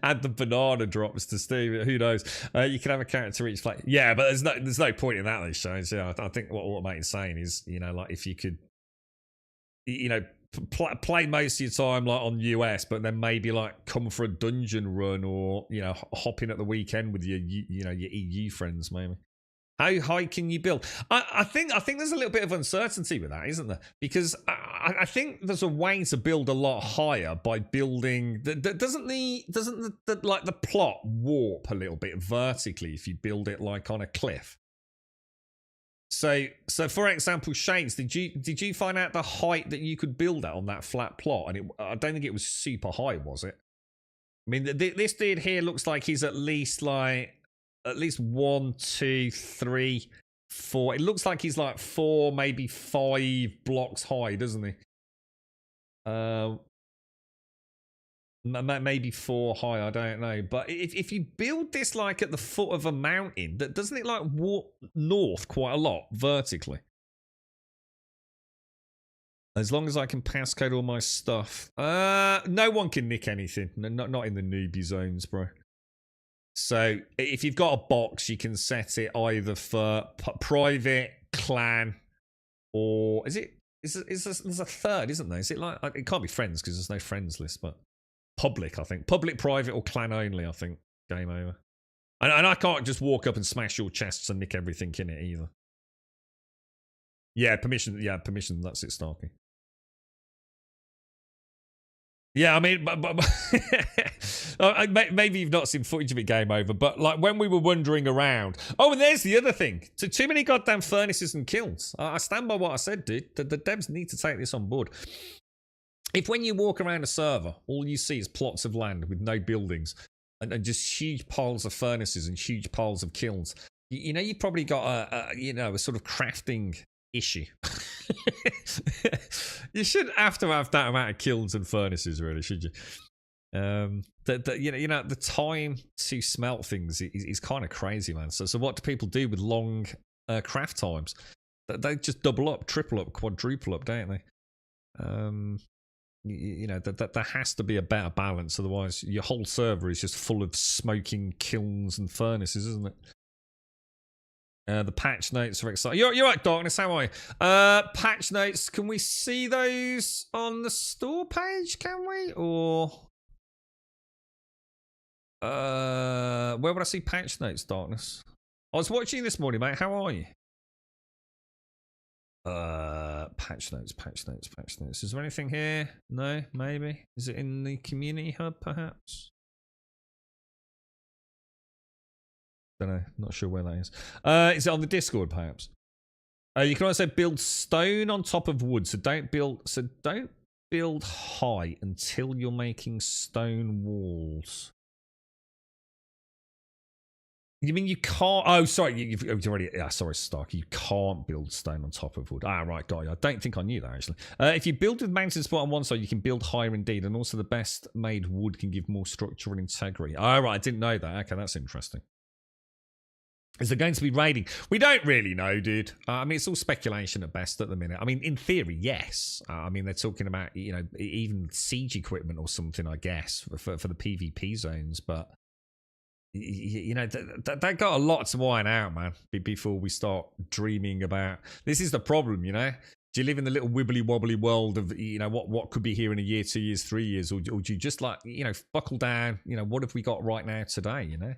Add the banana drops to Steve. Who knows? You can have a character each play. Yeah, but there's no point in that. These shows. Yeah, I think what Automate's saying is, you know, like if you could, you know, play most of your time like on US, but then maybe like come for a dungeon run, or you know, hop in at the weekend with your your EU friends maybe. How high can you build? I think there's a little bit of uncertainty with that, isn't there? Because I think there's a way to build a lot higher by building. Doesn't the plot warp a little bit vertically if you build it like on a cliff? So for example, Shades, did you find out the height that you could build at on that flat plot? And I don't think it was super high, was it? I mean, this dude here looks like he's at least 1, 2, 3, 4. It looks like he's like 4, maybe 5 blocks high, doesn't he? Maybe 4 high, I don't know. But if you build this like at the foot of a mountain, doesn't it like walk north quite a lot vertically? As long as I can passcode all my stuff. No one can nick anything. Not in the newbie zones, bro. So if you've got a box, you can set it either for private, clan, or there's a third, isn't there? Is it like, it can't be friends because there's no friends list, but public, I think. Public, private, or clan only, I think. Game over. And I can't just walk up and smash your chests and nick everything in it either. Yeah, permission. Yeah, permission. That's it, Starkey. Yeah, I mean, maybe you've not seen footage of it, Game Over, but like when we were wandering around. Oh, and there's the other thing. So too many goddamn furnaces and kilns. I stand by what I said, dude. The devs need to take this on board. If when you walk around a server, all you see is plots of land with no buildings and just huge piles of furnaces and huge piles of kilns, you know, you've probably got a sort of crafting issue. You shouldn't have to have that amount of kilns and furnaces, really, should you? The time to smelt things is kind of crazy, man. So what do people do with long craft times? They just double up, triple up, quadruple up, don't they? There has to be a better balance, otherwise your whole server is just full of smoking kilns and furnaces, isn't it? The patch notes are exciting. You're right, Darkness. How are you? Patch notes. Can we see those on the store page? Can we? Or where would I see patch notes, Darkness? I was watching you this morning, mate. How are you? Patch notes. Is there anything here? No, maybe. Is it in the community hub, perhaps? Don't know. Not sure where that is. Is it on the Discord, perhaps? You can also build stone on top of wood. So don't build high until you're making stone walls. You mean you can't? Oh, sorry. You've already. Yeah, sorry, Stark. You can't build stone on top of wood. Ah, right, got you. I don't think I knew that actually. If you build with mountain spot on one side, you can build higher indeed, and also the best made wood can give more structure and integrity. Oh, right. I didn't know that. Okay, that's interesting. Is there going to be raiding? We don't really know, dude. I mean, it's all speculation at best at the minute. I mean, in theory, yes. I mean, they're talking about, you know, even siege equipment or something, I guess, for the PvP zones. But, you know, they got a lot to iron out, man, before we start dreaming about... This is the problem, you know? Do you live in the little wibbly-wobbly world of, you know, what could be here in a year, 2 years, 3 years? Or do you just, like, you know, buckle down? You know, what have we got right now today, you know?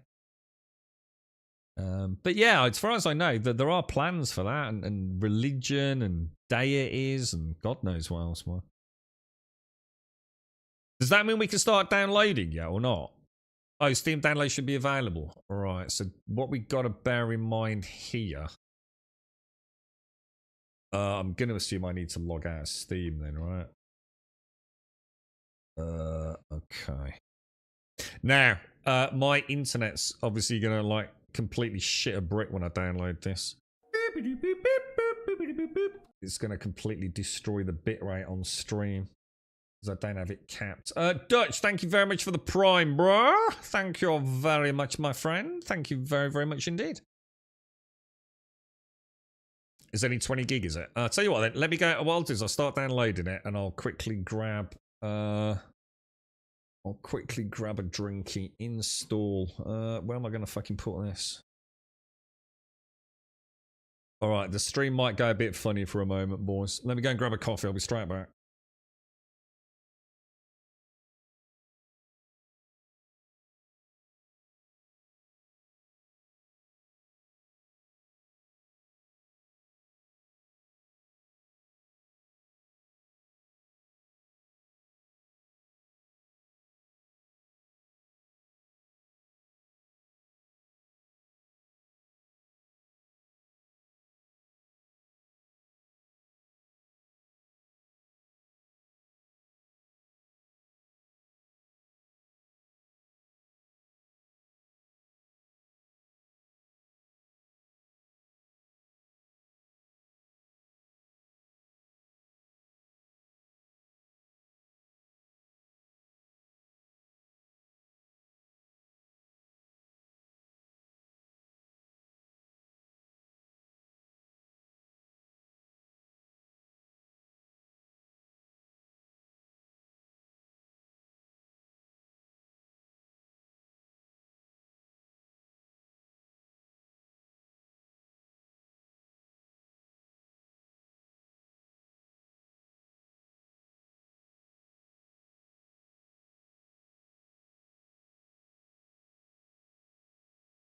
But yeah, as far as I know, that there are plans for that, and religion and deities and God knows what else more. Does that mean we can start downloading yet or not? Oh, Steam download should be available. All right, so what we got to bear in mind here. I'm going to assume I need to log out of Steam then, right? Okay. Now, my internet's obviously going to like completely shit a brick when I download this. It's going to completely destroy the bitrate on stream because I don't have it capped. Dutch, thank you very much for the Prime, bro. Thank you very much, my friend. Thank you very, very much indeed. It's only 20 gig, is it? I'll tell you what then. Let me go. What I'll do is I'll start downloading it and I'll quickly grab... I'll quickly grab a drinky, install. Where am I going to fucking put this? Alright, the stream might go a bit funny for a moment, boys. Let me go and grab a coffee. I'll be straight back.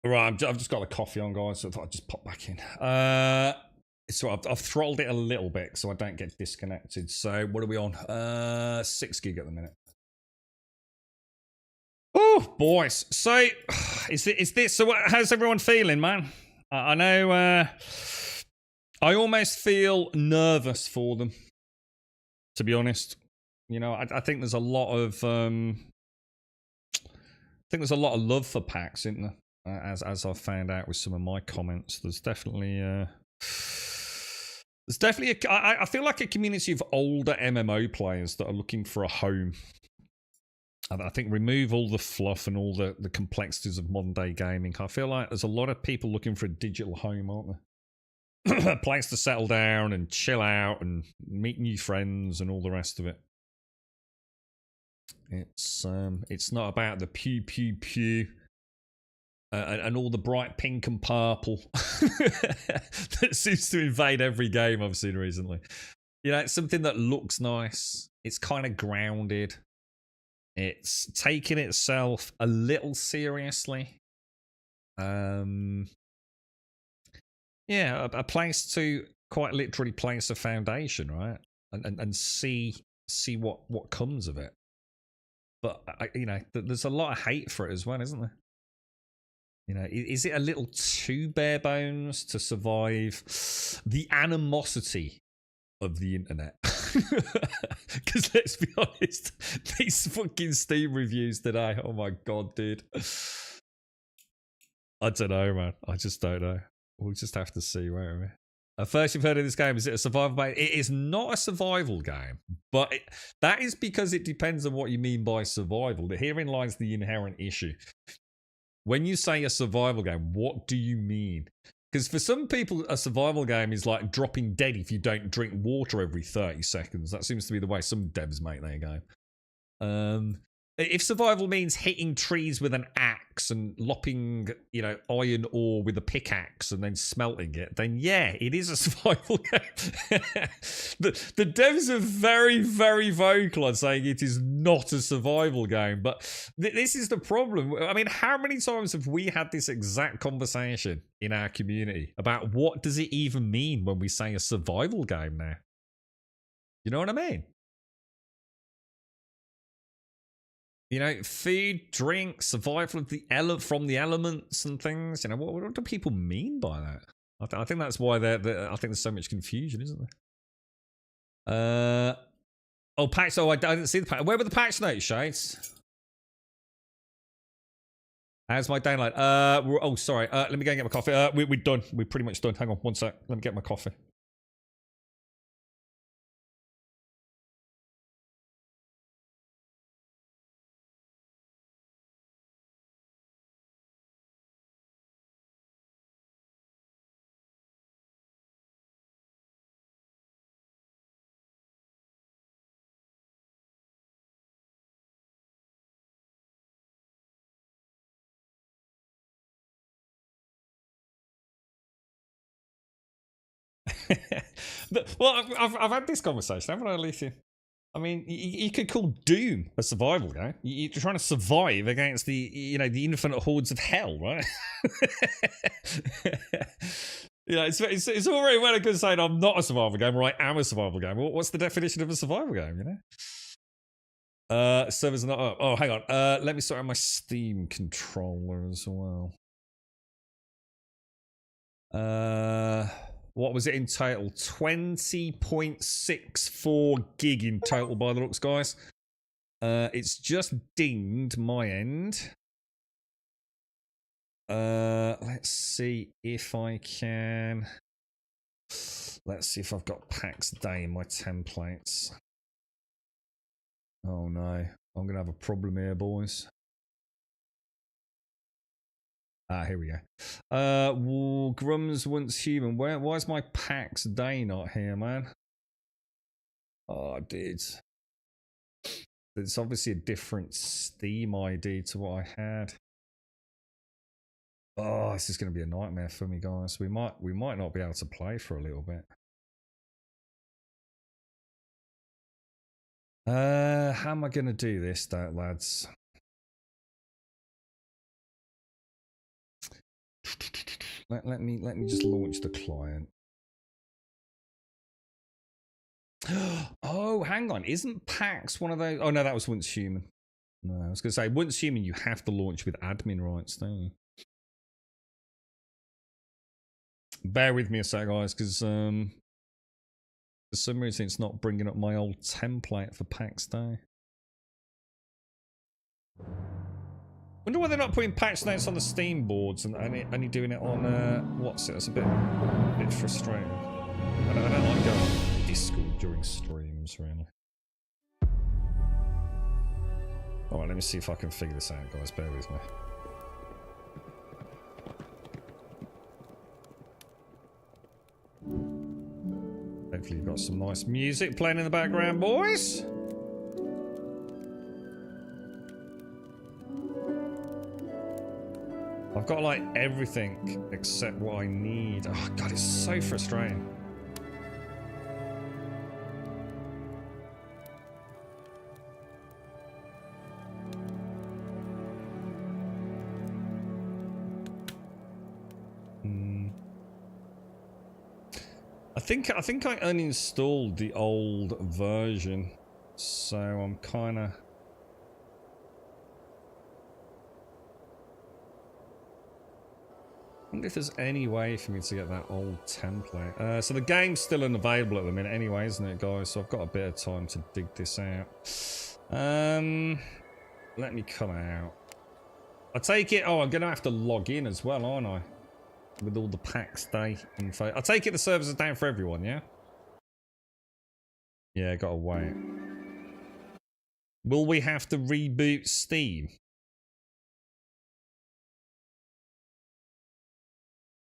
Right, I've just got the coffee on, guys, so I thought I'd just pop back in. So I've throttled it a little bit so I don't get disconnected. So what are we on? 6 gig at the minute. Oh, boys. So, is this... So how's everyone feeling, man? I know... I almost feel nervous for them, to be honest. You know, I think there's a lot of... I think there's a lot of love for PAX, isn't there? As I've found out with some of my comments, there's definitely I feel like a community of older MMO players that are looking for a home. I think remove all the fluff and all the complexities of modern day gaming. I feel like there's a lot of people looking for a digital home, aren't there? A place to settle down and chill out and meet new friends and all the rest of it. It's not about the pew pew pew. And all the bright pink and purple that seems to invade every game I've seen recently. You know, it's something that looks nice. It's kind of grounded. It's taking itself a little seriously. Yeah, a place to quite literally place a foundation, right? And see what comes of it. But you know, there's a lot of hate for it as well, isn't there? You know, is it a little too bare bones to survive the animosity of the internet? Because let's be honest, these fucking Steam reviews today, oh my god, dude. I don't know, man. I just don't know. We'll just have to see, won't we? First, you've heard of this game. Is it a survival game? It is not a survival game, but that is because it depends on what you mean by survival. Herein lies the inherent issue. When you say a survival game, what do you mean? Because for some people, a survival game is like dropping dead if you don't drink water every 30 seconds. That seems to be the way some devs make their game. If survival means hitting trees with an axe and lopping, you know, iron ore with a pickaxe and then smelting it, then yeah, it is a survival game. The devs are very, very vocal on saying it is not a survival game, but this is the problem. I mean, how many times have we had this exact conversation in our community about what does it even mean when we say a survival game now? You know what I mean? You know, food, drink, survival of from the elements and things. You know, what do people mean by that? I think that's why I think there's so much confusion, isn't there? Oh, patch. Oh, I didn't see the patch. Where were the patch notes, Shades? How's my download? Oh, sorry. Let me go and get my coffee. We're done. We're pretty much done. Hang on, one sec. Let me get my coffee. Well, I've had this conversation, haven't I, Alicia? I mean, you could call Doom a survival game. You're trying to survive against the infinite hordes of hell, right? Yeah, it's all very well and good saying I'm not a survival game or I am a survival game. What's the definition of a survival game, you know? Servers are not up. Oh, hang on. Let me sort out my Steam controller as well. What was it in total? 20.64 gig in total by the looks, guys. It's just dinged my end. Let's see if I can. Let's see if I've got PAX DEI in my templates. Oh no, I'm gonna have a problem here, boys. Here we go. Grums once human. Why is my PAX DEI not here, man? Oh, dude. It's obviously a different Steam ID to what I had. Oh, this is going to be a nightmare for me, guys. We might not be able to play for a little bit. How am I going to do this, though, lads? Let me just launch the client. Oh, hang on. Isn't PAX one of those? Oh, no, that was Once Human. No, I was going to say, Once Human, you have to launch with admin rights, don't you? Bear with me a sec, guys, because for some reason it's not bringing up my old template for PAX DEI. Wonder why they're not putting patch notes on the Steam boards and only doing it on what's it? That's a bit frustrating. I don't like going on Discord during streams, really. Alright, let me see if I can figure this out, guys. Bear with me. Hopefully you've got some nice music playing in the background, boys. I've got like everything except what I need. Oh god, it's so frustrating. I think I uninstalled the old version, so I'm kind of. wonder if there's any way for me to get that old template. So the game's still unavailable at the minute anyway, isn't it, guys? So I've got a bit of time to dig this out. Let me come out. I take it... Oh, I'm going to have to log in as well, aren't I? With all the PAX Day info. I take it the servers are down for everyone, yeah? Yeah, gotta wait. Will we have to reboot Steam?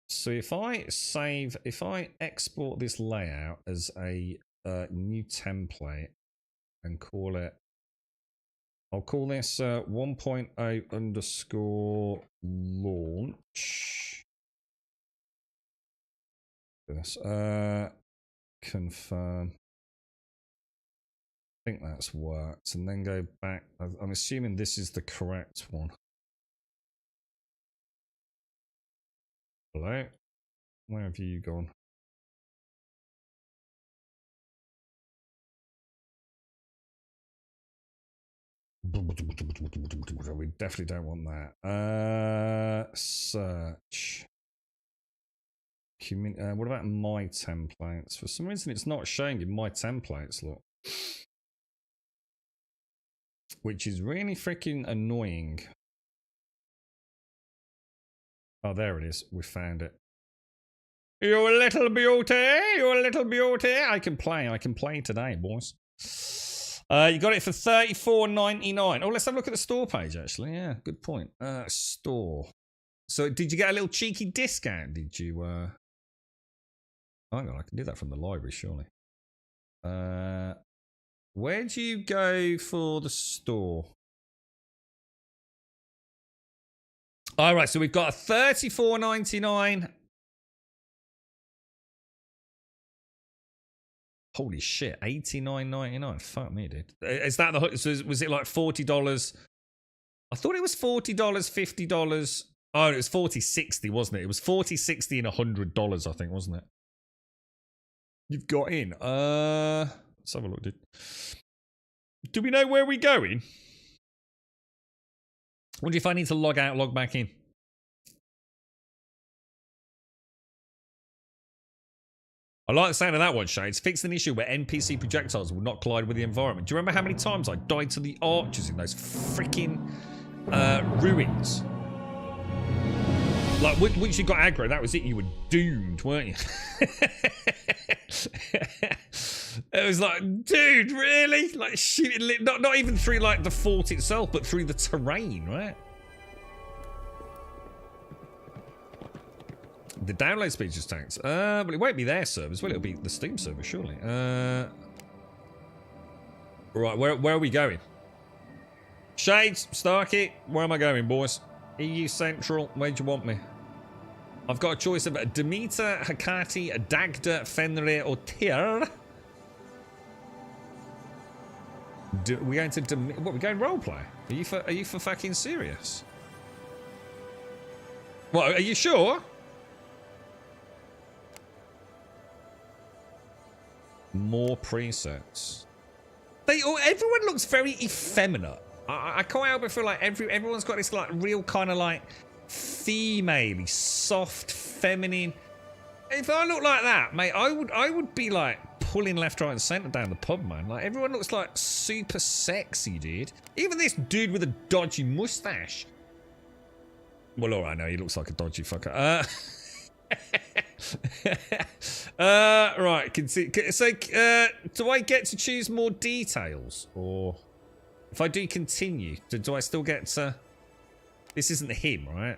So if I export this layout as a new template and call it, I'll call this 1.0 underscore launch. This confirm. I think that's worked, and then go back. I'm assuming this is the correct one. Hello? Where have you gone? We definitely don't want that. Search. What about my templates? For some reason, it's not showing in my templates, look. Which is really freaking annoying. Oh, there it is. We found it. You little beauty. You little beauty. I can play today, boys. You got it for $34.99. Oh, let's have a look at the store page, actually. Yeah, good point. Store. So, did you get a little cheeky discount? Did you? Hang on, I can do that from the library, surely. Where do you go for the store? All right, so we've got a $34.99. Holy shit, $89.99. Fuck me, dude. Is that the? So was it like $40? I thought it was $40, $50. Oh, it was $40.60, wasn't it? It was $40.60 and $100, I think, wasn't it? You've got in. Let's have a look, dude. Do we know where we're going? Wonder if I need to log out, log back in. I like the sound of that one, Shades. Fixed an issue where NPC projectiles will not collide with the environment. Do you remember how many times I died to the archers in those freaking ruins? Like, once you got aggro, that was it. You were doomed, weren't you? It was like, dude, really? Like, shooting, not even through, like, the fort itself, but through the terrain, right? The download speed just tanked. But it won't be their servers, will it? It'll be the Steam server, surely. Right, where are we going? Shades, Starkey, where am I going, boys? EU Central, where'd you want me? I've got a choice of Demeter, Hecate, Dagda, Fenrir, or Tyr. We're going to what? We're going roleplay? Are you for fucking serious? What? Are you sure? More presets. Everyone looks very effeminate. I can't help but feel like everyone's got this like real kind of like female-y, soft, feminine. If I look like that, mate, I would be like pulling left, right, and centre down the pub, man. Like everyone looks like super sexy, dude. Even this dude with a dodgy mustache. Well, all right, no, he looks like a dodgy fucker. Right, can see. So, do I get to choose more details, or if I do continue, do I still get to? This isn't him, right?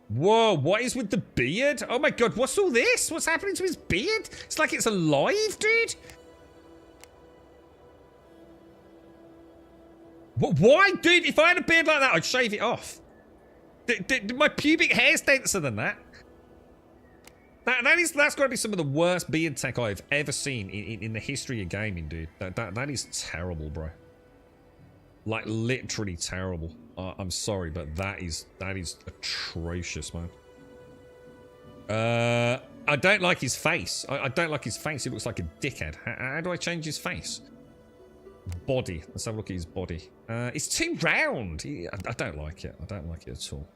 Whoa, what is with the beard? Oh my god, what's all this? What's happening to his beard? It's like it's alive, dude. What? Why, dude? If I had a beard like that, I'd shave it off. My pubic hair's denser than that. That's got to be some of the worst beard tech I've ever seen in the history of gaming, dude. That is terrible, bro. Like literally terrible. I'm sorry, but that is atrocious, man. I don't like his face. I don't like his face. He looks like a dickhead. How do I change his face? Body. Let's have a look at his body. It's too round. I don't like it. I don't like it at all.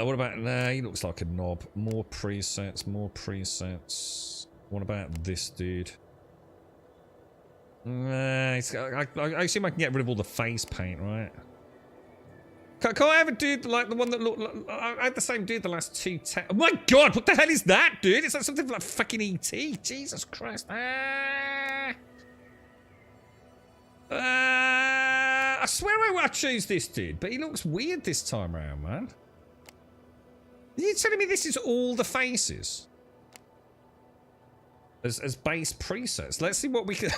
What about... Nah, he looks like a knob. More presets, more presets. What about this dude? I assume I can get rid of all the face paint, right? Can't I have a dude like the one that looked like... I had the same dude the last 2 Oh my god, what the hell is that, dude? Is that something like fucking E.T.? Jesus Christ. I swear I choose this dude, but he looks weird this time around, man. Are you telling me this is all the faces? As base presets? Let's see what we can...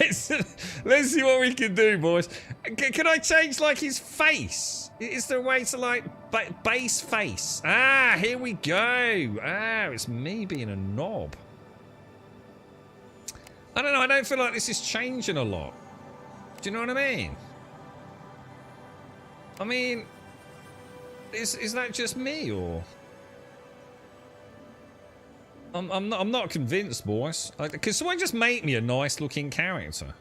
let's see what we can do, boys. Can I change, like, his face? Is there a way to, like, base face? Ah, here we go. Ah, it's me being a knob. I don't know. I don't feel like this is changing a lot. Do you know what I mean? I mean, is that just me, or... I'm not convinced, boys. Can someone just make me a nice looking character?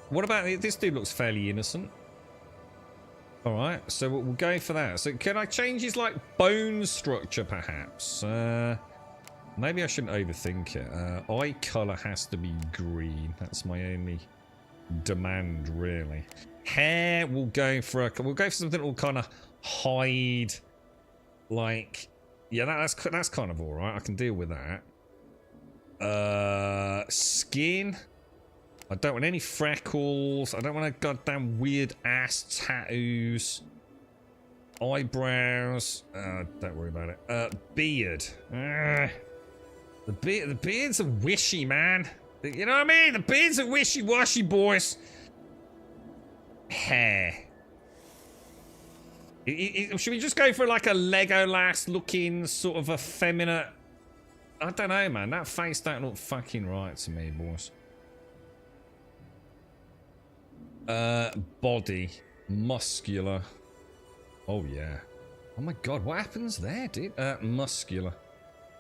What about this dude? Looks fairly innocent. All right, so we'll go for that. So can I change his like bone structure, perhaps? Maybe I shouldn't overthink it. Eye color has to be green. That's my only demand, really. Hair, we'll go for something that will kind of hide, like. Yeah, that's kind of all right. I can deal with that. Skin. I don't want any freckles. I don't want a goddamn weird ass tattoos. Eyebrows. Don't worry about it. Beard. The beard's a wishy, man. You know what I mean? The beard's a wishy-washy, boys. Hair. Should we just go for like a Legolas looking sort of effeminate? I don't know, man. That face don't look fucking right to me, boys. Body. Muscular. Oh, yeah. Oh my god, what happens there, dude? Muscular.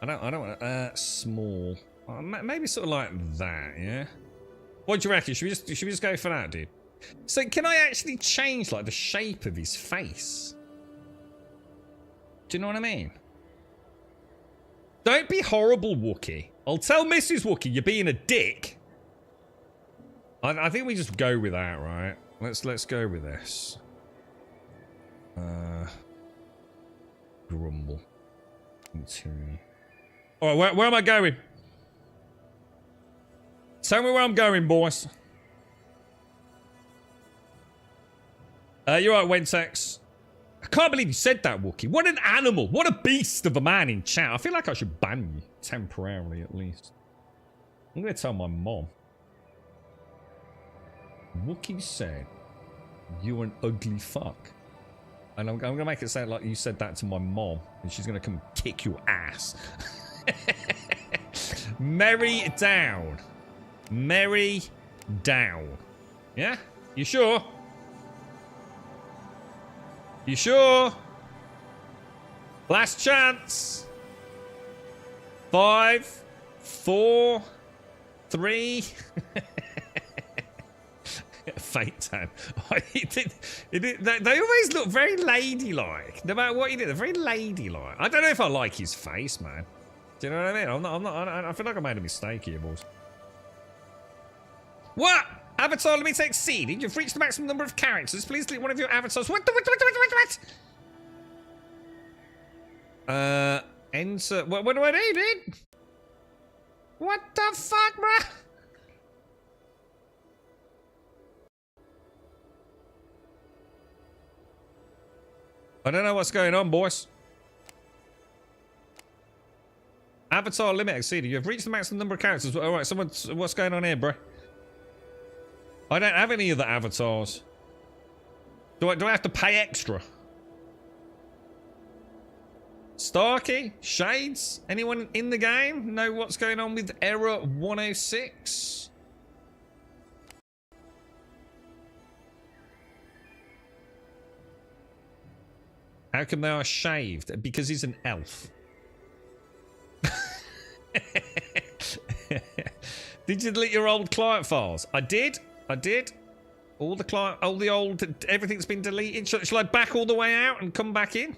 I don't want small. Maybe sort of like that, yeah? What do you reckon? Should we just go for that, dude? So can I actually change like the shape of his face? Do you know what I mean? Don't be horrible, Wookie. I'll tell Mrs. Wookie you're being a dick. I think we just go with that, right? Let's go with this. Grumble. Continue. All right, where am I going? Tell me where I'm going, boys. You're right, Wentex. I can't believe you said that, Wookie. What an animal. What a beast of a man in chat. I feel like I should ban you. Temporarily, at least. I'm going to tell my mom. Wookie said, you're an ugly fuck. And I'm going to make it sound like you said that to my mom. And she's going to come kick your ass. Merry down. Merry down. Yeah? You sure? You sure? Last chance. 5, 4, 3. Fake tan. They always look very ladylike. No matter what you do, they're very ladylike. I don't know if I like his face, man. Do you know what I mean? I feel like I made a mistake here, boys. What? Avatar limit exceeded. You've reached the maximum number of characters. Please delete one of your avatars. What? Enter. What do I do, dude? What the fuck, bruh? I don't know what's going on, boys. Avatar limit exceeded. You have reached the maximum number of characters. All right, what's going on here, bro? I don't have any of the avatars. Do I have to pay extra? Starkey? Shades? Anyone in the game know what's going on with Error 106? How come they are shaved? Because he's an elf. Did you delete your old client files? I did. I did. All the old, everything's been deleted. Shall I back all the way out and come back in?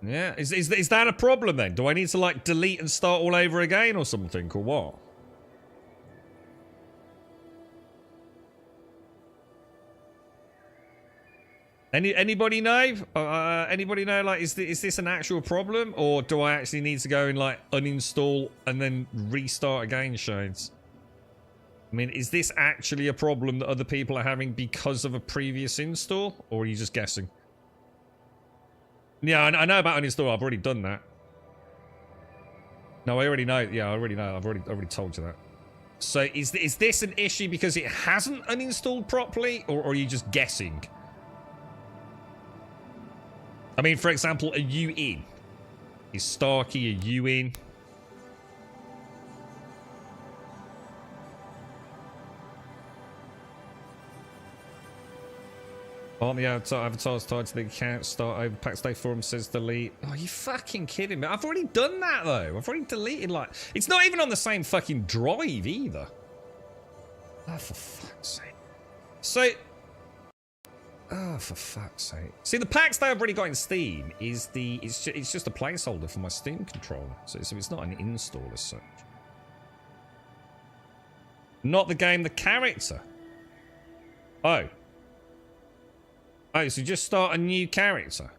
Yeah, is that a problem then? Do I need to like delete and start all over again or something, or what? Anybody know? Anybody know? Like, is this an actual problem, or do I actually need to go and like uninstall and then restart again, Shades? I mean, is this actually a problem that other people are having because of a previous install, or are you just guessing? Yeah, I know about uninstall. I've already done that. No, I already know. Yeah, I already know. I've already told you that. So is this an issue because it hasn't uninstalled properly, or are you just guessing? I mean, for example, are you in? Is Starkey, are you in? Aren't the avatars tied to the account? Start over PAX Day forum says delete. Oh, you fucking kidding me? I've already done that though. I've already deleted like... It's not even on the same fucking drive either. Oh, for fuck's sake. So... Oh, for fuck's sake. See, the PAX Day I've already got in Steam is the... It's just a placeholder for my Steam controller. So it's not an install as such. Not the game, the character. Oh. Oh, so just start a new character?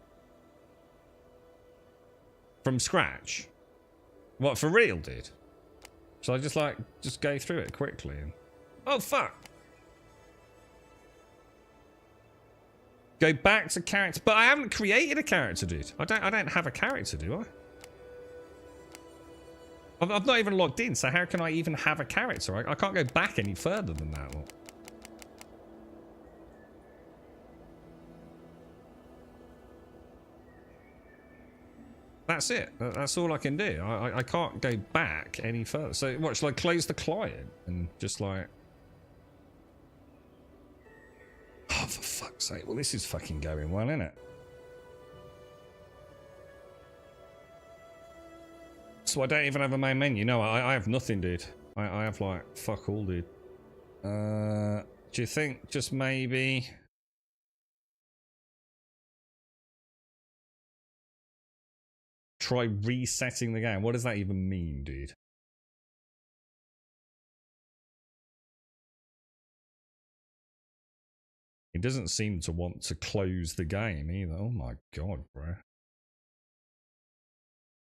From scratch? What, for real, dude? Shall I just go through it quickly? And... Oh, fuck. Go back to character. But I haven't created a character, dude. I don't have a character, do I? I've not even logged in, so how can I even have a character? I can't go back any further than that. Look. That's it. That's all I can do. I can't go back any further. So what, shall I close the client and just like... Oh, for fuck's sake. Well, this is fucking going well, isn't it? So I don't even have a main menu. No, I have nothing, dude. I have like fuck all, dude. Do you think just maybe... Try resetting the game. What does that even mean, dude? It doesn't seem to want to close the game either. Oh my god, bro.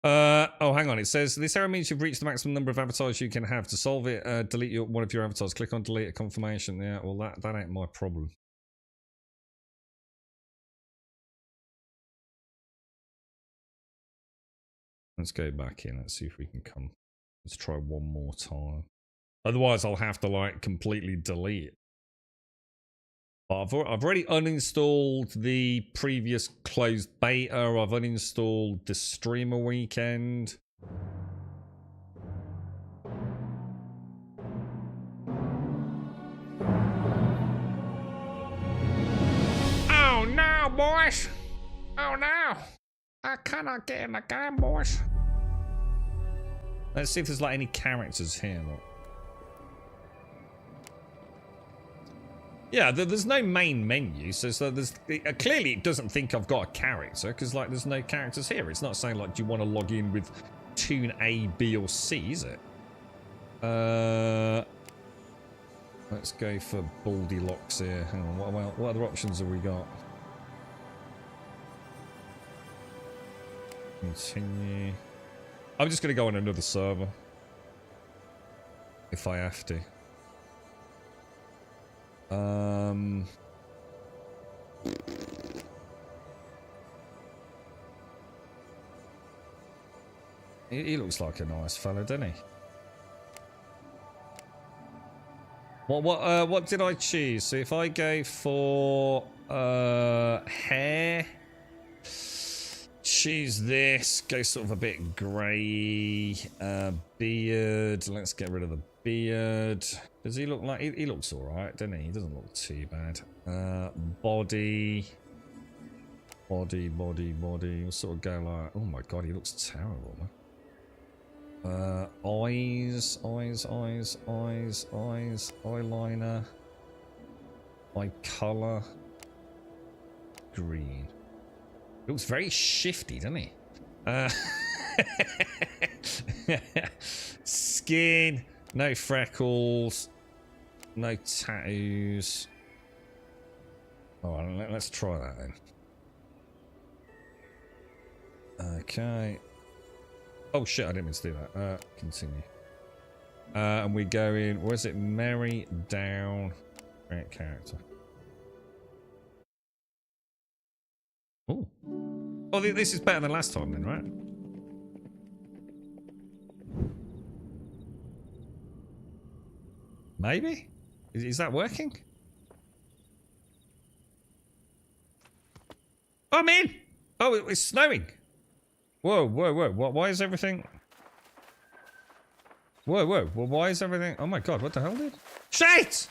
Oh, hang on. It says this error means you've reached the maximum number of avatars you can have. To solve it, delete one of your avatars. Click on delete a confirmation. Yeah, well, that ain't my problem. Let's go back in. Let's see if we can come. Let's try one more time. Otherwise, I'll have to like completely delete it. I've already uninstalled the previous closed beta. I've uninstalled the streamer weekend. Oh no, boys! Oh no! I cannot get in the game, boys. Let's see if there's like any characters here. Look. Yeah, there's no main menu, so there's clearly it doesn't think I've got a character because like there's no characters here. It's not saying like, do you want to log in with tune A, B, or C, is it? Let's go for Baldylocks here. Hang on, what other options have we got? Continue. I'm just gonna go on another server if I have to. He looks like a nice fella, doesn't he? What did I choose? So if I go for hair, choose this. Go sort of a bit grey. Beard. Let's get rid of the beard. Does he look like... He looks alright, doesn't he? He doesn't look too bad. Body. Body. We'll sort of go like... Oh my god, he looks terrible, man. Eyes. Eyeliner. Eye colour. Green. Looks very shifty, doesn't he? Skin. No freckles. No tattoos. Alright, let's try that then. Okay. Oh shit, I didn't mean to do that. Continue. And we go in, where's it? Mary down. Right character. Oh. Oh, this is better than last time then, right? Maybe? Is that working? Oh, I'm in! Oh, it's snowing! Whoa. Why is everything... Whoa. Well, why is everything... Oh my god, what the hell, dude? Shit!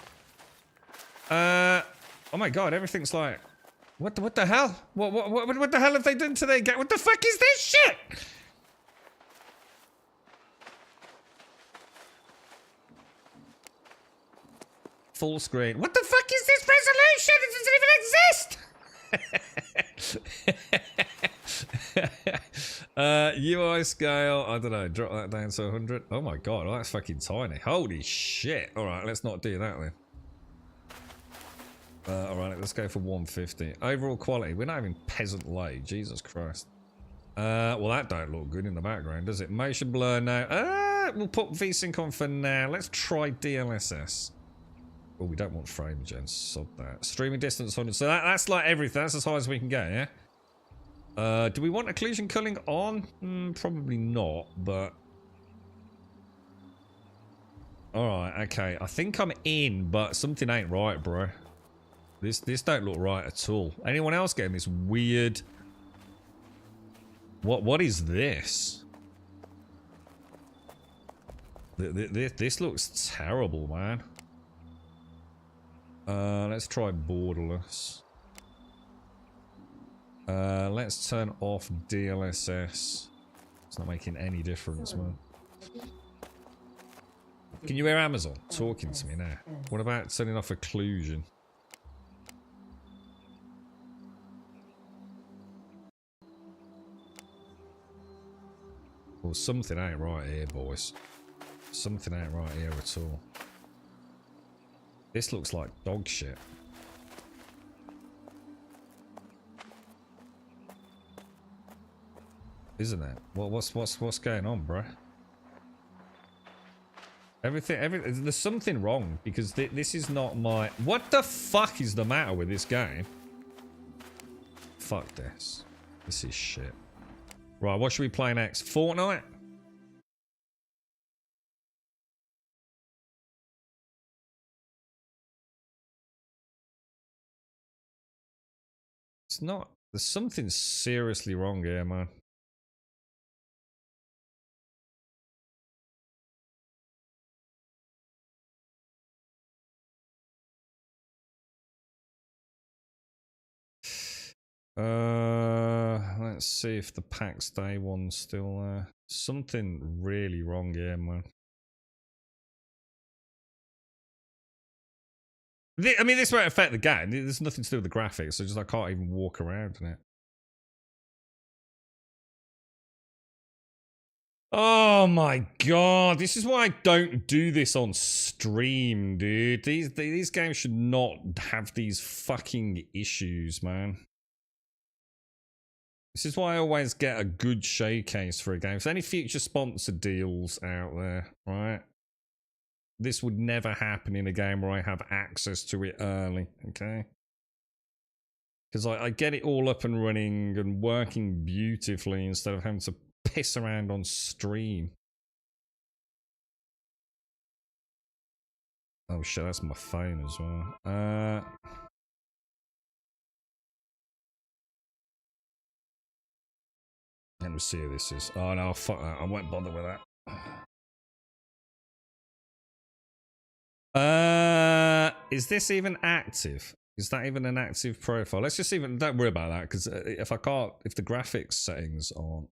Oh my god, everything's like... What the hell? What the hell have they done to their game? What the fuck is this shit? Full screen. What the fuck is this resolution? It doesn't even exist! UI scale, I don't know, drop that down to 100. Oh my god, that's fucking tiny. Holy shit. Alright, let's not do that then. Alright, let's go for 150. Overall quality, we're not having peasant low, Jesus Christ. Well that don't look good in the background, does it? Motion blur now. We'll put VSync on for now. Let's try DLSS. Well, we don't want frame gen, sod that. Streaming distance 100, so that's like everything, that's as high as we can go, yeah? Do we want occlusion culling on? Probably not, but... Alright, okay. I think I'm in, but something ain't right, bro. This don't look right at all. Anyone else getting this weird... What is this? This looks terrible, man. Let's try borderless. Let's turn off DLSS. It's not making any difference, man. Can you hear Amazon talking to me now? What about turning off occlusion? Well, something ain't right here, boys. Something ain't right here at all. This looks like dog shit. Isn't it? What's going on, bro? Everything. There's something wrong because this is not my. What the fuck is the matter with this game? Fuck this. This is shit. Right, what should we play next? Fortnite? It's not. There's something seriously wrong here, man. Let's see if the PAX Day one's still there. Something really wrong here, man. I mean, this won't affect the game. There's nothing to do with the graphics, so just I can't even walk around in it. Oh my god, this is why I don't do this on stream, dude. These games should not have these fucking issues, man. This is why I always get a good showcase for a game. If there's any future sponsor deals out there, right? This would never happen in a game where I have access to it early, okay? Because I get it all up and running and working beautifully instead of having to piss around on stream. Oh shit, that's my phone as well. Let me see who this is. Oh no, fuck that. I won't bother with that. Is this even active? Is that even an active profile? Let's just even, don't worry about that, because if the graphics settings aren't.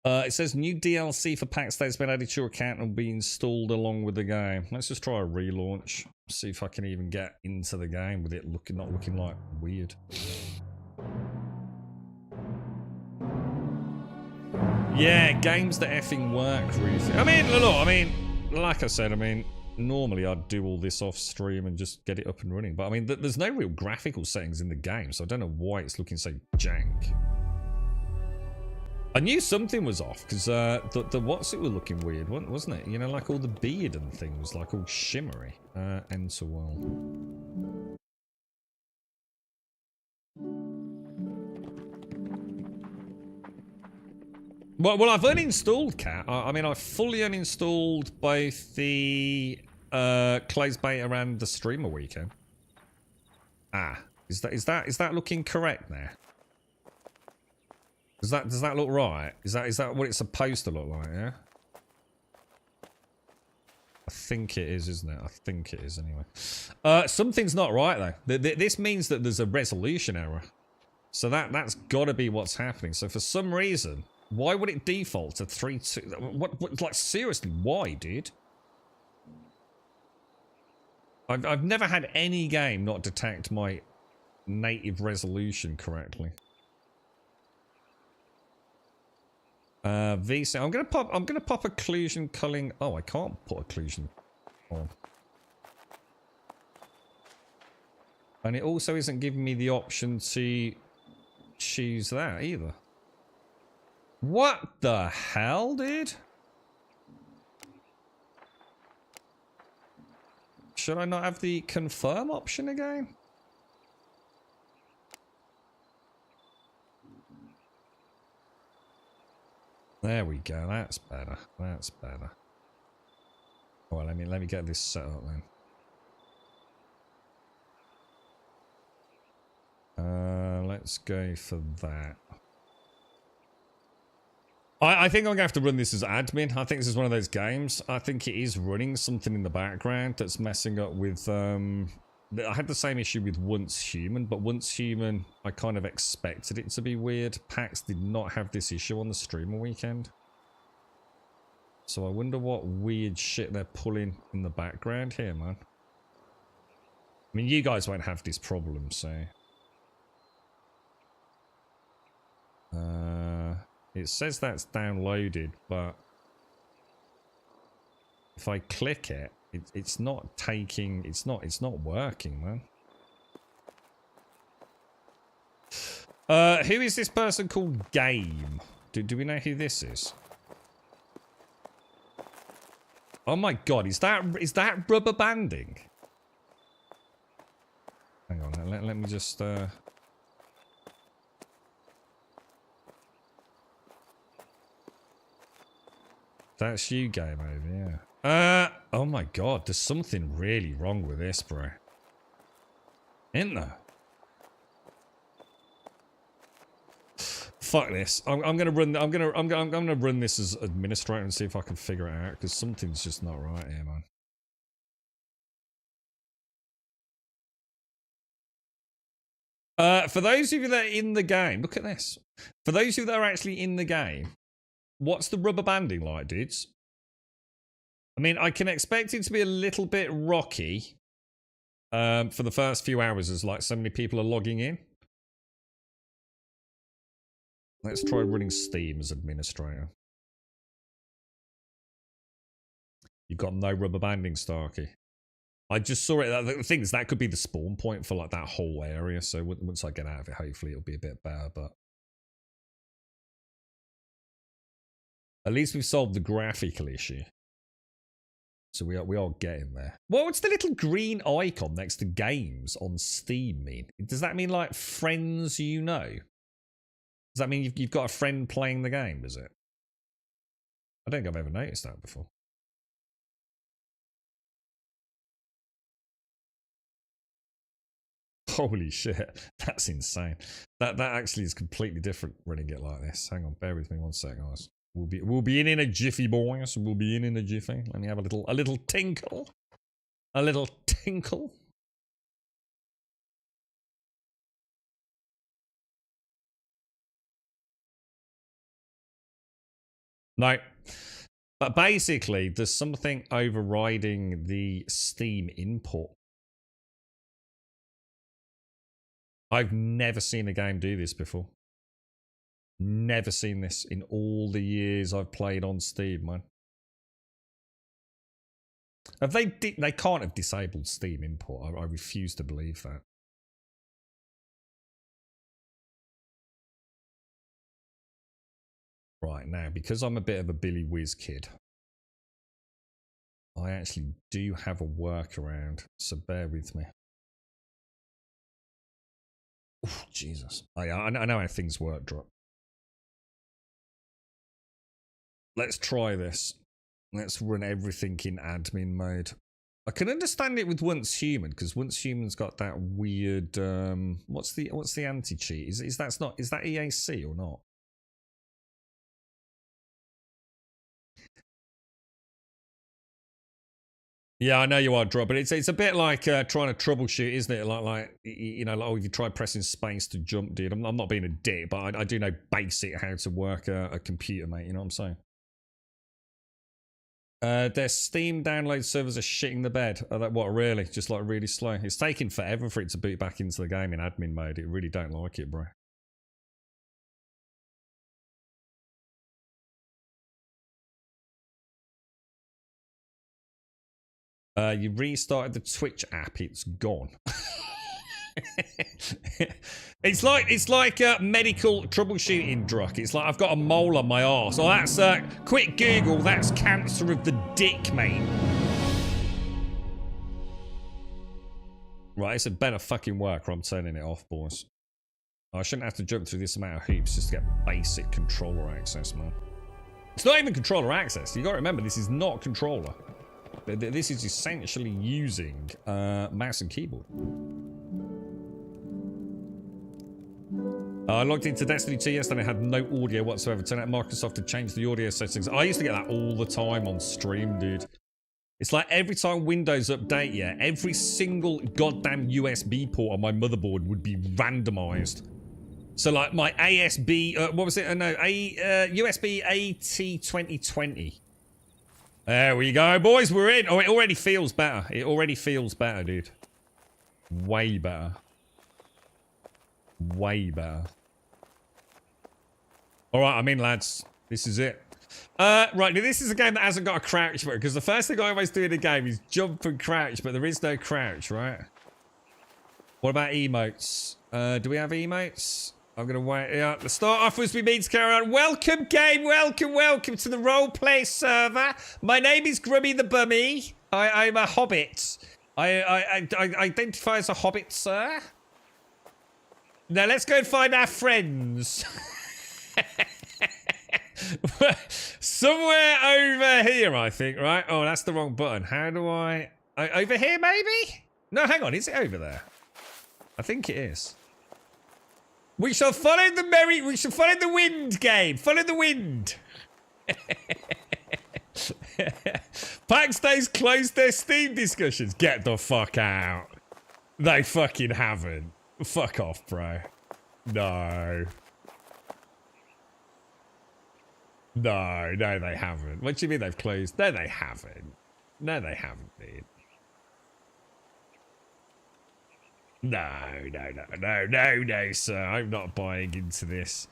It says new DLC for PAX DEI has been added to your account and will be installed along with the game. Let's just try a relaunch. See if I can even get into the game with it not looking like weird. Yeah, games that effing work, really. I mean, look, like I said, normally I'd do all this off stream and just get it up and running. But I mean, there's no real graphical settings in the game, so I don't know why it's looking so jank. I knew something was off because the what's it were looking weird, wasn't it? You know, like all the beard and thing was like all shimmery. Enter world. Well, I've uninstalled Cat. I mean, I fully uninstalled both the closed beta and the streamer weekend. Is that looking correct now? Does that look right? Is that what it's supposed to look like? Yeah. I think it is, isn't it? I think it is anyway. Something's not right though. This means that there's a resolution error. So that's got to be what's happening. So for some reason, why would it default to 3.2? What? Like seriously, why, dude? I've never had any game not detect my native resolution correctly. VC. I'm gonna pop occlusion culling. Oh, I can't put occlusion on. And it also isn't giving me the option to choose that either. What the hell, dude? Should I not have the confirm option again? There we go. That's better. That's better. Well, let me get this set up then. Let's go for that. I think I'm gonna have to run this as admin. I think this is one of those games. I think it is running something in the background that's messing up with. I had the same issue with Once Human, but Once Human, I kind of expected it to be weird. PAX did not have this issue on the streamer weekend. So I wonder what weird shit they're pulling in the background here, man. I mean, you guys won't have this problem, so. It says that's downloaded, but if I click it, it's not taking, it's not working, man. Who is this person called Game? Do we know who this is? Oh my god, is that rubber banding? Hang on, let me just That's you, Game Over, yeah. Oh my god, there's something really wrong with this, bro. Isn't there? Fuck this. I'm gonna run this as administrator and see if I can figure it out, because something's just not right here, man. For those of you that are in the game, look at this. For those of you that are actually in the game, what's the rubber banding like, dudes? I mean, I can expect it to be a little bit rocky for the first few hours as like so many people are logging in. Let's try running Steam as administrator. You've got no rubber banding, Starkey. I just saw it. The thing is, that could be the spawn point for like that whole area. So once I get out of it, hopefully it'll be a bit better. But at least we've solved the graphical issue. So we are getting there. What's the little green icon next to games on Steam mean? Does that mean like friends you know? Does that mean you've got a friend playing the game, is it? I don't think I've ever noticed that before. Holy shit, that's insane. That actually is completely different running it like this. Hang on, bear with me 1 sec, guys. We'll be in a jiffy, boys. We'll be in a jiffy. Let me have a little tinkle. A little tinkle. No. But basically, there's something overriding the Steam input. I've never seen a game do this before. Never seen this in all the years I've played on Steam, man. Have they can't have disabled Steam import. I refuse to believe that. Right, now, because I'm a bit of a Billy Whiz kid, I actually do have a workaround, so bear with me. Oh, Jesus. I know how things work, Drop. Let's try this. Let's run everything in admin mode. I can understand it with Once Human, because Once Human's got that weird what's the anti-cheat? Is that EAC or not? Yeah, I know you are, Drop, but it's a bit like trying to troubleshoot, isn't it? Like you know, like, oh, if you try pressing space to jump, dude. I'm not being a dick, but I do know basic how to work a computer, mate. You know what I'm saying? Their Steam download servers are shitting the bed. Oh, what, really? Just like really slow. It's taking forever for it to boot back into the game in admin mode. It really don't like it, bro. You restarted the Twitch app, it's gone. it's like medical troubleshooting, Druck. It's like I've got a mole on my arse. Oh, that's quick Google. That's cancer of the dick, mate. Right, it's a better fucking work, or I'm turning it off, boys. I shouldn't have to jump through this amount of hoops just to get basic controller access, man. It's not even controller access. You got to remember, this is not controller. This is essentially using mouse and keyboard. I logged into Destiny 2 yesterday and had no audio whatsoever. Turned out Microsoft had changed the audio settings. I used to get that all the time on stream, dude. It's like every time Windows update, yeah, every single goddamn USB port on my motherboard would be randomized. So like my ASB, what was it? No, USB AT 2020. There we go, boys. We're in. Oh, it already feels better. It already feels better, dude. Way better. Way better. Alright, I'm in, lads. This is it. Right, now this is a game that hasn't got a crouch button, because the first thing I always do in a game is jump and crouch, but there is no crouch, right? What about emotes? Do we have emotes? I'm gonna wait. Yeah, the start off as we meet to carry on. Welcome, game. Welcome to the roleplay server. My name is Grubby the Bummy. I'm a hobbit. I identify as a hobbit, sir. Now let's go and find our friends. Somewhere over here, I think, right? Oh, that's the wrong button. How do I... over here, maybe? No, hang on. Is it over there? I think it is. We shall follow the we shall follow the wind, game. Follow the wind. PAX Day's closed their Steam discussions. Get the fuck out. They fucking haven't. Fuck off, bro. No. No, they haven't. What do you mean they've closed? No, they haven't. No, they haven't, dude. No, sir. I'm not buying into this.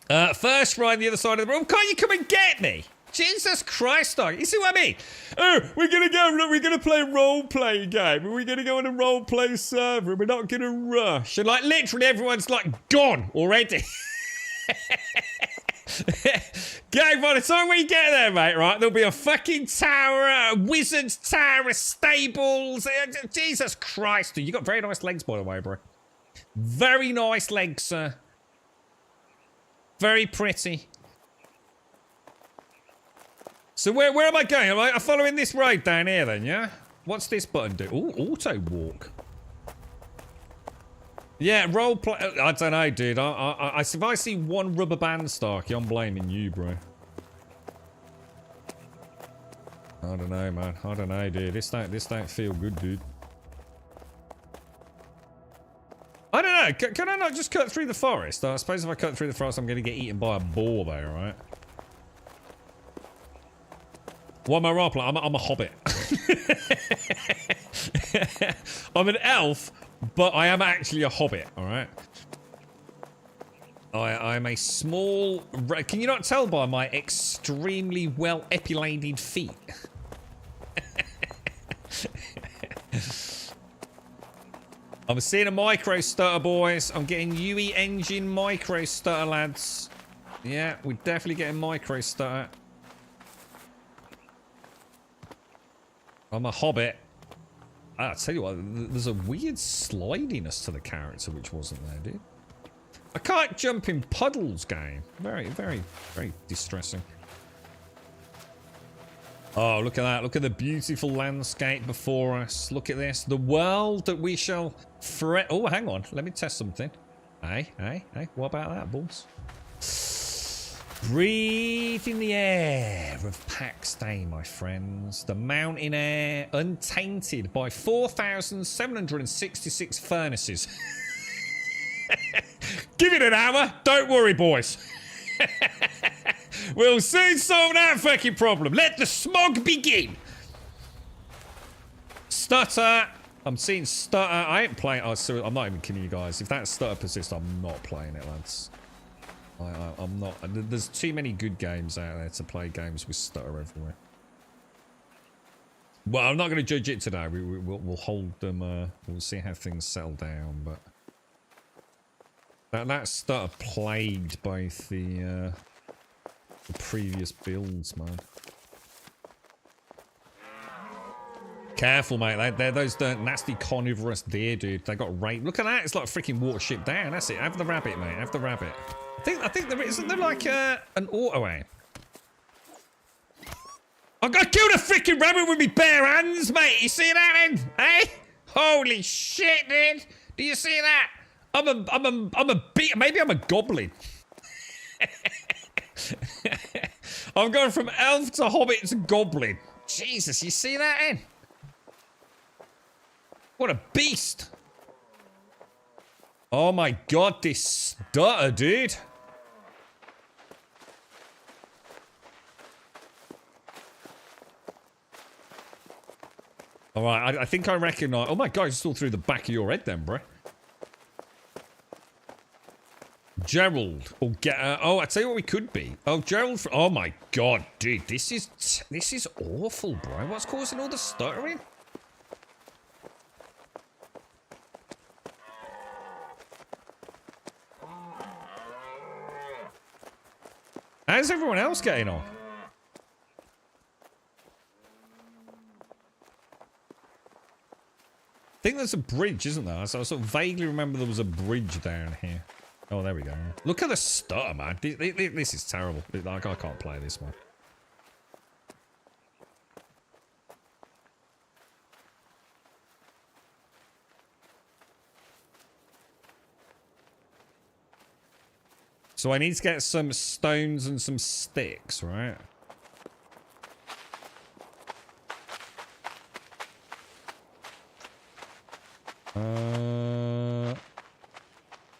First right on the other side of the room. Can't you come and get me? Jesus Christ, dog. You see what I mean? Oh, we're gonna play a role-playing game. We're gonna go on a role-play server. We're not gonna rush. And like literally everyone's like gone already. Gang, by the time we get there, mate, right, there'll be a fucking tower, a wizard's tower, a stables. Jesus Christ, dude. You got very nice legs, by the way, bro. Very nice legs, sir. Very pretty. So where am I going? Am I following this road down here then, yeah? What's this button do? Ooh, auto walk. Yeah, role play. I don't know, dude. If I see one rubber band, Starky, I'm blaming you, bro. I don't know, man. I don't know, dude. This don't feel good, dude. I don't know. Can I not just cut through the forest? I suppose if I cut through the forest, I'm going to get eaten by a boar, though, right? What am I role playing? I'm a hobbit. I'm an elf, but I am actually a hobbit, alright? I'm a small... Can you not tell by my extremely well epilated feet? I'm seeing a micro stutter, boys. I'm getting UE engine micro stutter, lads. Yeah, we're definitely getting micro stutter. I'm a hobbit. I'll tell you what, there's a weird slidiness to the character which wasn't there, dude. I can't jump in puddles, game. Very, very, very distressing. Oh, look at that. Look at the beautiful landscape before us. Look at this. The world that we shall... Oh, hang on. Let me test something. Hey. What about that, boys? Breathe in the air of PAX Day, my friends. The mountain air, untainted by 4,766 furnaces. Give it an hour. Don't worry, boys. We'll soon solve that fucking problem. Let the smog begin. Stutter. I'm seeing stutter. I ain't playing. Oh, sorry, I'm not even kidding you guys. If that stutter persists, I'm not playing it, lads. I'm not. There's too many good games out there to play games with stutter everywhere. Well, I'm not going to judge it today. We'll hold them. We'll see how things settle down. But that stutter plagued both the previous builds, man. Careful, mate. They're those nasty carnivorous deer, dude. They got raped. Look at that. It's like a freaking watership down. That's it. Have the rabbit, mate. Have the rabbit. I think there isn't there like an auto aim. I got killed a freaking rabbit with my bare hands, mate. You see that, then? Eh? Holy shit, dude. Do you see that? Maybe I'm a goblin. I'm going from elf to hobbit to goblin. Jesus, you see that, then? What a beast. Oh my god, this stutter, dude. Alright, I think I recognize... Oh my god, it's all through the back of your head then, bro. Gerald. Or oh, I tell you what we could be. Oh, Gerald... Oh my god, dude. This is awful, bro. What's causing all the stuttering? How's everyone else getting on? I think there's a bridge, isn't there? So I sort of vaguely remember there was a bridge down here. Oh, there we go. Look at the stutter, man. This is terrible. Like, I can't play this one. So I need to get some stones and some sticks, right?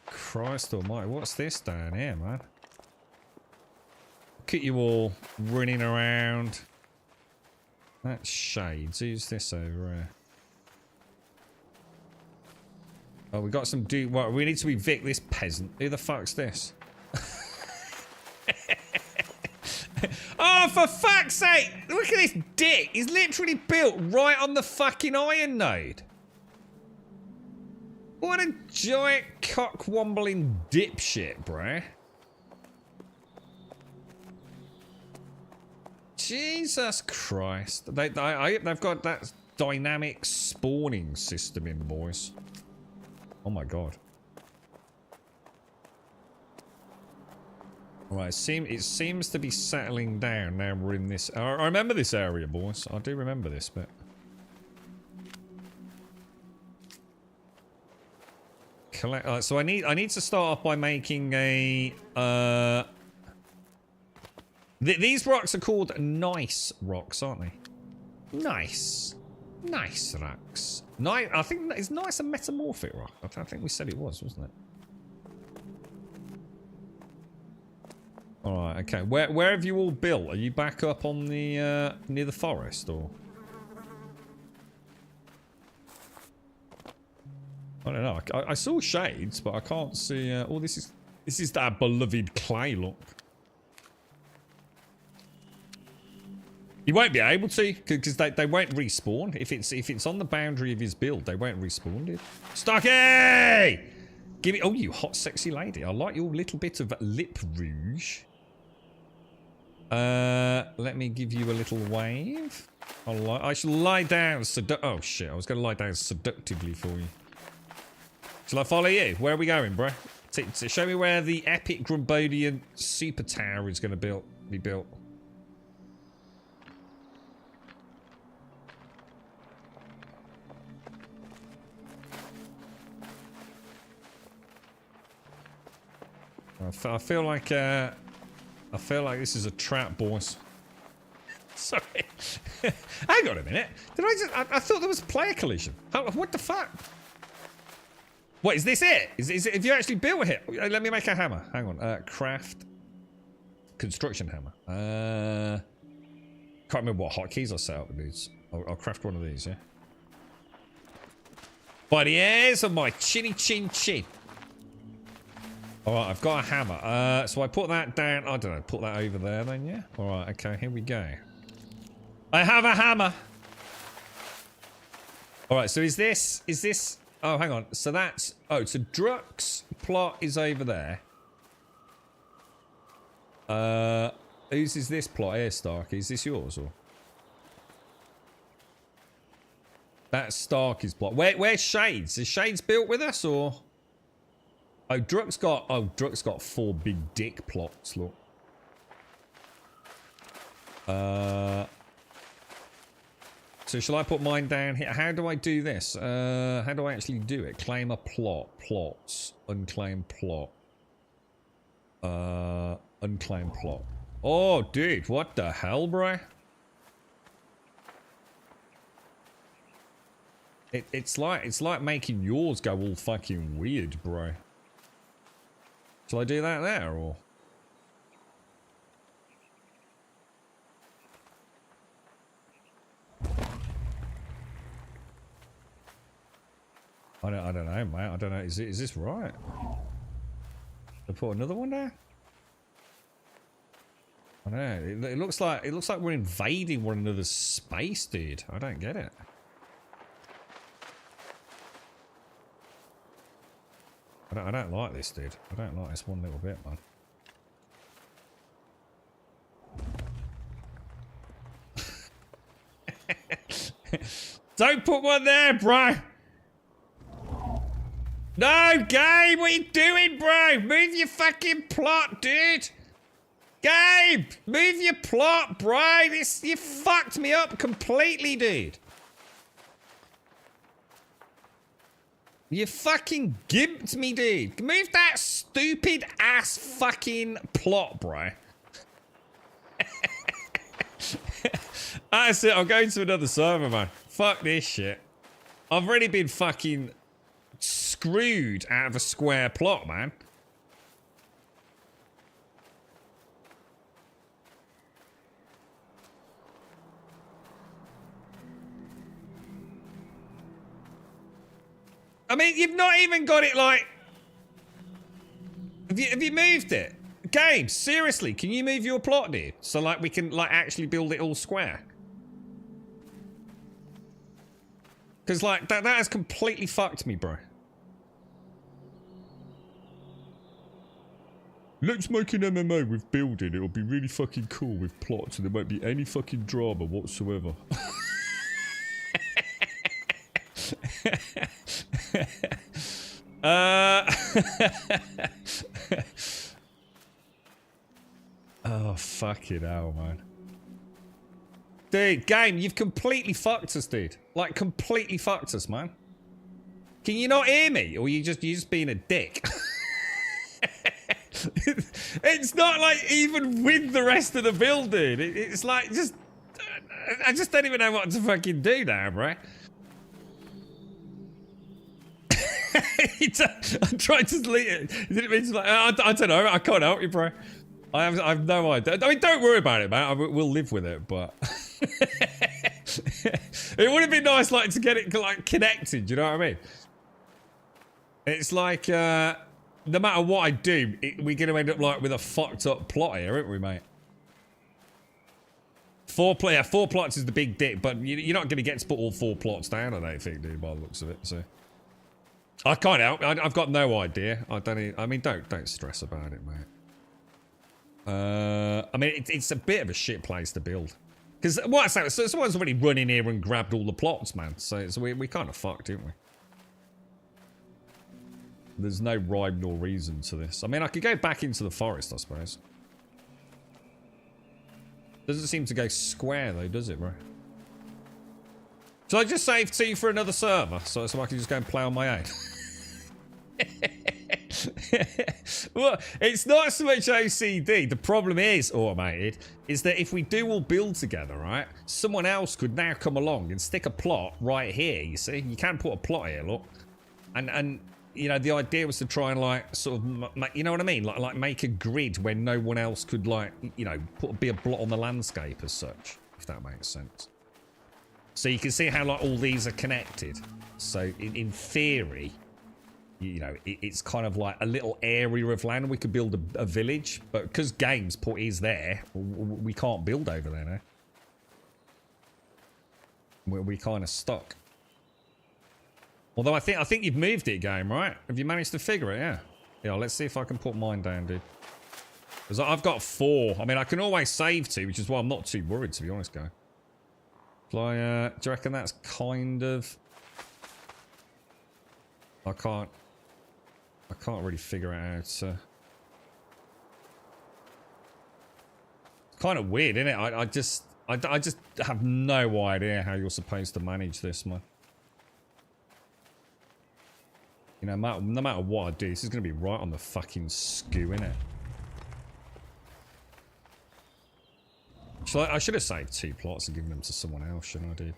Christ almighty, what's this down here, man? Look at you all running around. That's shades. Who's this over here? Oh, we got some dude. What? We need to evict this peasant. Who the fuck's this? Oh, for fuck's sake! Look at this dick. He's literally built right on the fucking iron node. What a giant cock-wombling dipshit, bruh. Jesus Christ. They've got that dynamic spawning system in, boys. Oh my god. Alright, it seems to be settling down now we're in this... I remember this area, boys. I do remember this bit. collect. So I need to start off by making a. These rocks are called nice rocks, aren't they? Nice rocks. Nice. I think it's nice and metamorphic rock. I think we said it was, wasn't it? All right. Okay. Where have you all built? Are you back up on the near the forest or? I don't know. I saw shades, but I can't see. Oh, this is that beloved clay. Look. You won't be able to, because they won't respawn. If it's on the boundary of his build, they won't respawn, dude. Stocky! Give me. Oh, you hot, sexy lady. I like your little bit of lip rouge. Let me give you a little wave. I shall lie down. Oh shit! I was going to lie down seductively for you. Shall I follow you? Where are we going, bro? Show me where the epic Grumbodian super tower is going to be built. I feel like this is a trap, boys. Sorry. Hang on a minute. I thought there was player collision. What the fuck? What, is this it? Have you actually built it? Let me make a hammer. Hang on. Craft. Construction hammer. Can't remember what hotkeys I set up with these. I'll craft one of these, yeah? By the ears of my chinny chin chin. Alright, I've got a hammer. So I put that down. I don't know, put that over there then, yeah? Alright, okay, here we go. I have a hammer! Alright, so is this... Oh, hang on. So that's... Oh, so Druck's plot is over there. Whose is this plot here, Stark? Is this yours, or...? That's Starky's plot. Where's Shades? Is Shades built with us, or...? Oh, Druck's got 4 big dick plots, look. So shall I put mine down here? How do I do this? How do I actually do it? Claim a plot. Plots. Unclaim plot. Unclaim plot. Oh, dude, what the hell, bro? It's like making yours go all fucking weird, bro. Shall I do that there, or? I don't know, mate. I don't know. Is this right? I put another one there? I don't know. It looks like we're invading one another's space, dude. I don't get it. I don't like this, dude. I don't like this one little bit, man. Don't put one there, bro! No, Gabe! What are you doing, bro? Move your fucking plot, dude! Gabe! Move your plot, bro! You fucked me up completely, dude! You fucking gimped me, dude. Move that stupid ass fucking plot, bro. That's it. I'm going to another server, man. Fuck this shit. I've already been fucking screwed out of a square plot, man. I mean, you've not even got it like... Have you moved it? Game, seriously, can you move your plot, dude? So, like, we can, like, actually build it all square. Because, like, that has completely fucked me, bro. Let's make an MMO with building. It'll be really fucking cool with plots and there won't be any fucking drama whatsoever. Oh, fucking hell, man. Dude, game, you've completely fucked us, dude. Like, completely fucked us, man. Can you not hear me? Or you just being a dick? It's not like even with the rest of the building. It's like just... I just don't even know what to fucking do now, bro. I tried to delete it. Didn't mean to, like, I don't know. I can't help you, bro. I have no idea. I mean, don't worry about it, man. We'll live with it, but... It would have been nice, like, to get it, like, connected, you know what I mean? It's like, no matter what I do, we're going to end up, like, with a fucked up plot here, aren't we, mate? Four plots is the big dick, but you're not going to get to put all 4 plots down, I don't think, dude, by the looks of it, so... I can't help. I've got no idea. I mean, don't stress about it, mate. I mean, it's a bit of a shit place to build. Because what I say, so someone's already run in here and grabbed all the plots, man. So we kind of fucked, didn't we? There's no rhyme nor reason to this. I mean, I could go back into the forest, I suppose. Doesn't seem to go square, though, does it, bro? Should I just save T for another server so I can just go and play on my own? Well, it's not so much OCD. The problem is, automated, is that if we do all build together, right, someone else could now come along and stick a plot right here, you see? You can put a plot here, look. And you know, the idea was to try and, like, sort of, you know what I mean? Like make a grid where no one else could, like, you know, be a blot on the landscape as such, if that makes sense. So you can see how, like, all these are connected. So in theory, you know, it's kind of like a little area of land. We could build a village, but because games put is there, we can't build over there now. We kind of stuck. Although I think you've moved it, game, right? Have you managed to figure it? Yeah. Yeah, let's see if I can put mine down, dude. Because I've got 4. I mean, I can always save 2, which is why I'm not too worried, to be honest, guy. Do you reckon that's kind of... I can't really figure it out. It's kind of weird, isn't it? I just have no idea how you're supposed to manage this, man. You know, no matter what I do, this is going to be right on the fucking skew, innit? I should have saved 2 plots and given them to someone else, shouldn't I, dude?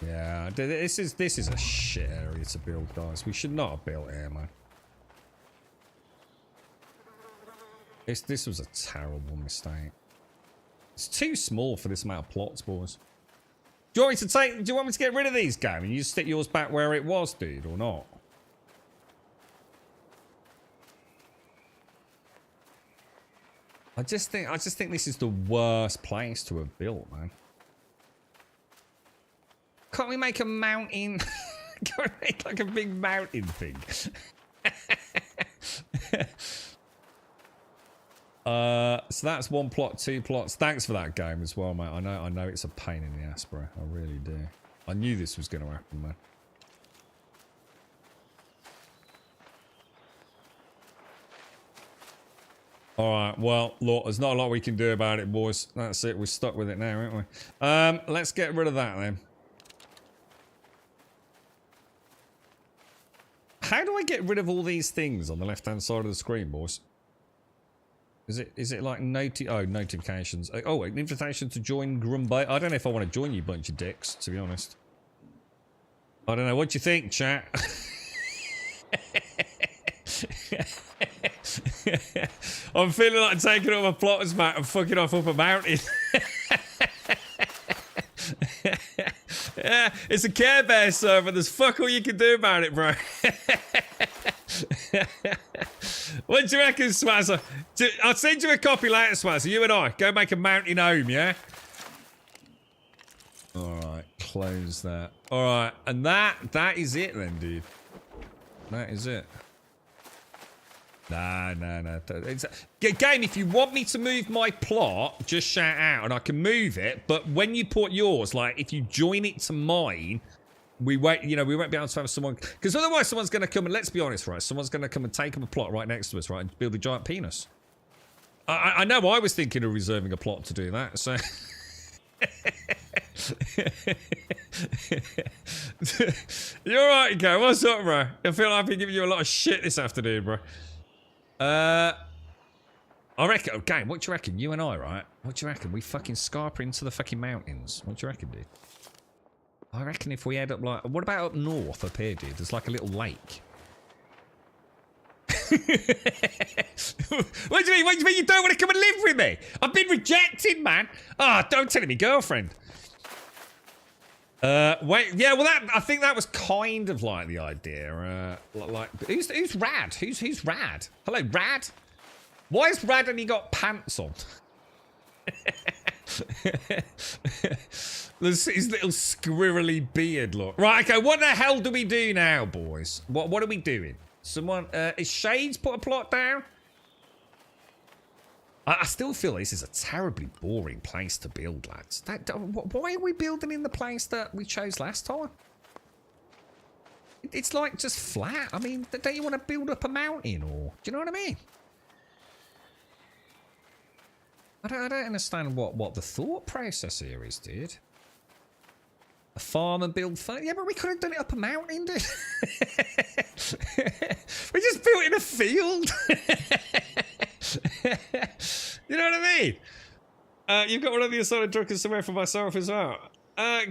Yeah, this is a shit area to build, guys. We should not have built here, man. This was a terrible mistake. It's too small for this amount of plots, boys. Do you want me to get rid of these, game, and you stick yours back where it was, dude, or not? I just think this is the worst place to have built, man. Can't we make a mountain? Can't we make like a big mountain thing? So that's 1 plot, 2 plots. Thanks for that, game, as well, mate. I know it's a pain in the ass, bro. I really do. I knew this was going to happen, man. Alright, well, look, there's not a lot we can do about it, boys. That's it. We're stuck with it now, aren't we? Let's get rid of that, then. How do I get rid of all these things on the left-hand side of the screen, boys? Is it like notifications? Oh, an invitation to join Grumby. I don't know if I want to join you, bunch of dicks, to be honest. I don't know. What do you think, chat? I'm feeling like taking all my plotters, mate, and fucking off up a mountain. Yeah, it's a Care Bear server. There's fuck all you can do about it, bro. What do you reckon, Swazzer? I'll send you a copy later, Swazzer. You and I. Go make a mountain home, yeah? Alright, close that. Alright, and that is it then, dude. That is it. Nah. Game, if you want me to move my plot, just shout out and I can move it. But when you put yours, like, if you join it to mine, we won't be able to have someone... Because otherwise someone's going to come and, let's be honest, right? Someone's going to come and take up a plot right next to us, right? And build a giant penis. I know I was thinking of reserving a plot to do that, so... You're alright, Go. What's up, bro? I feel like I've been giving you a lot of shit this afternoon, bro. I reckon, okay, what do you reckon? You and I, right? What do you reckon? We fucking scarper into the fucking mountains. What do you reckon, dude? I reckon if we head up like... What about up north up here, dude? There's like a little lake. What do you mean? What do you mean you don't want to come and live with me? I've been rejected, man. Ah, oh, don't tell me girlfriend. Wait, yeah, well, that I think that was kind of like the idea. Like, who's Rad? Who's Rad? Hello, Rad. Why is Rad only got pants on? There's his little squirrely beard look. Right, okay, what the hell do we do now, boys? What are we doing? Someone, is Shades put a plot down? I still feel this is a terribly boring place to build, lads. Why are we building in the place that we chose last time? It's like just flat. I mean, don't you want to build up a mountain, or do you know what I mean? I don't understand what the thought process here is, dude. A farm and build fun. Yeah, but we could have done it up a mountain, dude. We just built in a field. You know what I mean? You've got one of the assorted drunkers somewhere for myself as well.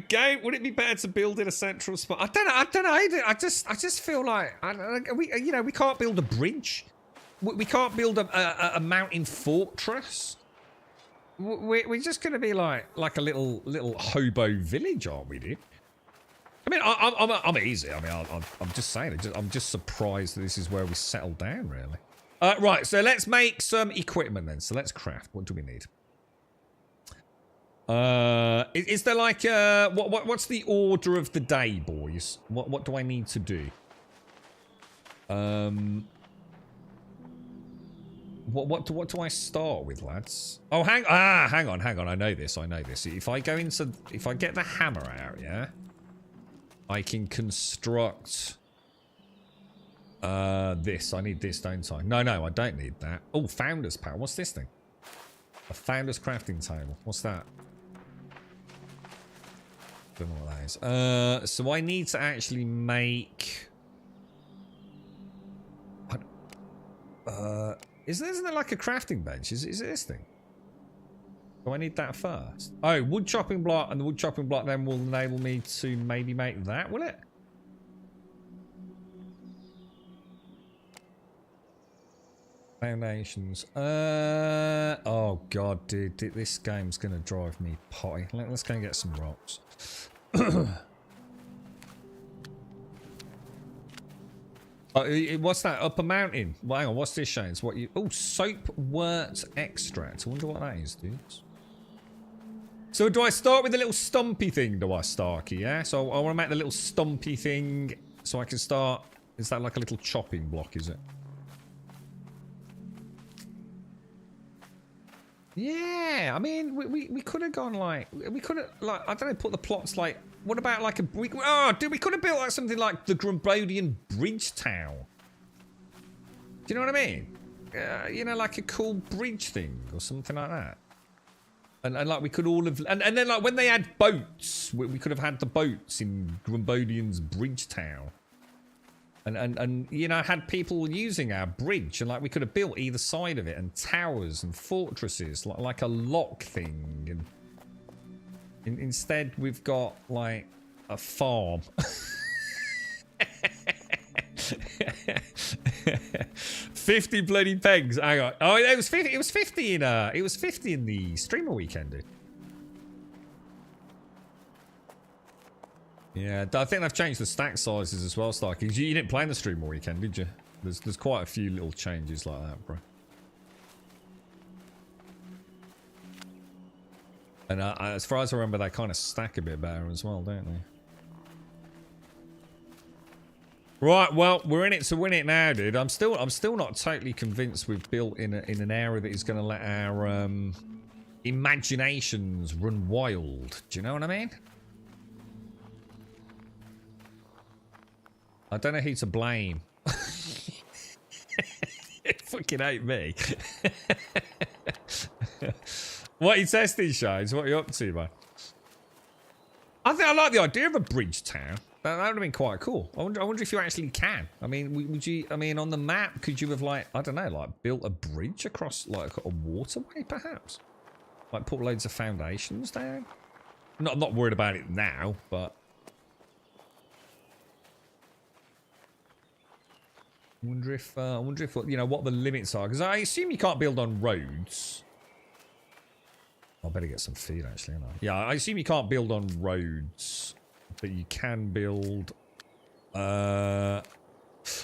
Gabe, would it be better to build in a central spot? I don't know. I just feel like we can't build a bridge. We can't build a mountain fortress. We're just going to be like a little hobo village, aren't we, dude? I mean, I'm easy. I mean, I'm just saying. I'm just surprised that this is where we settled down, really. Right, so let's make some equipment then. So let's craft. What do we need? Is there like what's the order of the day, boys? What do I need to do? What do I start with, lads? Oh, hang on. I know this. If I get the hammer out, yeah, I can construct this. I need this, don't I? No, I don't need that. Oh, Founder's Power. What's this thing? A Founder's Crafting Table. What's that? Don't know what that is. So I need to actually make... Isn't there like a crafting bench? Is it this thing? Do I need that first? Oh, wood chopping block, and the wood chopping block then will enable me to maybe make that, will it? Foundations. Oh god, dude, this game's gonna drive me potty. Let's go and get some rocks. What's that? Up a mountain? Well, hang on, what's this showing? It's what you... Oh, soapwort extract. I wonder what that is, dudes. So do I start with the little stumpy thing, do I, Starkey, yeah? So I want to make the little stumpy thing so I can start... Is that like a little chopping block, is it? Yeah, I mean, we could have gone like... We could have, like, I don't know, put the plots like... What about like a... Oh, dude, we could have built like something like the Grumbodian Bridge Tower. Do you know what I mean? You know, like a cool bridge thing or something like that. And like we could all have... And then like when they had boats, we could have had the boats in Grumbodian's Bridge Tower. And you know, had people using our bridge, and like we could have built either side of it, and towers and fortresses, like a lock thing. And instead, we've got like a farm. 50 bloody pegs. Hang on. Oh, it was 50. It was 50 in it was 50 in the streamer weekend, dude. Yeah, I think they've changed the stack sizes as well, Starkey. You didn't play in the stream all weekend, did you? There's quite a few little changes like that, bro. And as far as I remember, they kind of stack a bit better as well, don't they? Right, well, we're in it to win it now, dude. I'm still not totally convinced we've built in an area that is going to let our imaginations run wild. Do you know what I mean? I don't know who to blame. It fucking hate me. What are you testing, Shines? What are you up to, man? I think I like the idea of a bridge town. That would have been quite cool. I wonder if you actually can. I mean, would you? I mean, on the map, could you have like, I don't know, like built a bridge across like a waterway, perhaps? Like put loads of foundations down. I'm not worried about it now, but I wonder if you know what the limits are, because I assume you can't build on roads. I better get some feed actually, aren't I? Yeah, I assume you can't build on roads, but you can build or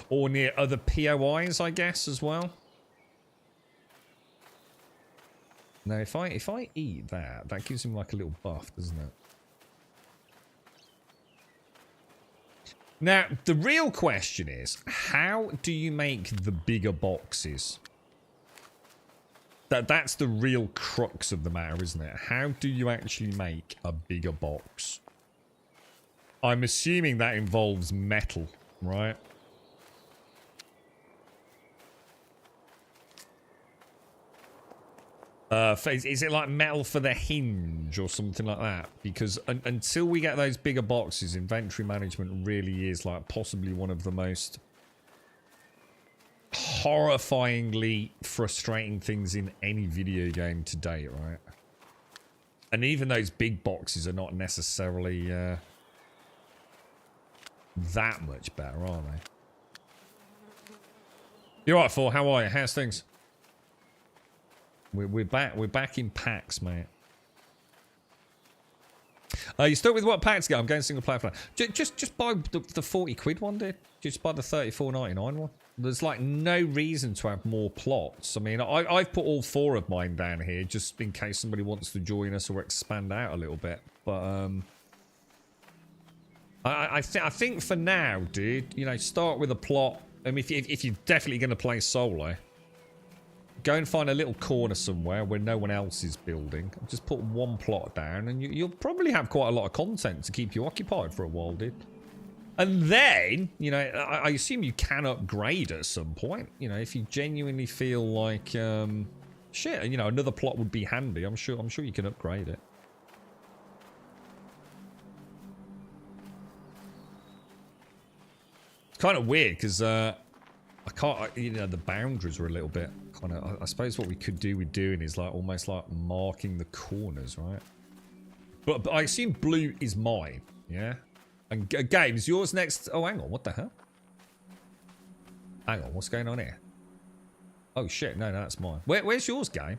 near other POIs, I guess, as well. Now, if I eat that, that gives him like a little buff, doesn't it? Now, the real question is, how do you make the bigger boxes? That's the real crux of the matter, isn't it? How do you actually make a bigger box? I'm assuming that involves metal, right? Is it like metal for the hinge or something like that? Because until we get those bigger boxes, inventory management really is like possibly one of the most horrifyingly frustrating things in any video game to date, right? And even those big boxes are not necessarily that much better, are they? You're right, Thor. How are you? How's things? We're back in PAX, mate. You stuck with what PAX go? I'm going single player. Just buy the 40 quid one, dude. Just buy the 34.99 one. There's like no reason to have more plots. I mean, I've put all 4 of mine down here just in case somebody wants to join us or expand out a little bit. But I think for now, dude, you know, start with a plot. I mean, if you're definitely going to play solo, go and find a little corner somewhere where no one else is building. Just put one plot down and you'll probably have quite a lot of content to keep you occupied for a while, dude. And then, you know, I assume you can upgrade at some point. You know, if you genuinely feel like, shit, you know, another plot would be handy. I'm sure you can upgrade it. It's kind of weird because I can't, you know, the boundaries are a little bit kind of. I suppose what we could do with doing is like almost like marking the corners, right? But I assume blue is mine, yeah. And Games, yours next. Oh, hang on, what the hell? Hang on, what's going on here? Oh shit, no, that's mine. Where's yours, Game?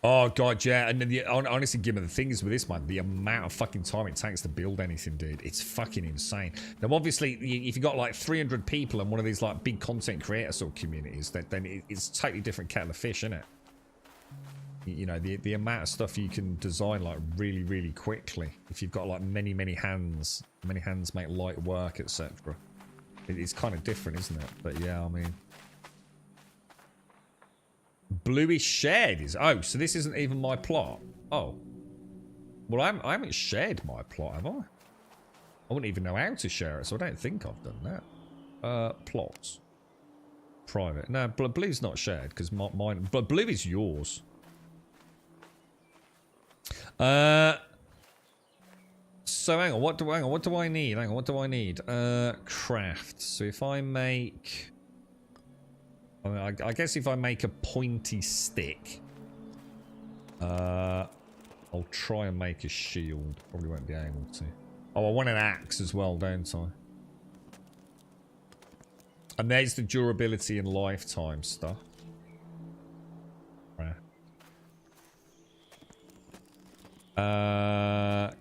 Oh god, yeah, and then honestly, given the thing is with this one, the amount of fucking time it takes to build anything, dude, it's fucking insane. Now, obviously, if you got like 300 people in one of these like big content creator sort of communities, then it's a totally different kettle of fish, isn't it? You know, the amount of stuff you can design like really, really quickly if you've got like many hands make light work, etc. It's kind of different, isn't it? But yeah, I mean. Bluish shared is... Oh, so this isn't even my plot. Oh. Well, I haven't shared my plot, have I? I wouldn't even know how to share it, so I don't think I've done that. Plots. Private. No, blue's not shared, because mine... But blue is yours. So, hang on, what do I need? Hang on, what do I need? Craft. So if I make... I mean, I guess if I make a pointy stick, I'll try and make a shield. Probably won't be able to. Oh, I want an axe as well, don't I? And there's the durability and lifetime stuff.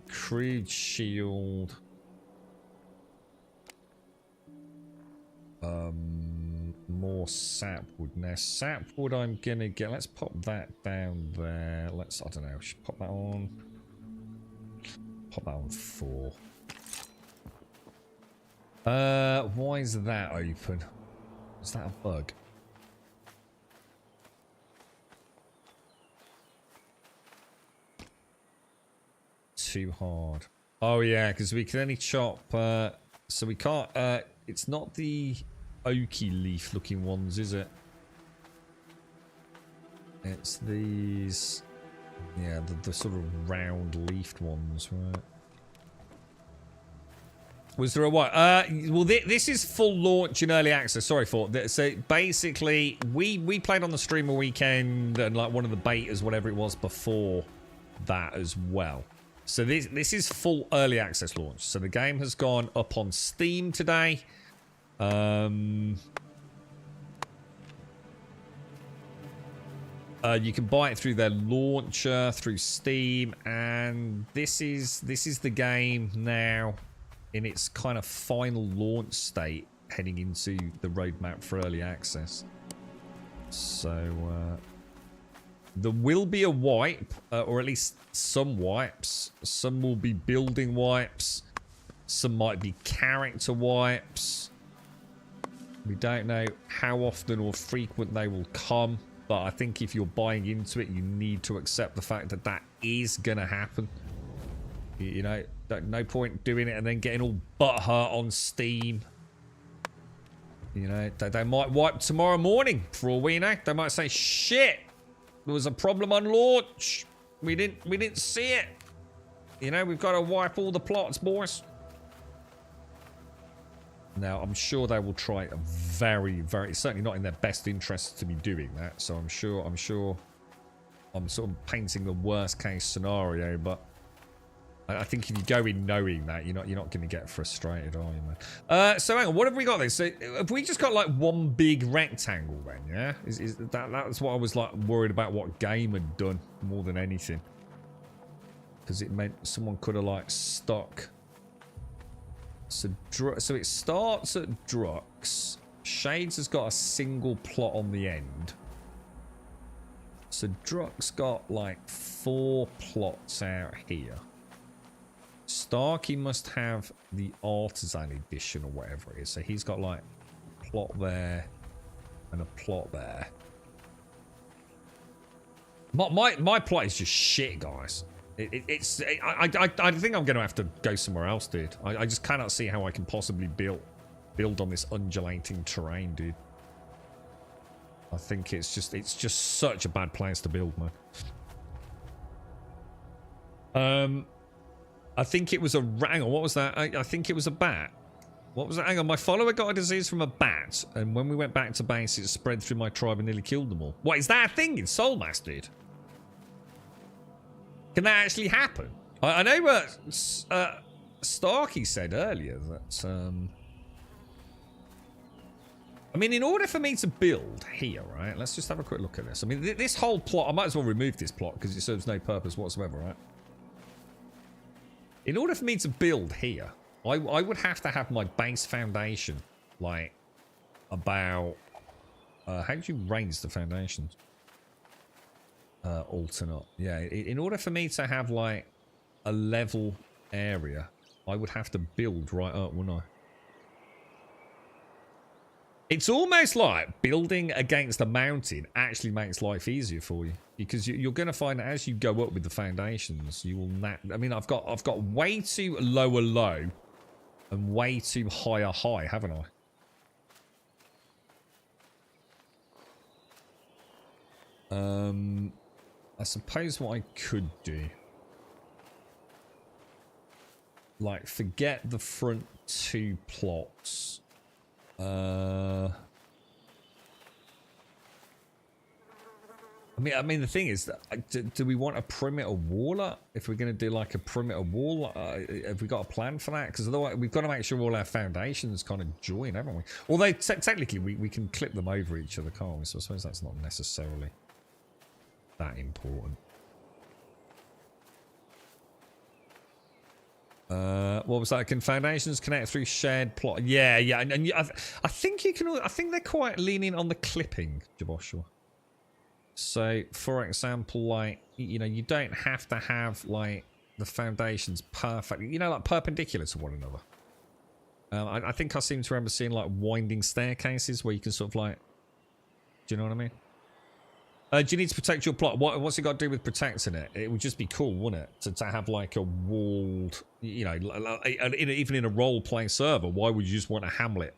Crude shield. More sapwood. Now, sapwood I'm gonna get. Let's pop that down there. Let's, I don't know, should pop that on. Pop that on 4. Why is that open? Is that a bug? Too hard. Oh yeah, because we can only chop, so we can't, it's not the oaky leaf looking ones, is it? It's these... Yeah, the sort of round-leafed ones, right? Was there a what? Well, this is full launch in early access. Sorry for that. So basically, we played on the streamer weekend and like one of the betas, whatever it was before that as well. So this is full early access launch. So the game has gone up on Steam today. You can buy it through their launcher, through Steam, and this is the game now in its kind of final launch state, heading into the roadmap for early access. So there will be a wipe, or at least some wipes. Some will be building wipes. Some might be character wipes. We don't know how often or frequent they will come. But I think if you're buying into it, you need to accept the fact that that is going to happen. You know, no point doing it and then getting all butthurt on Steam. You know, they might wipe tomorrow morning for all we know. They might say, shit, there was a problem on launch. We didn't see it. You know, we've got to wipe all the plots, boys. Now, I'm sure they will try very, certainly not in their best interest to be doing that. So I'm sure I'm sort of painting the worst case scenario, but I think if you go in knowing that, you're not going to get frustrated, are you, man? So hang on, what have we got then? So have we just got like one big rectangle then, yeah? Is that's what I was like worried about what game had done more than anything. Because it meant someone could have like stuck... So it starts at Drux. Shades has got a single plot on the end. So Drux got like 4 plots out here. Starkey must have the Artisan edition or whatever it is. So he's got like a plot there and a plot there. My plot is just shit, guys. I think I'm going to have to go somewhere else, dude. I just cannot see how I can possibly build on this undulating terrain, dude. I think it's just such a bad place to build, man. I think it was a... Hang on, what was that? I think it was a bat. What was that? Hang on, my follower got a disease from a bat, and when we went back to base, it spread through my tribe and nearly killed them all. What, is that a thing in Soulmask, dude? Can that actually happen? I know what Starkey said earlier that... I mean, in order for me to build here, right? Let's just have a quick look at this. I mean, this whole plot... I might as well remove this plot because it serves no purpose whatsoever, right? In order for me to build here, I would have to have my base foundation, like, about... how do you raise the foundations? Alternate. Yeah, in order for me to have, like, a level area, I would have to build right up, wouldn't I? It's almost like building against a mountain actually makes life easier for you, because you're going to find that as you go up with the foundations, you will I mean, I've got way too low and way too high, haven't I? I suppose what I could do, like, forget the front 2 plots. I mean, the thing is, that, do we want a perimeter wall up? If we're going to do like a perimeter wall, have we got a plan for that? Because otherwise, we've got to make sure all our foundations kind of join, haven't we? Although technically, we can clip them over each other, can't we? So I suppose that's not necessarily that important. What was that? Can foundations connect through shared plot? Yeah, and I think you can. I think they're quite leaning on the clipping, Jaboshua. So, for example, like, you know, you don't have to have like the foundations perfect, you know, like perpendicular to one another. I think I seem to remember seeing like winding staircases where you can sort of like, do you know what I mean? Do you need to protect your plot? What's it got to do with protecting it? It would just be cool, wouldn't it? To have like a walled, you know, even in a role-playing server, why would you just want a hamlet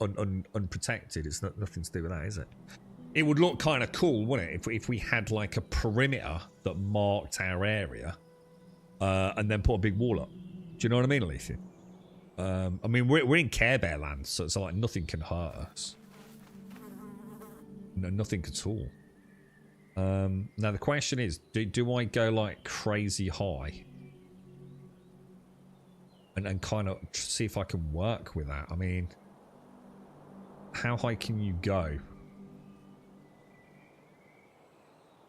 unprotected? It's nothing to do with that, is it? It would look kind of cool, wouldn't it, if we had like a perimeter that marked our area, and then put a big wall up. Do you know what I mean, Alethea? I mean, we're in Care Bear land, so it's like nothing can hurt us. No, nothing at all. Now the question is, do I go like crazy high? And kind of see if I can work with that. I mean, how high can you go?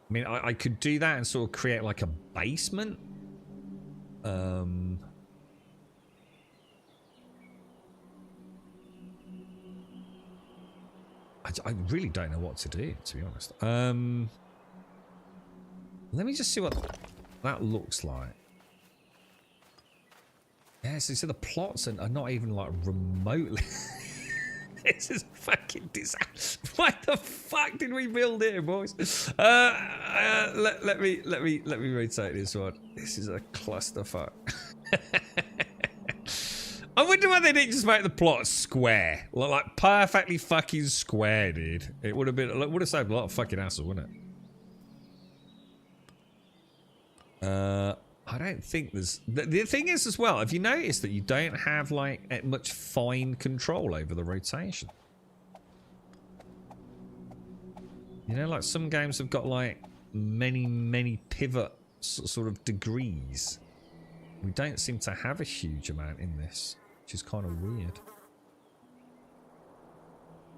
I mean, I could do that and sort of create like a basement. I really don't know what to do, to be honest. Let me just see what that looks like. Yeah, so the plots are not even like remotely. This is fucking disaster. Why the fuck did we build here, boys? Let me rotate this one. This is a clusterfuck. I wonder why they didn't just make the plot square, like perfectly fucking square, dude. It would have saved a lot of fucking hassle, wouldn't it? I don't think there's... The thing is as well, have you noticed that you don't have like much fine control over the rotation? You know, like some games have got like many pivot sort of degrees. We don't seem to have a huge amount in this, which is kind of weird.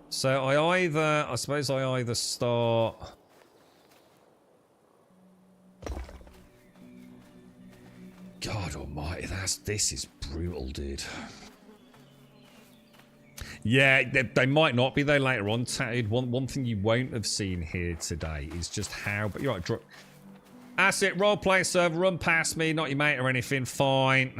So I suppose I either start... God almighty, this is brutal, dude. Yeah, they might not be though later on. One thing you won't have seen here today is just how... But you're right, that's it, roleplay server, run past me, not your mate or anything, fine.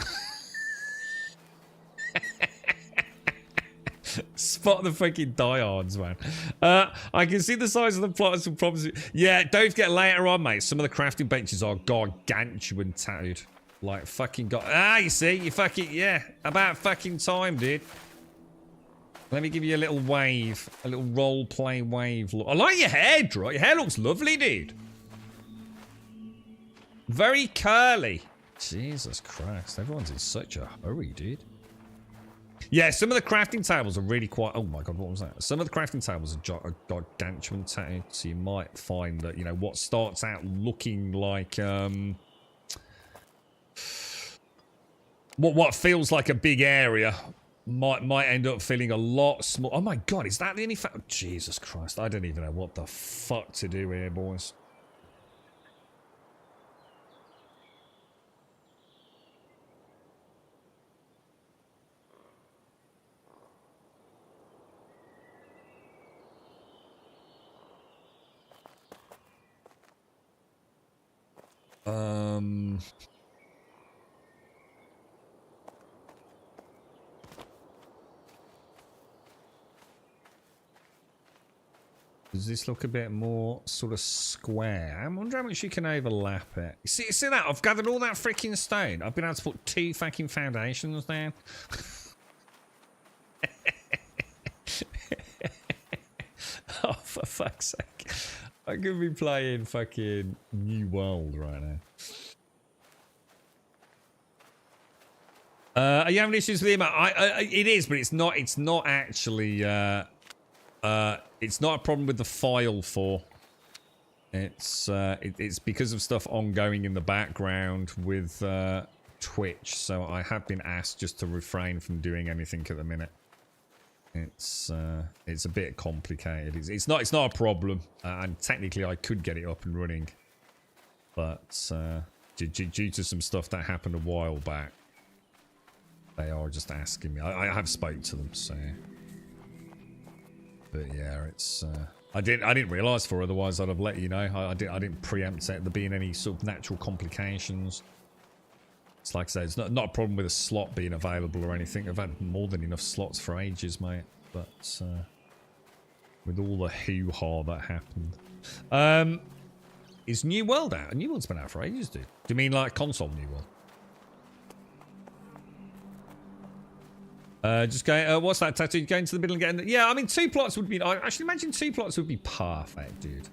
Spot the fucking diehards, man. I can see the size of the plots and problems. Yeah, don't forget later on, mate, some of the crafting benches are gargantuan tattooed. Like, fucking god. Ah, you see? You fucking... Yeah. About fucking time, dude. Let me give you a little wave. A little roleplay wave. I like your hair, Dro. Your hair looks lovely, dude. Very curly. Jesus Christ. Everyone's in such a hurry, dude. Yeah, some of the crafting tables are really quite... Oh my god, what was that? Some of the crafting tables are gargantuan tattooed. So you might find that, you know, what starts out looking like... What feels like a big area might end up feeling a lot small. Oh my god, is that the only fact? Jesus Christ, I don't even know what the fuck to do here, boys. Does this look a bit more sort of square? I wonder how much you can overlap it. See that? I've gathered all that freaking stone. I've been able to put 2 fucking foundations down. Oh, for fuck's sake. I could be playing fucking New World right now. Are you having issues with the amount? It is, but it's not actually... it's not a problem with the file for. It's because of stuff ongoing in the background with Twitch. So I have been asked just to refrain from doing anything at the minute. It's a bit complicated. It's not a problem, and technically I could get it up and running, but due to some stuff that happened a while back, they are just asking me. I have spoke to them, so. But yeah, it's I didn't realise for, otherwise I'd have let you know. I didn't preempt there being any sort of natural complications. It's like I say, it's not a problem with a slot being available or anything. I've had more than enough slots for ages, mate. But with all the hoo-ha that happened. Is New World out? New World's been out for ages, dude. Do you mean like console New World? Just going, what's that tattoo? Going to the middle and getting... Yeah, I mean, 2 plots would be... I actually imagine 2 plots would be perfect, dude.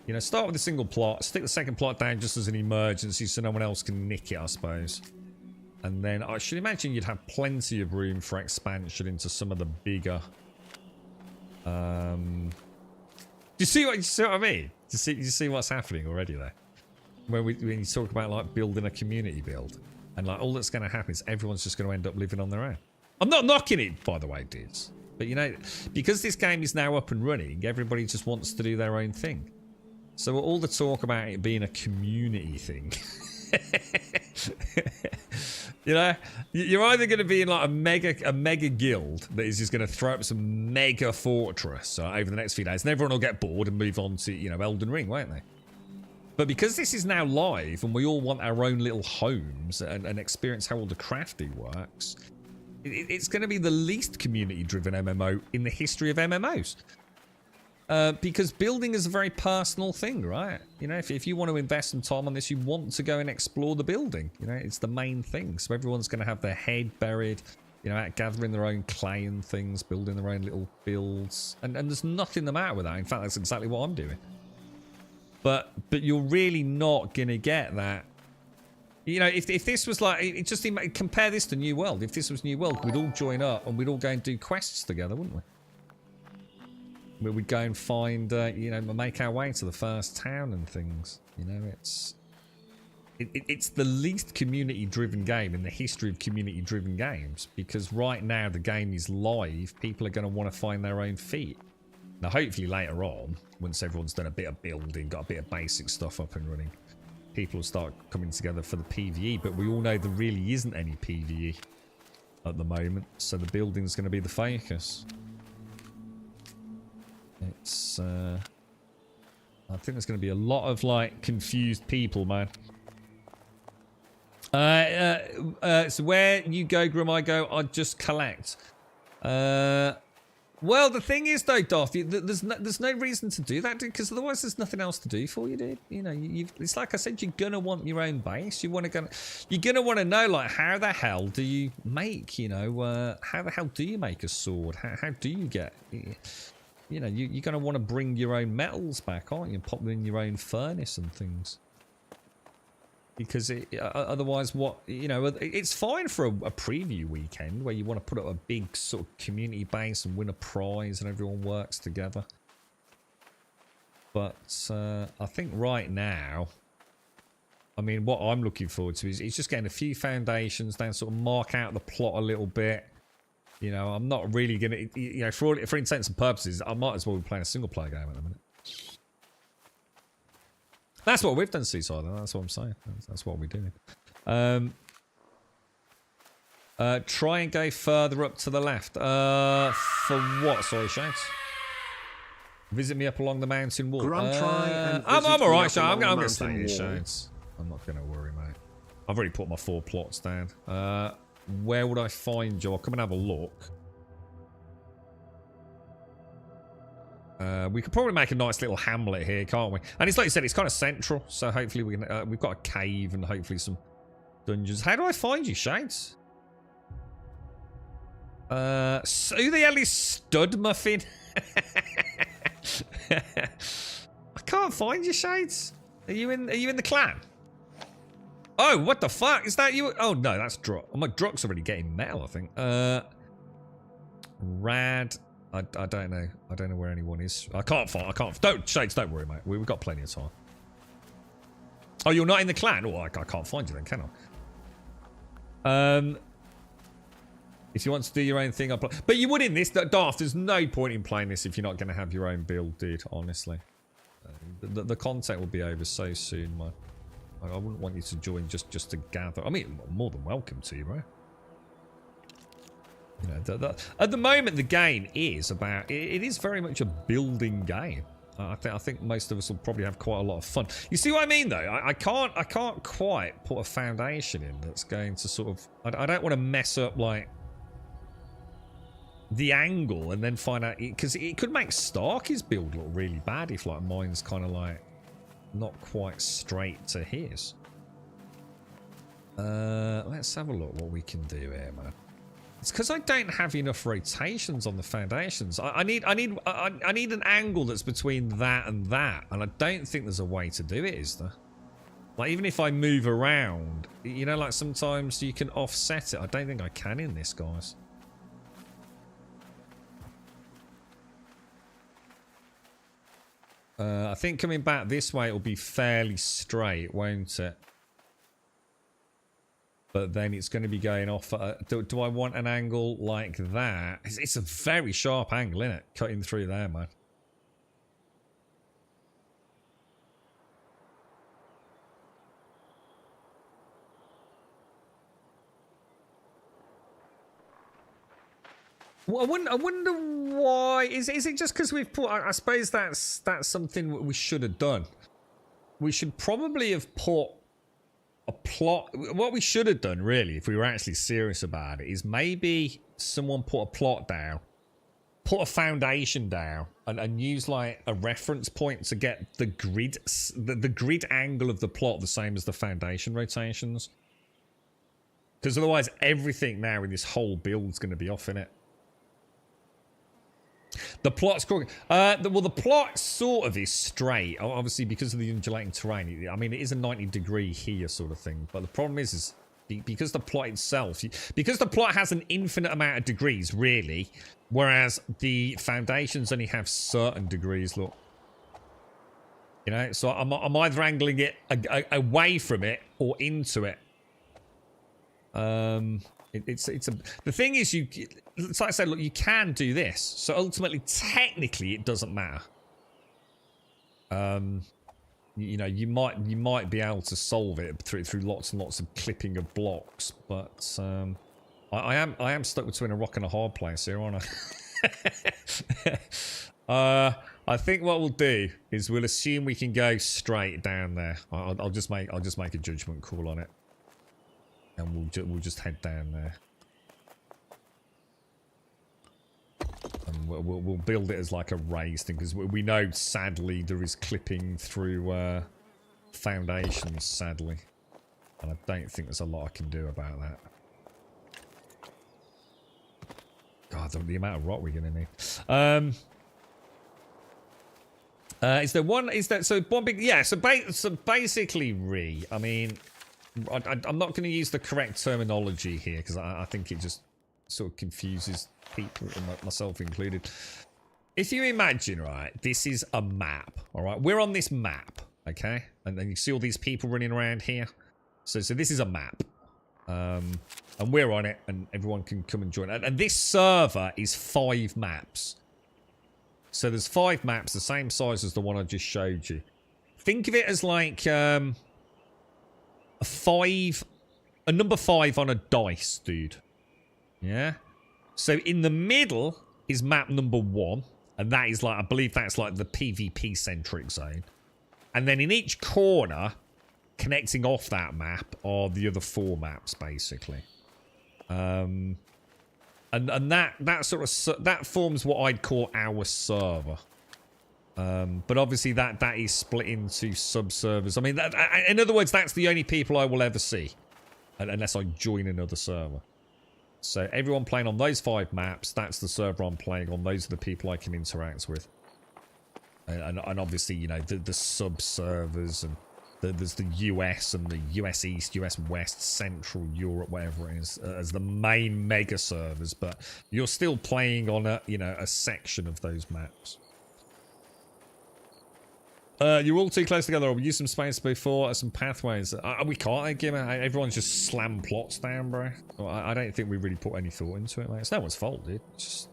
You know, start with a single plot, stick the second plot down just as an emergency so no one else can nick it, I suppose. And then I should imagine you'd have plenty of room for expansion into some of the bigger... Do you see what I mean? Do you see what's happening already there? When you talk about, like, building a community build. And, like, all that's going to happen is everyone's just going to end up living on their own. I'm not knocking it, by the way, dudes. But, you know, because this game is now up and running, everybody just wants to do their own thing. So all the talk about it being a community thing... You know, you're either going to be in like a mega guild that is just going to throw up some mega fortress over the next few days, and everyone will get bored and move on to, you know, Elden Ring, won't they? But because this is now live and we all want our own little homes and experience how all the crafting works, it's going to be the least community-driven MMO in the history of MMOs. Because building is a very personal thing, right? You know, if you want to invest some time on this, you want to go and explore the building. You know, it's the main thing. So everyone's going to have their head buried, you know, out gathering their own clay and things, building their own little builds. And there's nothing the matter with that. In fact, that's exactly what I'm doing. But you're really not going to get that. You know, if this was like, just compare this to New World. If this was New World, we'd all join up and we'd all go and do quests together, wouldn't we? Where we'd go and find, you know, make our way to the first town and things. You know, it's the least community-driven game in the history of community-driven games, because right now the game is live. People are going to want to find their own feet. Now, hopefully later on, once everyone's done a bit of building, got a bit of basic stuff up and running, people will start coming together for the PvE. But we all know there really isn't any PvE at the moment, so the building's going to be the focus. It's, I think there's going to be a lot of, like, confused people, man. So where you go, Grim, I go, I just collect. Well, the thing is, though, Darth, there's no reason to do that, dude, because otherwise there's nothing else to do for you, dude. You know, it's like I said, you're going to want your own base. You're going to want to know, like, how the hell do you make, you know, how the hell do you make a sword? How do you get... You know, you're going to want to bring your own metals back, aren't you? And pop them in your own furnace and things. Because otherwise, what, you know, it's fine for a preview weekend where you want to put up a big sort of community base and win a prize and everyone works together. But I think right now, I mean, what I'm looking forward to is just getting a few foundations down, sort of mark out the plot a little bit. You know, I'm not really going to, you know, for intents and purposes, I might as well be playing a single player game at the minute. That's what we've done, Seaside. That's what I'm saying. That's what we're doing. Try and go further up to the left. For what? Sorry, Shades. Visit me up along the mountain wall. I'm alright, Shades. I'm going to stay here, Shades. I'm not going to worry, mate. I've already put my 4 plots down. Where would I find you? I'll come and have a look. We could probably make a nice little hamlet here, can't we? And it's like you said, it's kind of central, so hopefully we can. We've got a cave and hopefully some dungeons. How do I find you, Shades? So who the hell is Stud Muffin? I can't find you, Shades. Are you in the clan? Oh, what the fuck? Is that you? Oh, no, that's Druck. Oh, my Druck's already getting metal, I think. Rad. I don't know. I don't know where anyone is. I can't find. Shades, don't worry, mate. We've got plenty of time. Oh, you're not in the clan? Oh, I can't find you then, can I? If you want to do your own thing, but you would in this, Darth. There's no point in playing this if you're not going to have your own build, dude. Honestly, the content will be over so soon, man. I wouldn't want you to join just to gather. I mean, more than welcome to, bro. You know, at the moment, the game is about. It is very much a building game. I think most of us will probably have quite a lot of fun. You see what I mean, though? I can't quite put a foundation in that's going to sort of. I don't want to mess up like the angle and then find out because it could make Starkey's build look really bad if like mine's kind of like. Not quite straight to his. Let's have a look what we can do here, man. It's because I don't have enough rotations on the foundations. I need an angle that's between that, and I don't think there's a way to do it, is there? Like, even if I move around, you know, like sometimes you can offset it. I don't think I can in this, guys. I think coming back this way, it'll be fairly straight, won't it? But then it's going to be going off. Do I want an angle like that? It's a very sharp angle, isn't it? Cutting through there, man. Well, I wonder why. Is it just because we've put? I suppose that's something we should have done. We should probably have put a plot. What we should have done, really, if we were actually serious about it, is maybe someone put a plot down, put a foundation down, and use like a reference point to get the grid, the grid angle of the plot the same as the foundation rotations. Because otherwise, everything now in this whole build is going to be off, innit? The plot's crooked. Well, the plot sort of is straight, obviously because of the undulating terrain. I mean, it is a 90-degree here sort of thing, but the problem is because the plot itself, because the plot has an infinite amount of degrees, really, whereas the foundations only have certain degrees. Look, you know, so I'm either angling it away from it or into it. The thing is, it's like I said, look, you can do this. So ultimately, technically, it doesn't matter. You know, you might be able to solve it through lots and lots of clipping of blocks, but I am stuck between a rock and a hard place here, aren't I? I think what we'll do is we'll assume we can go straight down there. I'll just make a judgment call on it. And we'll just head down there, and we'll build it as like a raised thing, because we know sadly there is clipping through foundations, sadly, and I don't think there's a lot I can do about that. God, the amount of rock we're gonna need. Is there one? Is that so? One big, yeah. So basically, I mean. I'm not going to use the correct terminology here because I think it just sort of confuses people, myself included. If you imagine, right, this is a map, all right? We're on this map, okay? And then you see all these people running around here. So this is a map. And we're on it, and everyone can come and join. And this server is 5 maps. So there's 5 maps, the same size as the one I just showed you. Think of it as like... a number 5 on a dice, dude. Yeah. So in the middle is map number 1, and that is like, I believe that's like the PvP centric zone. And then in each corner, connecting off that map, are the other 4 maps basically. And that sort of that forms what I'd call our server. But obviously that is split into sub-servers. I mean, in other words, that's the only people I will ever see. Unless I join another server. So everyone playing on those 5 maps, that's the server I'm playing on. Those are the people I can interact with. And obviously, you know, the sub-servers, and there's the US and the US East, US West, Central Europe, whatever it is, as the main mega servers. But you're still playing on a section of those maps. You're all too close together. We'll use some space before some pathways. We can't, everyone's just slam plots down, bro. I don't think we really put any thought into it, mate. It's no one's fault, dude. It's just...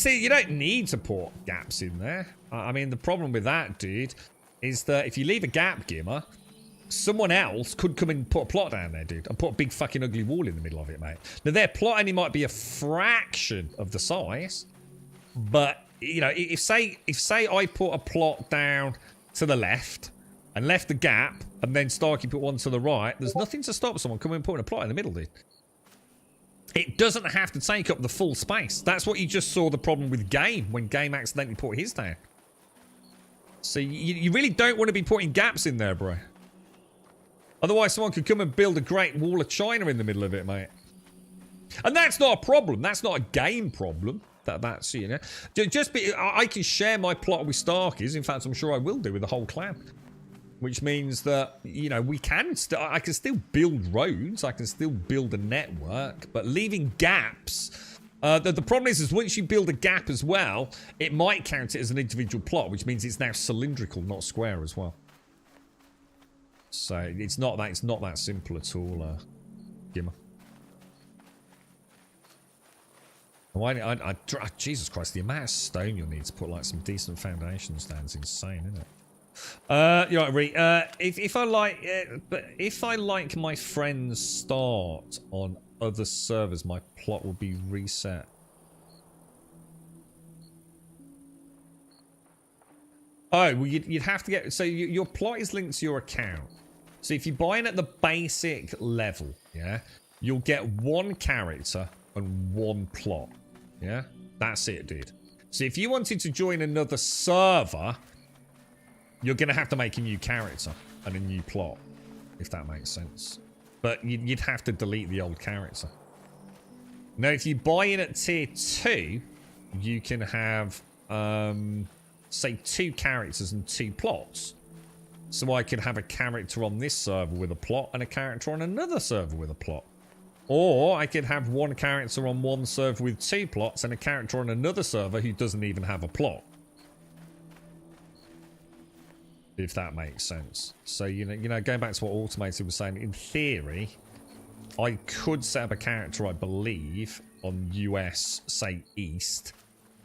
See, you don't need to put gaps in there. I mean, the problem with that, dude, is that if you leave a gap, Gimmer, someone else could come and put a plot down there, dude, and put a big fucking ugly wall in the middle of it, mate. Now, their plot only might be a fraction of the size, but, you know, if say I put a plot down to the left and left the gap, and then Starkey put one to the right, there's nothing to stop someone coming and putting a plot in the middle, dude. It doesn't have to take up the full space. That's what you just saw the problem with Game, when Game accidentally put his down. So you really don't want to be putting gaps in there, bro. Otherwise someone could come and build a great wall of China in the middle of it, mate. And that's not a problem. That's not a game problem. That's, you know. I can share my plot with Starkies. In fact, I'm sure I will do with the whole clan. Which means that, you know, I can still build roads. I can still build a network. But leaving gaps... the problem is once you build a gap as well, it might count it as an individual plot, which means it's now cylindrical, not square as well. So it's not that simple at all, Gimmer. Jesus Christ, the amount of stone you'll need to put like some decent foundations down is insane, isn't it? You're right, Ree. If I like my friends start on other servers, my plot will be reset. Oh, well, you'd have to get... So your plot is linked to your account. So if you buy in at the basic level, yeah, you'll get one character and one plot. Yeah, that's it, dude. So if you wanted to join another server, you're going to have to make a new character and a new plot, if that makes sense. But you'd have to delete the old character. Now, if you buy in at tier 2, you can have, say, 2 characters and 2 plots. So I could have a character on this server with a plot and a character on another server with a plot. Or I could have one character on one server with 2 plots and a character on another server who doesn't even have a plot. If that makes sense. So, you know, going back to what Automated was saying, in theory, I could set up a character, I believe, on US, say, East.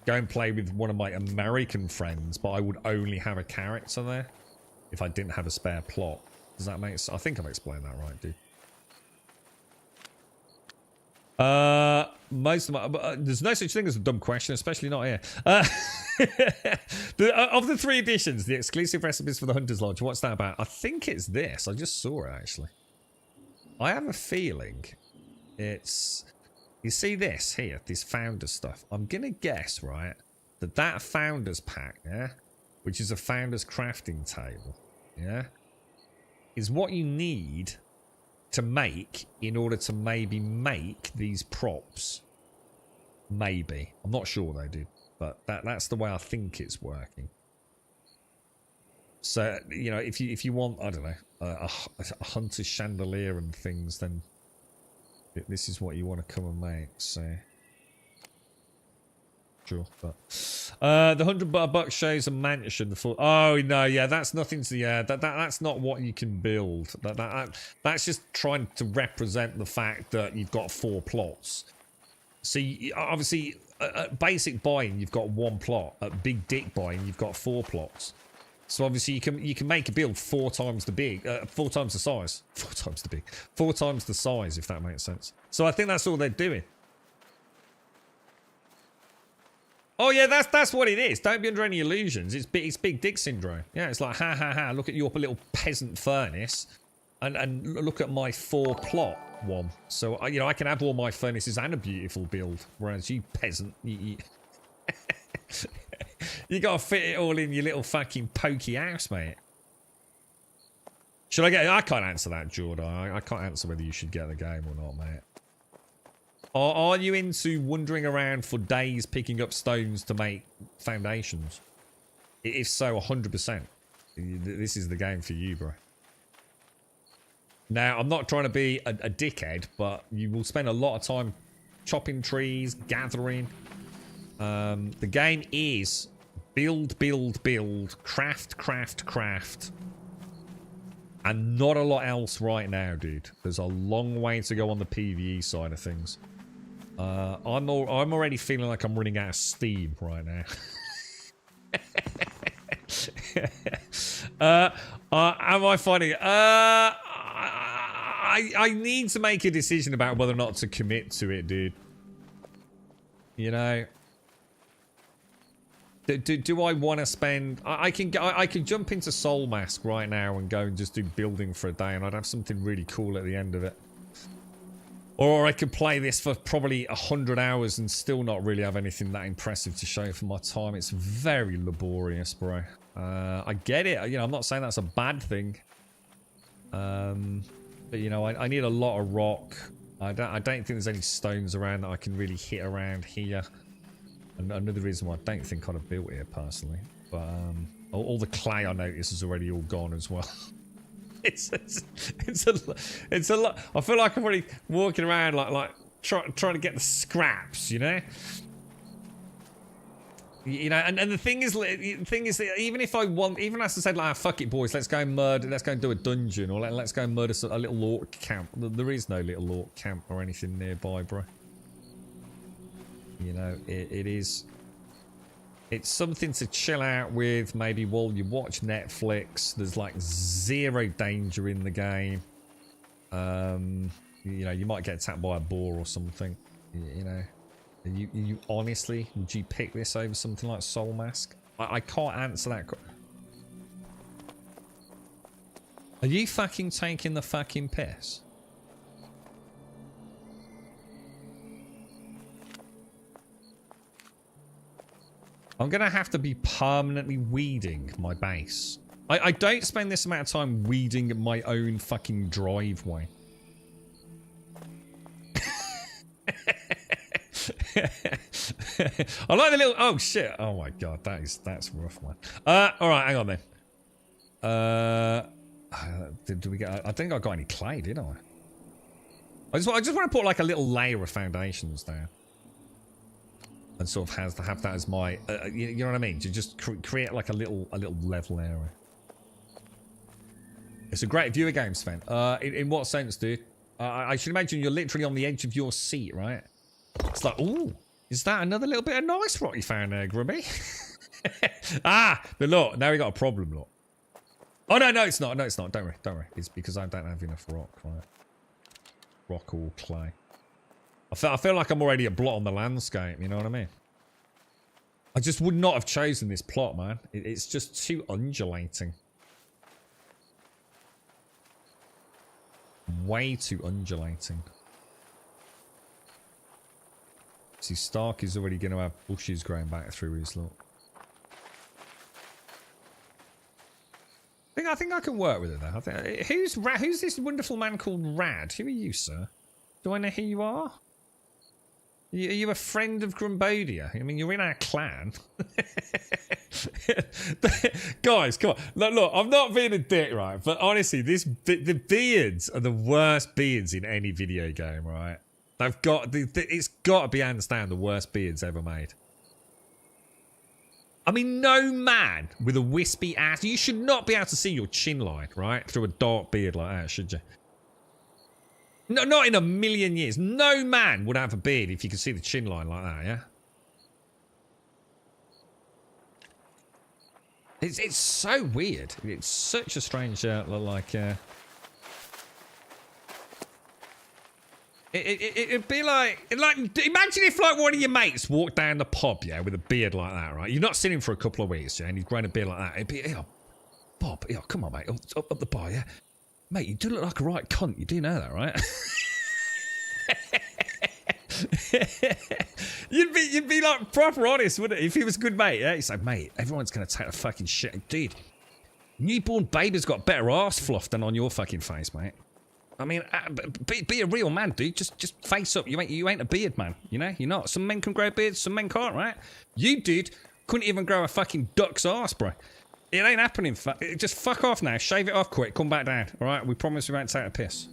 Go and play with one of my American friends, but I would only have a character there if I didn't have a spare plot. Does that make sense? I think I've explained that right, dude. Most of my... there's no such thing as a dumb question, especially not here. Of the 3 editions, the exclusive recipes for the Hunter's Lodge, what's that about? I think it's this. I just saw it, actually. I have a feeling it's... You see this here, this Founders stuff? I'm going to guess, right, that Founders pack, yeah, which is a Founders crafting table, yeah, is what you need to make in order to maybe make these props. Maybe. I'm not sure though, dude. But that's the way I think it's working. So, you know, if you want, I don't know, a hunter's chandelier and things, then this is what you want to come and make. So, sure. But the $100 shows a mansion. Oh no, yeah, that's nothing to. Yeah, that's not what you can build. That's just trying to represent the fact that you've got 4 plots. So obviously, at basic buying, you've got 1 plot. At big dick buying, you've got 4 plots. So obviously, you can make a build 4 times the big, 4 times the size, 4 times the big, 4 times the size, if that makes sense. So I think that's all they're doing. Oh yeah, that's what it is. Don't be under any illusions. It's big dick syndrome. Yeah, it's like ha ha ha. Look at your little peasant furnace, and look at my 4 plot one. So you know I can have all my furnaces and a beautiful build, whereas you peasant, you gotta fit it all in your little fucking pokey house, mate. Should I get? I can't answer that, Jordan. I can't answer whether you should get the game or not, mate. Are you into wandering around for days picking up stones to make foundations? If so, 100%. This is the game for you, bro. Now, I'm not trying to be a dickhead, but you will spend a lot of time chopping trees, gathering. The game is build, build, build, craft, craft, craft. And not a lot else right now, dude. There's a long way to go on the PvE side of things. I'm already feeling like I'm running out of steam right now. Am I finding it? I need to make a decision about whether or not to commit to it, dude. You know, do I want to spend? I can jump into Soulmask right now and go and just do building for a day, and I'd have something really cool at the end of it. Or I could play this for probably 100 hours and still not really have anything that impressive to show for my time. It's very laborious, bro. I get it. You know, I'm not saying that's a bad thing. But, you know, I need a lot of rock. I don't think there's any stones around that I can really hit around here. And another reason why I don't think I'd have built here personally. But all the clay I notice is already all gone as well. it's a lot. I feel like I'm already walking around like trying to get the scraps, you know. You know, and the thing is that even if I want, even as I said, like, fuck it, boys, let's go and murder, let's go and do a dungeon, or let's go and murder a little orc camp. There is no little orc camp or anything nearby, bro. You know, it's something to chill out with, maybe while you watch Netflix. There's like zero danger in the game. You know, you might get attacked by a boar or something, you know. You honestly, would you pick this over something like Soulmask? I can't answer that. Are you fucking taking the fucking piss? I'm gonna have to be permanently weeding my base. I don't spend this amount of time weeding my own fucking driveway. I like the little. Oh shit! Oh my god, that's rough, man. All right, hang on then. Did we get? I think I got any clay, did I? I just want to put like a little layer of foundations there, and sort of have that as my. You know what I mean? To just create like a little level area. It's a great viewer game, Sven. In what sense, dude? I should imagine you're literally on the edge of your seat, right? It's like, ooh, is that another little bit of nice rock you found there, Grubby? Ah, but look, now we got a problem, look. Oh, no, it's not. No, it's not. Don't worry. It's because I don't have enough rock, right? Rock or clay. I feel like I'm already a blot on the landscape, you know what I mean? I just would not have chosen this plot, man. It's just too undulating. Way too undulating. See, Stark is already going to have bushes growing back through his look. I think I can work with it though. I think, who's this wonderful man called Rad? Who are you, sir? Do I know who you are? Are you a friend of Grumbodia? I mean, you're in our clan. Guys, come on. Look, I'm not being a dick, right? But honestly, the beards are the worst beards in any video game, right? They've got it's got to be hands down the worst beards ever made. I mean, no man with a wispy ass. You should not be able to see your chin line, right, through a dark beard like that, should you? No, not in a million years. No man would have a beard if you could see the chin line like that, yeah? It's so weird. It's such a strange it'd be like imagine if like one of your mates walked down the pub, yeah, with a beard like that, right? You've not seen him for a couple of weeks, yeah, and he's grown a beard like that. It'd be, yo, Bob, yo, come on, mate, up the bar, yeah, mate, you do look like a right cunt. You do know that, right? You'd be like proper honest, wouldn't it? If he was a good mate, yeah, he'd say, mate, everyone's gonna take the fucking shit, dude. Newborn baby's got better arse fluff than on your fucking face, mate. I mean, be a real man, dude. Just face up. You ain't a beard man. You know, you're not. Some men can grow beards, some men can't, right? You, dude, couldn't even grow a fucking duck's arse, bro. It ain't happening. Just fuck off now. Shave it off quick. Come back down. All right? We promise we won't take a piss.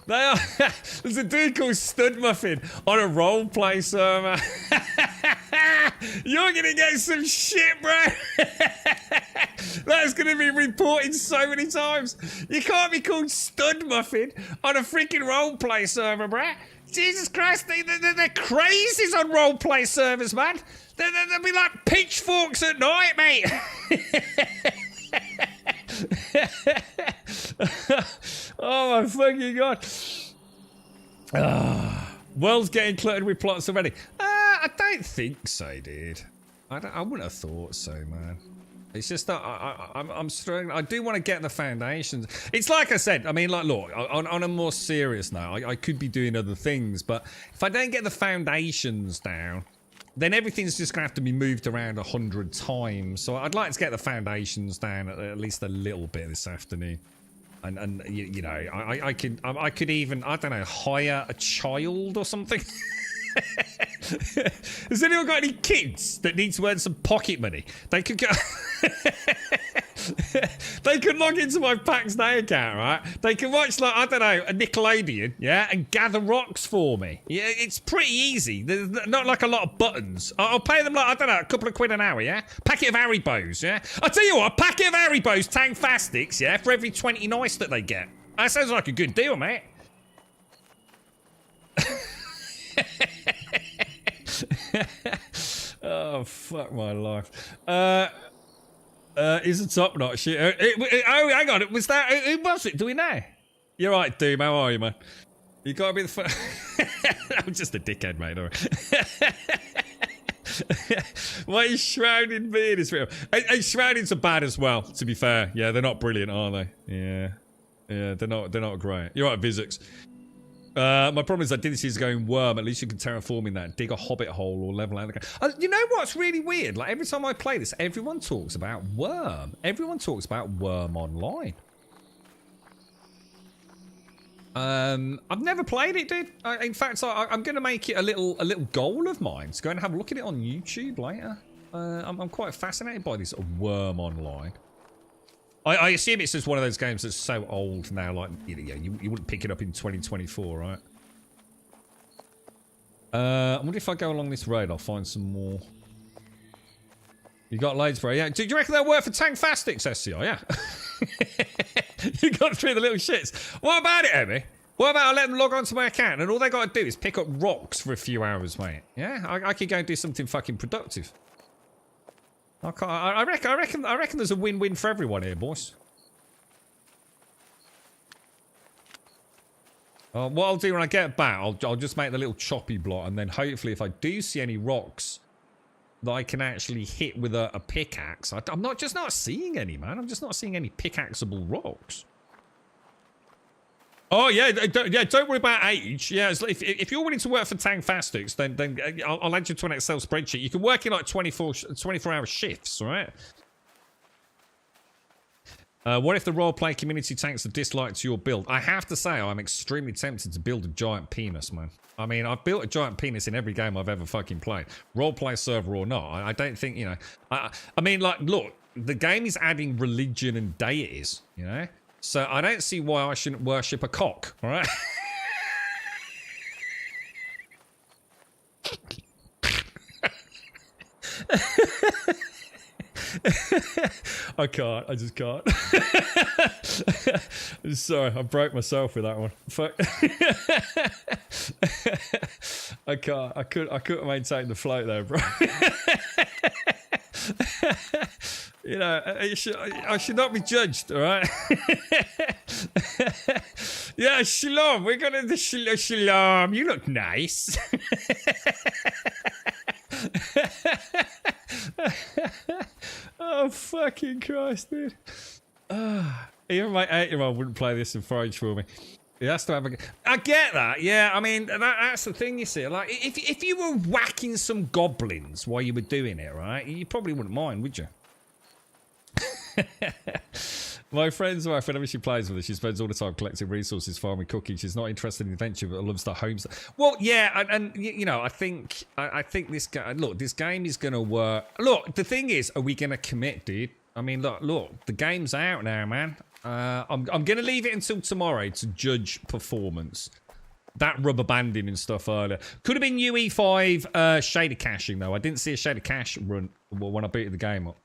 They are. There's a dude called Stud Muffin on a roleplay server. You're gonna get some shit, bro. That's gonna be reported so many times. You can't be called Stud Muffin on a freaking roleplay server, bro. Jesus Christ, they're crazies on roleplay servers, man. They'll be like pitchforks at night, mate. Oh my fucking god. World's getting cluttered with plots already. I don't think so, dude. I wouldn't have thought so, man. It's just that I'm struggling. I do want to get the foundations. It's like I said, I mean, like, look, on a more serious note, I could be doing other things, but if I don't get the foundations down, then everything's just going to have to be moved around 100 times. So I'd like to get the foundations down at least a little bit this afternoon. And you know, I could even, I don't know, hire a child or something. Has anyone got any kids that need to earn some pocket money? They could go. They could log into my PAX Day account, right? They can watch, like, I don't know, a Nickelodeon, yeah, and gather rocks for me. Yeah, it's pretty easy. There's not like a lot of buttons. I'll pay them, like, I don't know, a couple of quid an hour, yeah? Packet of Haribos, yeah? I'll tell you what, a packet of Haribos Tangfastics, yeah, for every 20 nice that they get. That sounds like a good deal, mate. Oh, fuck my life. Is a top notch shit. Oh, hang on. Was that? Who was it? Do we know? You're right, Doom. How are you, man? You gotta be the I'm just a dickhead, mate. My shrouded beard is real. And shroudings are bad as well, to be fair. Yeah, they're not brilliant, are they? Yeah. Yeah, they're not great. You're right, Vizix. My problem is I did this year's going worm. At least you can terraform in that. Dig a hobbit hole or level out the game. You know what's really weird? Like, every time I play this, everyone talks about worm. Everyone talks about worm online. I've never played it, dude. In fact, I'm going to make it a little goal of mine to go and have a look at it on YouTube later. I'm quite fascinated by this worm online. I assume it's just one of those games that's so old now, like, you wouldn't pick it up in 2024, right? I wonder if I go along this road, I'll find some more. You got loads, bro. Yeah. Do you reckon they'll work for Tangfastics, SCI? Yeah. You got through the little shits. What about it, Emmy? What about I let them log onto my account and all they got to do is pick up rocks for a few hours, mate? Yeah, I could go and do something fucking productive. I reckon there's a win-win for everyone here, boys. What I'll do when I get back, I'll just make the little choppy block, and then hopefully if I do see any rocks that I can actually hit with a pickaxe, I'm not seeing any, man. I'm just not seeing any pickaxeable rocks. Oh yeah, don't worry about age. Yeah, if you're willing to work for Tangfastics, then I'll add you to an Excel spreadsheet. You can work in like 24-hour shifts, all right? What if the roleplay community takes a dislike to your build? I have to say, I'm extremely tempted to build a giant penis, man. I mean, I've built a giant penis in every game I've ever fucking played. Roleplay server or not, I don't think, you know... I mean, like, look, the game is adding religion and deities, you know? So I don't see why I shouldn't worship a cock, all right? I can't. I just can't. I'm sorry, I broke myself with that one. Fuck. I can't. I couldn't maintain the float there, bro. You know, I should not be judged, all right? Yeah, shalom. We're gonna do shalom. You look nice. Oh, fucking Christ, dude. Even my 8-year-old wouldn't play this in forage for me. He has to have a... I get that, yeah. I mean, that's the thing, you see. Like, if you were whacking some goblins while you were doing it, right, you probably wouldn't mind, would you? My friend's wife, whenever she plays with us, she spends all the time collecting resources, farming, cooking. She's not interested in adventure, but loves the homes. Well, yeah, and you know, I think this game. Look, this game is gonna work. Look, the thing is, are we gonna commit, dude? I mean, look, the game's out now, man. I'm gonna leave it until tomorrow to judge performance. That rubber banding and stuff earlier could have been UE5 shader caching though. I didn't see a shader cache run when I booted the game up.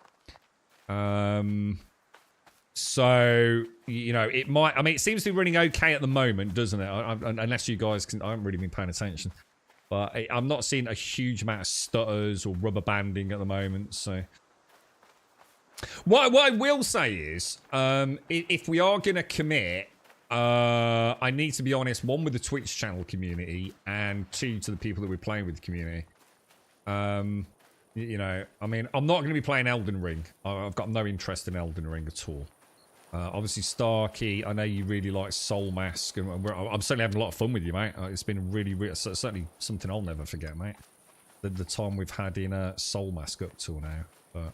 So, you know, it might... I mean, it seems to be running okay at the moment, doesn't it? Unless you guys can... I haven't really been paying attention. But I'm not seeing a huge amount of stutters or rubber banding at the moment, so... What I will say is, if we are going to commit, I need to be honest, one, with the Twitch channel community, and two, to the people that we're playing with the community. You know, I mean, I'm not going to be playing Elden Ring. I've got no interest in Elden Ring at all. Obviously, Starkey, I know you really like Soulmask, and I'm certainly having a lot of fun with you, mate. It's been really, certainly something I'll never forget, mate. The time we've had in Soulmask up till now. But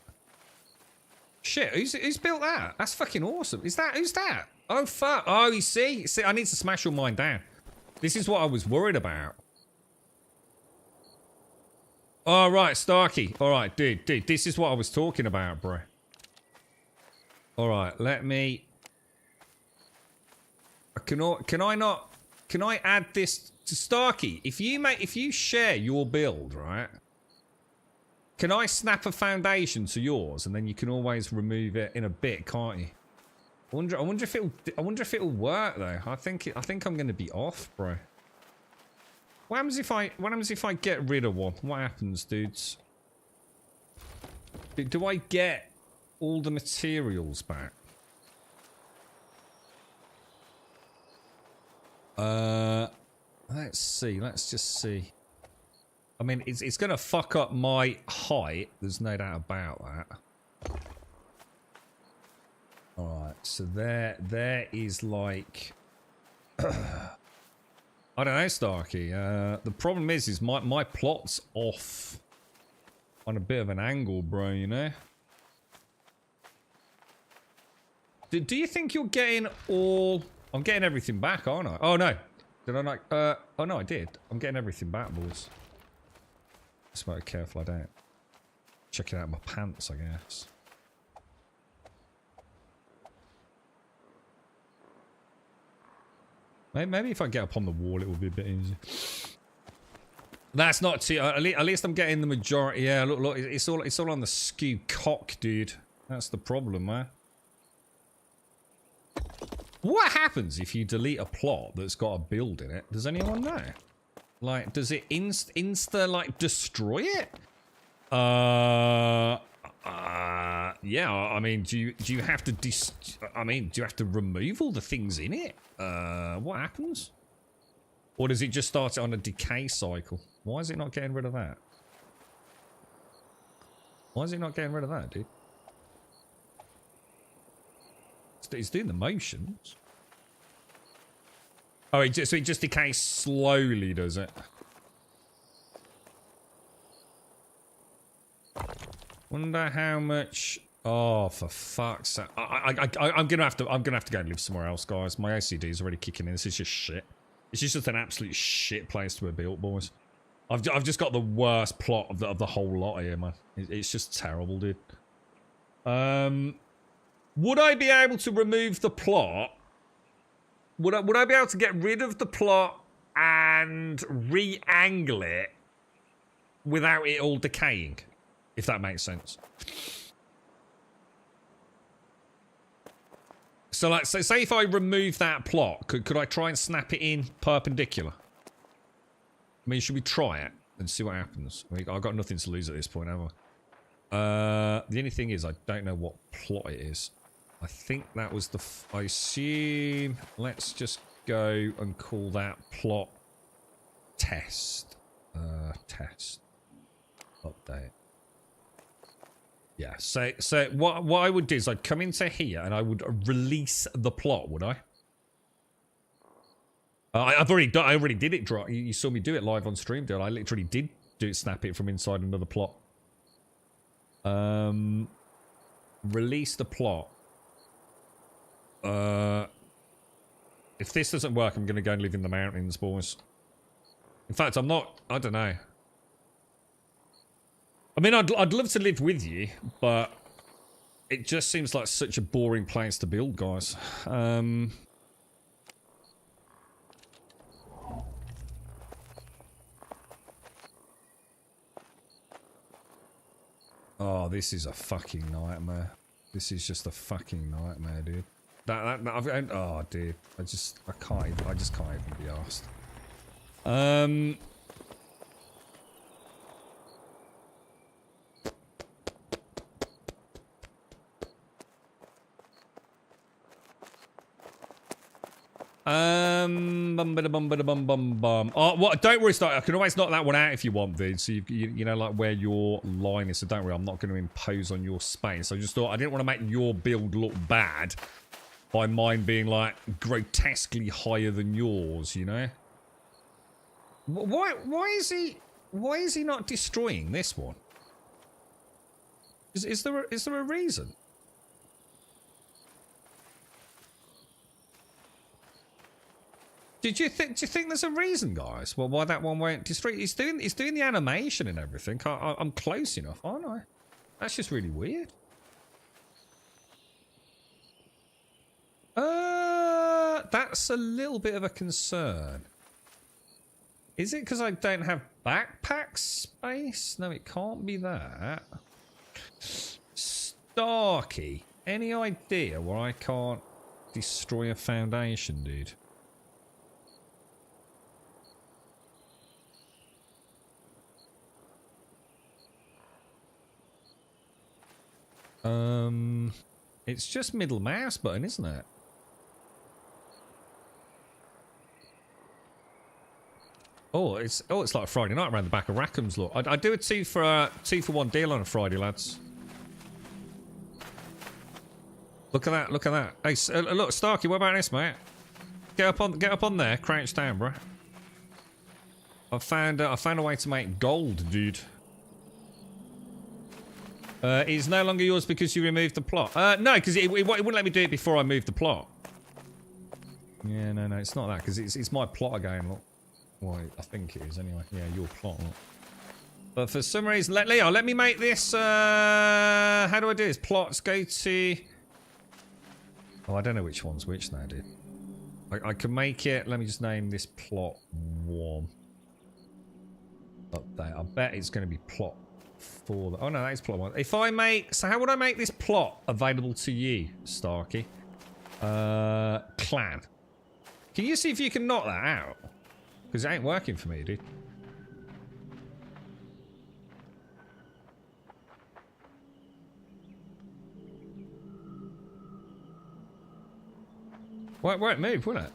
shit, who's built that? That's fucking awesome. Who's that? Oh, fuck. Oh, you see? See, I need to smash all mine down. This is what I was worried about. All right, Starkey. All right, dude. This is what I was talking about, bro. All right, let me... Can I add this to Starkey? If you share your build, right? Can I snap a foundation to yours, and then you can always remove it in a bit, can't you? I wonder if it'll work though. I think I'm gonna be off, bro. What happens if I get rid of one? What happens, dudes? Do I get all the materials back? Let's see. Let's just see. I mean, it's gonna fuck up my height. There's no doubt about that. Alright, so there is like... I don't know, Starkey. The problem is my plot's off on a bit of an angle, bro, you know? Do you think you're getting all... I'm getting everything back, aren't I? Oh, no. Did I not... oh, no, I did. I'm getting everything back, boys. Just better careful I don't. Check it out in my pants, I guess. Maybe if I get up on the wall, it will be a bit easier. That's not too... at least I'm getting the majority. Yeah, look, it's all on the skew cock, dude. That's the problem, man. What happens if you delete a plot that's got a build in it? Does anyone know? Like, does it insta like destroy it? Yeah. I mean, do you have to do you have to remove all the things in it? What happens? Or does it just start it on a decay cycle? Why is it not getting rid of that? Why is it not getting rid of that, dude? It's doing the motions. Oh, so it just decays slowly, does it? Wonder how much... Oh, for fuck's sake. I'm gonna have to go and live somewhere else, guys. My OCD is already kicking in. This is just shit. It's just an absolute shit place to be built, boys. I've just got the worst plot of the whole lot here, man. It's just terrible, dude. Would I be able to remove the plot? Would I be able to get rid of the plot and re-angle it without it all decaying? If that makes sense. So, like, say if I remove that plot, could I try and snap it in perpendicular? I mean, should we try it and see what happens? I mean, I've got nothing to lose at this point, have I? The only thing is, I don't know what plot it is. I think that was the... I assume... Let's just go and call that plot test. Test. Update. Yeah, so what I would do is I'd come into here and I would release the plot, would I? I already did it. You saw me do it live on stream, dude. I literally did do it, snap it from inside another plot. Release the plot. If this doesn't work, I'm gonna go and live in the mountains, boys. In fact, I'm not. I don't know. I mean, I'd love to live with you, but it just seems like such a boring place to build, guys. Oh, this is a fucking nightmare. This is just a fucking nightmare, dude. Oh, dude. I just can't even be arsed. Oh, what? Don't worry, Stark. I can always knock that one out if you want, dude. So you know, like where your line is. So don't worry, I'm not going to impose on your space. I just thought I didn't want to make your build look bad by mine being like grotesquely higher than yours. You know? Why is he not destroying this one? Is there a reason? Do you think there's a reason, guys? Well, why that one won't destroy? It's doing the animation and everything. I'm close enough, aren't I? That's just really weird. That's a little bit of a concern. Is it because I don't have backpack space? No, it can't be that. Starkey, any idea why I can't destroy a foundation, dude? It's just middle mouse button, isn't it? Oh, it's like Friday night around the back of Rackham's. Look, I do a 2 for 1 deal on a Friday, lads. Look at that! Look at that! Hey, look, Starkey, what about this, mate? Get up on there, crouch down, bro. I found a way to make gold, dude. It's no longer yours because you removed the plot. No, because it wouldn't let me do it before I moved the plot. Yeah, no, it's not that, because it's my plot again, look. Well, I think it is anyway. Yeah, your plot, look. But for some reason, Leo, let me make this, how do I do this? Plots, go to... Oh, I don't know which one's which now, dude. I can make it, let me just name this plot 1. Update, I bet it's going to be plot 4. Oh no, that is plot 1. If I make... So how would I make this plot available to you, Starkey? Clan. Can you see if you can knock that out? Because it ain't working for me, dude. Won't move, will it?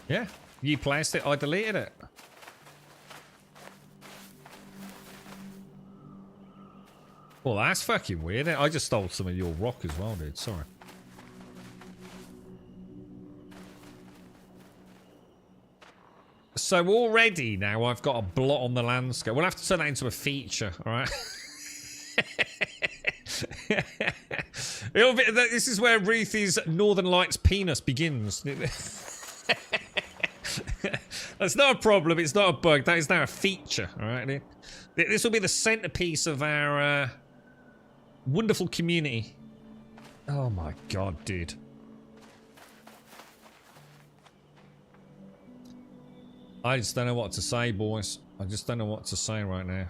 Yeah, you placed it, I deleted it. Well, that's fucking weird. I just stole some of your rock as well, dude. Sorry. So already now I've got a blot on the landscape. We'll have to turn that into a feature, all right? This is where Ruthie's Northern Lights penis begins. That's not a problem. It's not a bug. That is now a feature, all right? This will be the centerpiece of our wonderful community. Oh my god, dude. I just don't know what to say, boys. I just don't know what to say right now.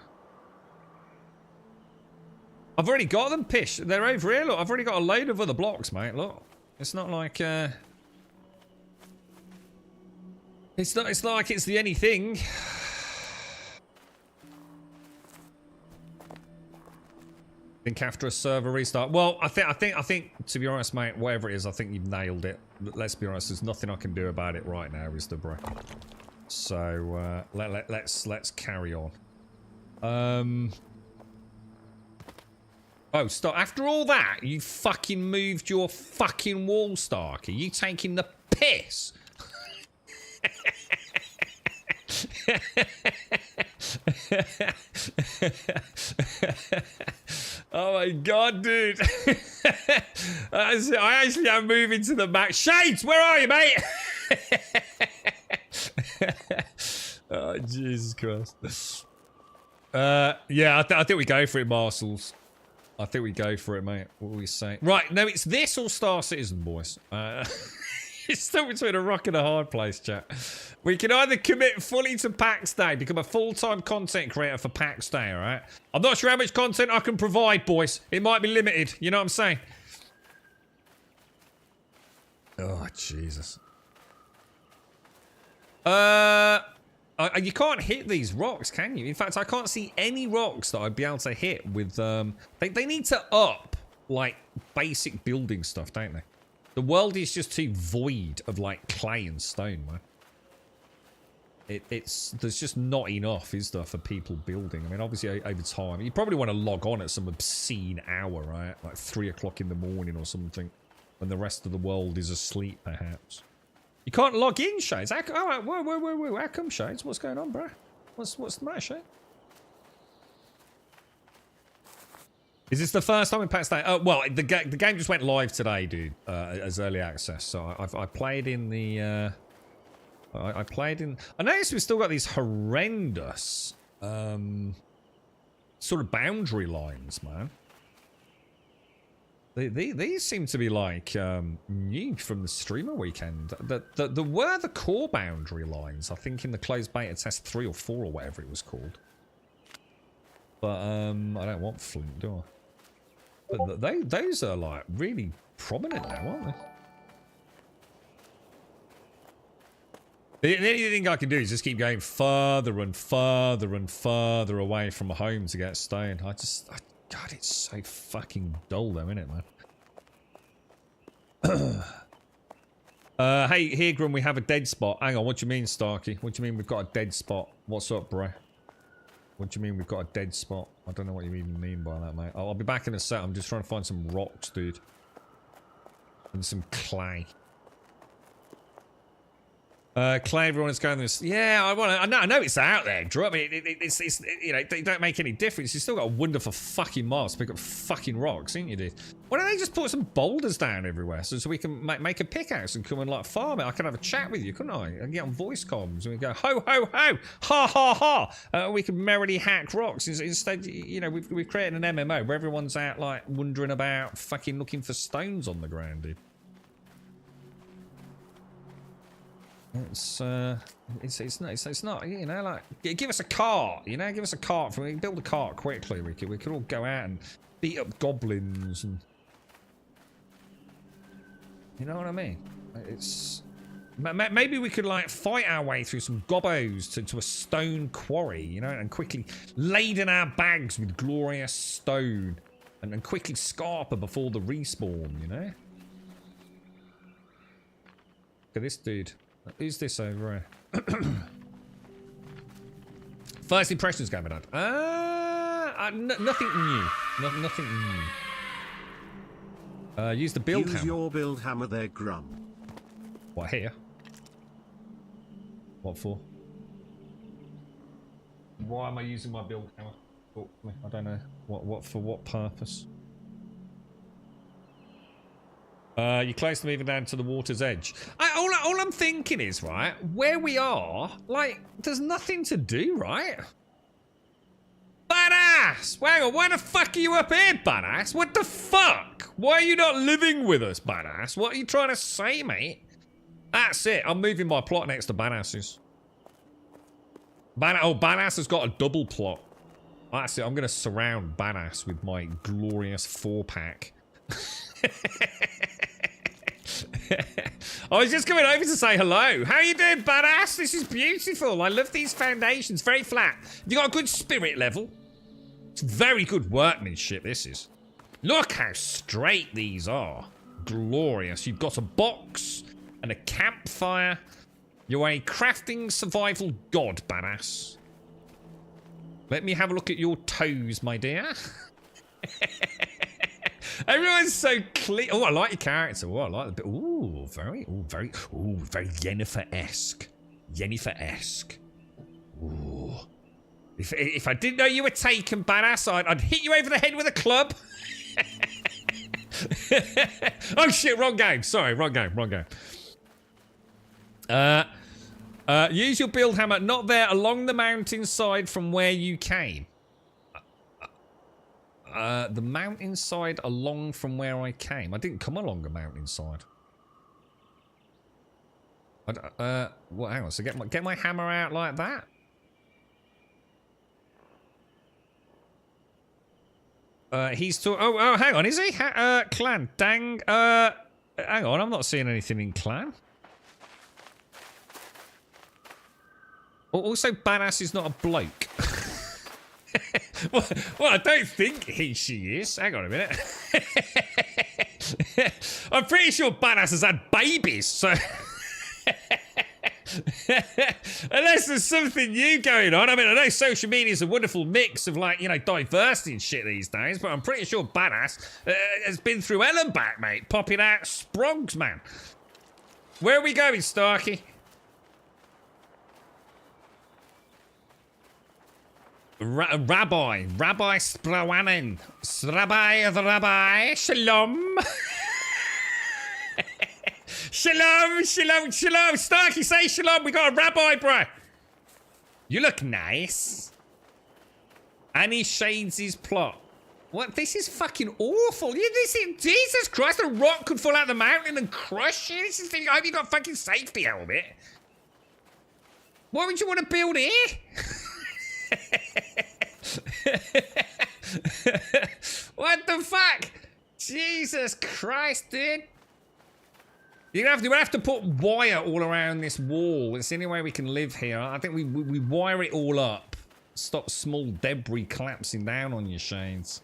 I've already got them, Pish. They're over here, look. I've already got a load of other blocks, mate. Look. It's not like, It's not like it's the anything. Think after a server restart. Well, I think to be honest, mate, whatever it is, I think you've nailed it. Let's be honest, there's nothing I can do about it right now, is there, bro? So let's carry on. Oh, stop! After all that, you fucking moved your fucking wall, Starkey. You taking the piss? Oh my god, dude. I actually am moving to the back. Shades, where are you, mate? Oh, Jesus Christ. Yeah, I think we go for it, Marshals. I think we go for it, mate. What were we saying? Right, no, it's this or Star Citizen, boys. It's still between a rock and a hard place, chat. We can either commit fully to PAX Day, become a full-time content creator for PAX Day, alright? I'm not sure how much content I can provide, boys. It might be limited, you know what I'm saying? Oh, Jesus. You can't hit these rocks, can you? In fact, I can't see any rocks that I'd be able to hit with, They need to up, like, basic building stuff, don't they? The world is just too void of, like, clay and stone, man. There's just not enough, is there, for people building? I mean, obviously, over time, you probably want to log on at some obscene hour, right? Like 3 o'clock in the morning or something, when the rest of the world is asleep, perhaps. You can't log in, Shades. Whoa. How come, Shades? What's going on, bruh? What's the matter, Shades? Is this the first time in PAX Day? Oh, well, the game just went live today, dude, as early access. So I played in the... I played in... I noticed we've still got these horrendous sort of boundary lines, man. These seem to be like new from the streamer weekend. There were the core boundary lines, I think, in the closed beta test 3 or 4 or whatever it was called. But I don't want Flint, do I? But those are like really prominent now, aren't they? The only thing I can do is just keep going further and further and further away from home to get stone. God, it's so fucking dull though, isn't it, man? Hey, here, Grum, we have a dead spot. Hang on, what do you mean, Starkey? What do you mean we've got a dead spot? What's up, bro? What do you mean we've got a dead spot? I don't know what you even mean by that, mate. I'll be back in a sec. I'm just trying to find some rocks, dude. And some clay. Clay, everyone's going this. Yeah, I know it's out there, Drew. I mean, it's you know, they don't make any difference. You still got a wonderful fucking Mars to pick up fucking rocks, ain't you, dude? Why don't they just put some boulders down everywhere so we can make a pickaxe and come and like farm it? I can have a chat with you, couldn't I? And get on voice comms and we go ho ho ho, ha ha ha. We can merrily hack rocks instead. You know, we've created an MMO where everyone's out like wandering about, fucking looking for stones on the ground, dude. It's not, you know, like, give us a cart, you know, give us a cart. We can build a cart quickly. We could all go out and beat up goblins and, you know what I mean? It's, maybe we could like fight our way through some gobbos to a stone quarry, you know, and quickly laden our bags with glorious stone and quickly scarper before the respawn, you know? Look at this dude. Who's this over here? First impressions, Gavin. Nothing new. Nothing new. Use the build hammer. Use your build hammer there, Grum. What, here? What for? Why am I using my build hammer? Oh, I don't know. What for what purpose? You're close to moving down to the water's edge. All I'm thinking is, right, where we are, like, there's nothing to do, right? Badass! Hang on, why the fuck are you up here, badass? What the fuck? Why are you not living with us, badass? What are you trying to say, mate? That's it. I'm moving my plot next to badass's. Badass has got a double plot. That's it. I'm going to surround badass with my glorious 4-pack. I was just coming over to say hello. How you doing, badass? This is beautiful. I love these foundations. Very flat. You got a good spirit level. It's very good workmanship, this is. Look how straight these are. Glorious. You've got a box and a campfire. You're a crafting survival god, badass. Let me have a look at your toes, my dear. Everyone's so clean. Oh, I like your character. Oh, I like the bit. Ooh, very Yennefer-esque. Yennefer-esque. Ooh. If I didn't know you were taken, badass, I'd hit you over the head with a club. Oh shit, wrong game. Sorry, wrong game. Use your build hammer. Not there, along the mountainside from where you came. The mountainside along from where I came. I didn't come along a mountainside. Well, hang on. So get my hammer out like that. He's talking. Oh, hang on. Is he? Clan. Dang. Hang on. I'm not seeing anything in clan. Also, badass is not a bloke. Well, I don't think she is. Hang on a minute. I'm pretty sure badass has had babies, so... Unless there's something new going on. I mean, I know social media is a wonderful mix of, like, you know, diversity and shit these days, but I'm pretty sure badass has been through hell and back, mate. Popping out sprogs, man. Where are we going, Starkey? Rabbi Sprawanen. Rabbi, shalom. Shalom. Starky, say shalom. We got a rabbi, bro. You look nice. And he shades his plot. What? This is fucking awful. Jesus Christ, a rock could fall out of the mountain and crush you. I hope you got a fucking safety helmet. Why would you want to build here? What the fuck? Jesus Christ, dude. You're gonna have to put wire all around this wall. It's the only way we can live here. I think we wire it all up. Stop small debris collapsing down on your shades.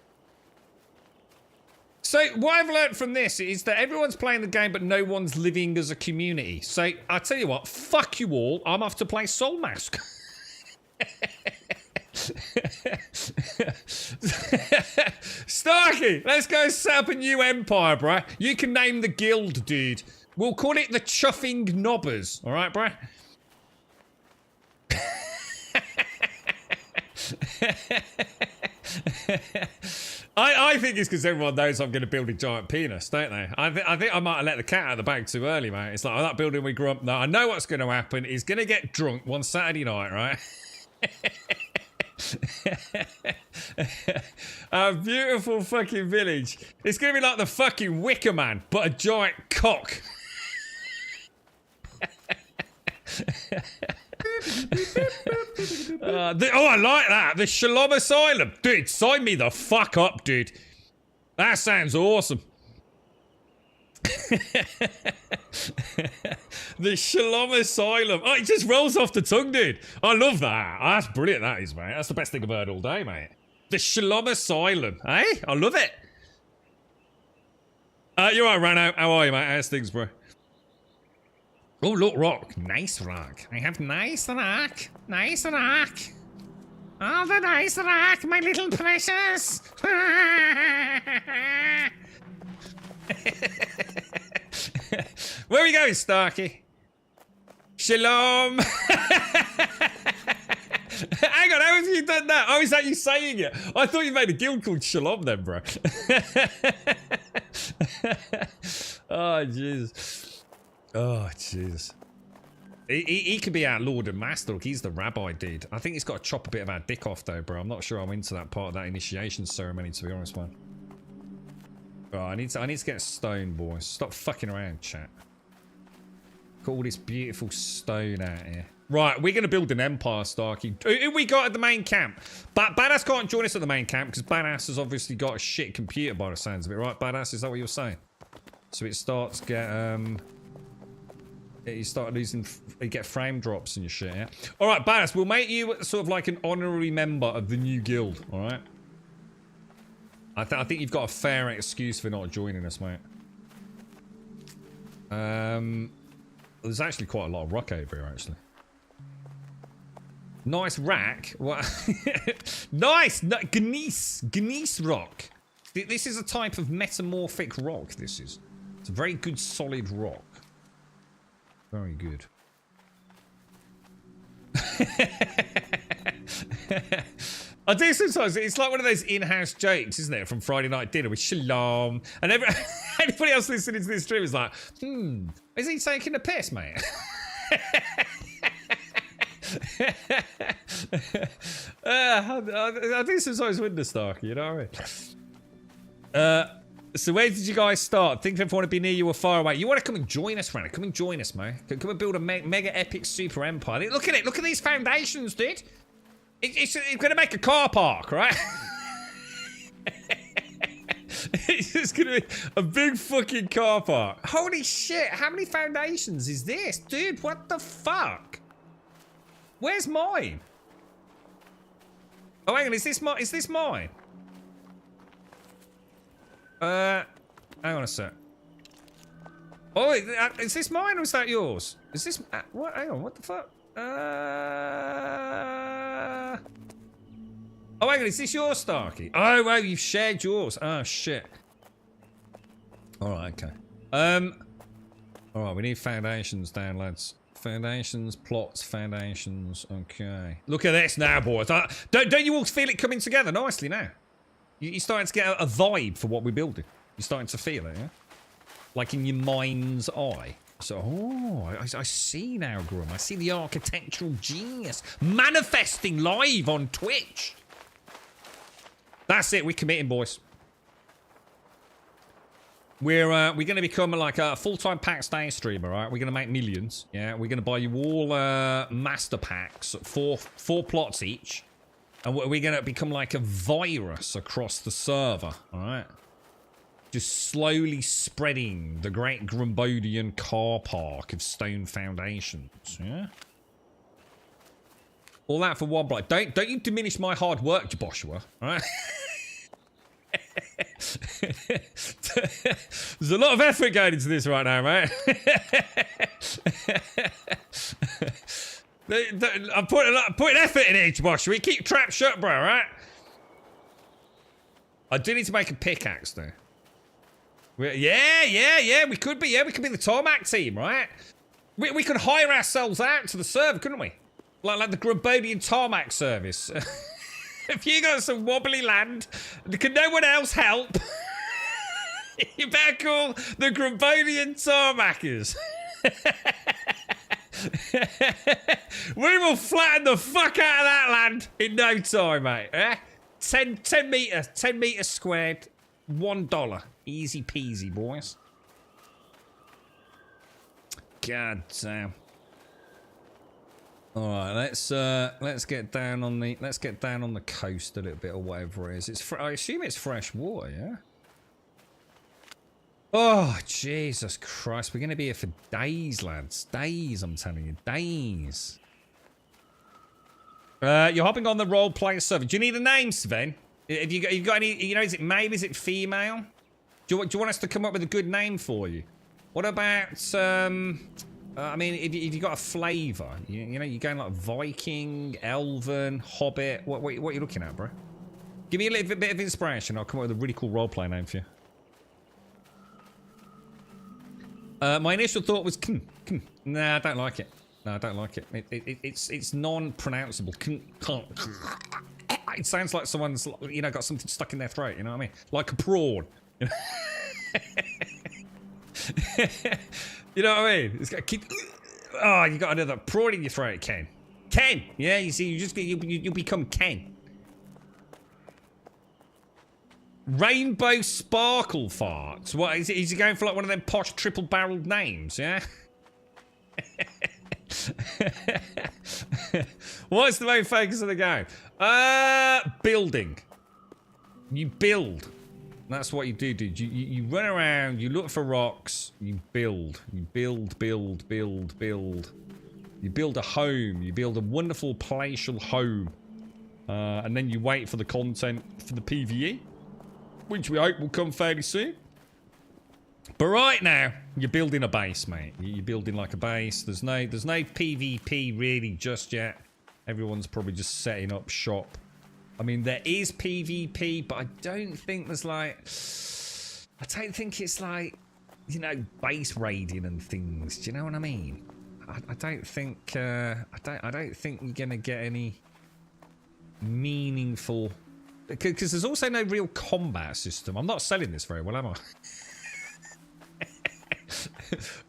So what I've learned from this is that everyone's playing the game, but no one's living as a community. So I tell you what, fuck you all. I'm off to play Soulmask. Starky, let's go set up a new empire, bro. You can name the guild, dude. We'll call it the Chuffing Knobbers. All right, bro? I think it's because everyone knows I'm going to build a giant penis, don't they? I think I might have let the cat out of the bag too early, mate. It's like, that building we grew up. No, I know what's going to happen. He's going to get drunk one Saturday night, right? A beautiful fucking village. It's going to be like the fucking Wicker Man, but a giant cock. I like that. The Shalom Asylum. Dude, sign me the fuck up, dude. That sounds awesome. The Shalom Asylum. Oh, it just rolls off the tongue, dude. I love that. Oh, that's brilliant, that is, mate. That's the best thing I've heard all day, mate. The Shalom Asylum. Hey, I love it. You're right, Rano. How are you, mate? How's things, bro? Oh, look, rock. Nice rock. I have nice rock. Nice rock. Oh, the nice rock, my little precious. Where are we going, Starky? Shalom. Hang on, how have you done that? Oh, is that you saying it? I thought you made a guild called Shalom then, bro. Oh, jeez. Oh, jeez. He could be our Lord and Master. Look, he's the rabbi, dude. I think he's got to chop a bit of our dick off, though, bro. I'm not sure I'm into that part of that initiation ceremony, to be honest, man. Oh, I need to get stone, boys. Stop fucking around, chat. Got all this beautiful stone out here. Right, we're going to build an empire, Starky. Who we got at the main camp? Badass can't join us at the main camp because Badass has obviously got a shit computer by the sounds of it, right? Badass, is that what you're saying? So it starts you start losing, you get frame drops and your shit, yeah? Alright, Badass, we'll make you sort of like an honorary member of the new guild, alright? I think you've got a fair excuse for not joining us, mate. There's actually quite a lot of rock over here, actually. Nice rack. What? Nice! Gneiss rock. This is a type of metamorphic rock, this is. It's a very good solid rock. Very good. I do sometimes. It's like one of those in-house jokes, isn't it? From Friday Night Dinner with Shalom. And anybody else listening to this stream is like, is he taking a piss, mate? I do sometimes wonder, Stark, you know what I mean? So where did you guys start? Think if I want to be near you or far away? You want to come and join us, Rana? Come and join us, mate. Come and build a mega epic super empire. Look at it. Look at these foundations, dude. It's going to make a car park, right? It's just going to be a big fucking car park. Holy shit. How many foundations is this? Dude, what the fuck? Where's mine? Oh, hang on. Is this mine? Hang on a sec. Oh, is this mine or is that yours? Is this... what? Hang on, what the fuck? Oh, hang on, is this yours, Starky? Oh, well, you've shared yours. Oh, shit. Alright, okay. Alright, we need foundations down, lads. Foundations, plots, foundations. Okay. Look at this now, boys. Don't you all feel it coming together nicely now? You're starting to get a vibe for what we're building. You're starting to feel it, yeah? Like in your mind's eye. So, oh, I see now, Grum. I see the architectural genius manifesting live on Twitch. That's it. We're committing, boys. We're going to become like a full-time PAX Day streamer, right? We're going to make millions. Yeah, we're going to buy you all master packs, four plots each, and we're going to become like a virus across the server. All right, just slowly spreading the great Grumbodian car park of stone foundations. Yeah, all that for one block. Don't you diminish my hard work, Joshua. All right. There's a lot of effort going into this right now, mate. I'm putting effort in it, Josh. We keep trap shut, bro, right? I do need to make a pickaxe, though. Yeah. We could be the Tarmac team, right? We could hire ourselves out to the server, couldn't we? Like the Grumbodian Tarmac service. If you got some wobbly land, can no one else help? You better call the Grumbodian Tarmackers. We will flatten the fuck out of that land in no time, mate. Eh? 10 meters squared, $1. Easy peasy, boys. God damn. All right, let's get down on the coast a little bit or whatever it is. I assume it's fresh water, yeah. Oh Jesus Christ, we're gonna be here for days, lads. Days, I'm telling you, days. You're hopping on the role playing server. Do you need a name, Sven? Have you got any? You know, is it male? Is it female? Do you want us to come up with a good name for you? What about I mean, if you got a flavour, you know, you're going like Viking, Elven, Hobbit. What are you looking at, bro? Give me a little bit of inspiration. I'll come up with a really cool roleplay name for you. My initial thought was Nah, I don't like it. No, I don't like it. It's non-pronounceable. It sounds like someone's, you know, got something stuck in their throat. You know what I mean? Like a prawn. You know what I mean? It's got keep. Oh, you got another prawn in your throat, Ken. Ken, yeah. You see, you become Ken. Rainbow Sparkle Farts. What is it? Is he going for like one of them posh triple-barreled names? Yeah. What's the main focus of the game? Building. You build. That's what you do, dude. You run around, you look for rocks, you build. You build. You build a home. You build a wonderful palatial home. And then you wait for the content for the PvE, which we hope will come fairly soon. But right now, you're building a base, mate. You're building like a base. There's no PvP really just yet. Everyone's probably just setting up shop. I mean, there is PvP, but I don't think there's like... I don't think it's like, you know, base raiding and things. Do you know what I mean? I don't think... I don't think you're going to get any meaningful... Because there's also no real combat system. I'm not selling this very well, am I?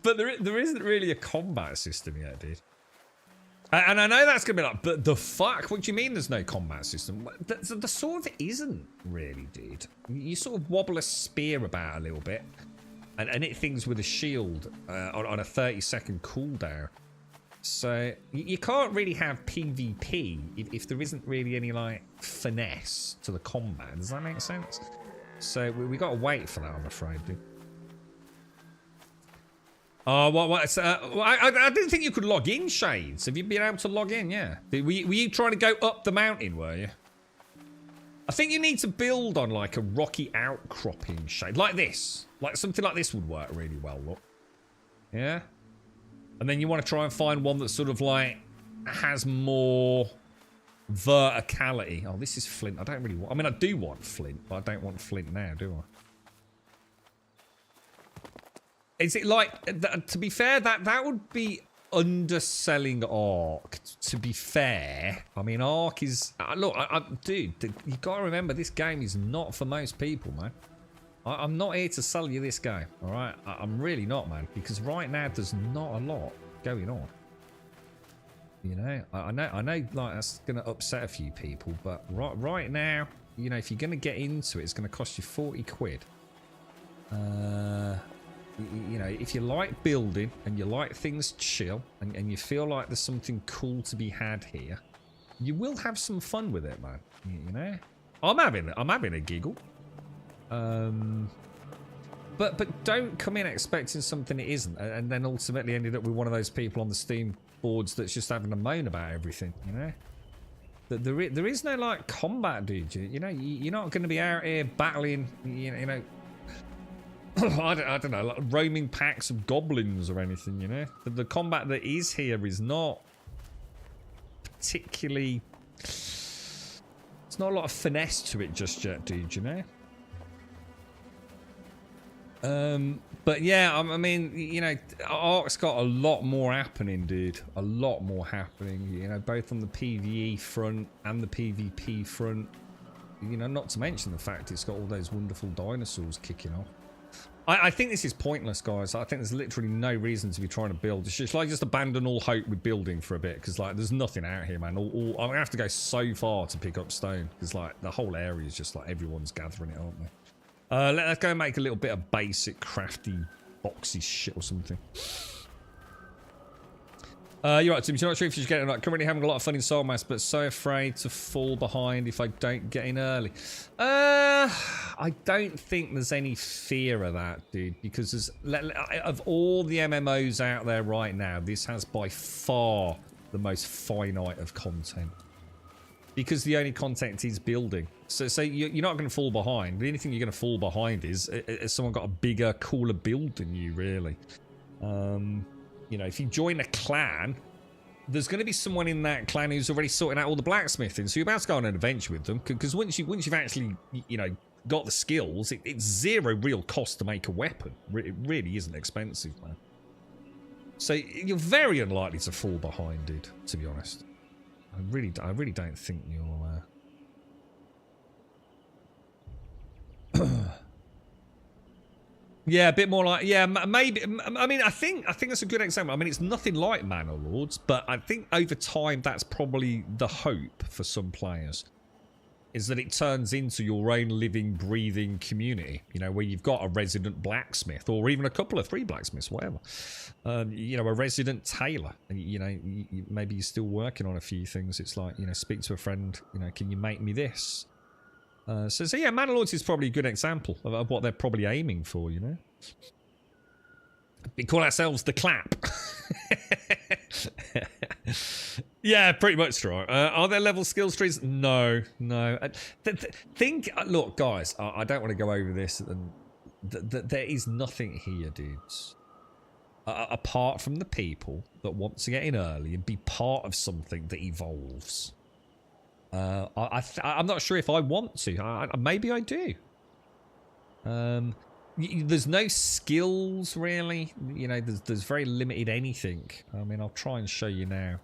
But there isn't really a combat system yet, dude. And I know that's going to be like, but the fuck? What do you mean there's no combat system? The sort of isn't really, dude. You sort of wobble a spear about a little bit and hit things with a shield on a 30-second cooldown. So you can't really have PvP if there isn't really any, like, finesse to the combat. Does that make sense? So we got to wait for that, I'm afraid, dude. Oh, what? I didn't think you could log in, Shades. Have you been able to log in? Yeah. Were you trying to go up the mountain, were you? I think you need to build on, like, a rocky outcropping shade. Like this. Like, something like this would work really well, look. Yeah? And then you want to try and find one that sort of, like, has more verticality. Oh, this is flint. I don't really want... I mean, I do want flint, but I don't want flint now, do I? Is it like, to be fair, that would be underselling Ark. To be fair, I mean, Ark is... look, dude, you got to remember, this game is not for most people, man. I'm not here to sell you this game, all right? I'm really not, man, because right now there's not a lot going on. You know, I know, like that's going to upset a few people, but right now, you know, if you're going to get into it, it's going to cost you 40 quid. You know, if you like building and you like things chill and you feel like there's something cool to be had here, you will have some fun with it, man. You know, I'm having a giggle. But don't come in expecting something it isn't, and then ultimately ended up with one of those people on the Steam boards that's just having a moan about everything. You know, that there is no like combat, dude. You know, you're not going to be out here battling. You know. I don't know, like roaming packs of goblins or anything, you know? The combat that is here is not particularly... There's not a lot of finesse to it just yet, dude, you know? But yeah, I mean, you know, Ark's got a lot more happening, dude. A lot more happening, you know, both on the PvE front and the PvP front. You know, not to mention the fact it's got all those wonderful dinosaurs kicking off. I think this is pointless, guys. I think there's literally no reason to be trying to build. It's just like just abandon all hope with building for a bit, because like there's nothing out here, man. I'm gonna have to go so far to pick up stone, because like the whole area is just like everyone's gathering it, aren't they? Let's go and make a little bit of basic crafty boxy shit or something. You're right, Tim. You're not sure if you should get it or not. Currently having a lot of fun in Soulmask, but so afraid to fall behind if I don't get in early. I don't think there's any fear of that, dude, because of all the MMOs out there right now, this has by far the most finite of content. Because the only content is building. So you're not going to fall behind. The only thing you're going to fall behind is someone got a bigger, cooler build than you, really. You know, if you join a clan, there's going to be someone in that clan who's already sorting out all the blacksmithing. So you're about to go on an adventure with them, because once you've actually, you know, got the skills, it's zero real cost to make a weapon. It really isn't expensive, man. So you're very unlikely to fall behind, dude, to be honest. I really don't think you're... Yeah, a bit more like, yeah, maybe. I mean, I think that's a good example. I mean, it's nothing like Manor Lords, but I think over time that's probably the hope for some players, is that it turns into your own living, breathing community. You know, where you've got a resident blacksmith, or even a couple of 3 blacksmiths, whatever. You know, a resident tailor, and you know, maybe you're still working on a few things. It's like, you know, speak to a friend. You know, can you make me this? So yeah, Manor Lords is probably a good example of what they're probably aiming for, you know? We call ourselves the Clap. Yeah, pretty much right. Are there level skills trees? No. Look, guys, I don't want to go over this. There is nothing here, dudes. Apart from the people that want to get in early and be part of something that evolves. I'm not sure if I want to. Maybe I do. There's no skills, really. You know, there's very limited anything. I mean, I'll try and show you now.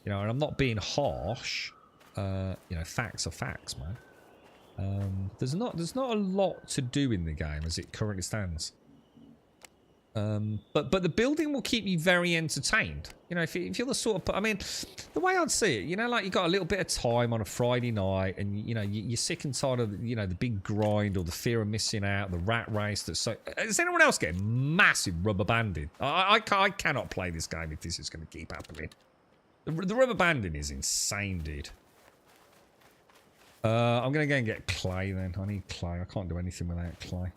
You know, and I'm not being harsh. You know, facts are facts, man. There's not a lot to do in the game as it currently stands. But the building will keep you very entertained. You know, if you're the sort of... I mean, the way I'd see it, you know, like you got a little bit of time on a Friday night and, you know, you're sick and tired of, you know, the big grind or the fear of missing out, the rat race. That's so... Is anyone else getting massive rubber banding? I cannot play this game if this is going to keep happening. The rubber banding is insane, dude. I'm going to go and get clay then. I need clay. I can't do anything without clay.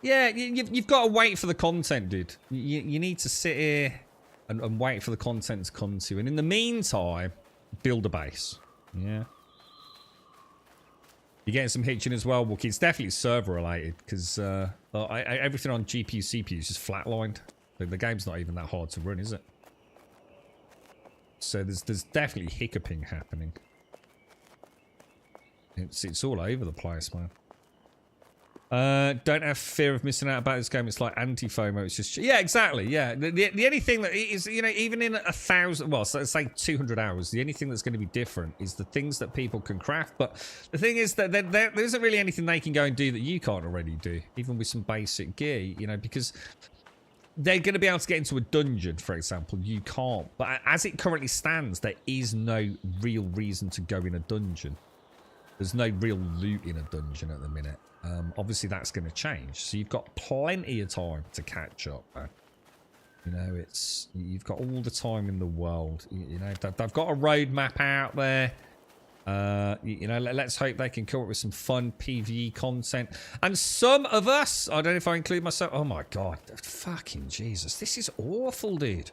Yeah, you've got to wait for the content, dude. You need to sit here and wait for the content to come to you. And in the meantime, build a base. Yeah. You're getting some hitching as well, Wookie. It's definitely server related because everything on GPU, CPU is just flatlined. The game's not even that hard to run, is it? So there's definitely hiccuping happening. It's all over the place, man. Don't have fear of missing out about this game. It's like anti-FOMO. It's just, yeah, exactly. Yeah, the only thing that is, you know, even in 1,000, well, so say 200 hours, the only thing that's going to be different is the things that people can craft. But the thing is that there isn't really anything they can go and do that you can't already do, even with some basic gear, you know, because they're going to be able to get into a dungeon, for example. You can't. But as it currently stands, there is no real reason to go in a dungeon. There's no real loot in a dungeon at the minute. Obviously, that's going to change. So you've got plenty of time to catch up, man. You know, you've got all the time in the world. You know, they've got a roadmap out there. You know, let's hope they can come up with some fun PvE content. And some of us, I don't know if I include myself. Oh my god, fucking Jesus, this is awful, dude.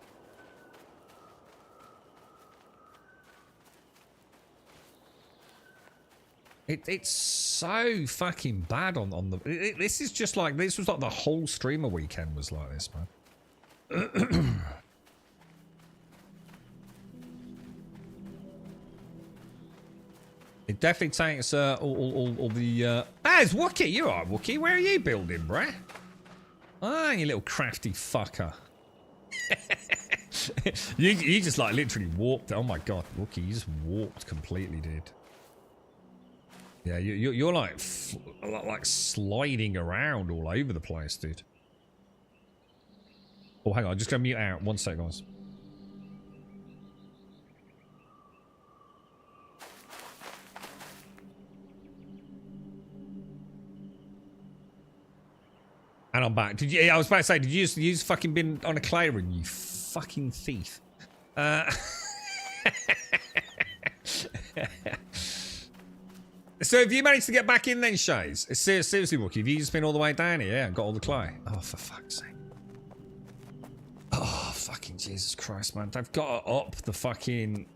It's so fucking bad on the. This is just like, this was like the whole streamer weekend was like this, man. It definitely takes all the. It's Wookie. You're right, Wookie. Where are you building, bruh? Ah, you little crafty fucker. you just like literally walked. Oh my god, Wookie, you just walked completely, dude. Yeah, you're like sliding around all over the place, dude. Oh, hang on, I'm just gonna mute out. 1 sec, guys. And I'm back. Did you? I was about to say, did you just fucking been on a clay run, you fucking thief? So have you managed to get back in then, Shays? Seriously, Wookie, have you just been all the way down here? Yeah, and got all the clay. Oh, for fuck's sake. Oh, fucking Jesus Christ, man. They've got to up the fucking...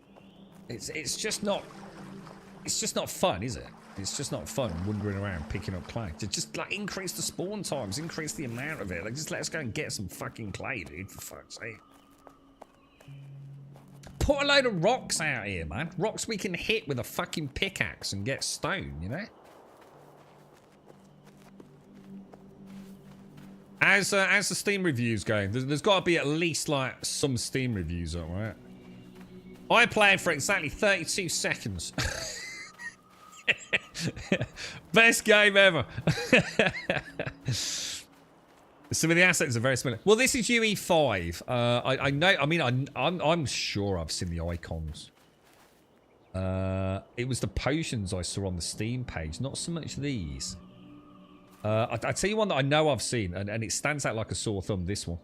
It's just not fun, is it? It's just not fun wandering around picking up clay. Just like increase the spawn times, increase the amount of it. Like just let us go and get some fucking clay, dude, for fuck's sake. Put a load of rocks out here, man. Rocks we can hit with a fucking pickaxe and get stone, you know? As the Steam reviews going, there's got to be at least like some Steam reviews up, right? I played for exactly 32 seconds. Best game ever. Some of the assets are very similar. Well, this is UE5. I know. I mean, I'm sure I've seen the icons. It was the potions I saw on the Steam page, not so much these. I tell you one that I know I've seen, and it stands out like a sore thumb. This one,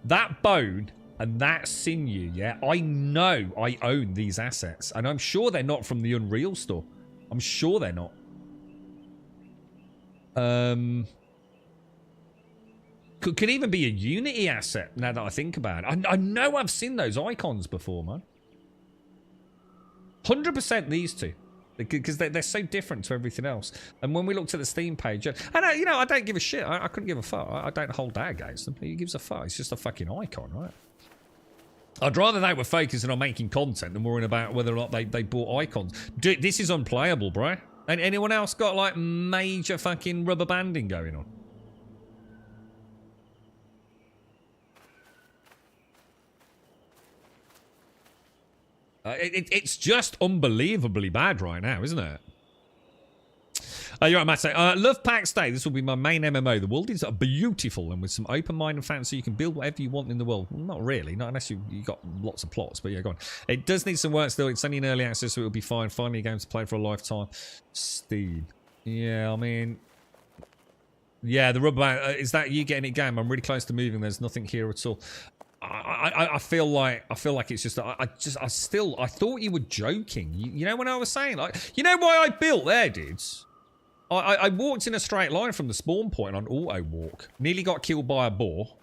that bone and that sinew. Yeah, I know I own these assets, and I'm sure they're not from the Unreal store. I'm sure they're not. Could even be a Unity asset, now that I think about it. I know I've seen those icons before, man. 100% these two. Because they're so different to everything else. And when we looked at the Steam page... And, you know, I don't give a shit. I couldn't give a fuck. I don't hold that against them. Who gives a fuck? It's just a fucking icon, right? I'd rather they were focusing on making content than worrying about whether or not they bought icons. Dude, this is unplayable, bro. And anyone else got, like, major fucking rubber banding going on? It's just unbelievably bad right now, isn't it? You're right, Matt. Say, love PAX Day. This will be my main MMO. The world is beautiful and with some open mind and fans, so you can build whatever you want in the world. Well, not really, not unless you got lots of plots. But yeah, go on. It does need some work still. It's only in early access, so it'll be fine. Finally, a game to play for a lifetime. Steam. Yeah, I mean, yeah, the rubber band. Is that you getting it game? I'm really close to moving. There's nothing here at all. I feel like it's just I thought you were joking. You know when I was saying, like, you know why I built there, dudes? I walked in a straight line from the spawn point on auto walk. Nearly got killed by a boar.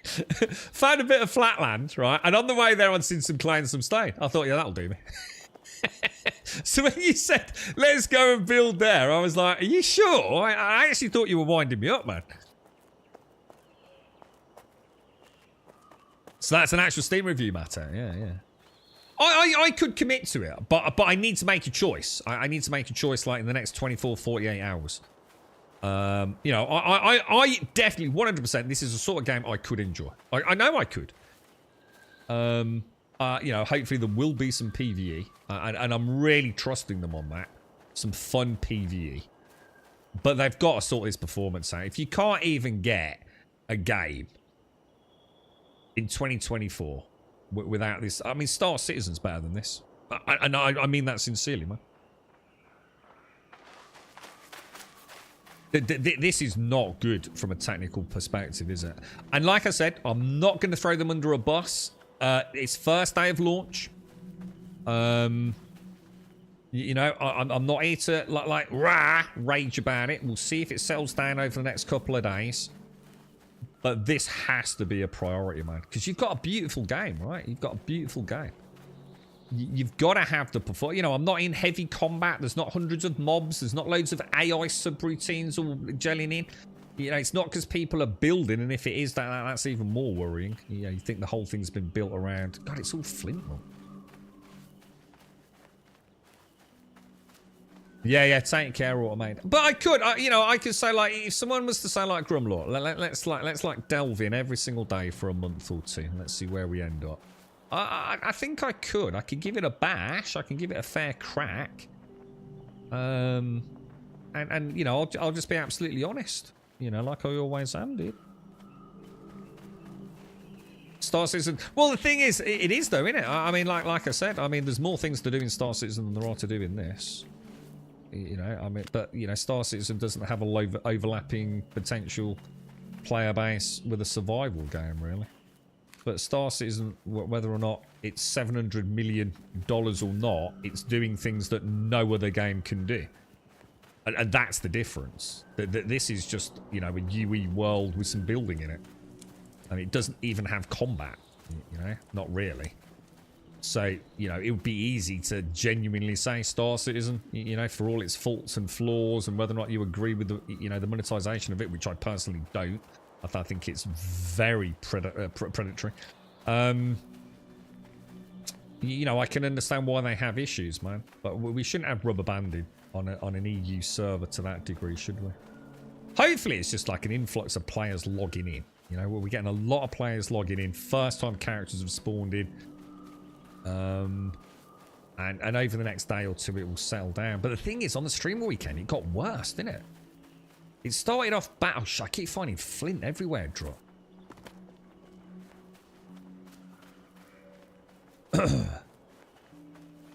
Found a bit of flatland, right? And on the way there, I'd seen some clay and some stone. I thought, yeah, that'll do me. So when you said, let's go and build there, I was like, are you sure? I actually thought you were winding me up, man. So that's an actual Steam review matter. Yeah, yeah. I could commit to it, but I need to make a choice. I need to make a choice like in the next 24, 48 hours. You know, I definitely 100%. This is the sort of game I could enjoy. I know I could. You know, hopefully there will be some PvE, and I'm really trusting them on that. Some fun PvE, but they've got to sort this performance out. If you can't even get a game in 2024 without this, I mean, Star Citizen's better than this, and I mean that sincerely, man. This is not good from a technical perspective, is it? And like I said, I'm not going to throw them under a bus. It's first day of launch. You know, I'm not here to like rage about it. We'll see if it settles down over the next couple of days. But this has to be a priority, man, because you've got a beautiful game, right? You've got a beautiful game. You've got to have the performance. You know, I'm not in heavy combat. There's not hundreds of mobs. There's not loads of AI subroutines all gelling in. You know, it's not because people are building, and if it is, that's even more worrying. You know, you think the whole thing's been built around. God, it's all flint, man. Yeah, take care, automate. But I could, you know, I could say like, if someone was to say like Grumlord, let's delve in every single day for a month or two, and let's see where we end up. I think I could. I could give it a bash. I can give it a fair crack. And you know, I'll just be absolutely honest. You know, like I always am, dude. Star Citizen. Well, the thing is, it is though, isn't it? I mean, like I said, I mean, there's more things to do in Star Citizen than there are to do in this. You know, I mean, but you know, Star Citizen doesn't have a overlapping potential player base with a survival game, really. But Star Citizen, whether or not it's $700 million or not, it's doing things that no other game can do. And that's the difference. This is just, you know, a UE world with some building in it. I mean, it doesn't even have combat, you know, not really. So, you know, it would be easy to genuinely say Star Citizen, you know, for all its faults and flaws, and whether or not you agree with the, you know, the monetization of it, which I personally don't. I think it's very predatory. You know, I can understand why they have issues, man. But we shouldn't have rubber banded on an EU server to that degree, should we? Hopefully, it's just like an influx of players logging in. You know, we're getting a lot of players logging in. First time characters have spawned in. And over the next day or two, it will settle down. But the thing is, on the stream weekend, it got worse, didn't it? It started off battle. I keep finding flint everywhere, drop.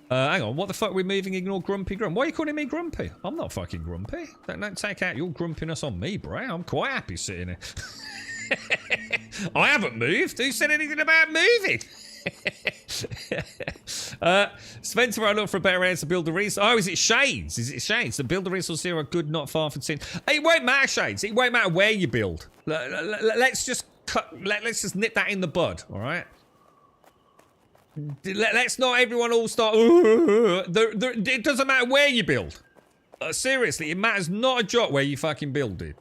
Hang on, what the fuck are we moving? Ignore Grumpy Grump. Why are you calling me Grumpy? I'm not fucking grumpy. Don't take out your grumpiness on me, bro. I'm quite happy sitting here. I haven't moved. Who said anything about moving? Spencer, I look for a better answer to build the resource. Oh, is it Shades? Is it Shades? The build the resource here are good, not far from sin. It won't matter, Shades. It won't matter where you build. Let's just let's just nip that in the bud, all right? Let's not everyone all start. It doesn't matter where you build. Seriously, it matters not a jot where you fucking build, dude.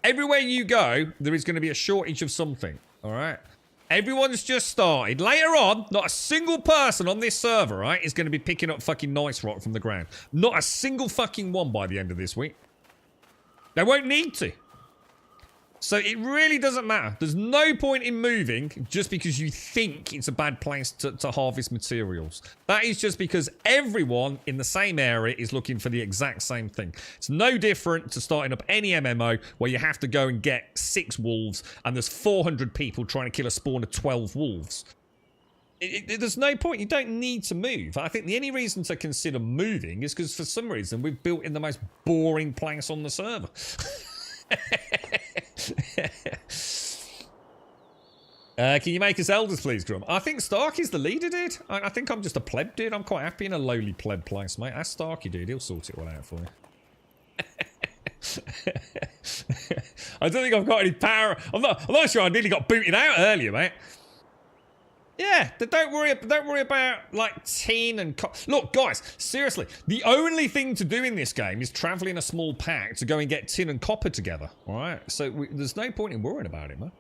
Everywhere you go, there is going to be a shortage of something, all right? Everyone's just started. Later on, not a single person on this server, right, is going to be picking up fucking nice rock from the ground. Not a single fucking one by the end of this week. They won't need to. So it really doesn't matter. There's no point in moving just because you think it's a bad place to harvest materials. That is just because everyone in the same area is looking for the exact same thing. It's no different to starting up any MMO where you have to go and get 6 wolves and there's 400 people trying to kill a spawn of 12 wolves. There's no point. You don't need to move. I think the only reason to consider moving is because for some reason we've built in the most boring place on the server. Can you make us elders, please, Grum? I think Starky's the leader, dude. I think I'm just a pleb, dude. I'm quite happy in a lowly pleb place, mate. Ask Starky, dude. He'll sort it all out for you. I don't think I've got any power. I'm not sure I nearly got booted out earlier, mate. Yeah, don't worry about, like, tin and look, guys, seriously, the only thing to do in this game is travel in a small pack to go and get tin and copper together, alright? So there's no point in worrying about it, man.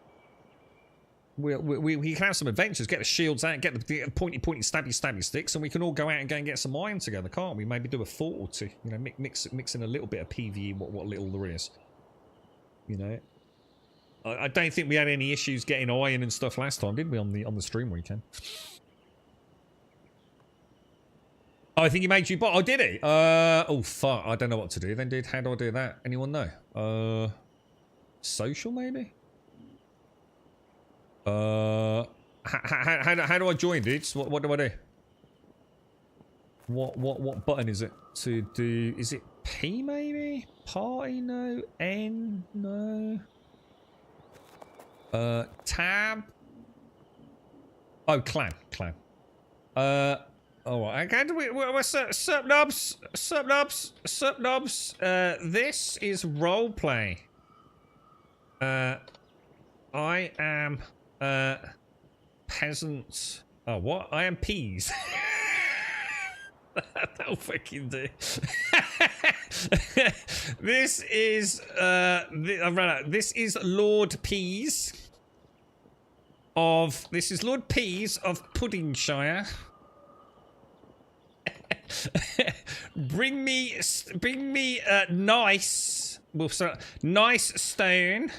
We can have some adventures, get the shields out, get the pointy stabby sticks, and we can all go out and go and get some iron together, can't we? Maybe do a fort or two, you know, mix in a little bit of PvE, what little there is. You know, I don't think we had any issues getting iron and stuff last time, did we? On the stream weekend. Oh, I think he made you bot. Oh, did he? Oh fuck, I don't know what to do then, dude. How do I do that? Anyone know? Social maybe. How do I join, dudes? What do I do? What button is it to do? Is it P maybe? Party? No. N? No. Tab. Oh, clan. Alright, okay, sup nobs. This is roleplay. I am peasants. Oh, what? I am peas. That'll fucking do. This is this is Lord Peas of Puddingshire. bring me nice, well, sorry, nice stone.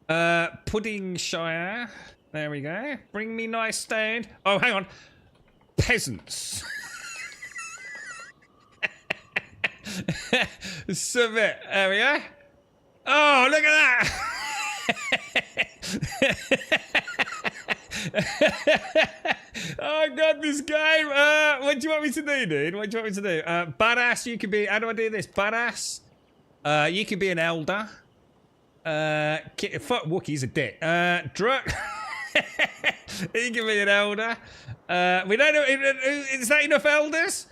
Puddingshire. There we go. Bring me nice stone. Oh, hang on. Peasants. Submit. There we go. Oh, look at that. Oh god, this game. What do you want me to do, dude? What do you want me to do? Badass, you could be. How do I do this? Badass. You could be an elder. Fuck Wookiee's a dick. Druk. He can be an elder. We don't know. Is that enough elders?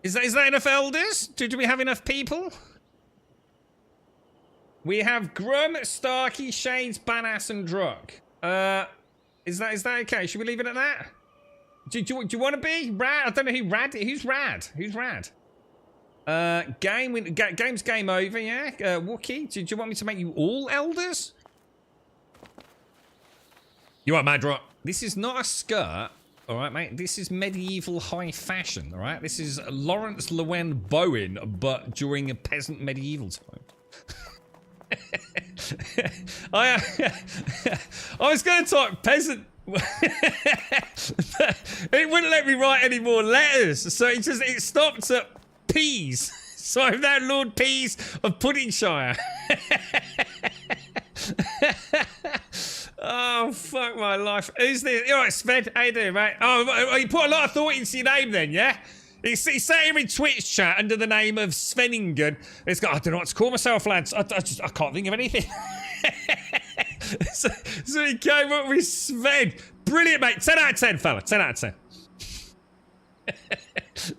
Is that enough elders? Do we have enough people? We have Grum, Starkey, Shades, Badass, and Druk. Is that okay? Should we leave it at that? Do you want to be Rad? I don't know who's Rad. Who's Rad? Game's game over, yeah? Wookie, do you want me to make you all elders? You are mad, right? This is not a skirt, alright, mate? This is medieval high fashion, alright? This is Lawrence Llewellyn Bowen, but during a peasant medieval time. I was going to type peasant. It wouldn't let me write any more letters, so it stopped at Peas. So I'm now Lord Peas of Puddingshire. Oh fuck my life! Who's this? All right, Sved, how you doing, mate? Oh, you put a lot of thought into your name, then, yeah? He sat here in Twitch chat under the name of Sveningen. It's got, I don't know what to call myself, lads. I can't think of anything. so he came up with Sved. Brilliant, mate. 10 out of 10, fella. 10 out of 10. Do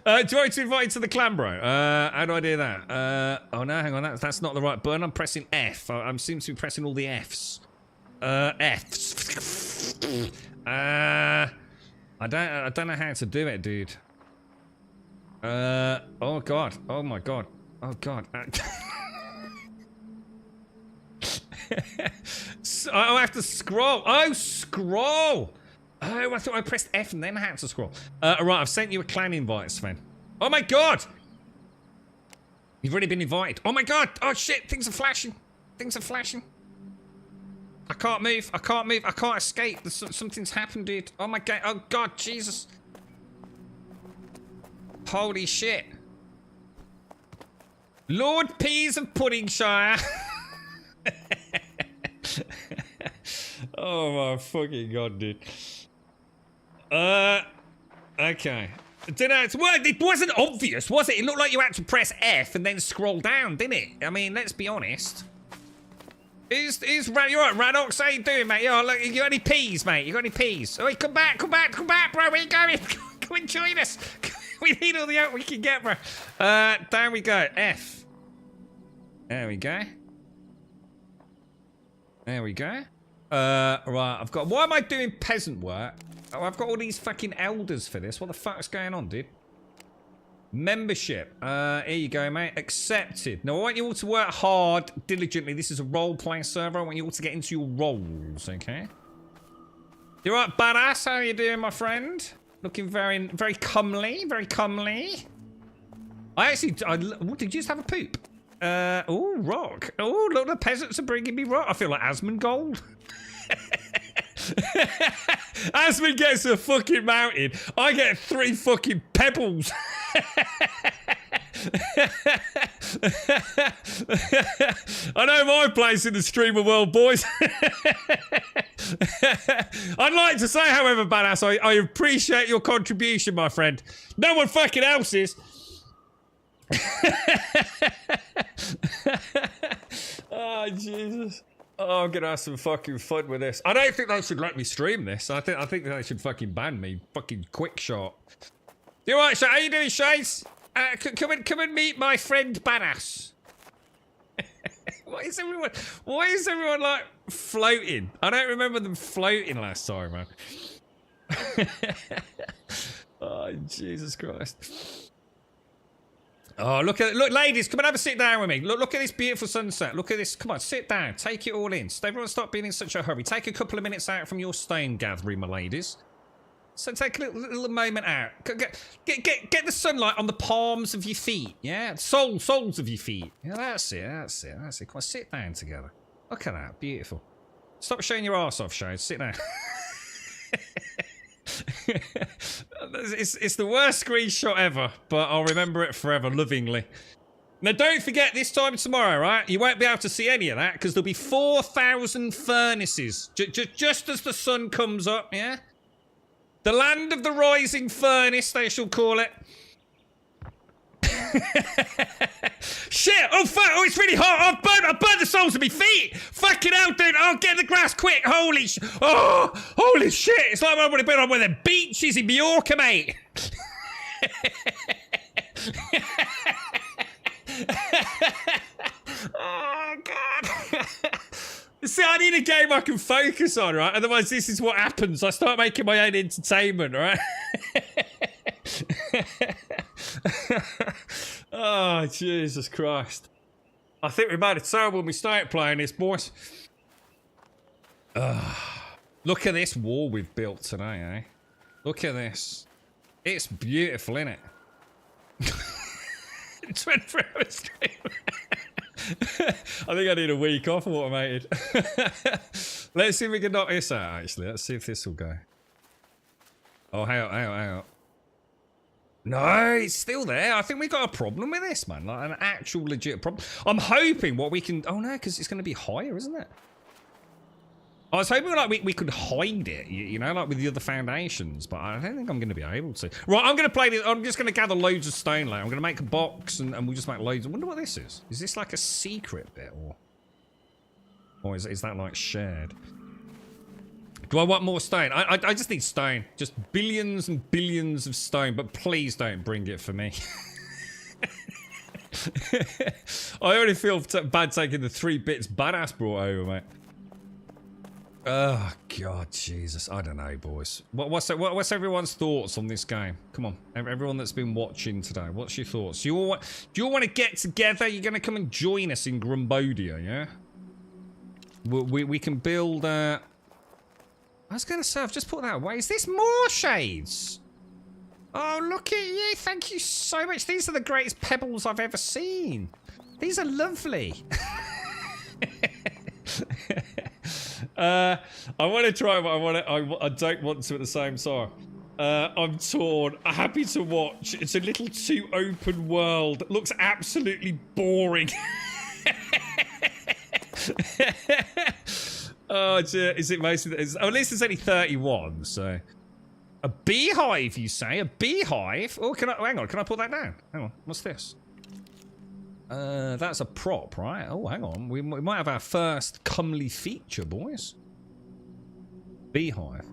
you want me to invite you to the clan, bro? How do I do that? Oh no, hang on. That's not the right button. I'm pressing F. I seem to be pressing all the Fs. Fs. I don't know how to do it, dude. Oh god. Oh my god. Oh god. So I have to scroll. Oh, scroll. Oh, I thought I pressed F and then I had to scroll. Right, I've sent you a clan invite, Sven. Oh my god. You've already been invited. Oh my god. Oh shit. Things are flashing. Things are flashing. I can't move. I can't move. I can't escape. Something's happened, dude. Oh my god. Oh god, Jesus. Holy shit. Lord Peas of Puddingshire. Oh my fucking god, dude. Okay. It wasn't obvious, was it? It looked like you had to press F and then scroll down, didn't it? I mean, let's be honest. Is Rad? You alright, Radox? How you doing, mate? Yo, look, you got any peas, mate? You got any peas? Oh, come back, bro. Where you going? Come and join us. We need all the help we can get, bro. Down we go. F. There we go. There we go. Right, I've got... Why am I doing peasant work? Oh, I've got all these fucking elders for this. What the fuck's going on, dude? Membership. Here you go, mate. Accepted. Now, I want you all to work hard, diligently. This is a role-play server. I want you all to get into your roles, okay? You all right, badass? How are you doing, my friend? Looking very, very comely. Very comely. Did you just have a poop? Oh, rock. Oh, look, the peasants are bringing me rock. I feel like Asmongold. Asmund gets a fucking mountain. I get 3 fucking pebbles. I know my place in the streamer world, boys. I'd like to say, however, badass, I appreciate your contribution, my friend. No one fucking else's. Oh, Jesus. Oh, I'm gonna have some fucking fun with this. I don't think they should let me stream this. I think they should fucking ban me. Fucking quick shot. You alright, Shay? How you doing, Shays? Come and meet my friend Badass. Why is everyone like floating? I don't remember them floating last time, man. Oh, Jesus Christ. Oh, look, ladies, come and have a sit down with me. Look at this beautiful sunset. Look at this. Come on, sit down. Take it all in. Everyone stop being in such a hurry. Take a couple of minutes out from your stone gathering, my ladies. So take a little moment out. Get the sunlight on the palms of your feet. Yeah, soles of your feet. Yeah, that's it. Come on, sit down together. Look at that, beautiful. Stop showing your arse off, Shane. Sit down. It's the worst screenshot ever, but I'll remember it forever, lovingly. Now, don't forget this time tomorrow, right? You won't be able to see any of that because there'll be 4,000 furnaces just as the sun comes up. Yeah, the land of the rising furnace, they shall call it. Shit! Oh fuck! Oh, it's really hot! I burnt the soles of my feet! Fucking hell, dude! Oh, get in the grass quick! Holy shit! It's like I would have been on one of the beaches in Mallorca, mate! Oh, God! See, I need a game I can focus on, right? Otherwise, this is what happens. I start making my own entertainment, right? Oh, Jesus Christ. I think we made a terrible mistake playing this, boys. Look at this wall we've built today, eh? Look at this. It's beautiful, isn't it? 24-hour stream. I think I need a week off automated. Let's see if we can knock this out, actually. Let's see if this will go. Oh, hang on. No, it's still there. I think we got a problem with this, man. Like an actual legit problem. I'm hoping what we can... Oh, no, because it's going to be higher, isn't it? I was hoping like we could hide it, you know, like with the other foundations, but I don't think I'm going to be able to. Right, I'm going to play this. I'm just going to gather loads of stone layer. I'm going to make a box and we'll just make loads. I wonder what this is. Is this like a secret bit or is that like shared? Do I want more stone? I just need stone. Just billions and billions of stone, but please don't bring it for me. I already feel bad taking the 3 bits badass brought over, mate. Oh, God, Jesus. I don't know, boys. What's everyone's thoughts on this game? Come on. Everyone that's been watching today, what's your thoughts? Do you all want to get together? You're going to come and join us in Grumbodia, yeah? We can build... I was going to say, I've just put that away. Is this more shades? Oh, look at you. Thank you so much. These are the greatest pebbles I've ever seen. These are lovely. I want to try, but I don't want to at the same time. I'm torn. Happy to watch. It's a little too open world. It looks absolutely boring. Oh, is it mostly? At least it's only 31. So, a beehive, you say? A beehive? Oh, hang on? Can I put that down? Hang on. What's this? That's a prop, right? Oh, hang on. We might have our first comely feature, boys. Beehive.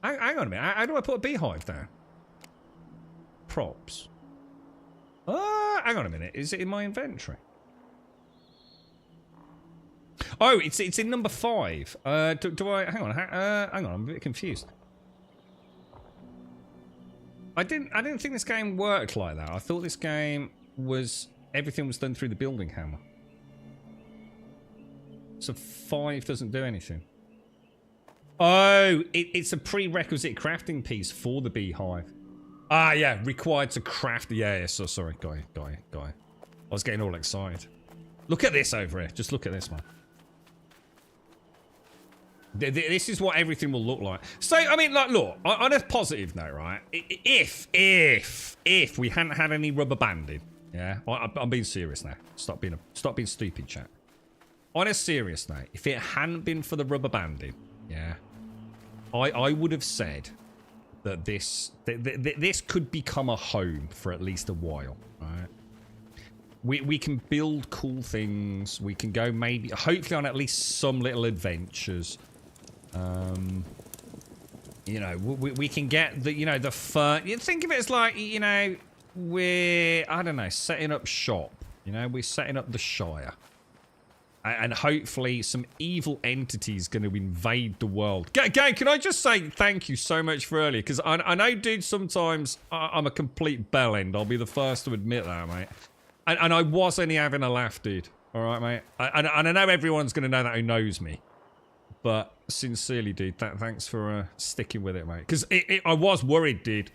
Hang on a minute. How do I put a beehive down? Props. Hang on a minute. Is it in my inventory? Oh, it's in number 5. Do I... Hang on. Hang on. I'm a bit confused. I didn't think this game worked like that. I thought this game was everything was done through the building hammer. So 5 doesn't do anything. Oh, it's a prerequisite crafting piece for the beehive. Ah, yeah, required to craft. Yeah, so sorry, guy. I was getting all excited. Look at this over here. Just look at this, man. This is what everything will look like. So, I mean, like, look, on a positive note, right? If we hadn't had any rubber banding, yeah, I'm being serious now. Stop being stupid, chat. On a serious note, if it hadn't been for the rubber banding, yeah, I would have said that this could become a home for at least a while, right? We can build cool things. We can go maybe, hopefully, on at least some little adventures. You know, we can get the, you know, the fun. You think of it as like, you know, we're, I don't know, setting up shop. You know, we're setting up the Shire. And hopefully some evil entities going to invade the world. Gang, can I just say thank you so much for earlier? Because I know, dude, sometimes I'm a complete bellend. I'll be the first to admit that, mate. And I was only having a laugh, dude. All right, mate? And I know everyone's going to know that who knows me. But sincerely, dude, thanks for sticking with it, mate. Because I was worried, dude.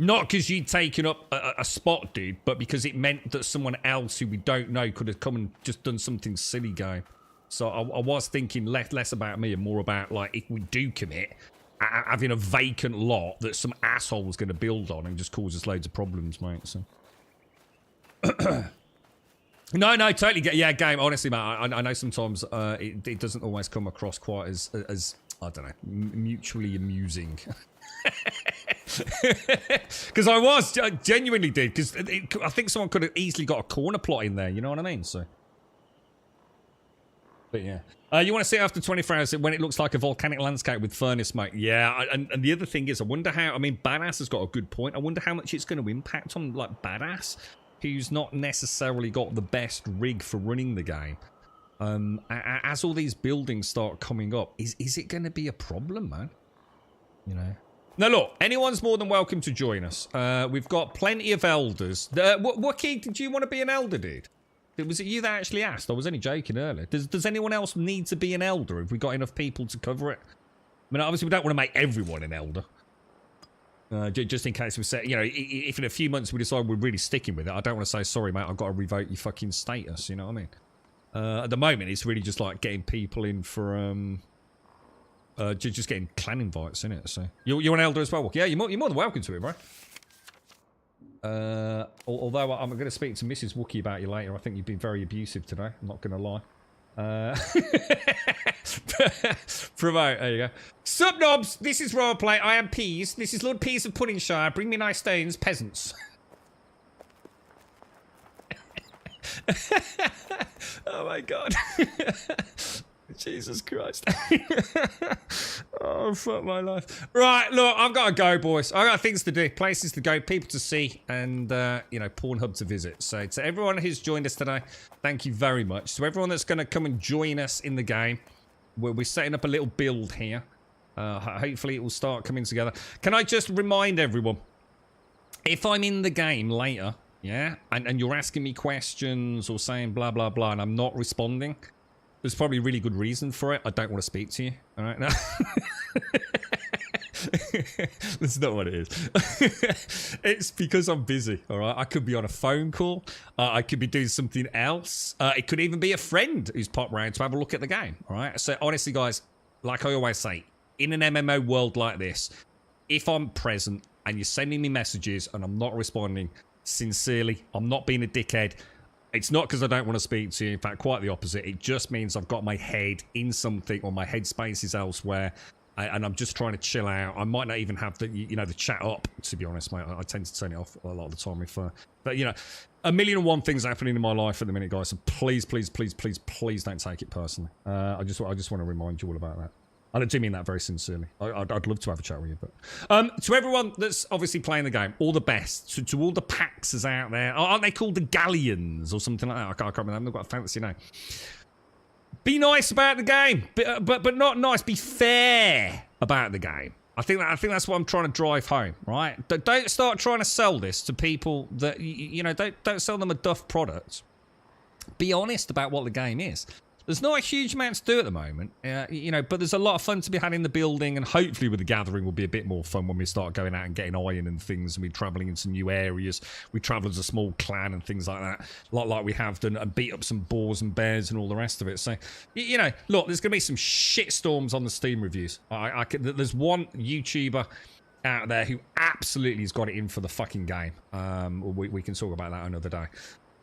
Not because you'd taken up a spot, dude, but because it meant that someone else who we don't know could have come and just done something silly, guy. So I was thinking less about me and more about, like, if we do commit, having a vacant lot that some asshole was going to build on and just cause us loads of problems, mate. So. No, totally get. Yeah, game. Honestly, mate, I know sometimes it doesn't always come across quite as I don't know, mutually amusing. Because I was genuinely did. Because I think someone could have easily got a corner plot in there. You know what I mean? So, but yeah, you want to see it after 24 hours when it looks like a volcanic landscape with furnace smoke. Yeah, and the other thing is, I wonder how. I mean, Badass has got a good point. I wonder how much it's going to impact on like Badass, who's not necessarily got the best rig for running the game. As all these buildings start coming up, is it going to be a problem, man? You know. Now look, anyone's more than welcome to join us. We've got plenty of elders. Wookie, did you want to be an elder, dude? Was it you that actually asked? I was only joking earlier. Does anyone else need to be an elder? Have we got enough people to cover it? I mean, obviously we don't want to make everyone an elder. Just in case we say, you know, if in a few months we decide we're really sticking with it, I don't want to say, sorry, mate, I've got to revoke your fucking status, you know what I mean? At the moment, it's really just like getting people in for, just getting clan invites, isn't it? So, you're an elder as well? Yeah, you're more than welcome to it, bro. Although I'm going to speak to Mrs. Wookie about you later. I think you've been very abusive today. I'm not going to lie. Promote, there you go. Sup, knobs? This is Roleplay. I am Peas. This is Lord Peas of Puddingshire. Bring me nice stones, peasants. Oh my god. Jesus Christ. Oh, fuck my life. Right, look, I've got to go, boys. I've got things to do, places to go, people to see, and, you know, Pornhub to visit. So, to everyone who's joined us today, thank you very much. To everyone that's going to come and join us in the game, we're setting up a little build here. Hopefully it will start coming together. Can I just remind everyone, if I'm in the game later, yeah, and you're asking me questions or saying blah, blah, blah, and I'm not responding, there's probably a really good reason for it. I don't want to speak to you. All right, no. That's not what it is. It's because I'm busy. All right, I could be on a phone call. I could be doing something else. It could even be a friend who's popped round to have a look at the game. All right. So honestly, guys, like I always say, in an MMO world like this, if I'm present and you're sending me messages and I'm not responding, sincerely, I'm not being a dickhead. It's not because I don't want to speak to you. In fact, quite the opposite. It just means I've got my head in something or my headspace is elsewhere, and I'm just trying to chill out. I might not even have the, you know, the chat up, to be honest, mate. I tend to turn it off a lot of the time if, but you know, 1,000,001 things happening in my life at the minute, guys. So please, please, please, please, please don't take it personally. I just want to remind you all about that. I do mean that very sincerely. I'd love to have a chat with you. But to everyone that's obviously playing the game, all the best. To all the PAXers out there. Aren't they called the Galleons or something like that? I can't remember. They've got a fancy name. Be nice about the game. But not nice. Be fair about the game. I think that's what I'm trying to drive home, right? Don't start trying to sell this to people that you know. Don't sell them a duff product. Be honest about what the game is. There's not a huge amount to do at the moment, you know, but there's a lot of fun to be had in the building, and hopefully with the gathering will be a bit more fun when we start going out and getting iron and things, and we're travelling into new areas. We travel as a small clan and things like that, like we have done, and beat up some boars and bears and all the rest of it. So, you know, look, there's going to be some shit storms on the Steam reviews. There's one YouTuber out there who absolutely has got it in for the fucking game. We can talk about that another day.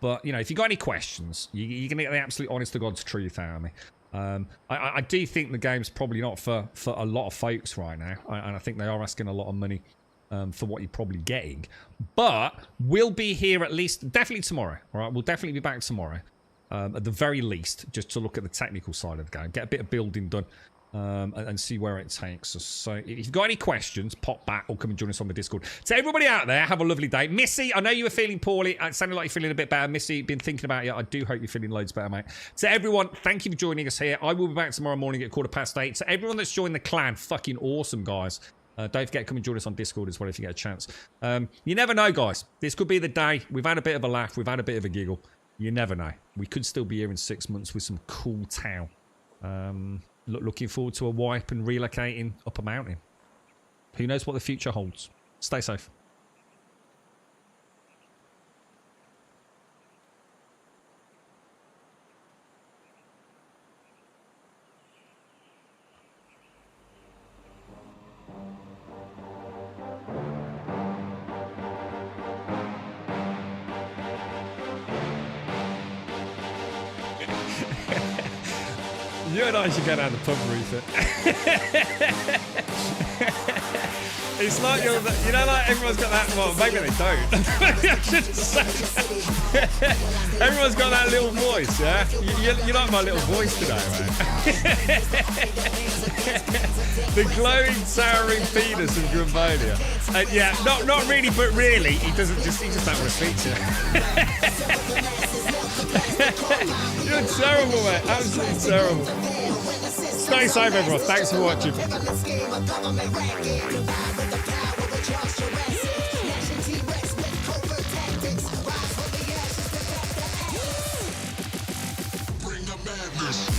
But, you know, if you've got any questions, you can get the absolute honest to God's truth out of me. I do think the game's probably not for a lot of folks right now. And I think they are asking a lot of money for what you're probably getting. But we'll be here at least, definitely tomorrow. All right, we'll definitely be back tomorrow. At the very least, just to look at the technical side of the game. Get a bit of building done. And see where it takes us. So if you've got any questions, pop back or come and join us on the Discord. To everybody out there, have a lovely day. Missy, I know you were feeling poorly. It sounded like you're feeling a bit better. Missy, been thinking about you. I do hope you're feeling loads better, mate. To everyone, thank you for joining us here. I will be back tomorrow morning at 8:15. To everyone that's joined the clan, fucking awesome, guys. Don't forget to come and join us on Discord as well if you get a chance. You never know, guys. This could be the day. We've had a bit of a laugh. We've had a bit of a giggle. You never know. We could still be here in 6 months with some cool town. Looking forward to a wipe and relocating up a mountain. Who knows what the future holds? Stay safe. You and I should go down the pub, Ruther. It's like you know, like everyone's got that. Well, maybe they don't. Maybe I shouldn't say that. Everyone's got that little voice, yeah. You like my little voice today, man. The glowing, towering penis of Grumbonia. Yeah, not really, but really, he just don't want to speak to you. You're terrible, mate. Absolutely terrible. Stay safe, everyone. Thanks for watching. Bring the madness.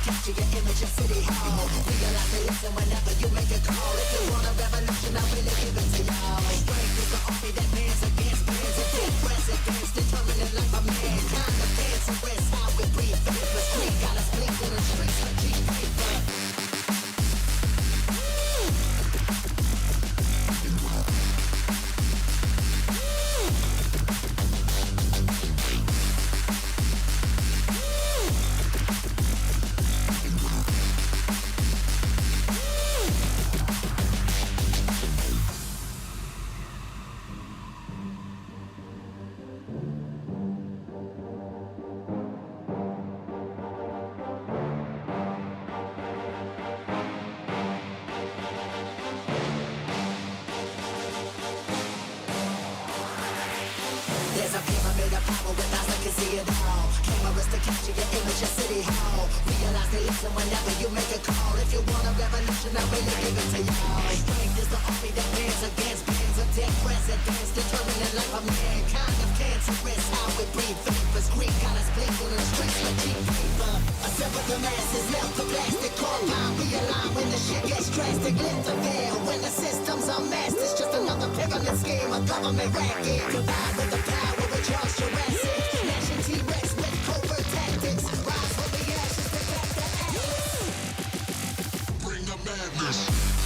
Capture your image in City Hall. Realize they listen whenever you make a call. If you want a revolution, I'll really give it to y'all. Strength is the army that bands against bands and dead presidents, determining like a man. Kind of dance and rest how we breathe. Vapors free, got us blinking in the streets like cheap paper. There's a pyramid of power with eyes that can see it all. Cameras to capture your image in City Hall. Realize they listen whenever you make a call. If you want a revolution, I'll really give it to y'all. Strength is the army that bands against bands of dead presidents, determining like a man. Kind of cancerous how we breathe. Vapors green, got us blinking in the streets like cheap paper. Assemble the masses, melt the plastic compound. Realign when the shit gets drastic. Lift the veil when the system's unmasked. It's just another pyramid scheme, a government racket. Combined with the power. Charge Jurassic, Nation T-Rex with covert tactics. Rise from the ashes to back the ass. Bring the madness.